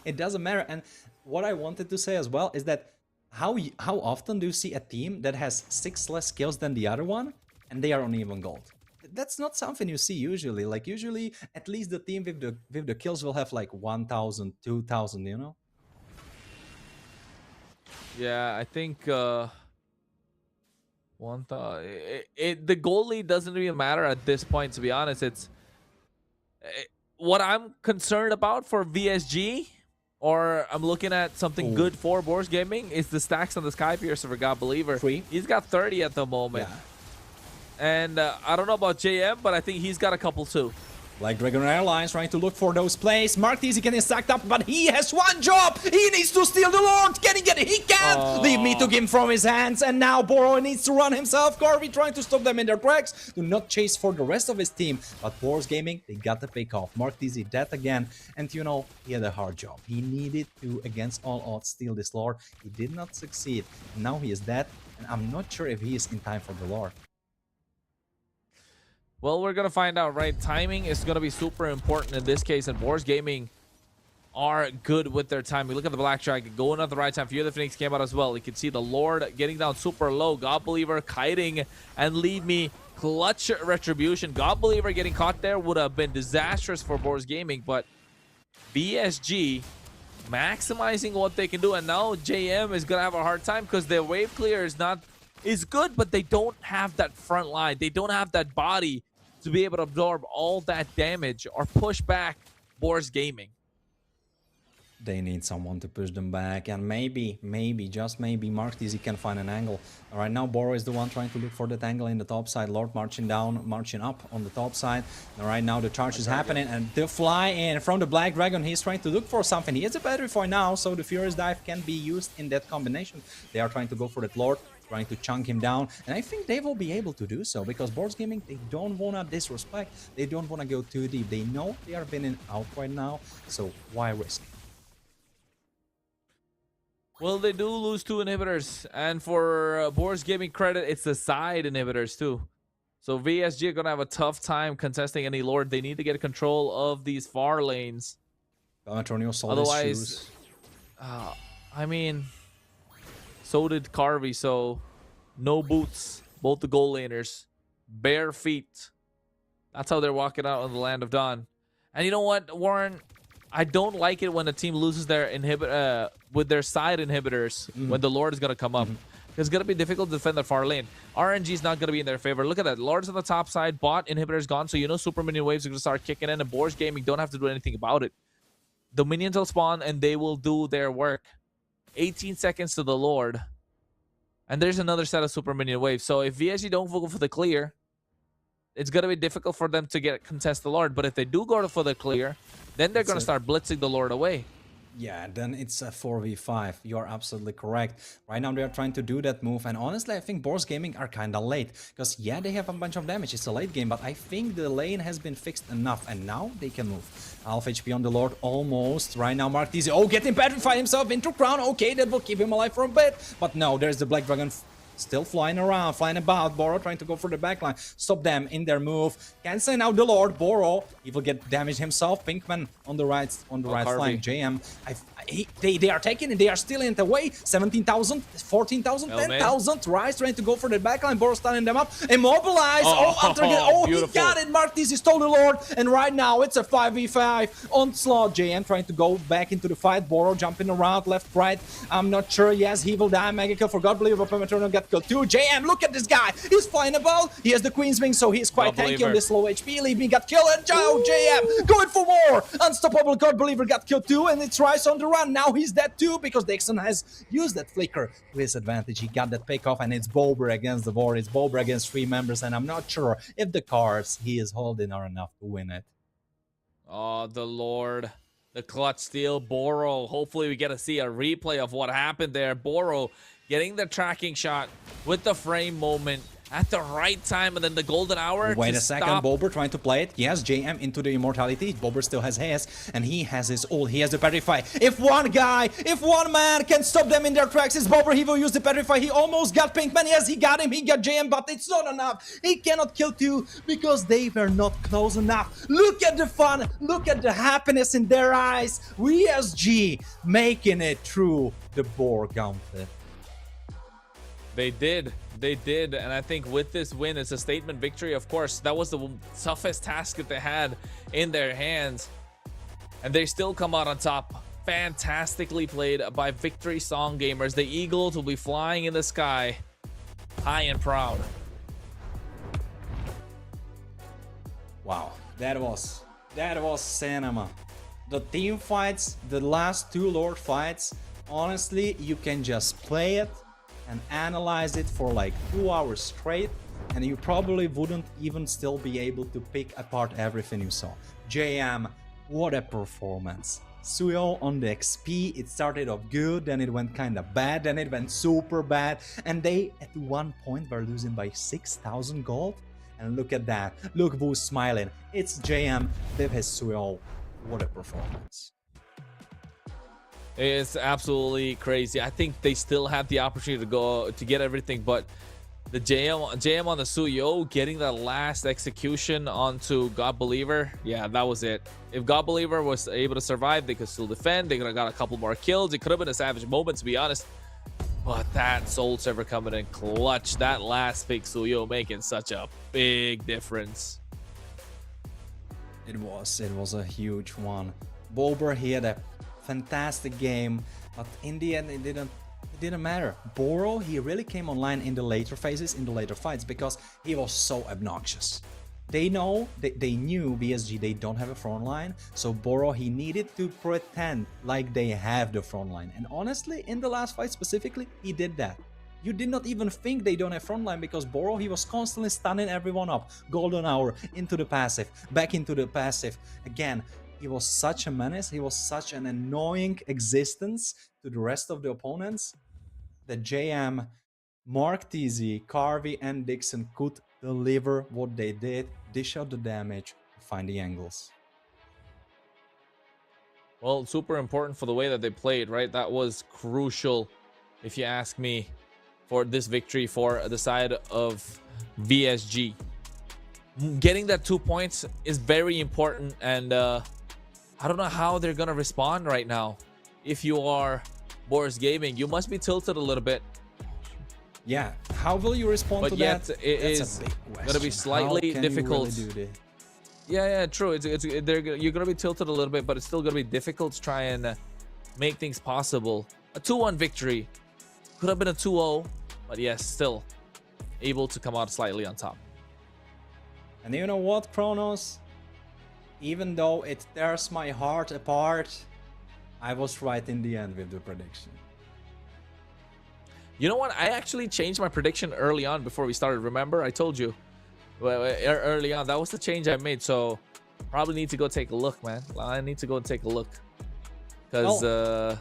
it doesn't matter. And what I wanted to say as well is that how often do you see a team that has 6 less kills than the other one and they are on even gold? That's not something you see usually. Like usually at least the team with the kills will have like 1,000, 2,000, you know? Yeah, I think The goal lead doesn't even matter at this point, to be honest. What I'm concerned about for VSG, or I'm looking at something good for Boars Gaming, is the stacks on the Sky Piercer for God Believer. He's got 30 at the moment. And I don't know about JM, but I think he's got a couple too. Like Dragon Airlines trying to look for those plays. Mark Teasy getting stacked up, but he has one job. He needs to steal the Lord. Can he get it? He can't. Leave me to him from his hands. And now Boro needs to run himself. Garvey trying to stop them in their tracks. Do not chase for the rest of his team. But Boars Gaming, they got the pick off. Mark Teasy dead again. And you know, he had a hard job. He needed to, against all odds, steal this Lord. He did not succeed. And now he is dead. And I'm not sure if he is in time for the Lord. Well, we're going to find out, right? Timing is going to be super important in this case, and Boars Gaming are good with their timing. Look at the Black Dragon going at the right time. Fear the Phoenix came out as well. You can see the Lord getting down super low. God Believer kiting and leave me clutch retribution. God Believer getting caught there would have been disastrous for Boars Gaming, but BSG maximizing what they can do, and now JM is going to have a hard time because their wave clear is good, but they don't have that front line. They don't have that body to be able to absorb all that damage or push back Boars Gaming. They need someone to push them back, and maybe, just maybe, Mark Teasy can find an angle. All right, now Boro is the one trying to look for that angle in the top side. Lord marching down, marching up on the top side. All right, now the charge is happening, and the fly in from the Black Dragon. He's trying to look for something. He has a battery for now, so the Furious Dive can be used in that combination. They are trying to go for that Lord, trying to chunk him down, and I think they will be able to do so because Boars Gaming, they don't want to disrespect. They don't want to go too deep. They know they are winning out right now, so why risk? Well, they do lose 2 inhibitors, and for Boars Gaming credit, it's the side inhibitors too. So VSG are going to have a tough time contesting any Lord. They need to get control of these far lanes. Otherwise, I mean, so did Carvey, so no boots. Both the goal laners, bare feet. That's how they're walking out on the Land of Dawn. And you know what, Warren? I don't like it when a team loses their with their side inhibitors when the Lord is going to come up. It's going to be difficult to defend the far lane. RNG is not going to be in their favor. Look at that. Lord's on the top side. Bot inhibitor's gone. So you know super minion waves are going to start kicking in. And Boars Gaming don't have to do anything about it. The minions will spawn and they will do their work. 18 seconds to the Lord. And there's another set of super minion waves. So if VSG don't go for the clear, it's going to be difficult for them to contest the Lord. But if they do go for the clear, then they're going to start blitzing the Lord away. Yeah, then it's a 4v5. You're absolutely correct. Right now, they are trying to do that move. And honestly, I think Boars Gaming are kind of late. Because, yeah, they have a bunch of damage. It's a late game. But I think the lane has been fixed enough. And now they can move. Half HP on the Lord, almost. Right now, Mark Teasy, getting petrified himself into Crown. Okay, that will keep him alive for a bit. But no, there's the Black Dragon still flying around, flying about. Boro trying to go for the backline. Stop them in their move. Canceling out the Lord. Boro, he will get damaged himself. Pinkman on the right flank. JM. They are taking it. They are stealing it away. 17,000, 14,000, 10,000. Rise trying to go for the backline. Boro standing them up. Immobilized. He got it. Mark Teasy stole the Lord. And right now it's a 5v5 onslaught. JM trying to go back into the fight. Boro jumping around left, right. I'm not sure. Yes, he will die. Mega kill for God Believer. Maternal get killed too. JM, look at this guy. He's flying about. He has the Queen's Wing, so he's quite tanky on this low HP. Leave me got killed. And JM going for more. Unstoppable God Believer got killed too. And it's Rise on the run. Now he's dead too because Dixon has used that flicker to his advantage. He got that pick off, and it's Bober against the board. It's Bober against 3 members, and I'm not sure if the cards he is holding are enough to win it. Oh, the Lord. The clutch steal. Boro. Hopefully we get to see a replay of what happened there. Boro getting the tracking shot with the frame moment at the right time, and then the golden hour. Wait a second, Bober trying to play it. Yes, JM into the immortality. Bober still has his, and he has his ult. He has the petrify. If one man can stop them in their tracks, it's Bober. He will use the petrify. He almost got Pinkman. Yes, he got him. He got JM, but it's not enough. He cannot kill 2 because they were not close enough. Look at the fun. Look at the happiness in their eyes. VSG making it through the Boar Gauntlet. They did, and I think with this win, it's a statement victory. Of course, that was the toughest task that they had in their hands, and they still come out on top. Fantastically played by Victory Song Gamers. The Eagles will be flying in the sky high and proud. Wow, that was cinema. The team fights, the last two Lord fights, honestly, you can just play it and analyze it for like 2 hours straight, and you probably wouldn't even still be able to pick apart everything you saw. JM, what a performance. Suyo on the XP, it started off good, then it went kinda bad, then it went super bad, and they at one point were losing by 6,000 gold. And look at that, look who's smiling, it's JM with his Suyo. What a performance. It's absolutely crazy. I think they still had the opportunity to go to get everything, but the JM on the Suyo getting that last execution onto God Believer, yeah, that was it. If God Believer was able to survive, they could still defend. They could have got a couple more kills. It could have been a savage moment, to be honest. But that Soul Server coming in clutch, that last pick Suyo making such a big difference. It was a huge one. Bober, he had a fantastic game, but in the end it didn't matter. Boro, he really came online in the later phases, in the later fights, because he was so obnoxious. They knew BSG, they don't have a front line, so Boro, he needed to pretend like they have the front line. And honestly, in the last fight specifically, he did that. You did not even think they don't have frontline, because Boro, he was constantly stunning everyone up. Golden hour, into the passive, back into the passive. Again, he was such a menace, he was such an annoying existence to the rest of the opponents that JM, Mark TZ, Carvey and Dixon could deliver what they did, dish out the damage, find the angles. Well, super important for the way that they played, right? That was crucial, if you ask me, for this victory for the side of VSG. Getting that 2 points is very important, and I don't know how they're gonna respond right now. If you are Boris Gaming, you must be tilted a little bit. Yeah, how will you respond to yet that? it That's is a big gonna be question. slightly How can difficult. You really do this? Yeah, true. You're gonna be tilted a little bit, but it's still gonna be difficult to try and make things possible. A 2-1 victory could have been a 2-0, but yes, still able to come out slightly on top. And you know what, Kronos? Even though it tears my heart apart, I was right in the end with the prediction. You know what? I actually changed my prediction early on before we started. Remember, I told you early on that was the change I made. So probably need to go take a look, man. I need to go and take a look, because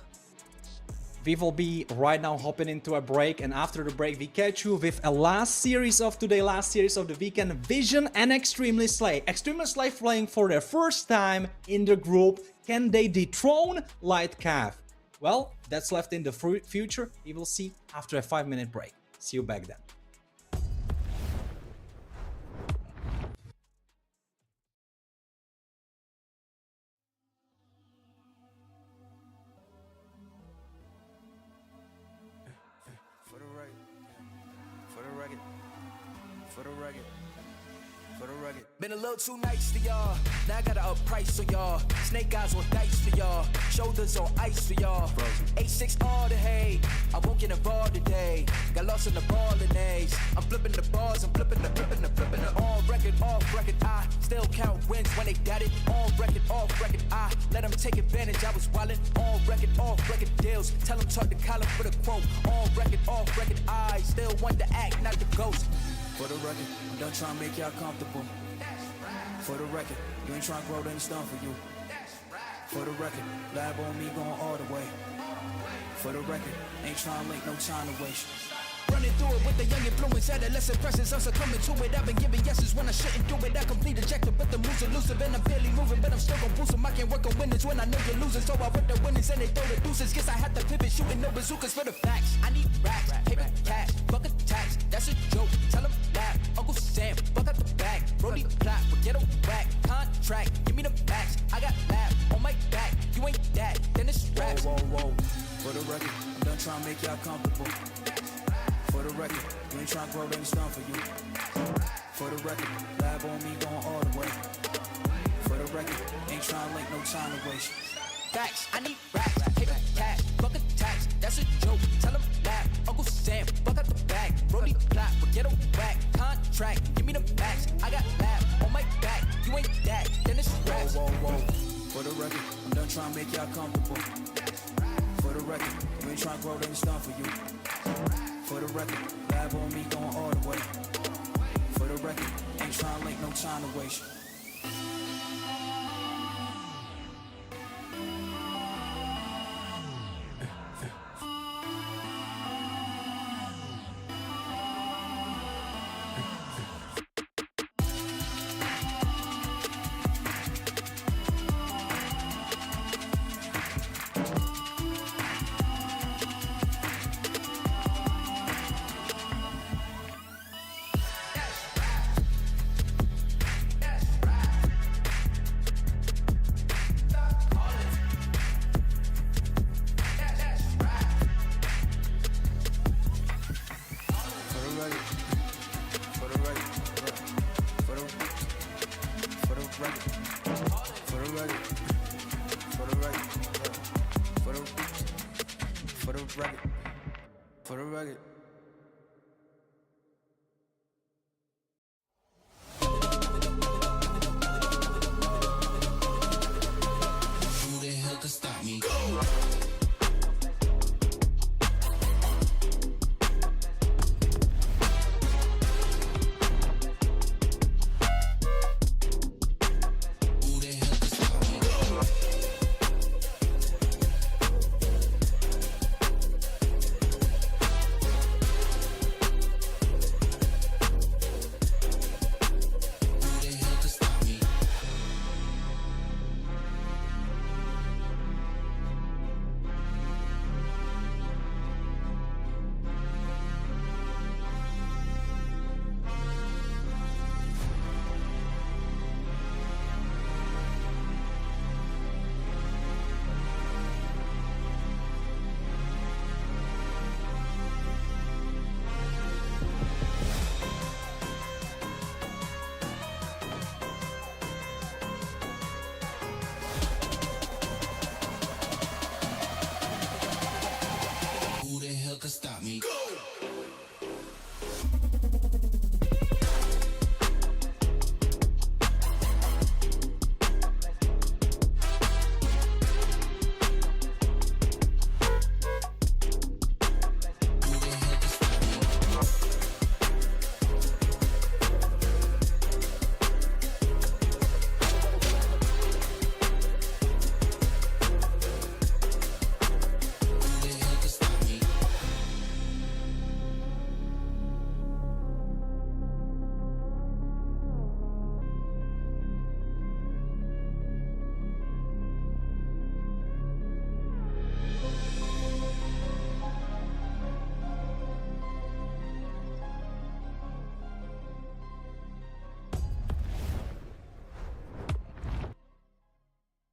we will be right now hopping into a break, and after the break we catch you with a last series of today, last series of the weekend. Vision and Extremely Slay. Extremely Slay playing for their first time in the group. Can they dethrone Lightcalf? Well, that's left in the future. We will see after a 5-minute break. See you back then. Been a little too nice to y'all. Now I gotta up price on y'all. Snake eyes on dice for y'all. Shoulders on ice for y'all. 8-6 all the hay. I won't get involved today. Got lost in the ball and A's. I'm flipping the balls. I'm flipping the. On record, off record. I still count wins when they got it. On record, off record. I let them take advantage. I was wildin'. On record, off record deals. Tell them talk to Colin for the quote. On record, off record. I still want to act, not the ghost. For the record, I'm done trying to make y'all comfortable. For the record, you ain't trying to grow, then it's done for you. For the record, lab on me going all the way. For the record, ain't trying to make no time to waste. Running through it with the young influence, adolescent presence, I'm succumbing to it. I've been giving yeses when I shouldn't do it. I complete ejected, but the moves elusive, and I'm barely moving, but I'm still gon' boost them. I can't work on winners when I know you're losing, so I work the winners and they throw the deuces. Guess I had to pivot, shooting no bazookas for the facts. I need racks, paper cash, fuck a tax, that's a joke. Tell them laugh, Uncle Sam, fuck out the bag. Brody plot, but get a whack. Contract, give me the max. I got laugh on my back. You ain't that, then it's raps. Whoa, whoa, whoa. For the record, I'm done trying to make y'all comfortable. For the record, you ain't trying to grow, then it's done for you. For the record, lab on me going all the way. For the record, ain't trying to link no time to waste. Facts, I need racks, paper cash, fuck a tax, that's a joke. Tell them laugh, Uncle Sam, fuck out the bag. Roll me plot, but get a whack. Contract, give me the max. I got lab on my back. You ain't that, then it's raps. Whoa, whoa, whoa. For the record, I'm done trying to make y'all comfortable. For the record, you ain't trying to grow, then it's done for you. For the record, lab on me going all the way. For the record, ain't trying to link, no time to waste. For the record. Who the hell could stop me? Who the hell could stop me?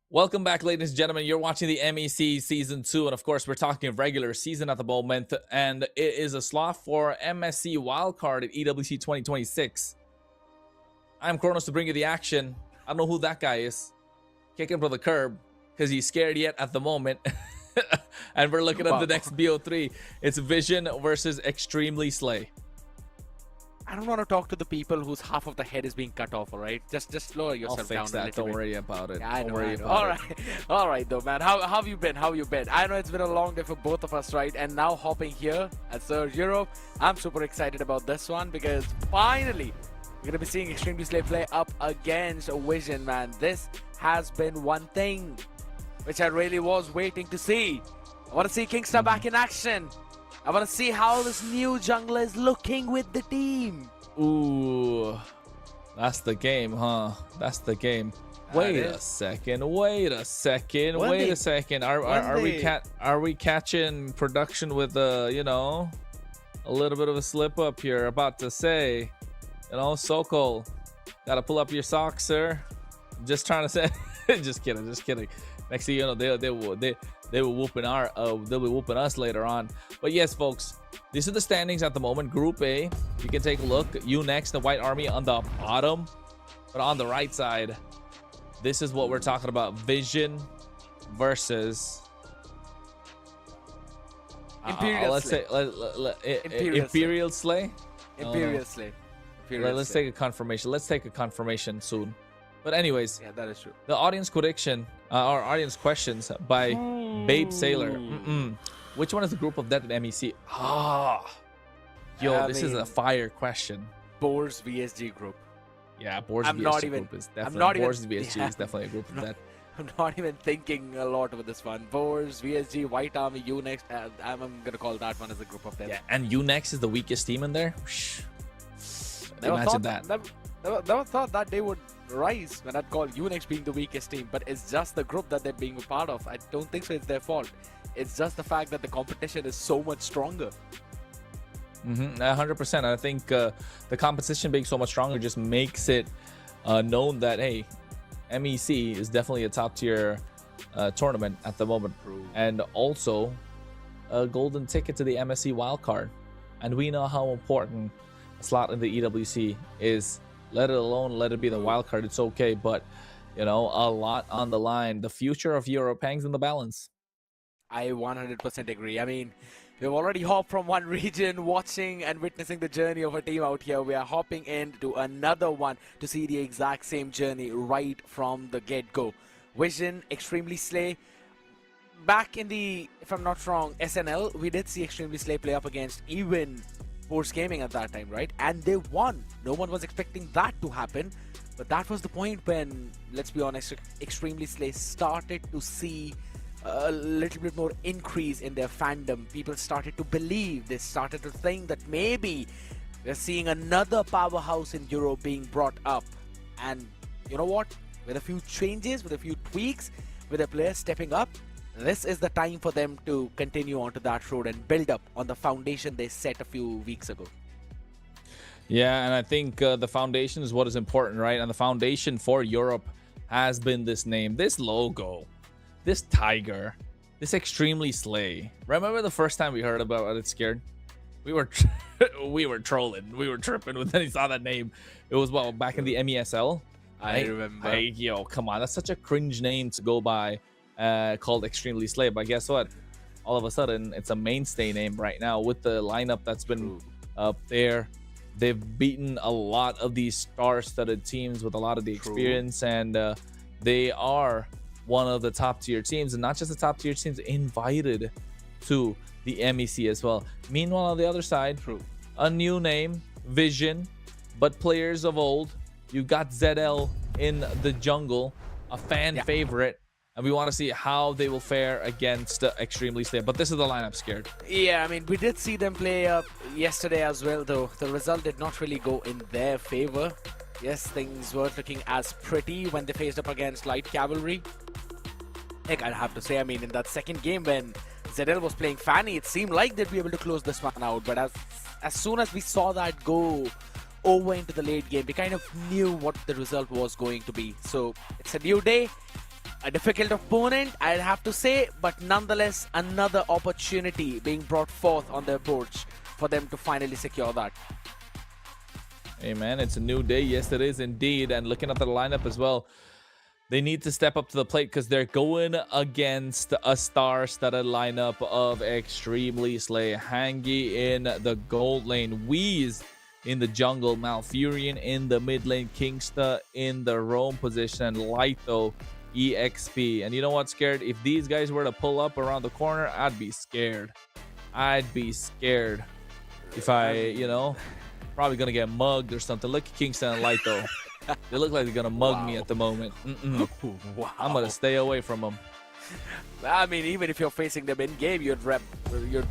Welcome back, ladies and gentlemen. You're watching the MEC Season 2, and of course, we're talking regular season at the moment, and it is a slot for MSC Wildcard at EWC 2026. I'm Kronos to bring you the action. I don't know who that guy is. Kick him to the curb, because he's scared yet at the moment. And we're looking at the next BO3. It's Vision versus Extremely Slay. I don't want to talk to the people whose half of the head is being cut off, all right? Just lower yourself down a little bit. Don't worry about it. Yeah, I don't know, worry I know. about it. All right, though, man. How have you been? How you been? I know it's been a long day for both of us, right? And now hopping here at Surge Europe, I'm super excited about this one because finally we're gonna be seeing Extremely Slay play up against Vision, man. This has been one thing which I really was waiting to see. I want to see Kingstar back in action. I want to see how this new jungler is looking with the team. Ooh, that's the game, huh? That's the game. Wait a second. Wait a second. Wait a second. Are we catching production with you know, a little bit of a slip up here? About to say, you know, Sokol, gotta pull up your socks, sir. Just trying to say. Just kidding. Just kidding. Next thing you know, they were whooping they'll be whooping us later on. But yes, folks, these are the standings at the moment. Group A, you can take a look. You next, the White Army on the bottom, but on the right side, this is what we're talking about: Vision versus Imperial let's Slay. say Imperial Imperial Slay. Imperial Slay. Let's take a confirmation. Let's take a confirmation soon. But anyways, Yeah, that is true. the audience prediction, or audience questions by Babe Sailor. Which one is the group of death in MEC? Yo, this is a fire question. Boars VSG group. Yeah, Boars I'm VSG not even- group is I'm definitely not even- Boars VSG yeah. is definitely a group of death. I'm not even thinking a lot about this one. Boars, VSG, White Army, Unix. I'm gonna call that one as a group of death. Yeah, and Unex is the weakest team in there. Never Imagine thought that. Never thought that they would rise when I'd call Unix being the weakest team, but it's just the group that they're being a part of. I don't think so it's their fault. It's just the fact that the competition is so much stronger. 100%. I think the competition being so much stronger just makes it known that, hey, MEC is definitely a top tier tournament at the moment. And also a golden ticket to the MSC wildcard. And we know how important a slot in the EWC is. Let it alone, let it be the wildcard. It's okay. But, you know, a lot on the line. The future of Europe hangs in the balance. I 100% agree. I mean, we've already hopped from one region, watching and witnessing the journey of a team out here. We are hopping into another one to see the exact same journey right from the get-go. Vision, Extremely Slay. Back in the, if I'm not wrong, SNL, we did see Extremely Slay play up against even Force Gaming at that time, right? And they won. No one was expecting that to happen. But that was the point when, let's be honest, Extremely Slay started to see a little bit more increase in their fandom. People started to believe, they started to think that maybe we're seeing another powerhouse in Europe being brought up. And you know what? With a few changes, with a few tweaks, with the players stepping up, this is the time for them to continue onto that road and build up on the foundation they set a few weeks ago. Yeah, and I think the foundation is what is important, right? And the foundation for Europe has been this name, this logo, this tiger, this Extremely Slay. Remember the first time we heard about it, Scared? We were we were trolling, we were tripping when he saw that name. It was what, back in the MESL? I remember. Hey, yo, come on, that's such a cringe name to go by, called Extremely Slay. But guess what? All of a sudden, it's a mainstay name right now with the lineup that's been up there. They've beaten a lot of these star-studded teams with a lot of the experience, and they are one of the top-tier teams, and not just the top-tier teams, invited to the MEC as well. Meanwhile, on the other side, a new name, Vision, but players of old. You've got ZL in the jungle, a fan favorite, and we want to see how they will fare against Extremely Slay. But this is the lineup, Scared. Yeah, I mean, we did see them play up yesterday as well, though. The result did not really go in their favor. Yes, things weren't looking as pretty when they faced up against Light Cavalry. Heck, I'd have to say, I mean, in that second game when ZL was playing Fanny, it seemed like they'd be able to close this one out. But as soon as we saw that go over into the late game, we kind of knew what the result was going to be. So it's a new day, a difficult opponent, I'd have to say, but nonetheless, another opportunity being brought forth on their porch for them to finally secure that. Hey man, it's a new day. Yes, it is indeed. And looking at the lineup as well, they need to step up to the plate because they're going against a star-studded lineup of Extremely Slay. Hangi in the gold lane, Wheeze in the jungle, Malfurion in the mid lane, Kingsta in the roam position, and Lito EXP. And you know what, Scared? If these guys were to pull up around the corner, I'd be scared. I'd be scared if I, you know, probably gonna get mugged or something. Look at Kingsta and Lito. They look like they're gonna mug me at the moment. Wow. I'm gonna stay away from them. I mean, even if you're facing them in game, you'd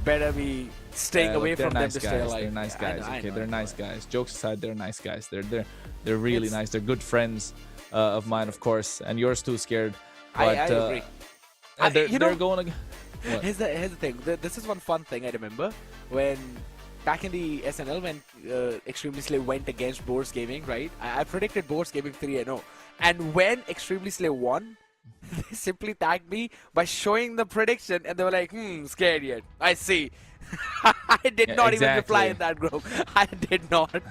better be staying away from them to stay alive. They're nice guys. I Okay, know. they're nice guys. Jokes aside, they're nice guys. They're really nice. They're good friends of mine, of course, and yours too, Scared. But, I agree. They're going. Here's the thing. This is one fun thing I remember when back in the SNL when Extremely Slay went against Boars Gaming, right? I predicted Boars Gaming 3-0, and when Extremely Slay won, they simply tagged me by showing the prediction, and they were like, scared yet. I see. I did not even reply in that group. I did not.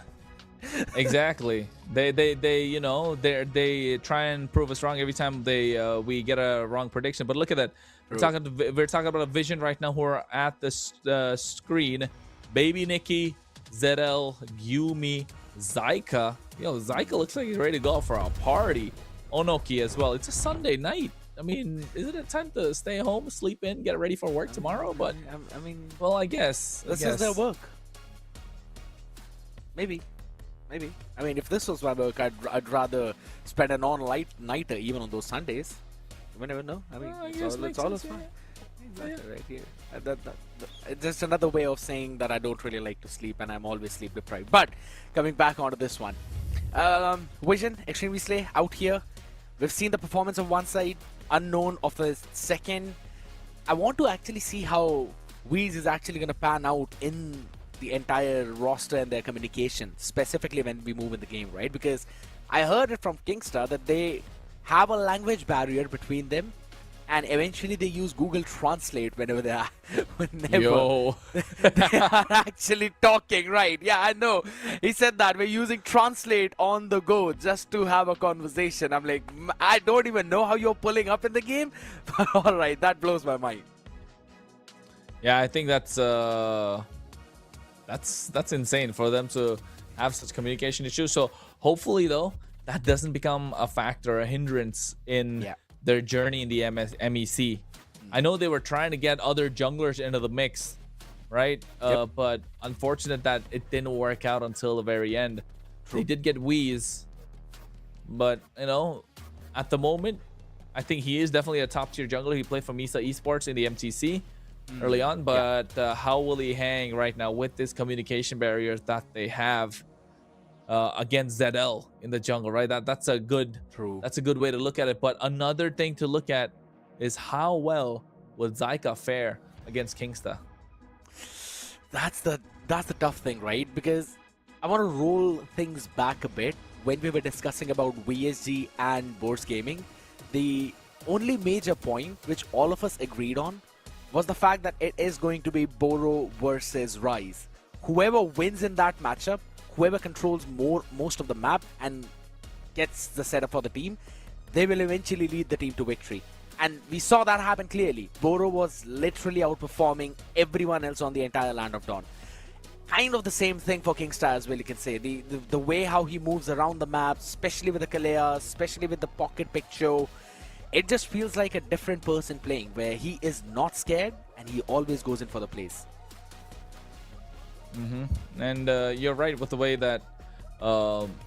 Exactly. They you know, they try and prove us wrong every time we get a wrong prediction. But look at that. We're talking about a Vision right now who are at the screen. Baby Nikki, ZL, Yumi, Zyka. Yo, Zyka looks like he's ready to go for a party. Onoki as well. It's a Sunday night. I mean, isn't it time to stay home, sleep in, get ready for work tomorrow? But I mean, well, I guess this is their work. Maybe. I mean, if this was my work, I'd rather spend an all-night nighter even on those Sundays. You may never know. I mean, it's all fine. Exactly, right here. It's just another way of saying that I don't really like to sleep and I'm always sleep deprived. But coming back onto this one, Vision, Extremely Slay out here. We've seen the performance of one side, unknown of the second. I want to actually see how Weez is actually going to pan out in the entire roster and their communication, specifically when we move in the game, right? Because I heard it from Kingstar that they have a language barrier between them, and eventually they use Google Translate whenever they are they are actually talking, right? Yeah, I know. He said that we're using Translate on the go just to have a conversation. I'm like, I don't even know how you're pulling up in the game, but all right, that blows my mind. Yeah, I think that's insane for them to have such communication issues. So hopefully, though, that doesn't become a factor, a hindrance in their journey in the MEC. I know they were trying to get other junglers into the mix, right? But unfortunate that it didn't work out until the very end. They did get Weez, but you know, at the moment, I think he is definitely a top tier jungler. He played for Misa Esports in the MTC early on, but how will he hang right now with this communication barriers that they have against ZL in the jungle, right? That's a good way to look at it. But another thing to look at is how well will Zyka fare against Kingstar. That's the tough thing, right? Because I want to roll things back a bit. When we were discussing about VSG and Boards Gaming, the only major point which all of us agreed on was the fact that it is going to be Boro versus Rise. Whoever wins in that matchup, whoever controls most of the map and gets the setup for the team, they will eventually lead the team to victory. And we saw that happen clearly. Boro was literally outperforming everyone else on the entire Land of Dawn. Kind of the same thing for Kingstar as well, you can say. The way how he moves around the map, especially with the Kalea, especially with the pocket picture, it just feels like a different person playing, where he is not scared and he always goes in for the plays. And you're right with the way that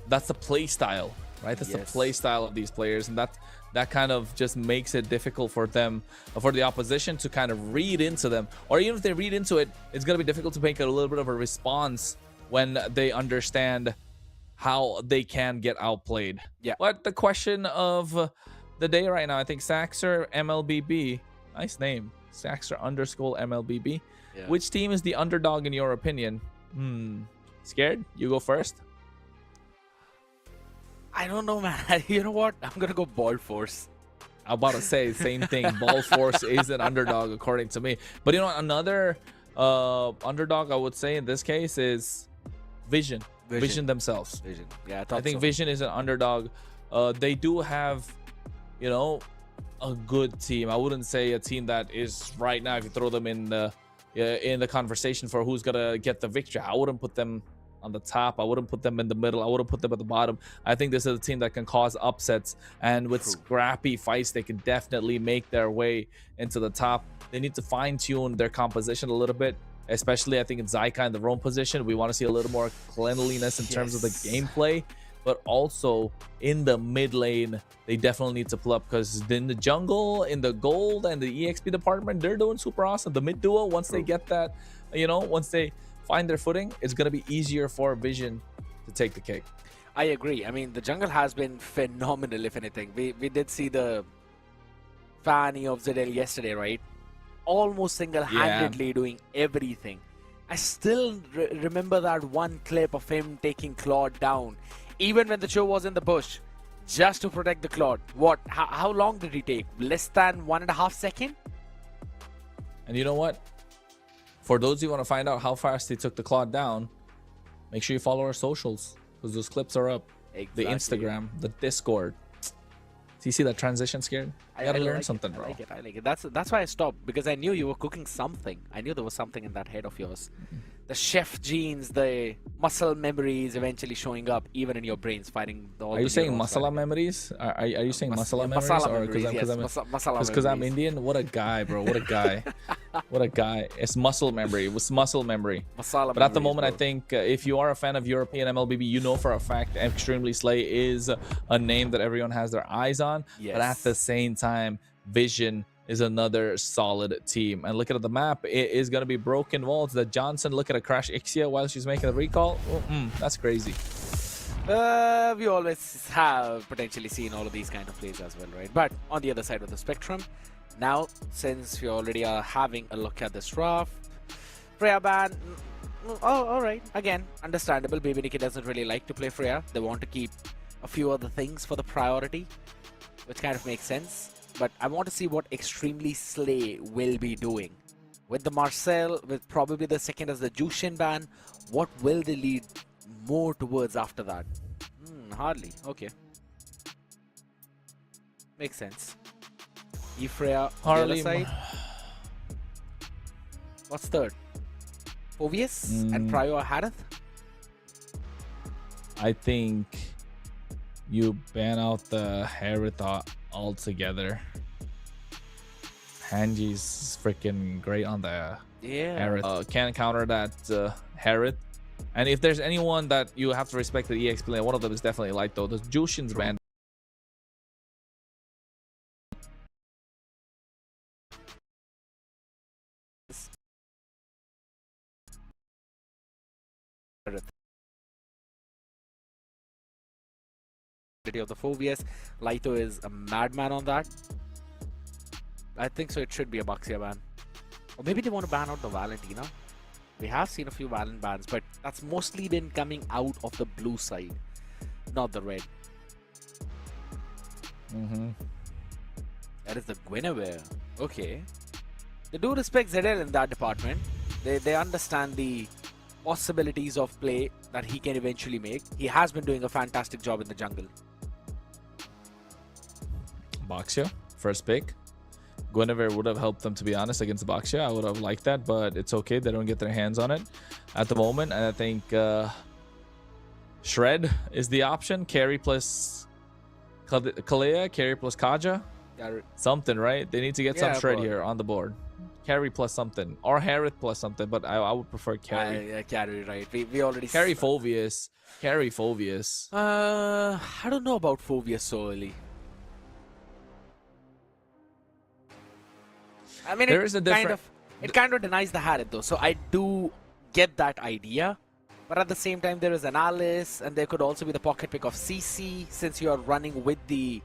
that's the play style, right? That's the play style of these players, and that kind of just makes it difficult for them, for the opposition to kind of read into them. Or even if they read into it, it's going to be difficult to make a little bit of a response when they understand how they can get outplayed. But the question of the day right now, I think Saxer MLBB, nice name, Saxer _MLBB. Which team is the underdog in your opinion? Scared? You go first. I don't know, man. You know what? I'm gonna go Ball Force. I'm about to say same thing. Ball Force is an underdog according to me. But you know, another underdog I would say in this case is Vision themselves. Yeah, I think Vision is an underdog. They do have, you know, a good team. I wouldn't say a team that is right now, if you throw them in the conversation for who's gonna get the victory, I wouldn't put them on the top. I wouldn't put them in the middle. I wouldn't put them at the bottom. I think this is a team that can cause upsets, and with scrappy fights, they can definitely make their way into the top. They need to fine-tune their composition a little bit, especially I think in Zyka in the roam position. We want to see a little more cleanliness in terms of the gameplay, but also in the mid lane, they definitely need to pull up, because in the jungle, in the gold and the EXP department, they're doing super awesome. The mid duo, once they get that, you know, once they find their footing, it's going to be easier for Vision to take the cake. I agree. I mean, the jungle has been phenomenal, if anything. We did see the Fanny of Zedel yesterday, right? Almost single-handedly doing everything. I still remember that one clip of him taking Claude down, even when the show was in the bush, just to protect the Claude. What? How long did he take? Less than 1.5 seconds? And you know what? For those who want to find out how fast they took the Claude down, make sure you follow our socials. Because those clips are up. Exactly. The Instagram, the Discord. Do you see that transition scared? You gotta learn like something, it. bro. I like it. That's why I stopped, because I knew you were cooking something. I knew there was something in that head of yours. The chef genes, the muscle memories eventually showing up even in your brains, fighting all Are you the saying neurons, masala right? memories? Are you saying masala memories? Masala Or memories, yes. Masala I'm memories. Indian? What a guy, bro. What a guy. What a guy. It's muscle memory. It was muscle memory. Masala But at the memories, moment, I bro. think if you are a fan of European MLBB, you know for a fact Extremely Slay is a name that everyone has their eyes on. But at Yes. the same time, Vision is another solid team. And looking at the map, it is going to be Broken Walls. That Johnson, look at a Crash Ixia while she's making the recall. That's crazy. We always have potentially seen all of these kind of plays as well, right? But on the other side of the spectrum, now since we already are having a look at this draft, Freya ban. All right. Again, understandable. Baby Nikki doesn't really like to play Freya. They want to keep a few other things for the priority, which kind of makes sense. But I want to see what Extremely Slay will be doing. With the Marcel, with probably the second as the Jushin ban, what will they lead more towards after that? Hardly. Okay. Makes sense. Freya, Harley. side. What's third? Phovius and Pryor Harith? I think you ban out the Harith altogether. Hanji's freaking great on the Harith. Can't counter that Harith. And if there's anyone that you have to respect the EX play, one of them is definitely Light though. The Jushin's banned. Of the Phobius. Laito is a madman on that. I think so. It should be a Baxia ban. Or maybe they want to ban out the Valentina. We have seen a few Valen bans, but that's mostly been coming out of the blue side, not the red. That is the Guinevere. Okay. They do respect ZL in that department. They understand the possibilities of play that he can eventually make. He has been doing a fantastic job in the jungle. Baxia, first pick. Guinevere would have helped them, to be honest, against Baxia. I would have liked that, but it's okay. They don't get their hands on it at the moment. And I think Shred is the option. Carry plus Kalea, carry plus Kaja. Something, right? They need to get some Shred here on the board. Carry plus something. Or Harith plus something, but I would prefer carry. Yeah, carry, right. We already... Carry Phovius. Carry Phovius. I don't know about Phovius so early. I mean, There is a different... It kind of denies the Harith though, so I do get that idea. But at the same time, there is an Alice, and there could also be the pocket pick of CC. Since you are running with the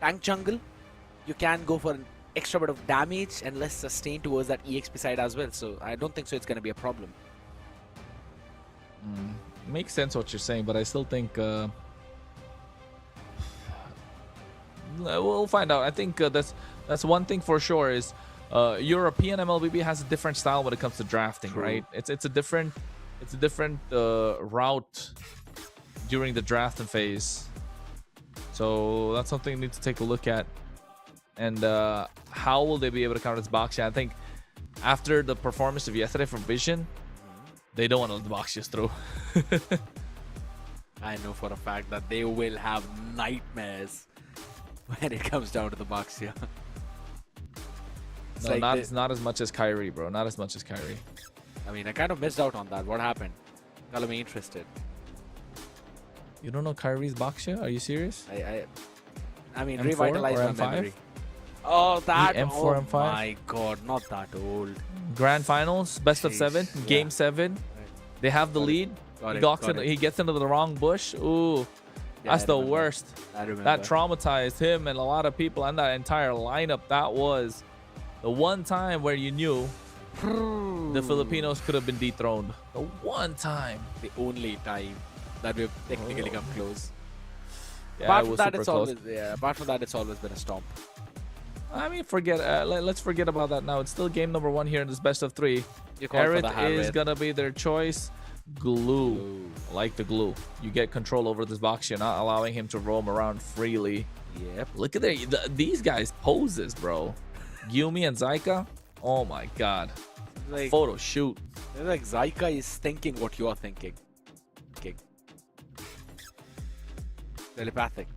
tank jungle, you can go for an extra bit of damage and less sustain towards that EXP side as well. So I don't think so it's going to be a problem. Makes sense what you're saying, but I still think... we'll find out. I think that's one thing for sure is... European MLBB has a different style when it comes to drafting, right? It's a different route during the drafting phase. So that's something you need to take a look at. And how will they be able to counter this Baxia? I think after the performance of yesterday from Vision, they don't want to let the Baxias through. I know for a fact that they will have nightmares when it comes down to the Baxia. No, not as much as Kyrie, bro. Not as much as Kyrie. I mean, I kind of missed out on that. What happened? Got me interested. You don't know Kyrie's Baxia? Are you serious? I mean, M4 revitalize or my M5? memory. Oh, that. M4, oh M5? my God, not that old. Grand Finals, best of 7, game 7. They have the lead. He gets into the wrong bush. Ooh, that's the worst. That traumatized him and a lot of people and that entire lineup. That was the one time where you knew the Filipinos could have been dethroned. The one time. The only time that we've technically come close. Yeah, apart it from was that, super it's close. always apart from that, it's always been a stomp. I mean, forget. Let's forget about that now. It's still game number 1 here in this best of 3. You call for Harith the Harith. is gonna be their choice. Glue. I like the glue. You get control over this box. You're not allowing him to roam around freely. Yep. Look at these guys poses, bro. Yumi and Zyka. Oh my god. Like, Photo shoot. like Zyka is thinking what you are thinking. Okay. Telepathic.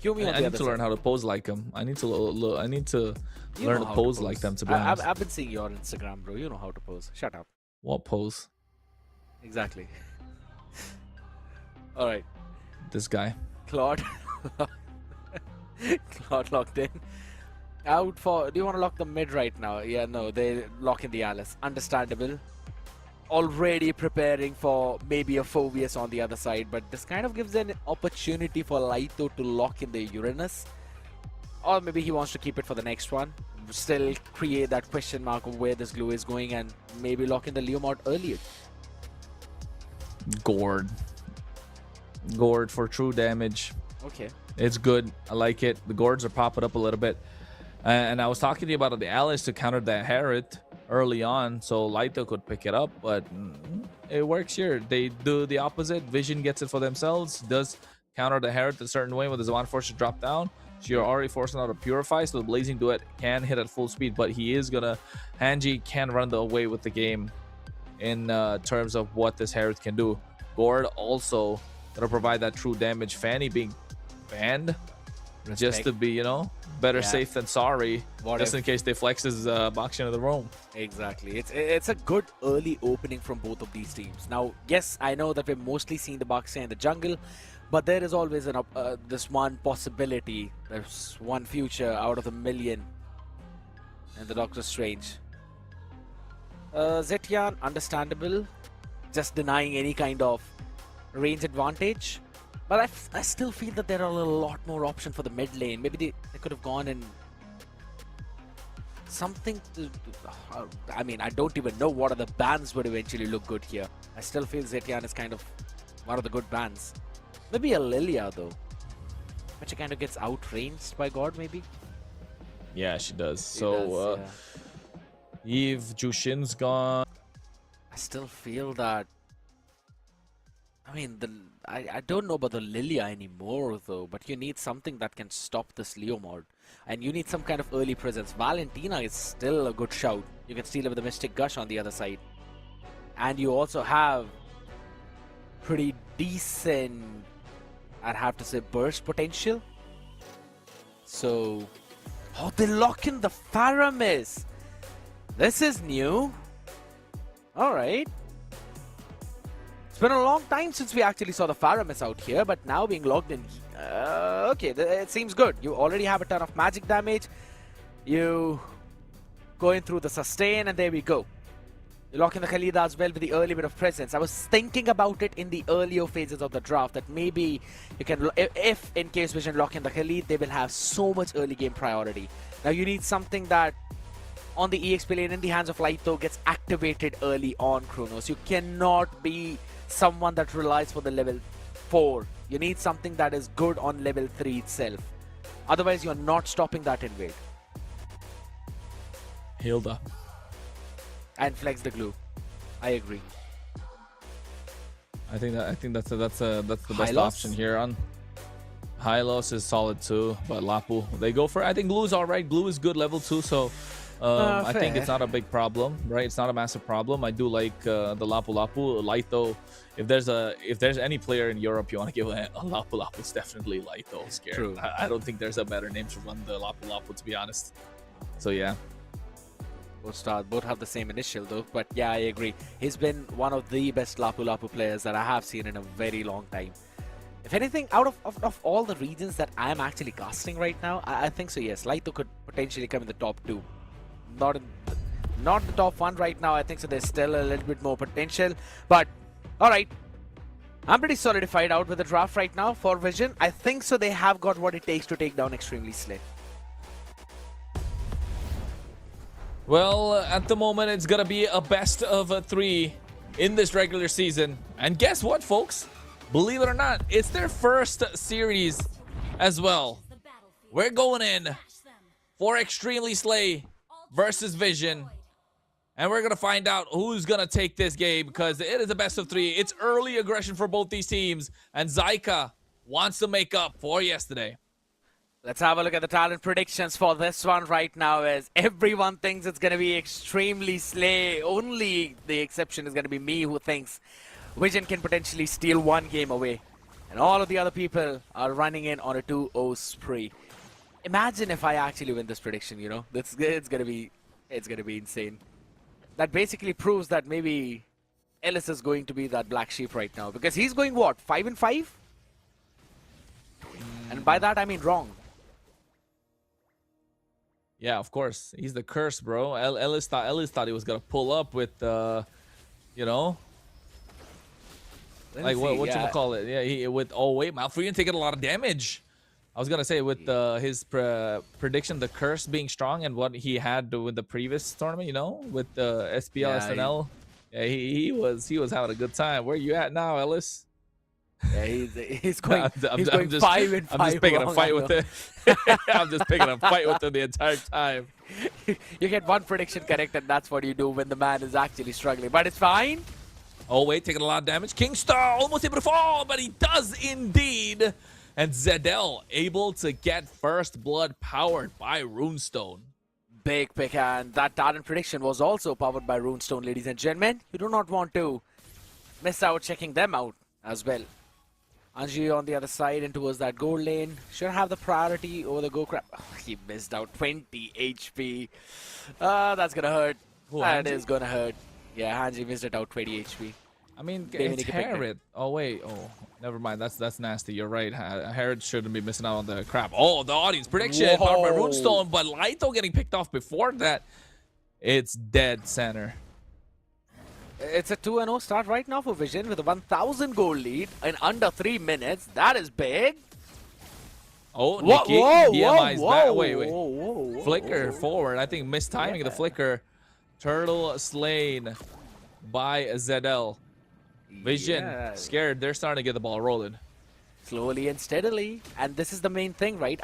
Yumi on I the need other to learn side. how to pose like them. I need to You learn know to how pose like them, to be honest. I've been seeing your Instagram, bro. You know how to pose. Shut up. What pose? Exactly. All right. This guy. Claude. Claude locked in. Out for. Do you want to lock the mid right now? Yeah, no. They lock in the Alice. Understandable. Already preparing for maybe a Phobius on the other side, but this kind of gives an opportunity for Laito to lock in the Uranus. Or maybe he wants to keep it for the next one. Still create that question mark of where this glue is going and maybe lock in the Leomord earlier. Gourd. Gourd for true damage. Okay. It's good. I like it. The gourds are popping up a little bit. And I was talking to you about the Alice to counter the Herod early on, so Laito could pick it up, but it works here. They do the opposite. Vision gets it for themselves. Does counter the Herod a certain way with the Zaman Force to drop down. So you're already forcing out a Purify, so the Blazing Duet can hit at full speed, but he is gonna... Hanji can run the away with the game in terms of what this Herod can do. Gourd also gonna provide that true damage. Fanny being banned just to be, you know, better safe than sorry. Just in case they flex his box into the roam. Exactly. It's a good early opening from both of these teams. Now, yes, I know that we're mostly seeing the Baxia in the jungle, but there is always this one possibility. There's one future out of a million in the Doctor Strange. Zetian, understandable. Just denying any kind of range advantage. But I still feel that there are a lot more options for the mid lane. Maybe they could have gone in something to... I mean, I don't even know what other bans would eventually look good here. I still feel Zetian is kind of one of the good bans. Maybe a Lilia, though. But she kind of gets outranged by God, maybe? Yeah, she does. She So, does, Eve, Jushin's gone. I still feel that... I mean, I don't know about the Lilia anymore, though, but you need something that can stop this Leomord. And you need some kind of early presence. Valentina is still a good shout. You can steal it with the Mystic Gush on the other side. And you also have pretty decent, I'd have to say, burst potential. So... Oh, they lock in the Faramis! This is new. Alright. It's been a long time since we actually saw the Faramis out here, but now being logged in... okay, it seems good. You already have a ton of magic damage. You going through the sustain, and there we go. You lock in the Khalida as well with the early bit of presence. I was thinking about it in the earlier phases of the draft, that maybe you can... If in case Vision lock in the Khalid, they will have so much early game priority. Now you need something that on the EXP lane in the hands of Laito gets activated early on, Kronos. You cannot be someone that relies for the level 4. You need something that is good on level 3 itself. Otherwise, you're not stopping that invade. Hilda. And flex the glue. I agree. I think that's the best Hylos? option here. On Hylos is solid too, but Lapu they go for. I think Glue is alright. Glue is good level 2, so I think it's not a big problem, right? It's not a massive problem. I do like the Lapu Laito. If there's any player in Europe you want to give a Lapu Lapu, it's definitely Laito. Scared. True. I don't think there's a better name to run the Lapu, to be honest. So yeah. Both have the same initial though, but yeah, I agree. He's been one of the best Lapu players that I have seen in a very long time. If anything, out of all the regions that I'm actually casting right now, I think so, yes. Laito could potentially come in the top 2. Not the top 1 right now. I think so there's still a little bit more potential. But, alright. I'm pretty solidified out with the draft right now for Vision. I think so they have got what it takes to take down Extremely Slay. Well, at the moment, it's gonna be a best of 3 in this regular season. And guess what, folks? Believe it or not, it's their first series as well. We're going in for Extremely Slay versus Vision. And we're going to find out who's going to take this game because it is a best of 3. It's early aggression for both these teams. And Zyka wants to make up for yesterday. Let's have a look at the talent predictions for this one right now as everyone thinks it's going to be extremely slay. Only the exception is going to be me who thinks Vision can potentially steal one game away. And all of the other people are running in on a 2-0 spree. Imagine if I actually win this prediction, you know. It's going to be insane. That basically proves that maybe Ellis is going to be that black sheep right now. Because he's going what? 5-5? And by that I mean wrong. Yeah, of course. He's the curse, bro. Ellis thought he was gonna pull up with, you know, like what you call it? Yeah, Malfurion taking a lot of damage. I was gonna say with his prediction, the curse being strong, and what he had with the previous tournament, you know, with the SPL SNL. Yeah, he was having a good time. Where you at now, Ellis? Yeah, he's going. I'm going just 5-5. I'm just picking a fight with him. I'm just picking a fight with him the entire time. You get one prediction correct, and that's what you do when the man is actually struggling. But it's fine. Oh wait, taking a lot of damage. Kingstar almost able to fall, but he does indeed. And Zedel able to get first blood powered by Runestone. Big pick, and that talent prediction was also powered by Runestone, ladies and gentlemen. You do not want to miss out checking them out as well. Anji on the other side and towards that gold lane. Should have the priority over the go crap. Oh, he missed out 20 HP. That's gonna hurt. That is gonna hurt. Yeah, Hanji missed it out 20 HP. I mean, it's Herod. Oh, wait. Oh, never mind. That's nasty. You're right. Herod shouldn't be missing out on the crap. Oh, the audience prediction powered by Runestone, but Lito getting picked off before that. It's dead center. It's a 2-0 start right now for Vision with a 1,000 goal lead in under 3 minutes. That is big. Oh, Nikki. DMI's back. Wait. Flicker forward. I think mistiming the flicker. Turtle slain by Zedel. Vision scared. They're starting to get the ball rolling. Slowly and steadily. And this is the main thing, right?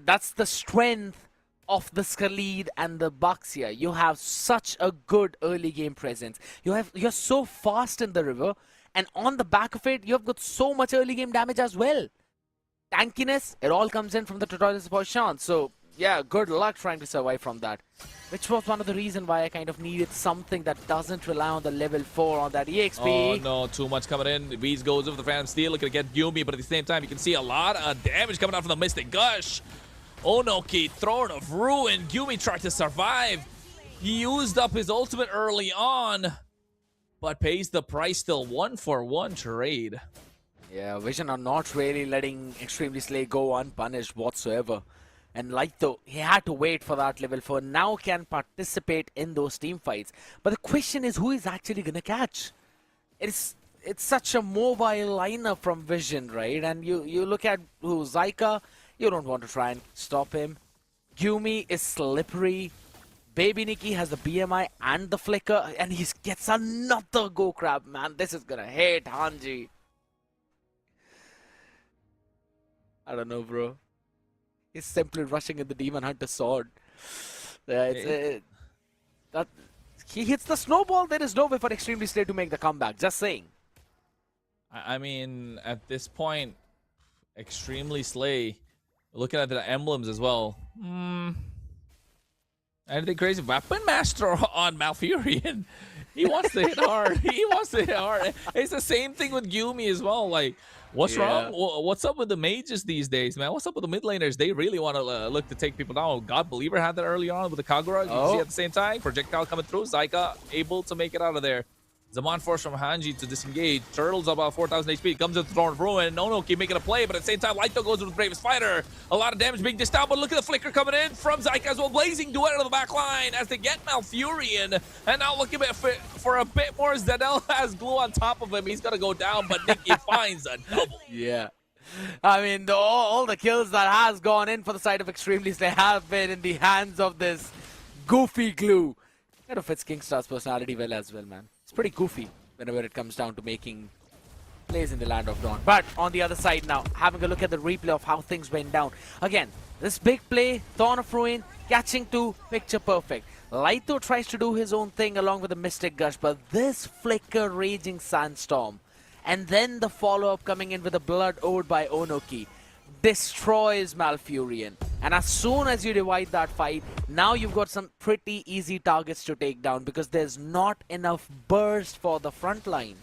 That's the strength of the Khalid and the Bucks here. You have such a good early game presence. You're so fast in the river, and on the back of it, you've got so much early game damage as well. Tankiness, it all comes in from the tutorials for chance. So yeah, good luck trying to survive from that. Which was one of the reasons why I kind of needed something that doesn't rely on the level 4 on that EXP. Oh no, too much coming in. Bees goes over the Phantom Steel, looking to get Yumi, but at the same time, you can see a lot of damage coming out from the Mystic Gush. Onoki, Throne of Ruin. Yumi tried to survive. He used up his ultimate early on, but pays the price still. 1-for-1 trade. Yeah, Vision are not really letting Extremely Slay go unpunished whatsoever. And Lito, he had to wait for that level 4. Now can participate in those team fights. But the question is, who is actually going to catch? It's such a mobile lineup from Vision, right? And you look at who Zyka. You don't want to try and stop him. Yumi is slippery. Baby Nikki has the BMI and the flicker, and he gets another go crab, man. This is gonna hate Hanji. I don't know, bro. He's simply rushing in the Demon Hunter sword. Yeah, he hits the snowball. There is no way for Extremely Slay to make the comeback. Just saying. I mean, at this point, Extremely Slay. Looking at the emblems as well. Anything crazy? Weapon Master on Malfurion. He wants to hit hard. He wants to hit hard. It's the same thing with Yumi as well. Like, what's wrong? What's up with the mages these days, man? What's up with the mid laners? They really want to look to take people down. God Believer had that early on with the Kagura. You can see at the same time. Projectile coming through. Zyka able to make it out of there. Zaman force from Hanji to disengage. Turtle's about 4,000 HP. Comes to the Throne of Ruin. Nonoki making a play, but at the same time, Lito goes with the Bravest Fighter. A lot of damage being dished out, but look at the flicker coming in from Zyka as well. Blazing duet on the back line as they get Malfurion. And now looking for a bit more. Zedel has glue on top of him. He's going to go down, but Nikki finds a double. Yeah. I mean, all the kills that has gone in for the side of Extremely Slay have been in the hands of this goofy glue. Kind of fits Kingstar's personality well as well, man. It's pretty goofy whenever it comes down to making plays in the Land of Dawn. But on the other side now, having a look at the replay of how things went down. Again, this big play, Throne of Ruin, catching two, picture perfect. Laito tries to do his own thing along with the Mystic Gush, but this flicker Raging Sandstorm, and then the follow-up coming in with a Blood Ode by Onoki, destroys Malfurion. And as soon as you divide that fight, now you've got some pretty easy targets to take down because there's not enough burst for the front line.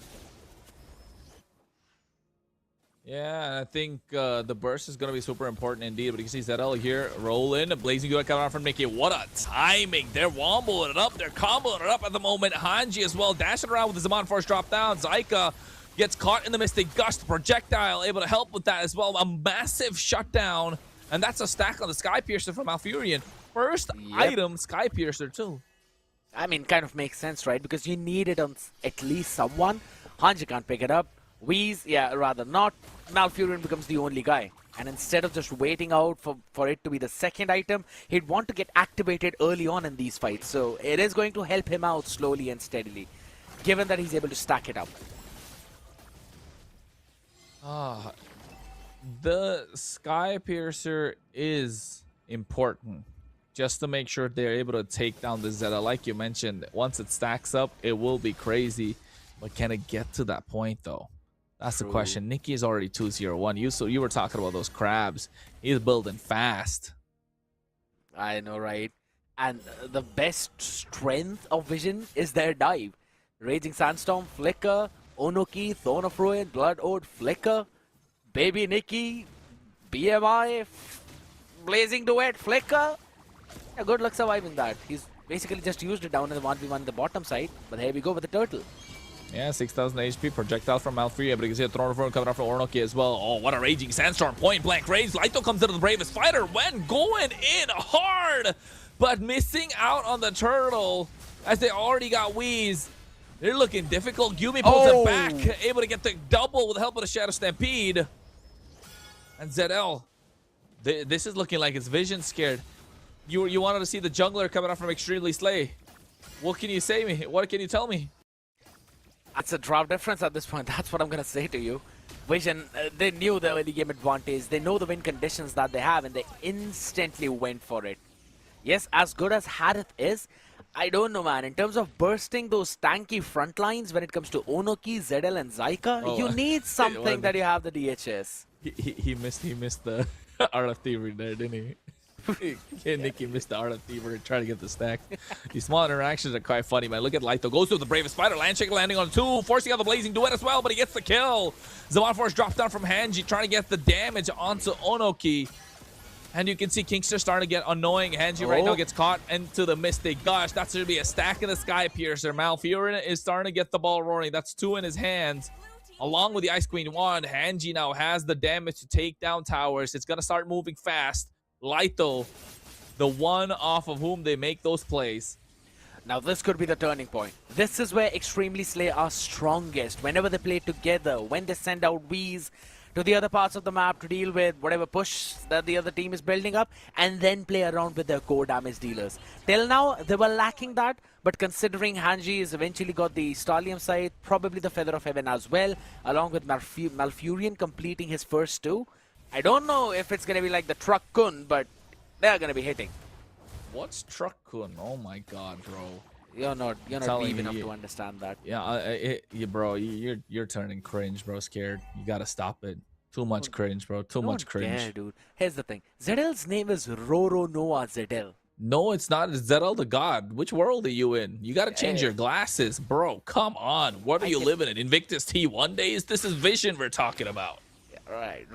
Yeah, I think the burst is going to be super important indeed. But you can see ZL here roll in. A Blazing Duet coming out from Nikki. What a timing. They're womboing it up. They're comboing it up at the moment. Hanji as well, dashing around with the Zaman Force drop down. Zyka gets caught in the Mystic Gush. The projectile able to help with that as well. A massive shutdown. And that's a stack on the Sky Piercer from Malfurion. First item, Sky Piercer too. I mean, kind of makes sense, right? Because you need it on at least someone. Hanji can't pick it up. Wheeze, yeah, rather not. Malfurion becomes the only guy. And instead of just waiting out for it to be the second item, he'd want to get activated early on in these fights. So it is going to help him out slowly and steadily, given that he's able to stack it up. The Sky Piercer is important just to make sure they're able to take down the Zeta. Like you mentioned, once it stacks up, it will be crazy. But can it get to that point, though? That's the question. Nikki is already 2-0-1. You were talking about those crabs. He's building fast. I know, right? And the best strength of Vision is their dive. Raging Sandstorm, Flicker, Onoki, Thorn of Ruin, Blood Ode, Flicker, Baby Nikki, BMI, Blazing Duet, Flicker. Yeah, good luck surviving that. He's basically just used it down in the 1v1 the bottom side. But here we go with the turtle. Yeah, 6,000 HP, projectile from Malfurion, but you can see a Throne of Ruin coming out from Onoki as well. Oh, what a Raging Sandstorm, point blank range. Laito comes into the bravest fighter when going in hard, but missing out on the turtle as they already got Wheeze. They're looking difficult. Yumi pulls it back, able to get the double with the help of the Shadow Stampede. And ZL, this is looking like it's Vision scared. You wanted to see the jungler coming out from Extremely Slay. What can you say me? What can you tell me? It's a draft difference at this point. That's what I'm going to say to you. Vision, they knew the early game advantage. They know the win conditions that they have, and they instantly went for it. Yes, as good as Harith is, I don't know, man. In terms of bursting those tanky front lines when it comes to Onoki, ZL, and Zyka, you need something that you have the DHS. He missed the Art of Thievery there, didn't he? Nikki missed the Art of Thievery trying to get the stack. These small interactions are quite funny, man. Look at Laito. Goes through the bravest fighter. Landshake landing on 2. Forcing out the Blazing Duet as well, but he gets the kill. Zaman Force drops down from Hanji, trying to get the damage onto Onoki. And you can see Kingster starting to get annoying. Hanji right now gets caught into the Mystic Gush. That's going to be a stack in the Sky Piercer. Malfurion is starting to get the ball rolling. That's 2 in his hands. Along with the Ice Queen 1, Hanji now has the damage to take down towers. It's going to start moving fast. Laito, the one off of whom they make those plays. Now this could be the turning point. This is where Extremely Slay are strongest. Whenever they play together, when they send out Wheeze to the other parts of the map to deal with whatever push that the other team is building up, and then play around with their core damage dealers. Till now, they were lacking that, but considering Hanji has eventually got the Stallium side, probably the Feather of Heaven as well, along with Malfurion completing his first 2, I don't know if it's going to be like the Truck Kun, but they're going to be hitting. What's Truck Kun? Oh my god, bro. You're not deep enough to understand that. Yeah, bro, you're turning cringe, bro. Scared. You gotta stop it. Too much cringe, bro. Too much cringe. Dare, dude. Here's the thing. ZL's name is Roro Noah ZL. No, it's not. It's ZL the God. Which world are you in? You gotta change your glasses, bro. Come on. What are you living in? Invictus T1 days? This is Vision we're talking about. Right.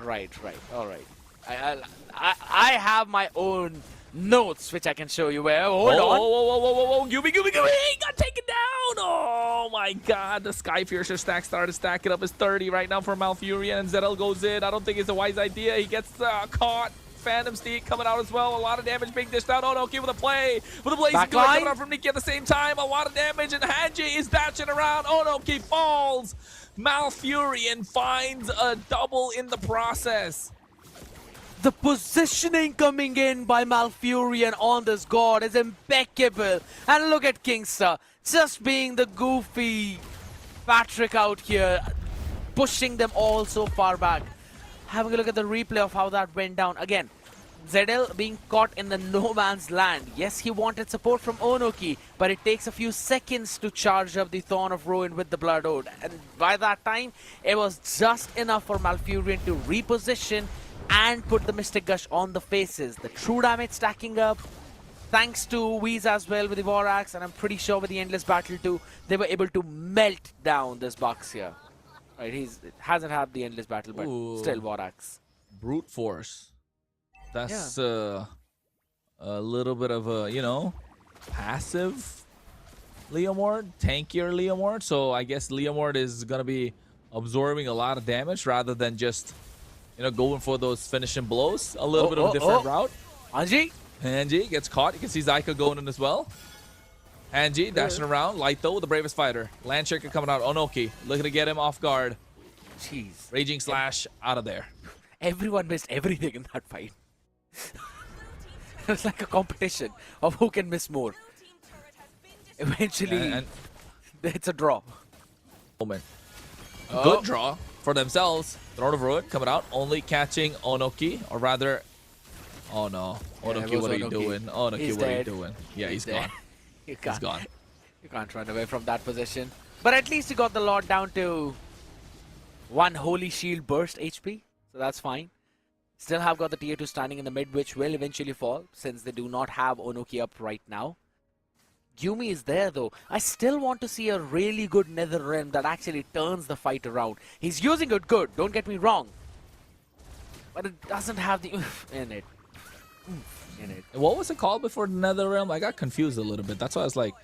All right. I have my own notes which I can show you. Where hold on. Whoa. Gooby. He got taken down. Oh my god. The Sky Piercer stack started stacking up his 30 right now for Malfurion, and ZL goes in. I don't think it's a wise idea. He gets caught. Phantom Steed coming out as well. A lot of damage being dished out. Onoki with a play. With a Blazing Duet coming out from Nikki at the same time. A lot of damage, and Hanji is dashing around. Onoki falls. Malfurion finds a double in the process. The positioning coming in by Malfurion on this god is impeccable. And look at Kingster, just being the goofy Patrick out here, pushing them all so far back. Having a look at the replay of how that went down. Again, ZL being caught in the no man's land. Yes, he wanted support from Onoki, but it takes a few seconds to charge up the Thorn of Ruin with the Blood Ode. And by that time, it was just enough for Malfurion to reposition and put the Mystic Gush on the faces. The true damage stacking up, thanks to Wheeze as well with the War Axe, and I'm pretty sure with the Endless Battle too, they were able to melt down this box here. Right, hasn't had the Endless Battle, but still War Axe. Brute Force. That's a little bit of a, you know, passive Leomord, tankier Leomord. So I guess Leomord is going to be absorbing a lot of damage rather than just, you know, going for those finishing blows. A little bit of a different route. Hanji gets caught. You can see Zyka going in as well. Hanji dashing around. Light though with the bravest fighter. Landshaker coming out. Onoki looking to get him off guard. Jeez. Raging Slash out of there. Everyone missed everything in that fight. It was like a competition of who can miss more. Eventually, it's a draw. Moment. A good draw for themselves. Throne of Ruin coming out, only catching Onoki, or rather, oh no, Onoki, what are you doing? Onoki, what are you doing? Yeah, he's gone. He's gone. You can't run away from that position. But at least you got the Lord down to 1 Holy Shield burst HP, so that's fine. Still have got the tier 2 standing in the mid, which will eventually fall since they do not have Onoki up right now. Gyumi is there though. I still want to see a really good Nether Realm that actually turns the fight around. He's using it good, don't get me wrong. But it doesn't have the oomph in it. What was it called before the Nether Realm? I got confused a little bit. That's why I was like,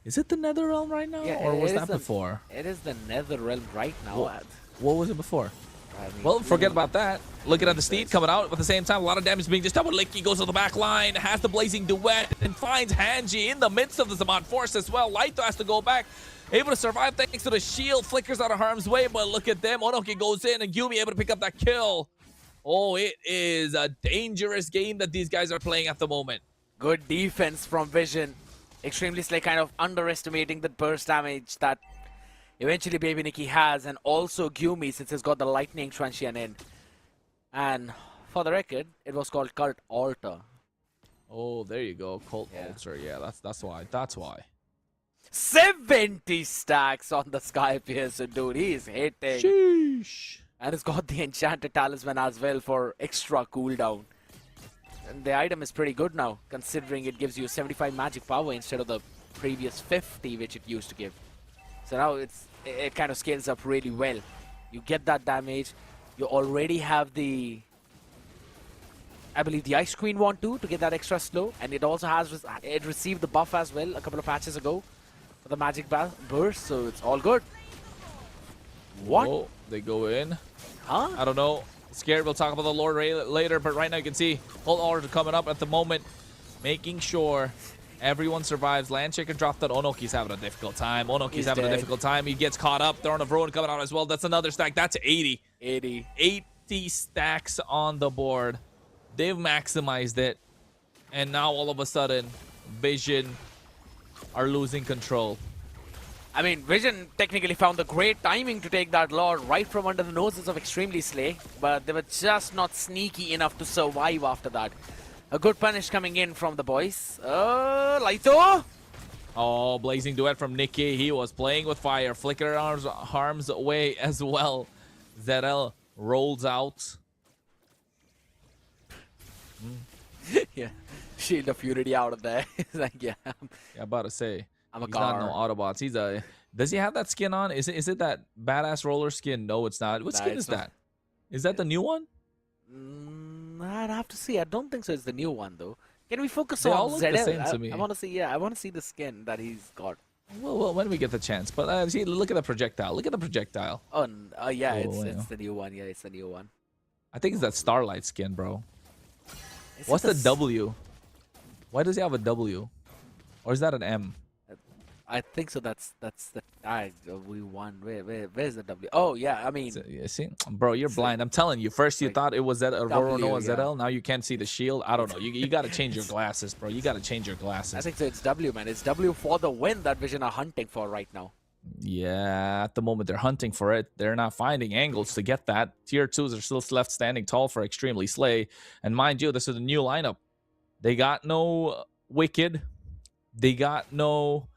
is it the Nether Realm right now? Yeah, or was that before? It is the Nether Realm right now. What was it before? I mean, Well, forget about that. Looking at the Steed coming out at the same time. A lot of damage being dished out. Licky goes to the back line, has the Blazing Duet, and finds Hanji in the midst of the Zaman Force as well. Laito has to go back. Able to survive thanks to the shield. Flickers out of harm's way, but look at them. Onoki goes in, and Gyumi able to pick up that kill. Oh, it is a dangerous game that these guys are playing at the moment. Good defense from Vision. Extremely Slay kind of underestimating the burst damage that eventually Baby Nikki has, and also Gyumi since he's got the Lightning Transient in. And for the record, it was called Cult Altar. Oh, there you go. Cult Altar. Yeah, that's why. That's why. 70 stacks on the Sky Piercer, dude. He's hitting. Sheesh. And he's got the Enchanted Talisman as well for extra cooldown. And the item is pretty good now, considering it gives you 75 magic power instead of the previous 50 which it used to give. So now it kind of scales up really well. You get that damage. You already have the, I believe, the Ice Queen one too to get that extra slow. And it also has, it received the buff as well a couple of patches ago for the magic burst. So it's all good. What? Oh, they go in. Huh? I don't know. Scared. We'll talk about the Lord later. But right now you can see whole order coming up at the moment. Making sure everyone survives. Landshaker dropped that. Onoki's having a difficult time. Onoki's having a difficult time. He gets caught up. Throne of Ruin coming out as well. That's another stack. That's 80. 80 stacks on the board. They've maximized it. And now all of a sudden, Vision are losing control. I mean, Vision technically found the great timing to take that Lord right from under the noses of Extremely Slay, but they were just not sneaky enough to survive after that. A good punish coming in from the boys. Laito! Oh, Blazing Duet from Nikki. He was playing with fire. Flicker harm's way as well. ZL rolls out. Yeah, Shield of Fury out of there. He's like, yeah. About to say. I'm a He's car. not no Autobots. He's a. Does he have that skin on? Is it that badass roller skin? No, it's not. What skin is that? Is that the new one? I'd have to see. I don't think so. It's the new one though. Can we focus They on all look ZL? the same to me. I want to see. Yeah, I want to see the skin that he's got. Well, when we get the chance. But see, look at the projectile. Look at the projectile. Oh, yeah, Oh, it's the new one. Yeah, it's the new one. I think it's that Starlight skin, bro. Is What's it the W? Why does he have a W? Or is that an M? I think so. That's the we won. Where's the W? Oh yeah, I mean, See, bro, you're blind. I'm telling you. First you thought it was Aurora Noah yeah. ZL. Now you can't see the shield. I don't know. You got to change your glasses, bro. You got to change your glasses. I think so. It's W, man. It's W for the win that Vision are hunting for right now. Yeah, at the moment they're hunting for it. They're not finding angles to get that. Tier 2s are still left standing tall for Extremely Slay. And mind you, this is a new lineup. They got no Wicked. They got no...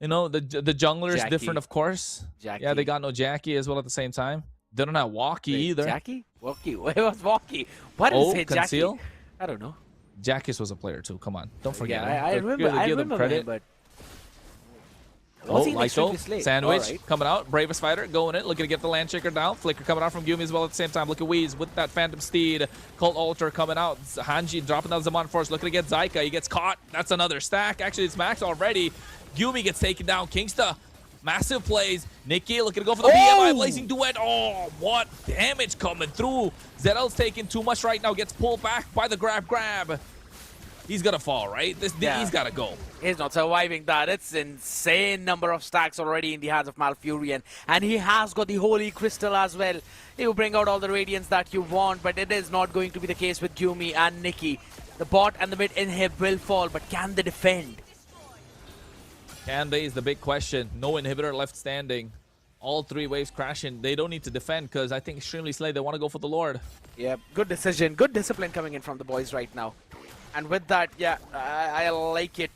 You know, the jungler is different, of course. Jackie. Yeah, they got no Jackie as well at the same time. They don't have Walkie either. Jackie? Walkie? Where was Walkie? Why did you say Conceal? Jackie? I don't know. Jackies was a player too. Come on. Don't forget him. I remember, Give them credit. him, but... Oh, Was he Lyso, extremely slay? Sandwich Alright. coming out. Bravest fighter going in. Looking to get the land shaker down. Flicker coming out from Gumi as well at the same time. Look at Weeze with that Phantom Steed. Colt Altar coming out. Hanji dropping down Zaman Force. Looking to get Zyka. He gets caught. That's another stack. Actually, it's Max already. Gumi gets taken down. Kingsta. Massive plays. Nikki looking to go for the BMI Blazing Duet. Oh, what damage coming through. Zeddel's taking too much right now. Gets pulled back by the grab. He's gonna fall, right? He's gotta go. He's not surviving that. It's insane number of stacks already in the hands of Malfurion. And he has got the Holy Crystal as well. You bring out all the Radiance that you want, but it is not going to be the case with Gumi and Nikki. The bot and the mid inhib will fall, but can they defend? Can they is the big question. No inhibitor left standing. All 3 waves crashing. They don't need to defend because I think Extremely Slay, they want to go for the Lord. Yeah, good decision. Good discipline coming in from the boys right now. And with that, yeah, I like it.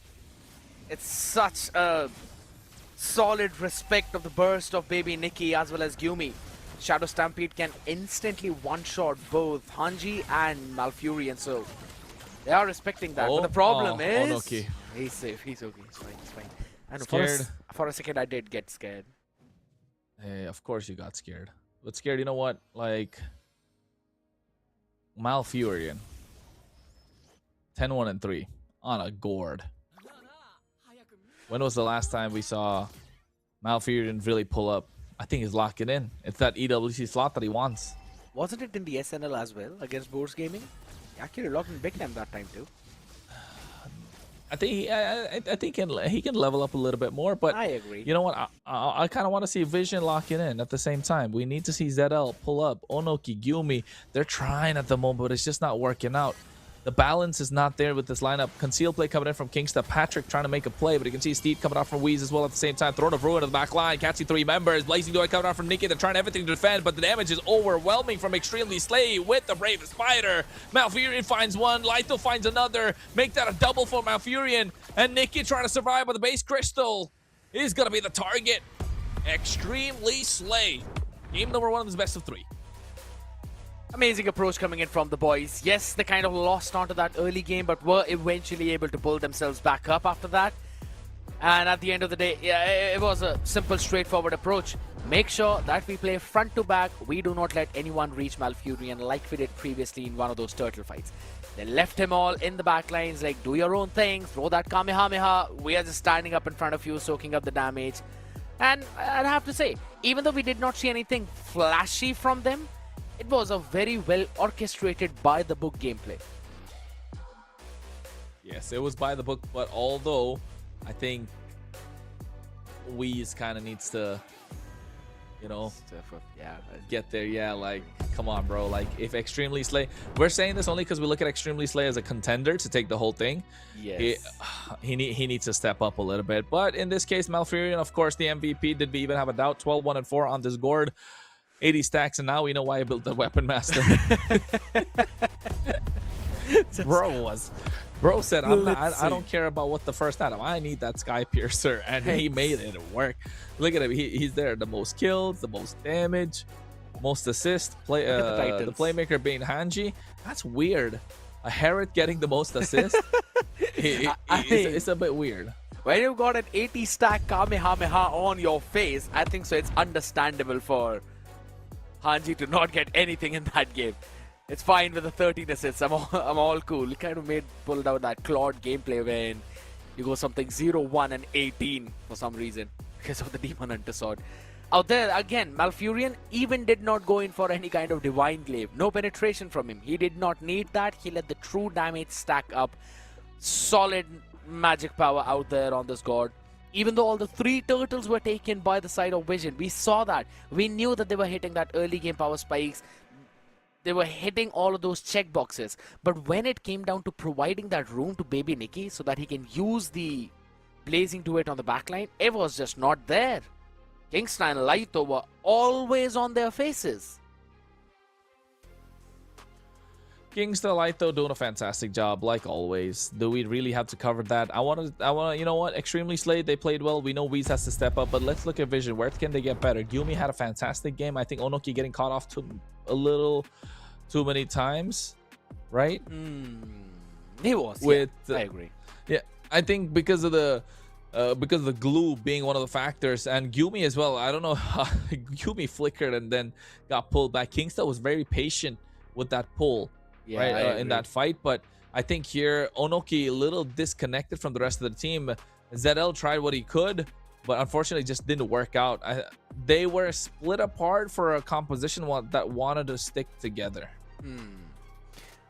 It's such a solid respect of the burst of baby Nikki as well as Gumi. Shadow Stampede can instantly one-shot both Hanji and Malfurion, so they are respecting that. But the problem is... Onoki. He's safe, he's okay, he's fine, he's fine. And Scared. for a second, I did get scared. Hey, of course you got scared. But scared, you know what? Like, Malfurion. 10-1 and 3 on a gourd. When was the last time we saw Malfurion really pull up? I think he's locking in. It's that EWC slot that he wants. Wasn't it in the SNL as well against Boars Gaming? He actually locked in big time that time too. I think I think he can level up a little bit more, but I agree. You know what? I kind of want to see Vision locking in at the same time. We need to see ZL pull up. Onoki, Gyumi, they're trying at the moment, but it's just not working out. The balance is not there with this lineup. Conceal play coming in from Kingsta. Patrick trying to make a play, but you can see Steve coming out from Weeze as well at the same time. Throne of Ruin to the back line. Catching 3 members. Blazing Duet coming out from Nikki. They're trying everything to defend, but the damage is overwhelming from Extremely Slay with the Bravest Fighter. Malfurion finds one. Lytho finds another. Make that a double for Malfurion. And Nikki trying to survive, but the base crystal is going to be the target. Extremely Slay. Game number 1 is best of 3. Amazing approach coming in from the boys. Yes, they kind of lost onto that early game, but were eventually able to pull themselves back up after that. And at the end of the day, yeah, it was a simple, straightforward approach. Make sure that we play front to back. We do not let anyone reach Malfurion like we did previously in one of those turtle fights. They left him all in the back lines, like, do your own thing, throw that Kamehameha. We are just standing up in front of you, soaking up the damage. And I'd have to say, even though we did not see anything flashy from them, it was a very well orchestrated by the book gameplay. Yes, it was by the book, but although I think Weeze kind of needs to, you know, get there. Yeah, like, come on, bro. Like, if Extremely Slay, we're saying this only because we look at Extremely Slay as a contender to take the whole thing. Yes. He needs to step up a little bit. But in this case, Malfurion, of course, the MVP. Did we even have a doubt? 12-1 and 4 on this gourd. 80 stacks, and now we know why I built the Weapon Master. Bro said, I don't care about what the first item. I need that Sky Piercer, and he made it work. Look at him. He's there. The most kills, the most damage, most assist. The playmaker being Hanji. That's weird. A Herod getting the most assist. It's a bit weird. When you've got an 80 stack Kamehameha on your face, I think so it's understandable for Hanji to not get anything in that game. It's fine with the 13 assists. I'm all cool. He kind of pulled out that Claude gameplay when you go something 0, 1, and 18 for some reason because of the Demon Hunter sword. Out there, again, Malfurion even did not go in for any kind of Divine Glaive. No penetration from him. He did not need that. He let the true damage stack up. Solid magic power out there on this god. Even though all the 3 turtles were taken by the side of Vision, we saw that. We knew that they were hitting that early game power spikes. They were hitting all of those checkboxes. But when it came down to providing that room to baby Nikki so that he can use the blazing duet on the backline, it was just not there. Kingston and Laito were always on their faces. Kingston Laito doing a fantastic job, like always. Do we really have to cover that? I want to, you know what? Extremely Slade, they played well. We know Weez has to step up, but let's look at Vision. Where can they get better? Gyumi had a fantastic game. I think Onoki getting caught off a little too many times, right? He was. With, I agree. Yeah, I think because of the glue being one of the factors, and Gyumi as well. I don't know how Gyumi flickered and then got pulled back. Kingston was very patient with that pull. Yeah, right, in that fight, but I think here Onoki a little disconnected from the rest of the team. ZL tried what he could, but unfortunately just didn't work out. They were split apart for a composition that wanted to stick together.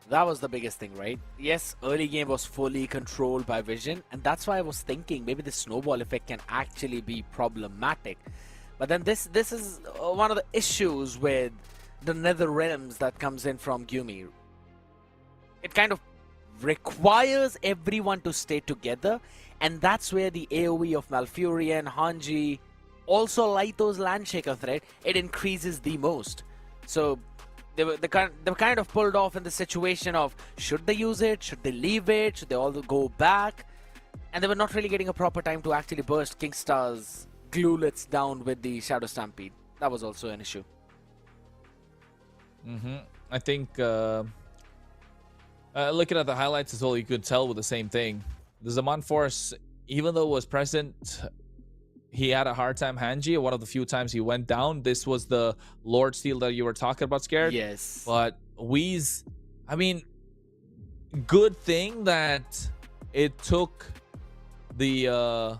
That was the biggest thing, right? Yes, early game was fully controlled by Vision, and that's why I was thinking maybe the snowball effect can actually be problematic. But then this is one of the issues with the nether realms that comes in from Gyumi. It kind of requires everyone to stay together, and that's where the AoE of Malfurion, Hanji, also Laito's Landshaker threat, it increases the most. So they were kind of pulled off in the situation of should they use it, should they leave it, should they all go back, and they were not really getting a proper time to actually burst Kingstar's glulets down with the Shadow Stampede. That was also an issue. I think looking at the highlights as well, you could tell with the same thing. The Zaman Force, even though it was present, he had a hard time. Hanji, one of the few times he went down. This was the Lord Steel that you were talking about, Scared. Yes. But Weez, I mean, good thing that it took the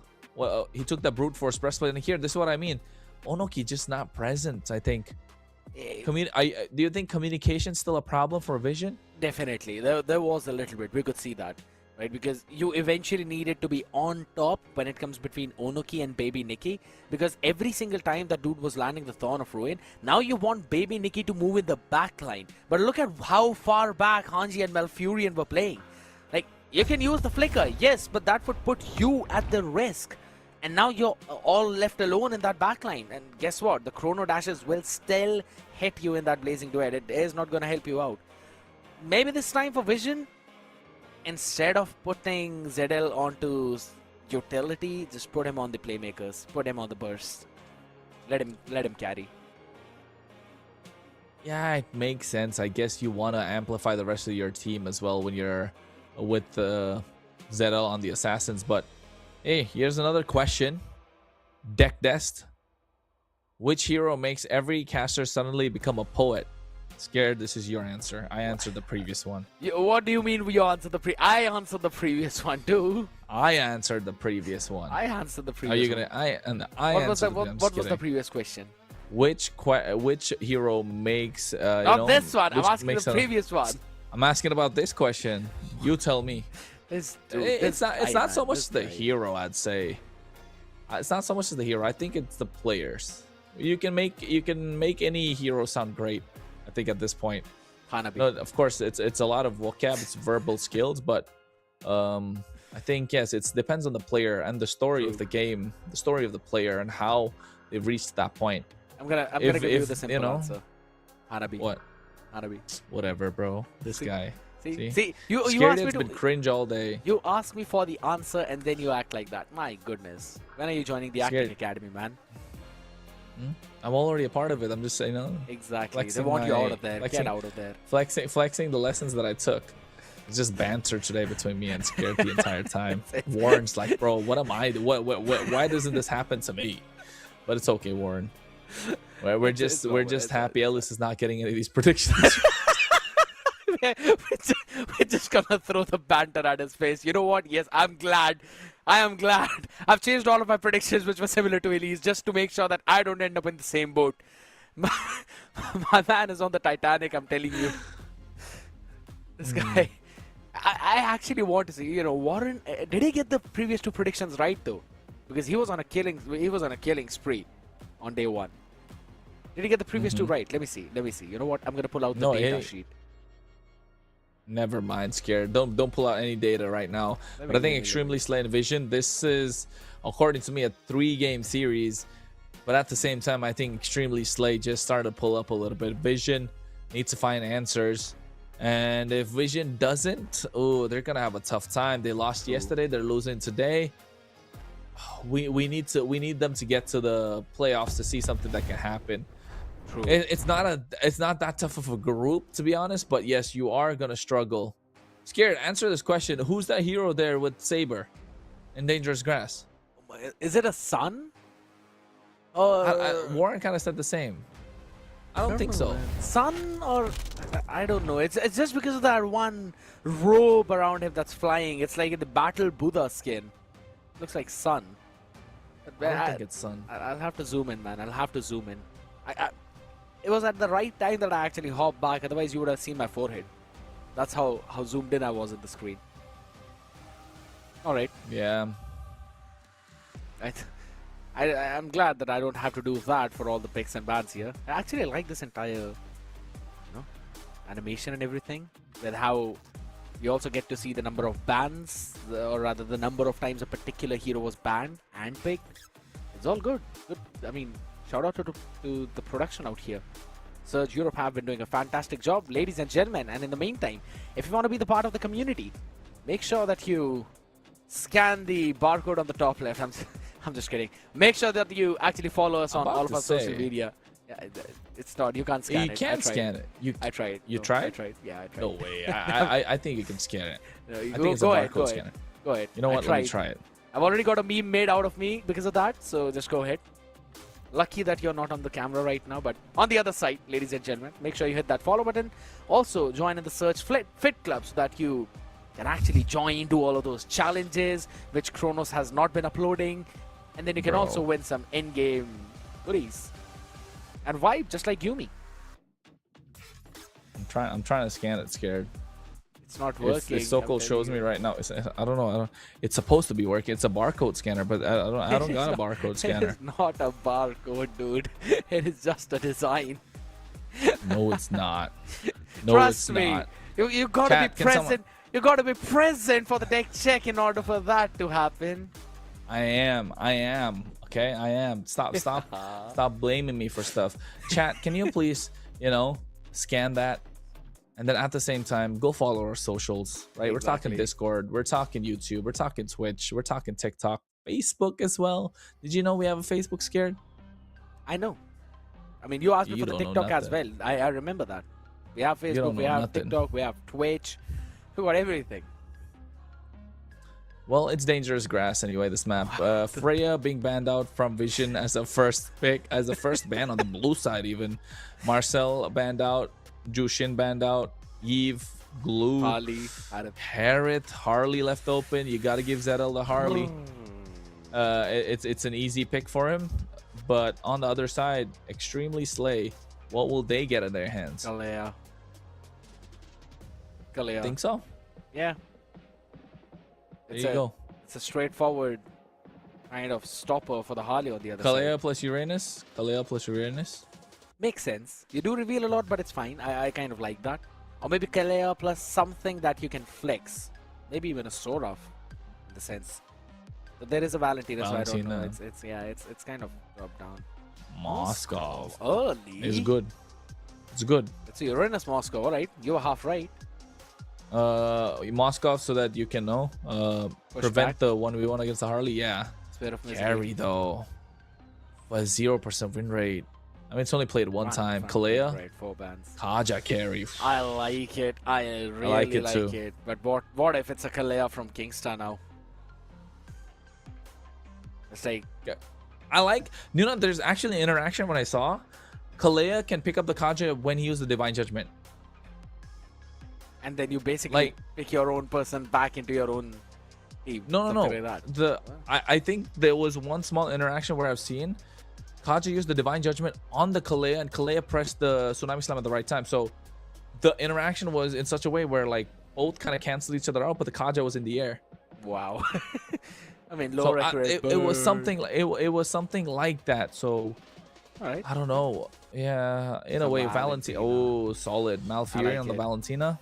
he took the brute force breastplate. And here, this is what I mean. Onoki just not present, I think. Do you think communication's still a problem for Vision? Definitely. There was a little bit. We could see that, right? Because you eventually needed to be on top when it comes between Onoki and Baby Nikki. Because every single time that dude was landing the Thorn of Ruin, now you want Baby Nikki to move in the back line. But look at how far back Hanji and Malfurion were playing. Like, you can use the flicker, yes, but that would put you at the risk. And now you're all left alone in that backline. And guess what? The Chrono Dashes will still hit you in that Blazing Duet. It is not going to help you out. Maybe this time for Vision, instead of putting ZL onto utility, just put him on the playmakers. Put him on the burst. Let him carry. Yeah, it makes sense. I guess you want to amplify the rest of your team as well when you're with ZL on the Assassins. But hey, here's another question. Deck Dest. Which hero makes every caster suddenly become a poet? Scared, this is your answer. I answered the previous one. What do you mean you answered I answered the previous one too. I answered the previous one. I answered the previous Are you one. gonna? What was the previous question? Which hero makes? Not this one. I'm asking the previous one. I'm asking about this question. You tell me. It's not so much the hero, I'd say. It's not so much as the hero. I think it's the players. You can make any hero sound great, I think, at this point. Hanabi. No, of course, it's a lot of vocab, it's verbal skills, but I think yes, it depends on the player and the story of the game, the story of the player, and how they've reached that point. I'm gonna give you the simple answer. Hanabi. What? Hanabi. Whatever, bro. This guy. See, you asked me to been cringe all day. You ask me for the answer and then you act like that. My goodness. When are you joining the acting academy, man? I'm already a part of it. I'm just saying, exactly. They want you out of there. Get out of there. Flexing the lessons that I took. It's just banter today between me and Scared the entire time. Warren's like, bro, what am I? Why doesn't this happen to me? But it's okay, Warren. We're just happy Ellis is not getting any of these predictions. We're just gonna throw the banter at his face. You know what? Yes, I'm glad. I am glad. I've changed all of my predictions, which were similar to Elise, just to make sure that I don't end up in the same boat. My man is on the Titanic, I'm telling you. This guy. I actually want to see, Warren, did he get the previous two predictions right though? Because he was on a killing spree on day one. Did he get the previous two right? Let me see. You know what? I'm gonna pull out the data sheet. Never mind, scared. Don't pull out any data right now. But I think Extremely Slay and Vision, this is, according to me, a 3-game series. But at the same time, I think Extremely Slay just started to pull up a little bit. Vision needs to find answers. And if Vision doesn't, oh, they're gonna have a tough time. They lost yesterday, they're losing today. We need them to get to the playoffs to see something that can happen. True. It's not that tough of a group, to be honest, but yes, you are gonna struggle. Scared, answer this question. Who's that hero there with Saber in Dangerous Grass? Is it a Sun? Warren kind of said the same. I don't think so. Sun, or I don't know. It's just because of that one robe around him that's flying. It's like the Battle Buddha skin. Looks like Sun. I don't think it's Sun. I'll have to zoom in, man. I'll have to zoom in. It was at the right time that I actually hopped back. Otherwise, you would have seen my forehead. That's how zoomed in I was at the screen. All right. Yeah. I'm glad that I don't have to do that for all the picks and bans here. Actually, I like this entire, animation and everything. With how you also get to see the number of bans, or rather the number of times a particular hero was banned and picked. It's all good. Good. I mean, shout out to the production out here. Surge Europe have been doing a fantastic job, ladies and gentlemen. And in the meantime, if you want to be the part of the community, make sure that you scan the barcode on the top left. I'm just kidding. Make sure that you actually follow us on all of our social media. Yeah, it's not. You can't scan it. You can scan it. I tried. You tried? I tried. Yeah, I tried. No way. I think you can scan it. No, I think it's a barcode scanner. Go ahead. You know what? Let me try it. I've already got a meme made out of me because of that, so just go ahead. Lucky that you're not on the camera right now, but on the other side, ladies and gentlemen, make sure you hit that follow button. Also, join in the Search Fit Club so that you can actually join into all of those challenges which Kronos has not been uploading. And then you can also win some in-game goodies and vibe just like Yumi. I'm trying to scan it, scared. It's not working. It's Sokol shows me right now. I don't know. It's supposed to be working. It's a barcode scanner, but I don't got a barcode scanner. It's not a barcode, dude. It is just a design. No, it's not. No, Trust it's me. not. You gotta be present. You gotta be present for the deck check in order for that to happen. I am. Okay, I am. Stop blaming me for stuff. Chat, can you please, scan that? And then at the same time, go follow our socials, right? We're talking Discord, we're talking YouTube, we're talking Twitch, we're talking TikTok, Facebook as well. Did you know we have a Facebook, Scared? I know. I mean, you asked me for the TikTok as well. I remember that. We have Facebook, we have TikTok, we have Twitch. We got everything. Well, it's Dangerous Grass anyway, this map. Freya being banned out from Vision as a first pick, as a first ban on the blue side even. Marcel banned out. Jushin banned out. Eve, Glue, Harley, Harriet, Harley left open. You got to give Zedel to Harley. It's an easy pick for him. But on the other side, Extremely Slay. What will they get in their hands? Kalea. Think so? Yeah. There you go. It's a straightforward kind of stopper for the Harley on the other Kalea side. plus Uranus. Kalea plus Uranus. Makes sense. You do reveal a lot, but it's fine. I kind of like that. Or maybe Kalea plus something that you can flex. Maybe even a sword off, in the sense. But there is a Valentina, so I don't know. It's kind of dropped down. Moscow. Early. It's good. It's good. It's a Uranus Moscow. All right, you were half right. Moscow, so that you can prevent the 1v1 against the Harley. Yeah. Spirit of Misery. Carry though. But 0% win rate. I mean, it's only played one time. Kalea. Right, 4 bans. Kaja carry. I like it. I really like it. But what if it's a Kalea from Kingston now? It's like... I like... there's actually an interaction when I saw. Kalea can pick up the Kaja when he uses the Divine Judgment. And then you basically pick your own person back into your own team. No. Like that. I think there was one small interaction where I've seen Kaja used the Divine Judgment on the Kalea, and Kalea pressed the Tsunami Slam at the right time. So the interaction was in such a way where both kind of canceled each other out, but the Kaja was in the air. Wow. I mean, low record. It was something like it was something like that. So all right. I don't know. Yeah, in a way, Valentina. Oh, solid. Malfurion on the Valentina.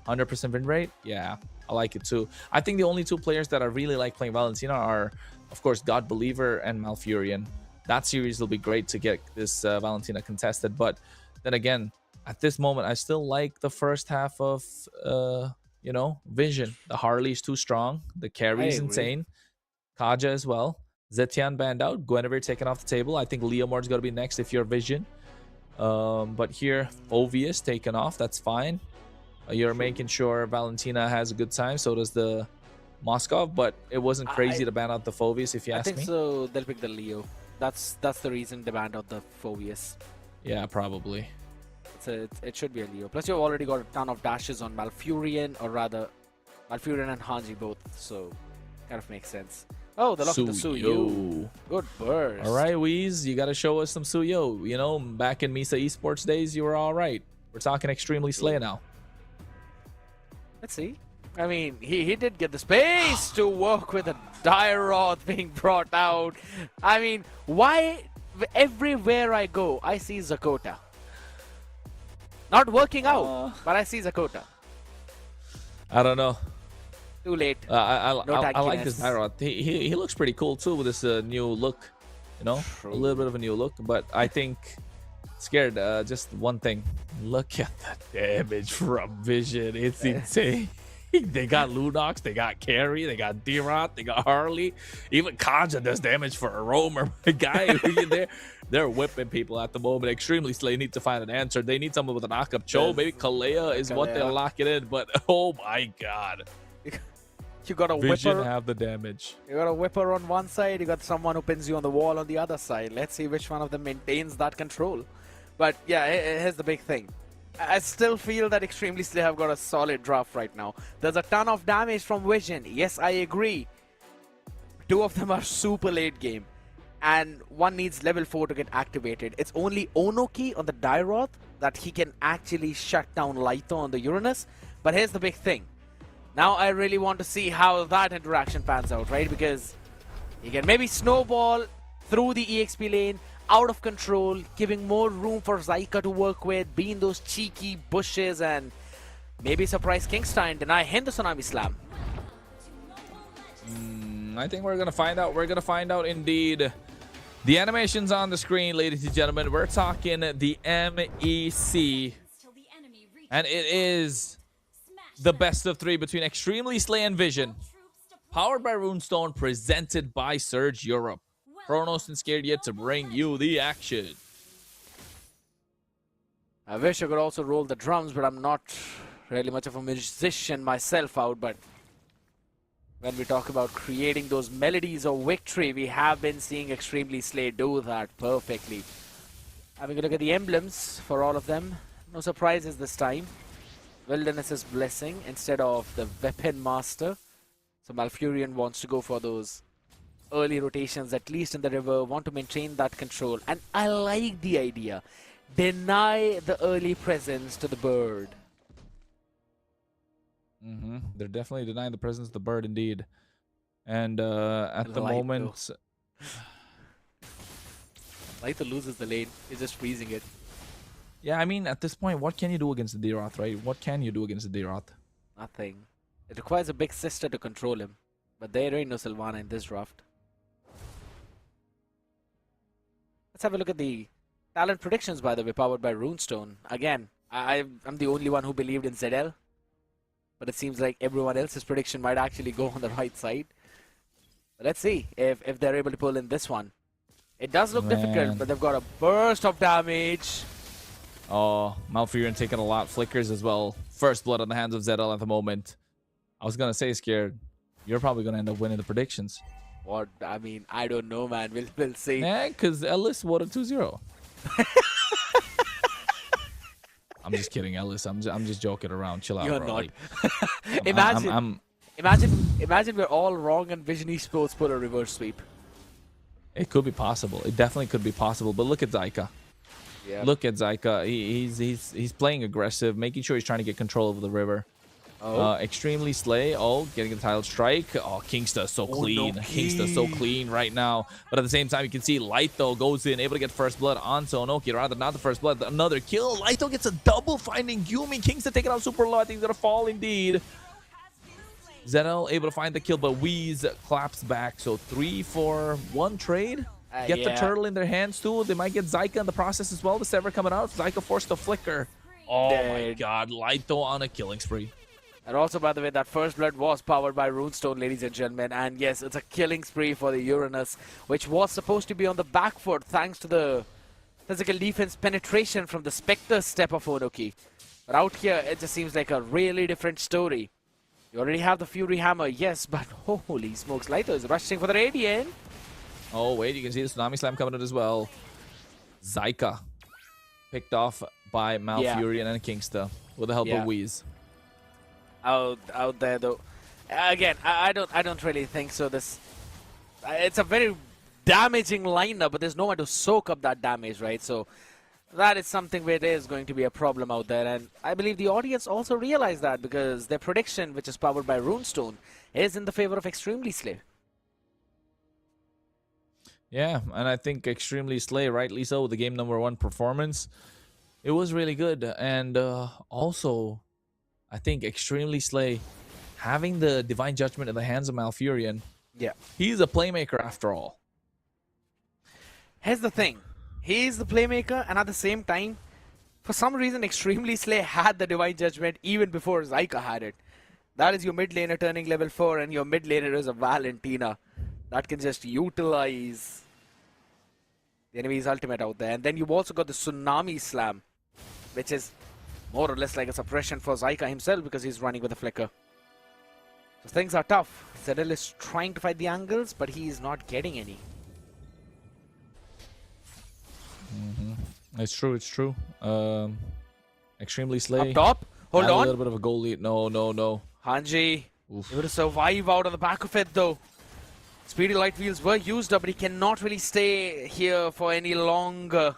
100% win rate. Yeah, I like it too. I think the only two players that I really like playing Valentina are, of course, God Believer and Malfurion. That series will be great to get this Valentina contested. But then again, at this moment, I still like the first half of, you know, Vision. The Harley's too strong. The carry's insane. Kaja as well. Zetian banned out. Guinevere taken off the table. I think Leomord's going to be next if you're Vision. But here, Ovius taken off. That's fine. You're making sure Valentina has a good time. So does the Moskov. But it wasn't crazy to ban out the Phoveus, if you ask me. I think so. They'll pick the Leo. That's the reason they banned out the Phoveus. Yeah, probably. It should be a Leo. Plus, you've already got a ton of dashes on Malfurion, or rather, Malfurion and Hanji both. So, kind of makes sense. Oh, the lock of the Suyo. Good burst. All right, Weez, you got to show us some Suyo. You know, back in Misa Esports days, you were all right. We're talking extremely Slay now. Let's see. I mean, he did get the space to work with a Dairoth being brought out. I mean, why everywhere I go, I see Zakota. Not working out, but I see Zakota. I don't know. Too late. I like this Dairoth. He looks pretty cool too with this new look. You know, a little bit of a new look. But I think, scared, just one thing. Look at the damage from Vision. It's insane. They got Lunox, they got Carry, they got D-Rot, they got Harley. Even Kaja does damage for a roamer. My guy, they're whipping people at the moment. Extremely Slay need to find an answer. They need someone with a knock-up Cho. Maybe Kalea is what they'll lock it in. But oh my god. You got a Vision whipper. Have the damage. You got a whipper on one side, you got someone who pins you on the wall on the other side. Let's see which one of them maintains that control. But yeah, here's the big thing. I still feel that Extremely Slay have got a solid draft right now. There's a ton of damage from Vision. Yes, I agree. Two of them are super late game. And one needs level 4 to get activated. It's only Onoki on the Dairoth that he can actually shut down Laito on the Uranus. But here's the big thing. Now I really want to see how that interaction pans out, right? Because you can maybe snowball through the EXP lane, out of control, giving more room for Zaika to work with, be in those cheeky bushes, and maybe surprise Kingstein, deny him the Tsunami Slam. I think we're going to find out. We're going to find out indeed. The animation's on the screen, ladies and gentlemen. We're talking the MEC. And it is the best of 3 between Extremely Slay and Vision. Powered by Runestone, presented by Surge Europe. Chronos and Scared yet to bring you the action. I wish I could also roll the drums, but I'm not really much of a musician myself out. But when we talk about creating those melodies of victory, we have been seeing Extremely Slay do that perfectly. Having a look at the emblems for all of them. No surprises this time. Wilderness's Blessing instead of the Weapon Master. So Malfurion wants to go for those early rotations, at least in the river, want to maintain that control. And I like the idea. Deny the early presence to the bird. They're definitely denying the presence of the bird, indeed. And at the moment... Laito loses the lane. He's just freezing it. Yeah, I mean, at this point, what can you do against the D-Roth, right? What can you do against the D-Roth? Nothing. It requires a big sister to control him. But there ain't no Sylvana in this draft. Let's have a look at the talent predictions, by the way, powered by Runestone. Again, I'm the only one who believed in ZL. But it seems like everyone else's prediction might actually go on the right side. But let's see if they're able to pull in this one. It does look difficult, but they've got a burst of damage. Oh, Malfurion taking a lot. Flickers as well. First blood on the hands of ZL at the moment. I was going to say, Scared, you're probably going to end up winning the predictions. What? I mean, I don't know, man. We'll see. Yeah, because Ellis won a 2-0. I'm just kidding, Ellis. I'm just joking around. Chill out, You're bro. not. Like, Imagine we're all wrong and Vision Esports pull a reverse sweep. It could be possible. It definitely could be possible. But look at Zaika. Yeah. Look at Zaika. He's playing aggressive, making sure he's trying to get control of the river. Extremely Slay. Oh, getting the title strike. Oh, Kingsta so clean. Kingsta so clean right now. But at the same time, you can see Laito goes in, able to get first blood on Onoki. Rather, not the first blood, another kill. Laito gets a double finding Yumi. Kingsta taking out super low. I think he's going to fall indeed. Zenel able to find the kill, but Wheeze claps back. So 3 for 1 trade. Get the turtle in their hands too. They might get Zyka in the process as well. The Sever coming out. Zyka forced the flicker. Oh my god. Laito on a killing spree. And also, by the way, that first blood was powered by Runestone, ladies and gentlemen. And yes, it's a killing spree for the Uranus, which was supposed to be on the back foot thanks to the physical defense penetration from the Spectre step of Onoki. But out here, it just seems like a really different story. You already have the Fury Hammer, yes, but holy smokes, Laito is rushing for the Radiant. Oh, wait, you can see the Tsunami Slam coming in as well. Zyka picked off by Malfurion and Kingsta with the help of Wheeze. Out there though, again, I don't really think so. It's a very damaging lineup, but there's no one to soak up that damage, right? So that is something where there is going to be a problem out there, and I believe the audience also realize that because their prediction, which is powered by Runestone, is in the favor of Extremely Slay. Yeah, and I think Extremely Slay, rightly so, the game #1 performance, it was really good, and also. I think Extremely Slay, having the Divine Judgment in the hands of Malfurion, he's a playmaker after all. Here's the thing. He's the playmaker, and at the same time, for some reason, Extremely Slay had the Divine Judgment even before Zyka had it. That is your mid laner turning level 4, and your mid laner is a Valentina that can just utilize the enemy's ultimate out there. And then you've also got the Tsunami Slam, which is more or less like a suppression for Zyka himself because he's running with a flicker. So things are tough. Zedel is trying to fight the angles, but he is not getting any. It's true, it's true. Extremely Slay. Up top. Hold on. A little bit of a goal lead. No. Hanji able to survive out on the back of it though. Speedy light wheels were used up, but he cannot really stay here for any longer.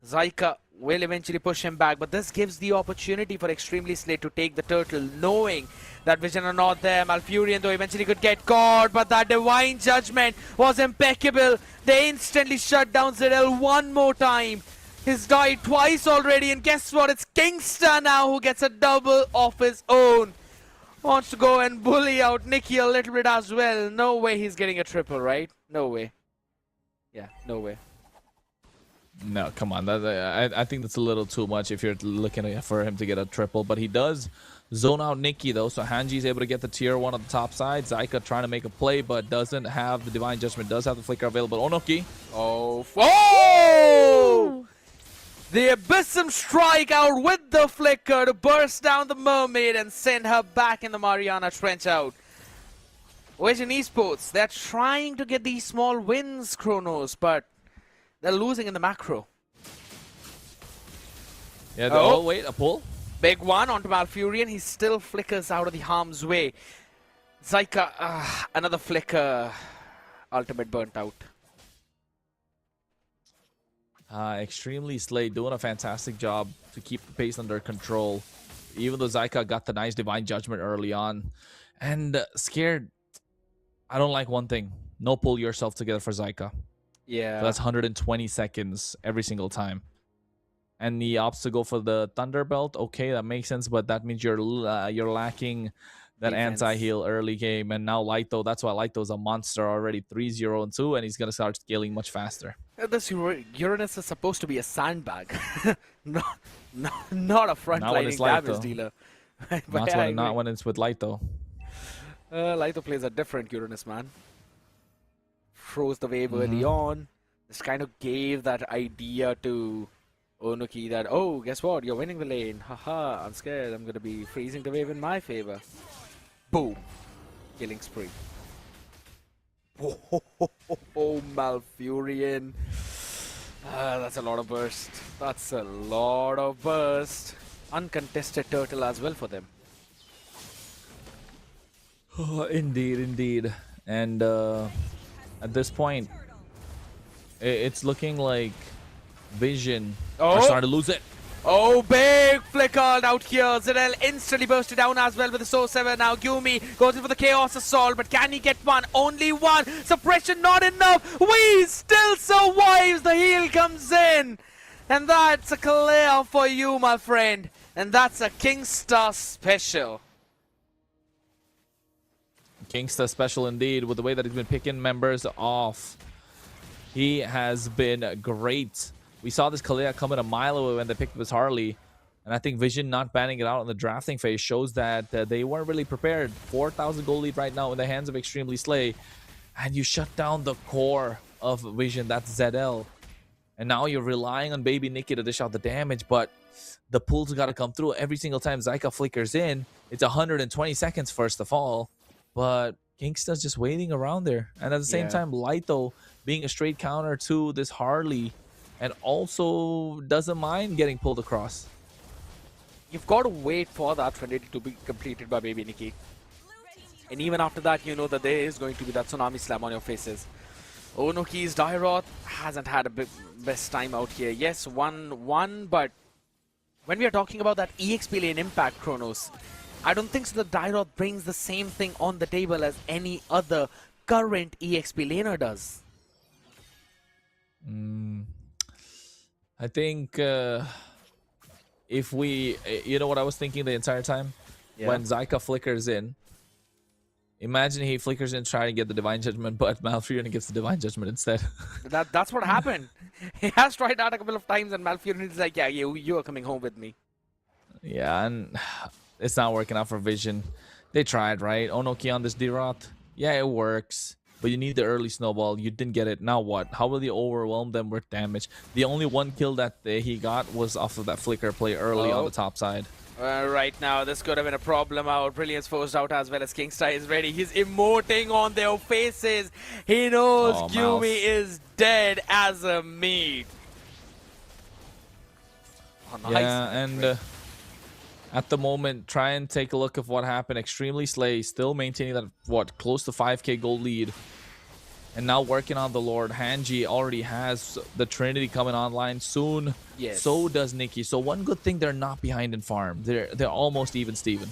Zyka will eventually push him back, but this gives the opportunity for Extremely Slay to take the turtle, knowing that vision are not there. Malfurion though eventually could get caught, but that Divine Judgment was impeccable. They instantly shut down Zedel one more time. He's died twice already, and guess what? It's Kingsta now who gets a double of his own. Wants to go and bully out Nikki a little bit as well. No way he's getting a triple, right? No way. Yeah, no way. No, come on. I think that's a little too much if you're looking for him to get a triple. But he does zone out Nikki, though. So Hanji's able to get the tier 1 on the top side. Zyka trying to make a play, but doesn't have the Divine Judgment. Does have the flicker available. Onoki. Oh! The Abyssum strike out with the flicker to burst down the Mermaid and send her back in the Mariana Trench out. Vision Esports, they're trying to get these small wins, Kronos, but they're losing in the macro. Yeah, oh, wait, a pull. Big one onto Malfurion. He still flickers out of the harm's way. Zyka, another flicker. Ultimate burnt out. Extremely Slay doing a fantastic job to keep the pace under control. Even though Zyka got the nice Divine Judgment early on. And Scared, I don't like one thing. No pull yourself together for Zyka. Yeah. So that's 120 seconds every single time. And the opts to go for the Thunderbelt, okay, that makes sense, but that means you're lacking that anti-heal early game. And now Laito, that's why Laito's a monster already, 3-0-2, and he's going to start scaling much faster. This Uranus is supposed to be a sandbag, not a front-lining damage dealer. Not when it's with Laito. Laito plays a different Uranus, man. Froze the wave early on. This kind of gave that idea to Onoki that, oh, guess what? You're winning the lane. Haha, I'm scared. I'm going to be freezing the wave in my favor. Boom. Killing spree. Oh, Malfurion. That's a lot of burst. That's a lot of burst. Uncontested turtle as well for them. Indeed. And at this point, it's looking like Vision are starting to lose it. Oh, big flickered out here. Zidel instantly bursted down as well with the Soul 7. Now Gumi goes in for the Chaos Assault, but can he get one? Only one. Suppression not enough. We still survives. The heal comes in. And that's a clear for you, my friend. And that's a Kingstar special. Kingstar special indeed, with the way that he's been picking members off. He has been great. We saw this Kalea coming a mile away when they picked up his Harley. And I think Vision not banning it out in the drafting phase shows that they weren't really prepared. 4,000 gold lead right now in the hands of Extremely Slay. And you shut down the core of Vision, that's ZL. And now you're relying on Baby Nikki to dish out the damage, but the pulls got to come through. Every single time Zyka flickers in, it's 120 seconds first of all. But Kingstar's just waiting around there. And at the same time, Lito being a straight counter to this Harley and also doesn't mind getting pulled across. You've got to wait for that trinity to be completed by Baby Nikki. And even after that, you know that there is going to be that Tsunami Slam on your faces. Onoki's Dairoth hasn't had a best time out here. Yes, 1-1, but when we are talking about that EXP lane impact, Kronos, I don't think so that Dairoth brings the same thing on the table as any other current EXP laner does. I think if we, you know what I was thinking the entire time? When Zyka flickers in, imagine he flickers in trying to get the Divine Judgment, but Malfurion gets the Divine Judgment instead. That's what happened. He has tried that a couple of times and Malfurion is like, yeah, you are coming home with me. Yeah, and it's not working out for Vision. They tried, right? Onoki on this D-Rot. Yeah, it works. But you need the early snowball. You didn't get it. Now what? How will you overwhelm them with damage? The only one kill that he got was off of that flicker play early on the top side. Right now, this could have been a problem out. Brilliance forced out as well as Kingstar is ready. He's emoting on their faces. He knows Gumi is dead as a meat. Oh, nice. Yeah, and at the moment, try and take a look of what happened. Extremely Slay still maintaining that, what, close to 5k gold lead. And now working on the Lord. Hanji already has the Trinity coming online soon. Yes. So does Nikki. So one good thing, they're not behind in farm. They're almost even Steven.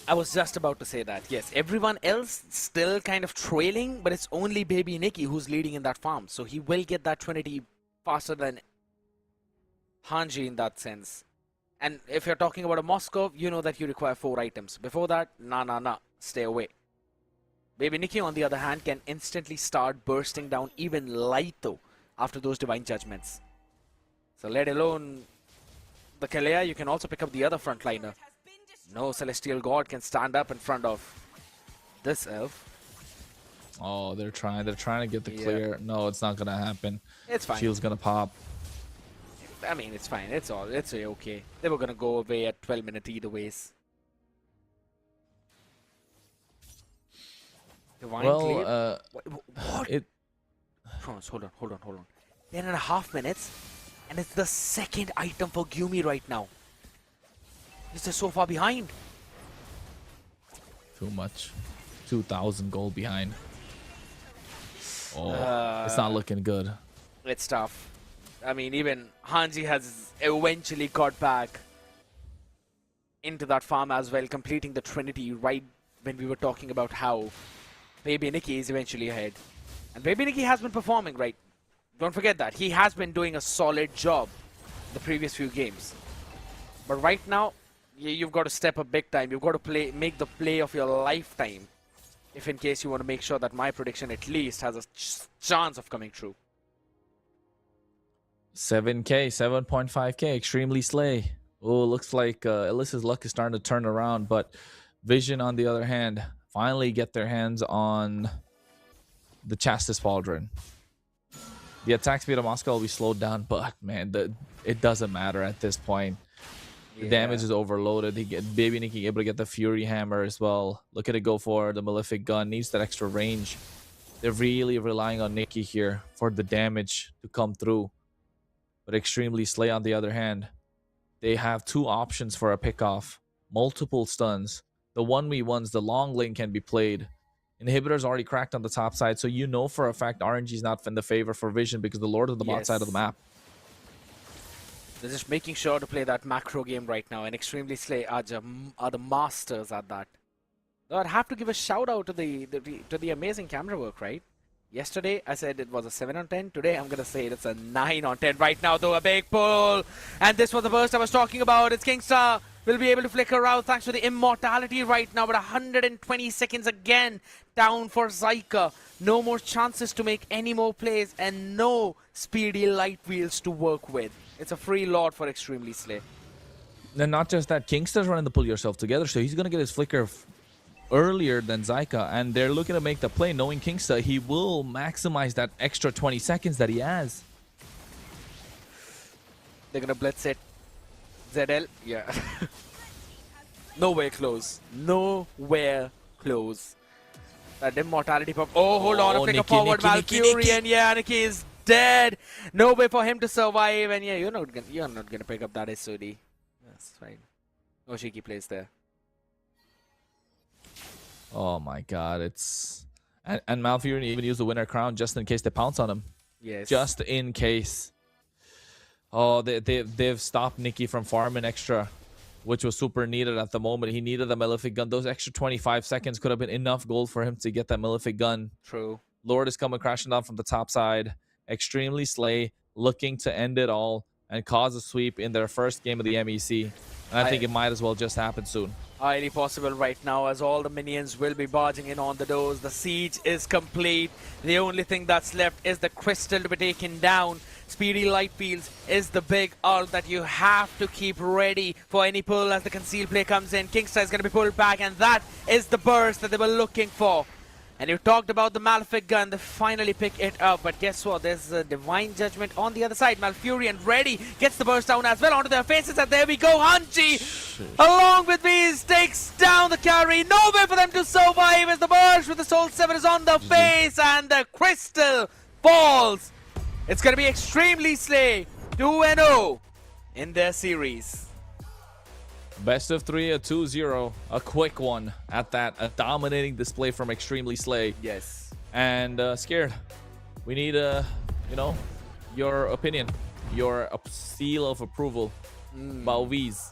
I was just about to say that. Yes, everyone else still kind of trailing, but it's only Baby Nikki who's leading in that farm. So he will get that Trinity faster than Hanji in that sense. And if you're talking about a Moscow, you know that you require 4 items. Before that, nah, stay away. Baby Nikki, on the other hand, can instantly start bursting down even Lito after those Divine Judgments. So let alone the Kalea, you can also pick up the other frontliner. No Celestial God can stand up in front of this elf. Oh, they're trying to get the clear. No, it's not gonna happen. It's fine. Shield's gonna pop. I mean, it's fine. It's okay. They were gonna go away at 12 minutes either ways. Divine Well, what? Hold on. 10.5 minutes, and it's the second item for Gumi right now. Is so far behind? Too much. 2,000 gold behind. Oh, it's not looking good. It's tough. I mean, even Hanji has eventually got back into that farm as well, completing the Trinity right when we were talking about how Baby Nikki is eventually ahead. And Baby Nikki has been performing, right? Don't forget that. He has been doing a solid job the previous few games. But right now, you've got to step up big time. You've got to make the play of your lifetime, if in case you want to make sure that my prediction at least has a chance of coming true. 7k, 7.5k, Extremely Slay. Oh, looks like Alyssa's luck is starting to turn around, but Vision, on the other hand, finally get their hands on the Chastis Pauldron. The attack speed of Moscow will be slowed down, but man, it doesn't matter at this point. The damage is overloaded. Baby Nikki able to get the Fury Hammer as well. Look at it go for the Malefic Gun. Needs that extra range. They're really relying on Nikki here for the damage to come through. But Extremely Slay, on the other hand, they have 2 options for a pickoff. Multiple stuns. The 1v1s, the long lane can be played. Inhibitor's already cracked on the top side, so you know for a fact RNG is not in the favor for Vision because the Lord of the bot side of the map. They're just making sure to play that macro game right now, and Extremely Slay are the masters at that. Though I'd have to give a shout out to the amazing camera work, right? Yesterday I said it was a 7 on 10. Today I'm gonna say it's a 9 on 10. Right now though, a big pull, and this was the burst I was talking about. It's Kingstar will be able to flicker out thanks to the immortality right now, but 120 seconds again down for Zyka. No more chances to make any more plays, and no speedy light wheels to work with. It's a free lot for Extremely Slay. And not just that, Kingstar's running the pull yourself together, so he's gonna get his flicker earlier than Zyka, and they're looking to make the play knowing Kingstar he will maximize that extra 20 seconds that he has. They're gonna blitz it. ZL, yeah. Nowhere close. Nowhere close. That immortality pop. Oh, hold on. A flicker forward. Valkyrian. Yeah, Nikki is dead. No way for him to survive. And yeah, you're not gonna pick up that SOD. That's fine. Oshiki plays there. Oh my god, it's... And Malfurion even used the winner crown just in case they pounce on him. Yes. Just in case. Oh, they've stopped Nikki from farming extra, which was super needed at the moment. He needed the Malefic gun. Those extra 25 seconds could have been enough gold for him to get that Malefic gun. True. Lord is coming crashing down from the top side. Extremely Slay looking to end it all and cause a sweep in their first game of the MEC. And I think it might as well just happen soon. Highly possible right now, as all the minions will be barging in on the doors. The siege is complete. The only thing that's left is the crystal to be taken down. Speedy light fields is the big ult that you have to keep ready for any pull as the concealed play comes in. Kingstar is going to be pulled back, and that is the burst that they were looking for. And you talked about the Malefic gun. They finally pick it up, but guess what? There's a Divine Judgment on the other side. Malfurion ready, gets the burst down as well onto their faces, and there we go. Hanji, along with Beast, takes down the carry. No way for them to survive as the burst with the Soul 7 is on the face, and the crystal falls. It's going to be Extremely Slay 2-0 in their series. Best of 3, a 2-0, a quick one at that, a dominating display from Extremely Slay. Yes. And Scared, we need your opinion, your seal of approval. Balviz,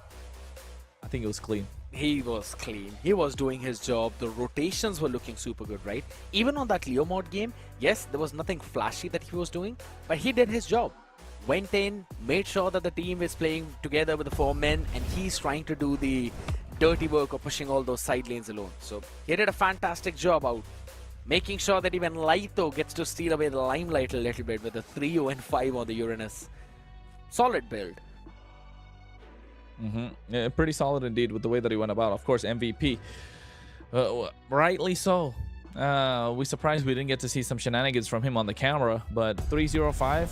I think it was clean. He was clean. He was doing his job. The rotations were looking super good, right? Even on that Leo mod game, yes, there was nothing flashy that he was doing, but he did his job. Went in, made sure that the team is playing together with the 4 men, and he's trying to do the dirty work of pushing all those side lanes alone. So he did a fantastic job out, making sure that even Laito gets to steal away the limelight a little bit with a 3-0-5 on the Uranus. Solid build. Yeah, pretty solid indeed with the way that he went about. Of course, MVP. Rightly so. We surprised we didn't get to see some shenanigans from him on the camera, but 3-0-5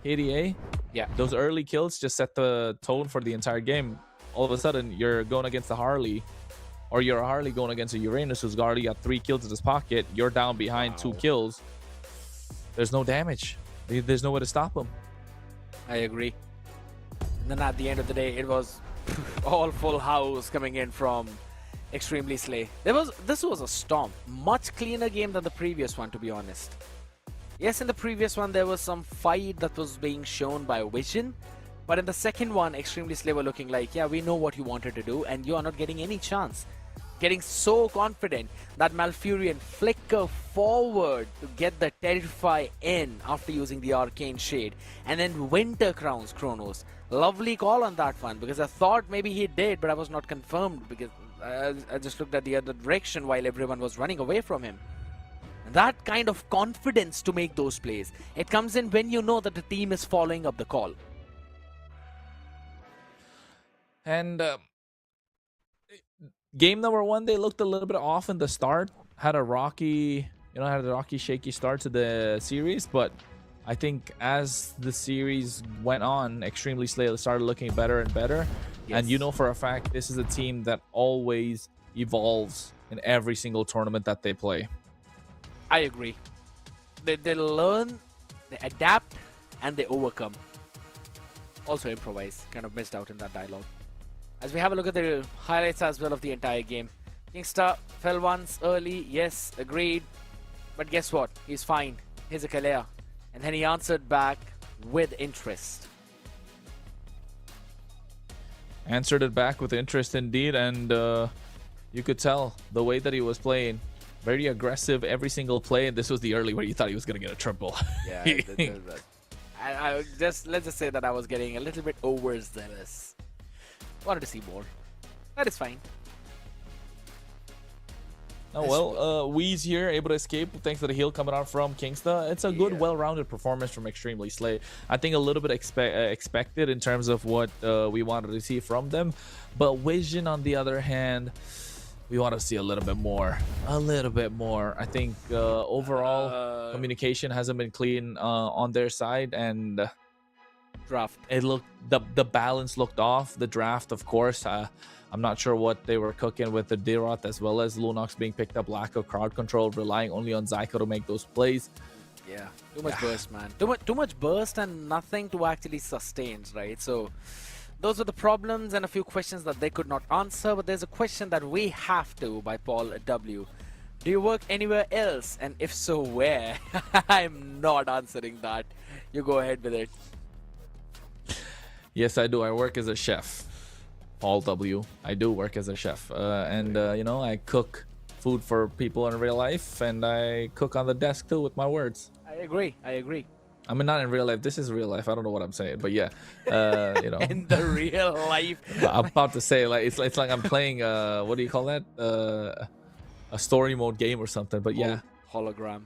ADA. Yeah. Those early kills just set the tone for the entire game. All of a sudden, you're going against the Harley, or you're a Harley going against a Uranus who's already got 3 kills in his pocket. You're down behind 2 kills. There's no damage. There's no way to stop him. I agree. And then at the end of the day, it was all full house coming in from Extremely Slay. This was a stomp. Much cleaner game than the previous one, to be honest. Yes, in the previous one, there was some fight that was being shown by Vision. But in the second one, Extremely Slay were looking like, yeah, we know what you wanted to do, and you are not getting any chance. Getting so confident that Malfurion flicker forward to get the Terrify in after using the Arcane Shade. And then Winter Crowns Chronos. Lovely call on that one, because I thought maybe he did, but I was not confirmed because I just looked at the other direction while everyone was running away from him. That kind of confidence to make those plays, it comes in when you know that the team is following up the call. And game number 1, they looked a little bit off in the start. Had a rocky, shaky start to the series, but I think as the series went on, Extremely Slay started looking better and better. Yes. And you know for a fact, this is a team that always evolves in every single tournament that they play. I agree. They learn, they adapt, and they overcome. Also improvise. Kind of missed out in that dialogue. As we have a look at the highlights as well of the entire game. Kingstar fell once early. Yes, agreed. But guess what? He's fine. Here's a Kalea. And then he answered back with interest. answered it back with interest indeed, and you could tell the way that he was playing. Very aggressive every single play, and this was the early where you thought he was going to get a triple. Yeah, I just let's just say that I was getting a little bit overzealous. Wanted to see more. That is fine. Oh well, Wee's here, able to escape thanks to the heal coming out from Kingsta. It's a good, well-rounded performance from Extremely Slay. I think a little bit expected in terms of what we wanted to see from them. But Vision, on the other hand, we want to see a little bit more. A little bit more. I think overall communication hasn't been clean on their side, and Draft. it looked the balance looked off. The draft, of course. I'm not sure what they were cooking with the Dirot as well as Lunox being picked up, lack of crowd control, relying only on Zyko to make those plays. Yeah, too much burst, man. Too much burst and nothing to actually sustain, right? So those are the problems and a few questions that they could not answer. But there's a question that we have to by Paul W. Do you work anywhere else? And if so, where? I'm not answering that. You go ahead with it. Yes, I do. I work as a chef. Paul W. I do work as a chef, and you know, I cook food for people in real life, and I cook on the desk too with my words. I agree. I mean, not in real life. This is real life. I don't know what I'm saying, but yeah, you know. In the real life. I'm about to say, like, it's like I'm playing what do you call that? A story mode game or something. But yeah, Hologram.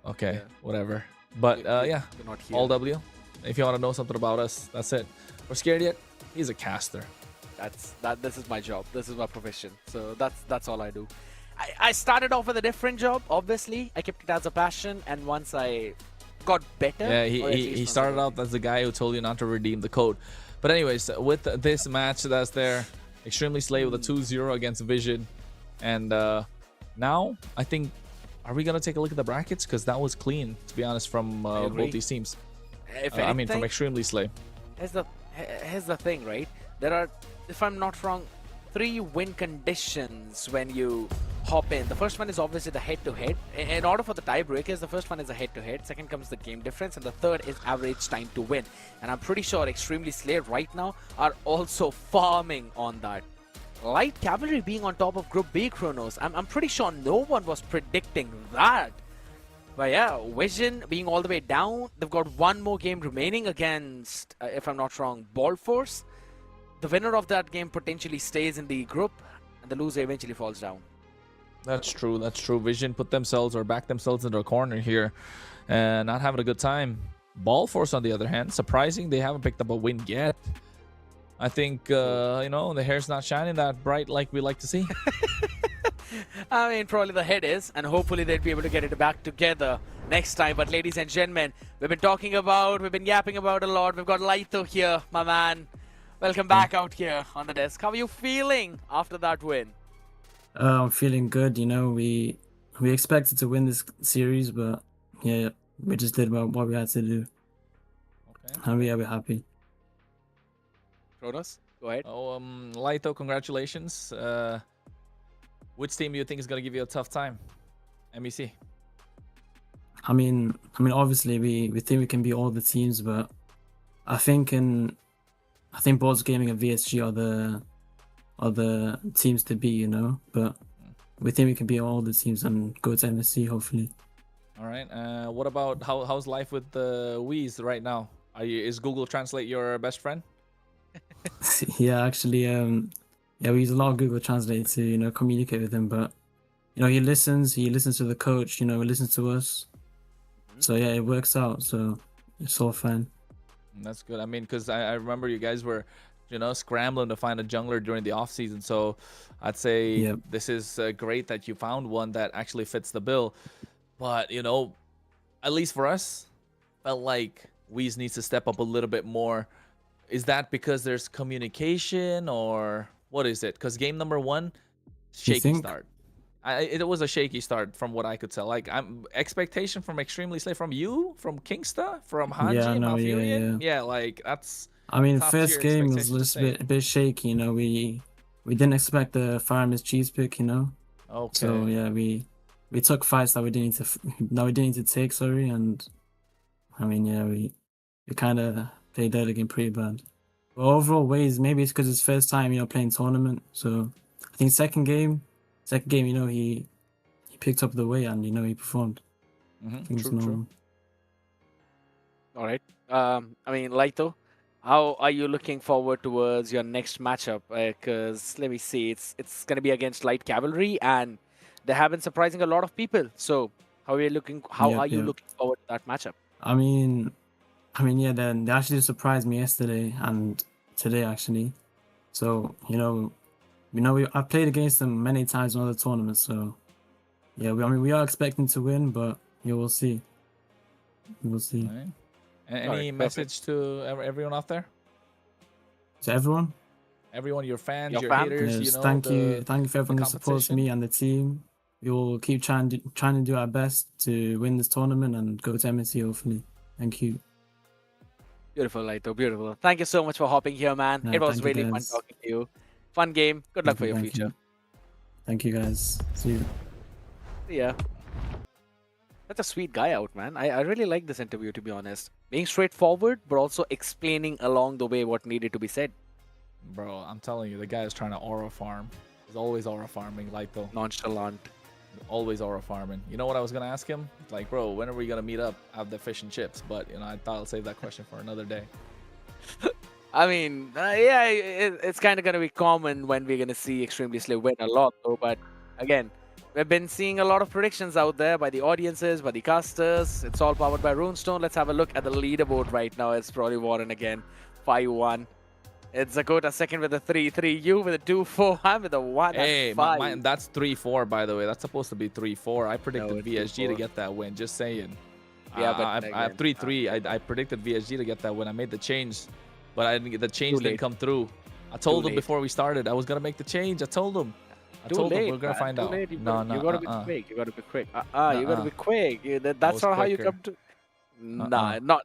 Okay, Yeah. whatever. But yeah, You're not here. Paul W. If you want to know something about us, that's it. We're scared yet? He's a caster. This is my job. This is my profession. So that's all I do. I started off with a different job. Obviously, I kept it as a passion, and once I got better. Yeah, or at he least started out as the guy who told you not to redeem the code. But anyways, with this match that's there, Extremely Slay with a 2-0 against Vision, and now I think, are we gonna take a look at the brackets? Because that was clean, to be honest, from both these teams. If I mean, anything, from Extremely Slay. Here's the thing, right? There are, if I'm not wrong, 3 win conditions when you hop in. The first one is obviously the head-to-head. In order for the tiebreakers, the first one is a head-to-head. Second comes the game difference, and the third is average time to win. And I'm pretty sure Extremely Slay right now are also farming on that. Light Cavalry being on top of Group B, Chronos. I'm pretty sure no one was predicting that. But yeah, Vision being all the way down. They've got one more game remaining against, if I'm not wrong, Ball Force. The winner of that game potentially stays in the group, and the loser eventually falls down. That's true. That's true. Vision put themselves or back themselves into a corner here, and not having a good time. Ball Force, on the other hand, surprising they haven't picked up a win yet. I think you know, the hair's not shining that bright like we like to see. I mean, probably the head is, and hopefully they'll be able to get it back together next time. But ladies and gentlemen, we've been yapping about a lot. We've got Laito here, my man. Welcome back out here on the desk. How are you feeling after that win? I'm feeling good. You know, we expected to win this series, but yeah, we just did what we had to do. Okay. And we're happy. Kronos, go ahead. Oh, Laito, congratulations. Which team do you think is gonna give you a tough time? MEC. I mean, obviously we think we can beat all the teams, but I think Balls Gaming and VSG are the teams to beat, you know. But we think we can beat all the teams and go to MSC hopefully. All right. What about how's life with the Wii's right now? Is Google Translate your best friend? Yeah, actually, we use a lot of Google Translate to, you know, communicate with him. But you know, he listens to the coach. You know, he listens to us. So yeah, it works out. So it's all fine. That's good. I mean, because I remember you guys were, you know, scrambling to find a jungler during the off season. So I'd say this is great that you found one that actually fits the bill. But you know, at least for us, felt like Weez needs to step up a little bit more. Is that because there's communication, or what is it? Because game number 1, shaky start. It was a shaky start from what I could tell. Like, expectation from Extremely Slay, from you, from Kingsta, from Hanji, Malfurion. Yeah, like that's. I mean, first game was a bit shaky. You know, we didn't expect the Fireman's cheese pick. You know. Okay. So yeah, we took fights that we didn't need to take. Sorry, and I mean, yeah, we kind of played that again pretty bad. But overall ways, maybe it's because it's first time, playing tournament. So I think second game, he picked up the weight and he performed. I think it's normal. All right. I mean, Laito, how are you looking forward towards your next matchup? Because let me see, it's gonna be against Light Cavalry, and they have been surprising a lot of people. So how are you looking? How are you looking forward to that matchup? I mean, yeah, they actually surprised me yesterday and today actually. So I've played against them many times in other tournaments. So yeah, we are expecting to win, but we'll see. We'll see. All right. Any message to everyone out there? To everyone? Everyone, your fans, your fans? haters. Yes, thank you for everyone who supports me and the team. We will keep trying to do our best to win this tournament and go to MSC hopefully. Thank you. Beautiful, Laito. Beautiful. Thank you so much for hopping here, man. No, It was thank you, really fun guys. talking to you. Fun game. Good luck for your Thank future. you. Thank you, guys. See you. Yeah. That's a sweet guy out, man. I really like this interview, to be honest. Being straightforward, but also explaining along the way what needed to be said. Bro, I'm telling you, the guy is trying to aura farm. He's always aura farming, Laito. Nonchalant. Always aura farming. You know what I was going to ask him? Like, bro, when are we going to meet up, have the fish and chips? But, I thought I'll save that question for another day. I mean, yeah, it's kind of going to be common when we're going to see Extremely Slay win a lot, though. But again, we've been seeing a lot of predictions out there by the audiences, by the casters. It's all powered by Runestone. Let's have a look at the leaderboard right now. It's probably Warren again, 5-1. It's Zakota second with a 3-3. You with a 2-4. I'm with a 1-5. Hey, that's 3-4, by the way. That's supposed to be 3-4. I predicted VSG to get that win. Just saying. Yeah, but I have 3-3. I predicted VSG to get that win. I made the change, but I didn't get the change. Didn't come through. I told him before we started I was gonna make the change. I told him. We're gonna find out. No, you gotta be quick. You gotta be quick. You gotta be quick. That's not how you come to. Nah, not.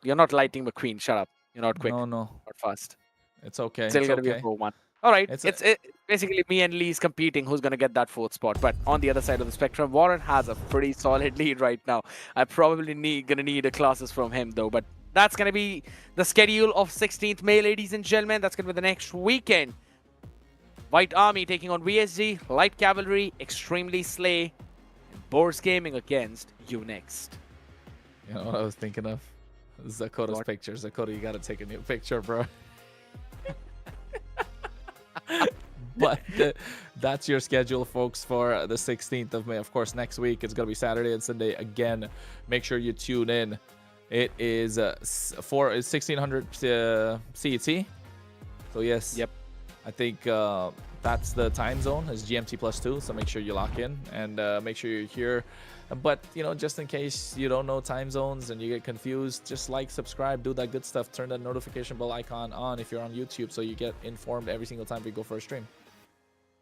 You're not Lightning McQueen. Shut up. You're not quick. No. Not fast. It's okay. Still it's gonna okay. be a 4-1. All right. It's basically me and Lee's competing. Who's gonna get that fourth spot? But on the other side of the spectrum, Warren has a pretty solid lead right now. I probably gonna need a classes from him though. But that's gonna be the schedule of 16th May, ladies and gentlemen. That's gonna be the next weekend. White Army taking on VSG, Light Cavalry, Extremely Slay, and Boars Gaming against Unix. You know what I was thinking of? Zakota's picture. Zakota, you gotta take a new picture, bro. But that's your schedule, folks, for the 16th of May. Of course, next week it's gonna be Saturday and Sunday again. Make sure you tune in. It is 1600 CET. So yes. Yep. I think that's the time zone, is GMT +2, so make sure you lock in and make sure you're here. But, just in case you don't know time zones and you get confused, just like, subscribe, do that good stuff. Turn that notification bell icon on if you're on YouTube so you get informed every single time we go for a stream.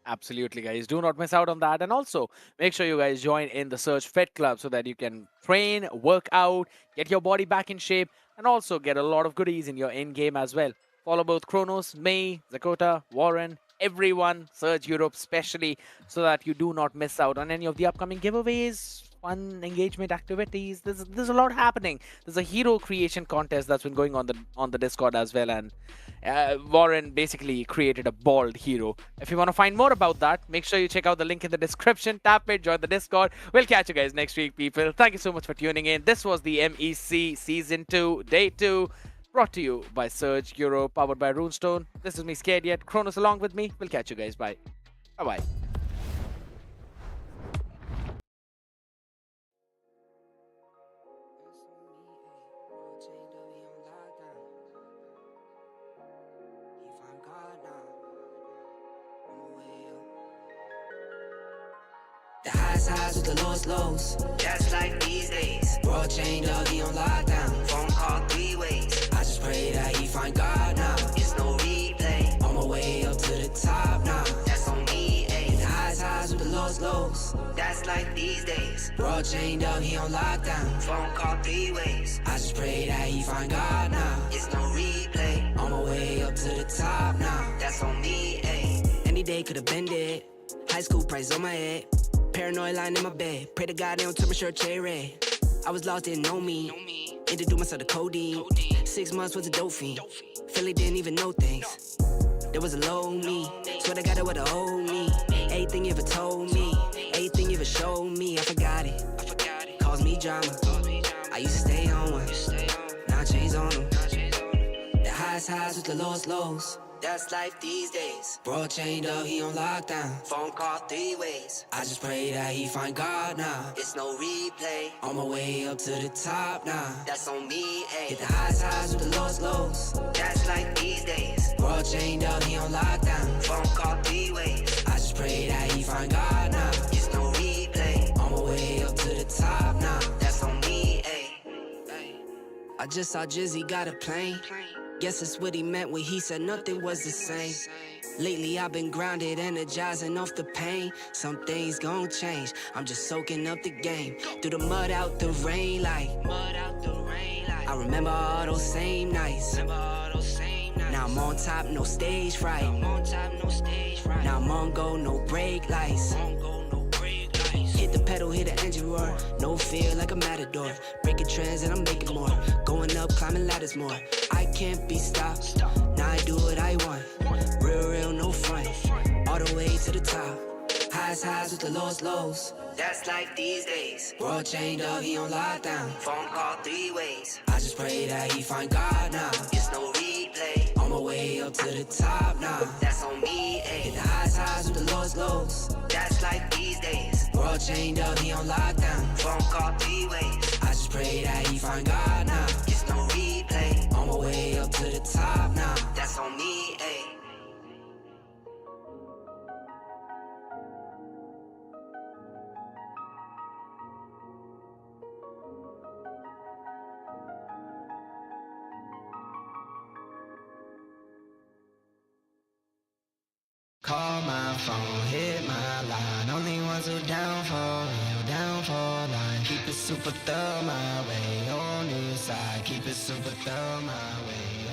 Absolutely, guys. Do not miss out on that. And also, make sure you guys join in the Surge Fit Club so that you can train, work out, get your body back in shape, and also get a lot of goodies in your in-game as well. Follow both Kronos, May, Zakota, Warren, everyone, Surge Europe especially, so that you do not miss out on any of the upcoming giveaways, fun engagement activities. There's a lot happening. There's a hero creation contest that's been going on the Discord as well, and Warren basically created a bald hero. If you want to find more about that, make sure you check out the link in the description. Tap it, join the Discord. We'll catch you guys next week, people. Thank you so much for tuning in. This was the MEC Season 2, Day 2. Brought to you by Surge Europe, powered by Runestone. This is me, Scared Yet. Kronos along with me. We'll catch you guys. Bye. Bye-bye. The highs with the lowest lows. That's like these days. World chained up, he on lockdown. Phone call 3 ways. I just pray that he find God now. It's no replay. On my way up to the top now. That's on me, ayy. The highs with the lowest lows. That's like these days. World chained up, he on lockdown. Phone call 3 ways. I just pray that he find God now. It's no replay. On my way up to the top now. That's on me, ayy. Any day could have been dead. High school price on my head. Paranoid lying in my bed. Pray to God they don't turn my shirt cherry red. I was lost, didn't know me. Introduced myself to codeine. 6 months was a dope fiend. Philly didn't even know things. There was a low me. Swear to God, it was a old me. Everything you ever told me, everything you ever showed me, I forgot it. Calls me drama. I used to stay on one. Now I change on them. The highs with the lows. That's life these days. Bro chained up, he on lockdown. Phone call 3 ways. I just pray that he find God now. It's no replay. On my way up to the top now. That's on me, ayy. Hit the highs with the lows. That's life these days. Bro chained up, he on lockdown. Phone call 3 ways. I just pray that he find God now. It's no replay. On my way up to the top now. That's on me, ayy. I just saw Jizzy got a plane. Guess that's what he meant when he said nothing was the same. Lately I've been grounded, energizing off the pain. Some things gon' change, I'm just soaking up the game. Through the mud, out the rain, like I remember all those same nights. Now I'm on top, no stage fright. Now I'm on go, no brake lights. Hit the pedal, hit the engine roar. No fear like a matador. Breaking trends and I'm making more. Going up, climbing ladders more. I can't be stopped. Now I do what I want. Real, no front. All the way to the top. Highs with the lows. That's life these days. World chained up, he on lockdown. Phone call 3 ways. I just pray that he find God now. It's no replay. On my way up to the top now. That's on me, ayy. Hit the highs with the lows. That's life these days. World chained up, he on lockdown. Phone call 3 ways. I just pray that he find God now. It's no replay. On my way up to the top now. That's on me, ayy. Call my phone, hit my line. Only ones who down for real, down for line. Keep it super thorough my way. On this side, keep it super thorough my way.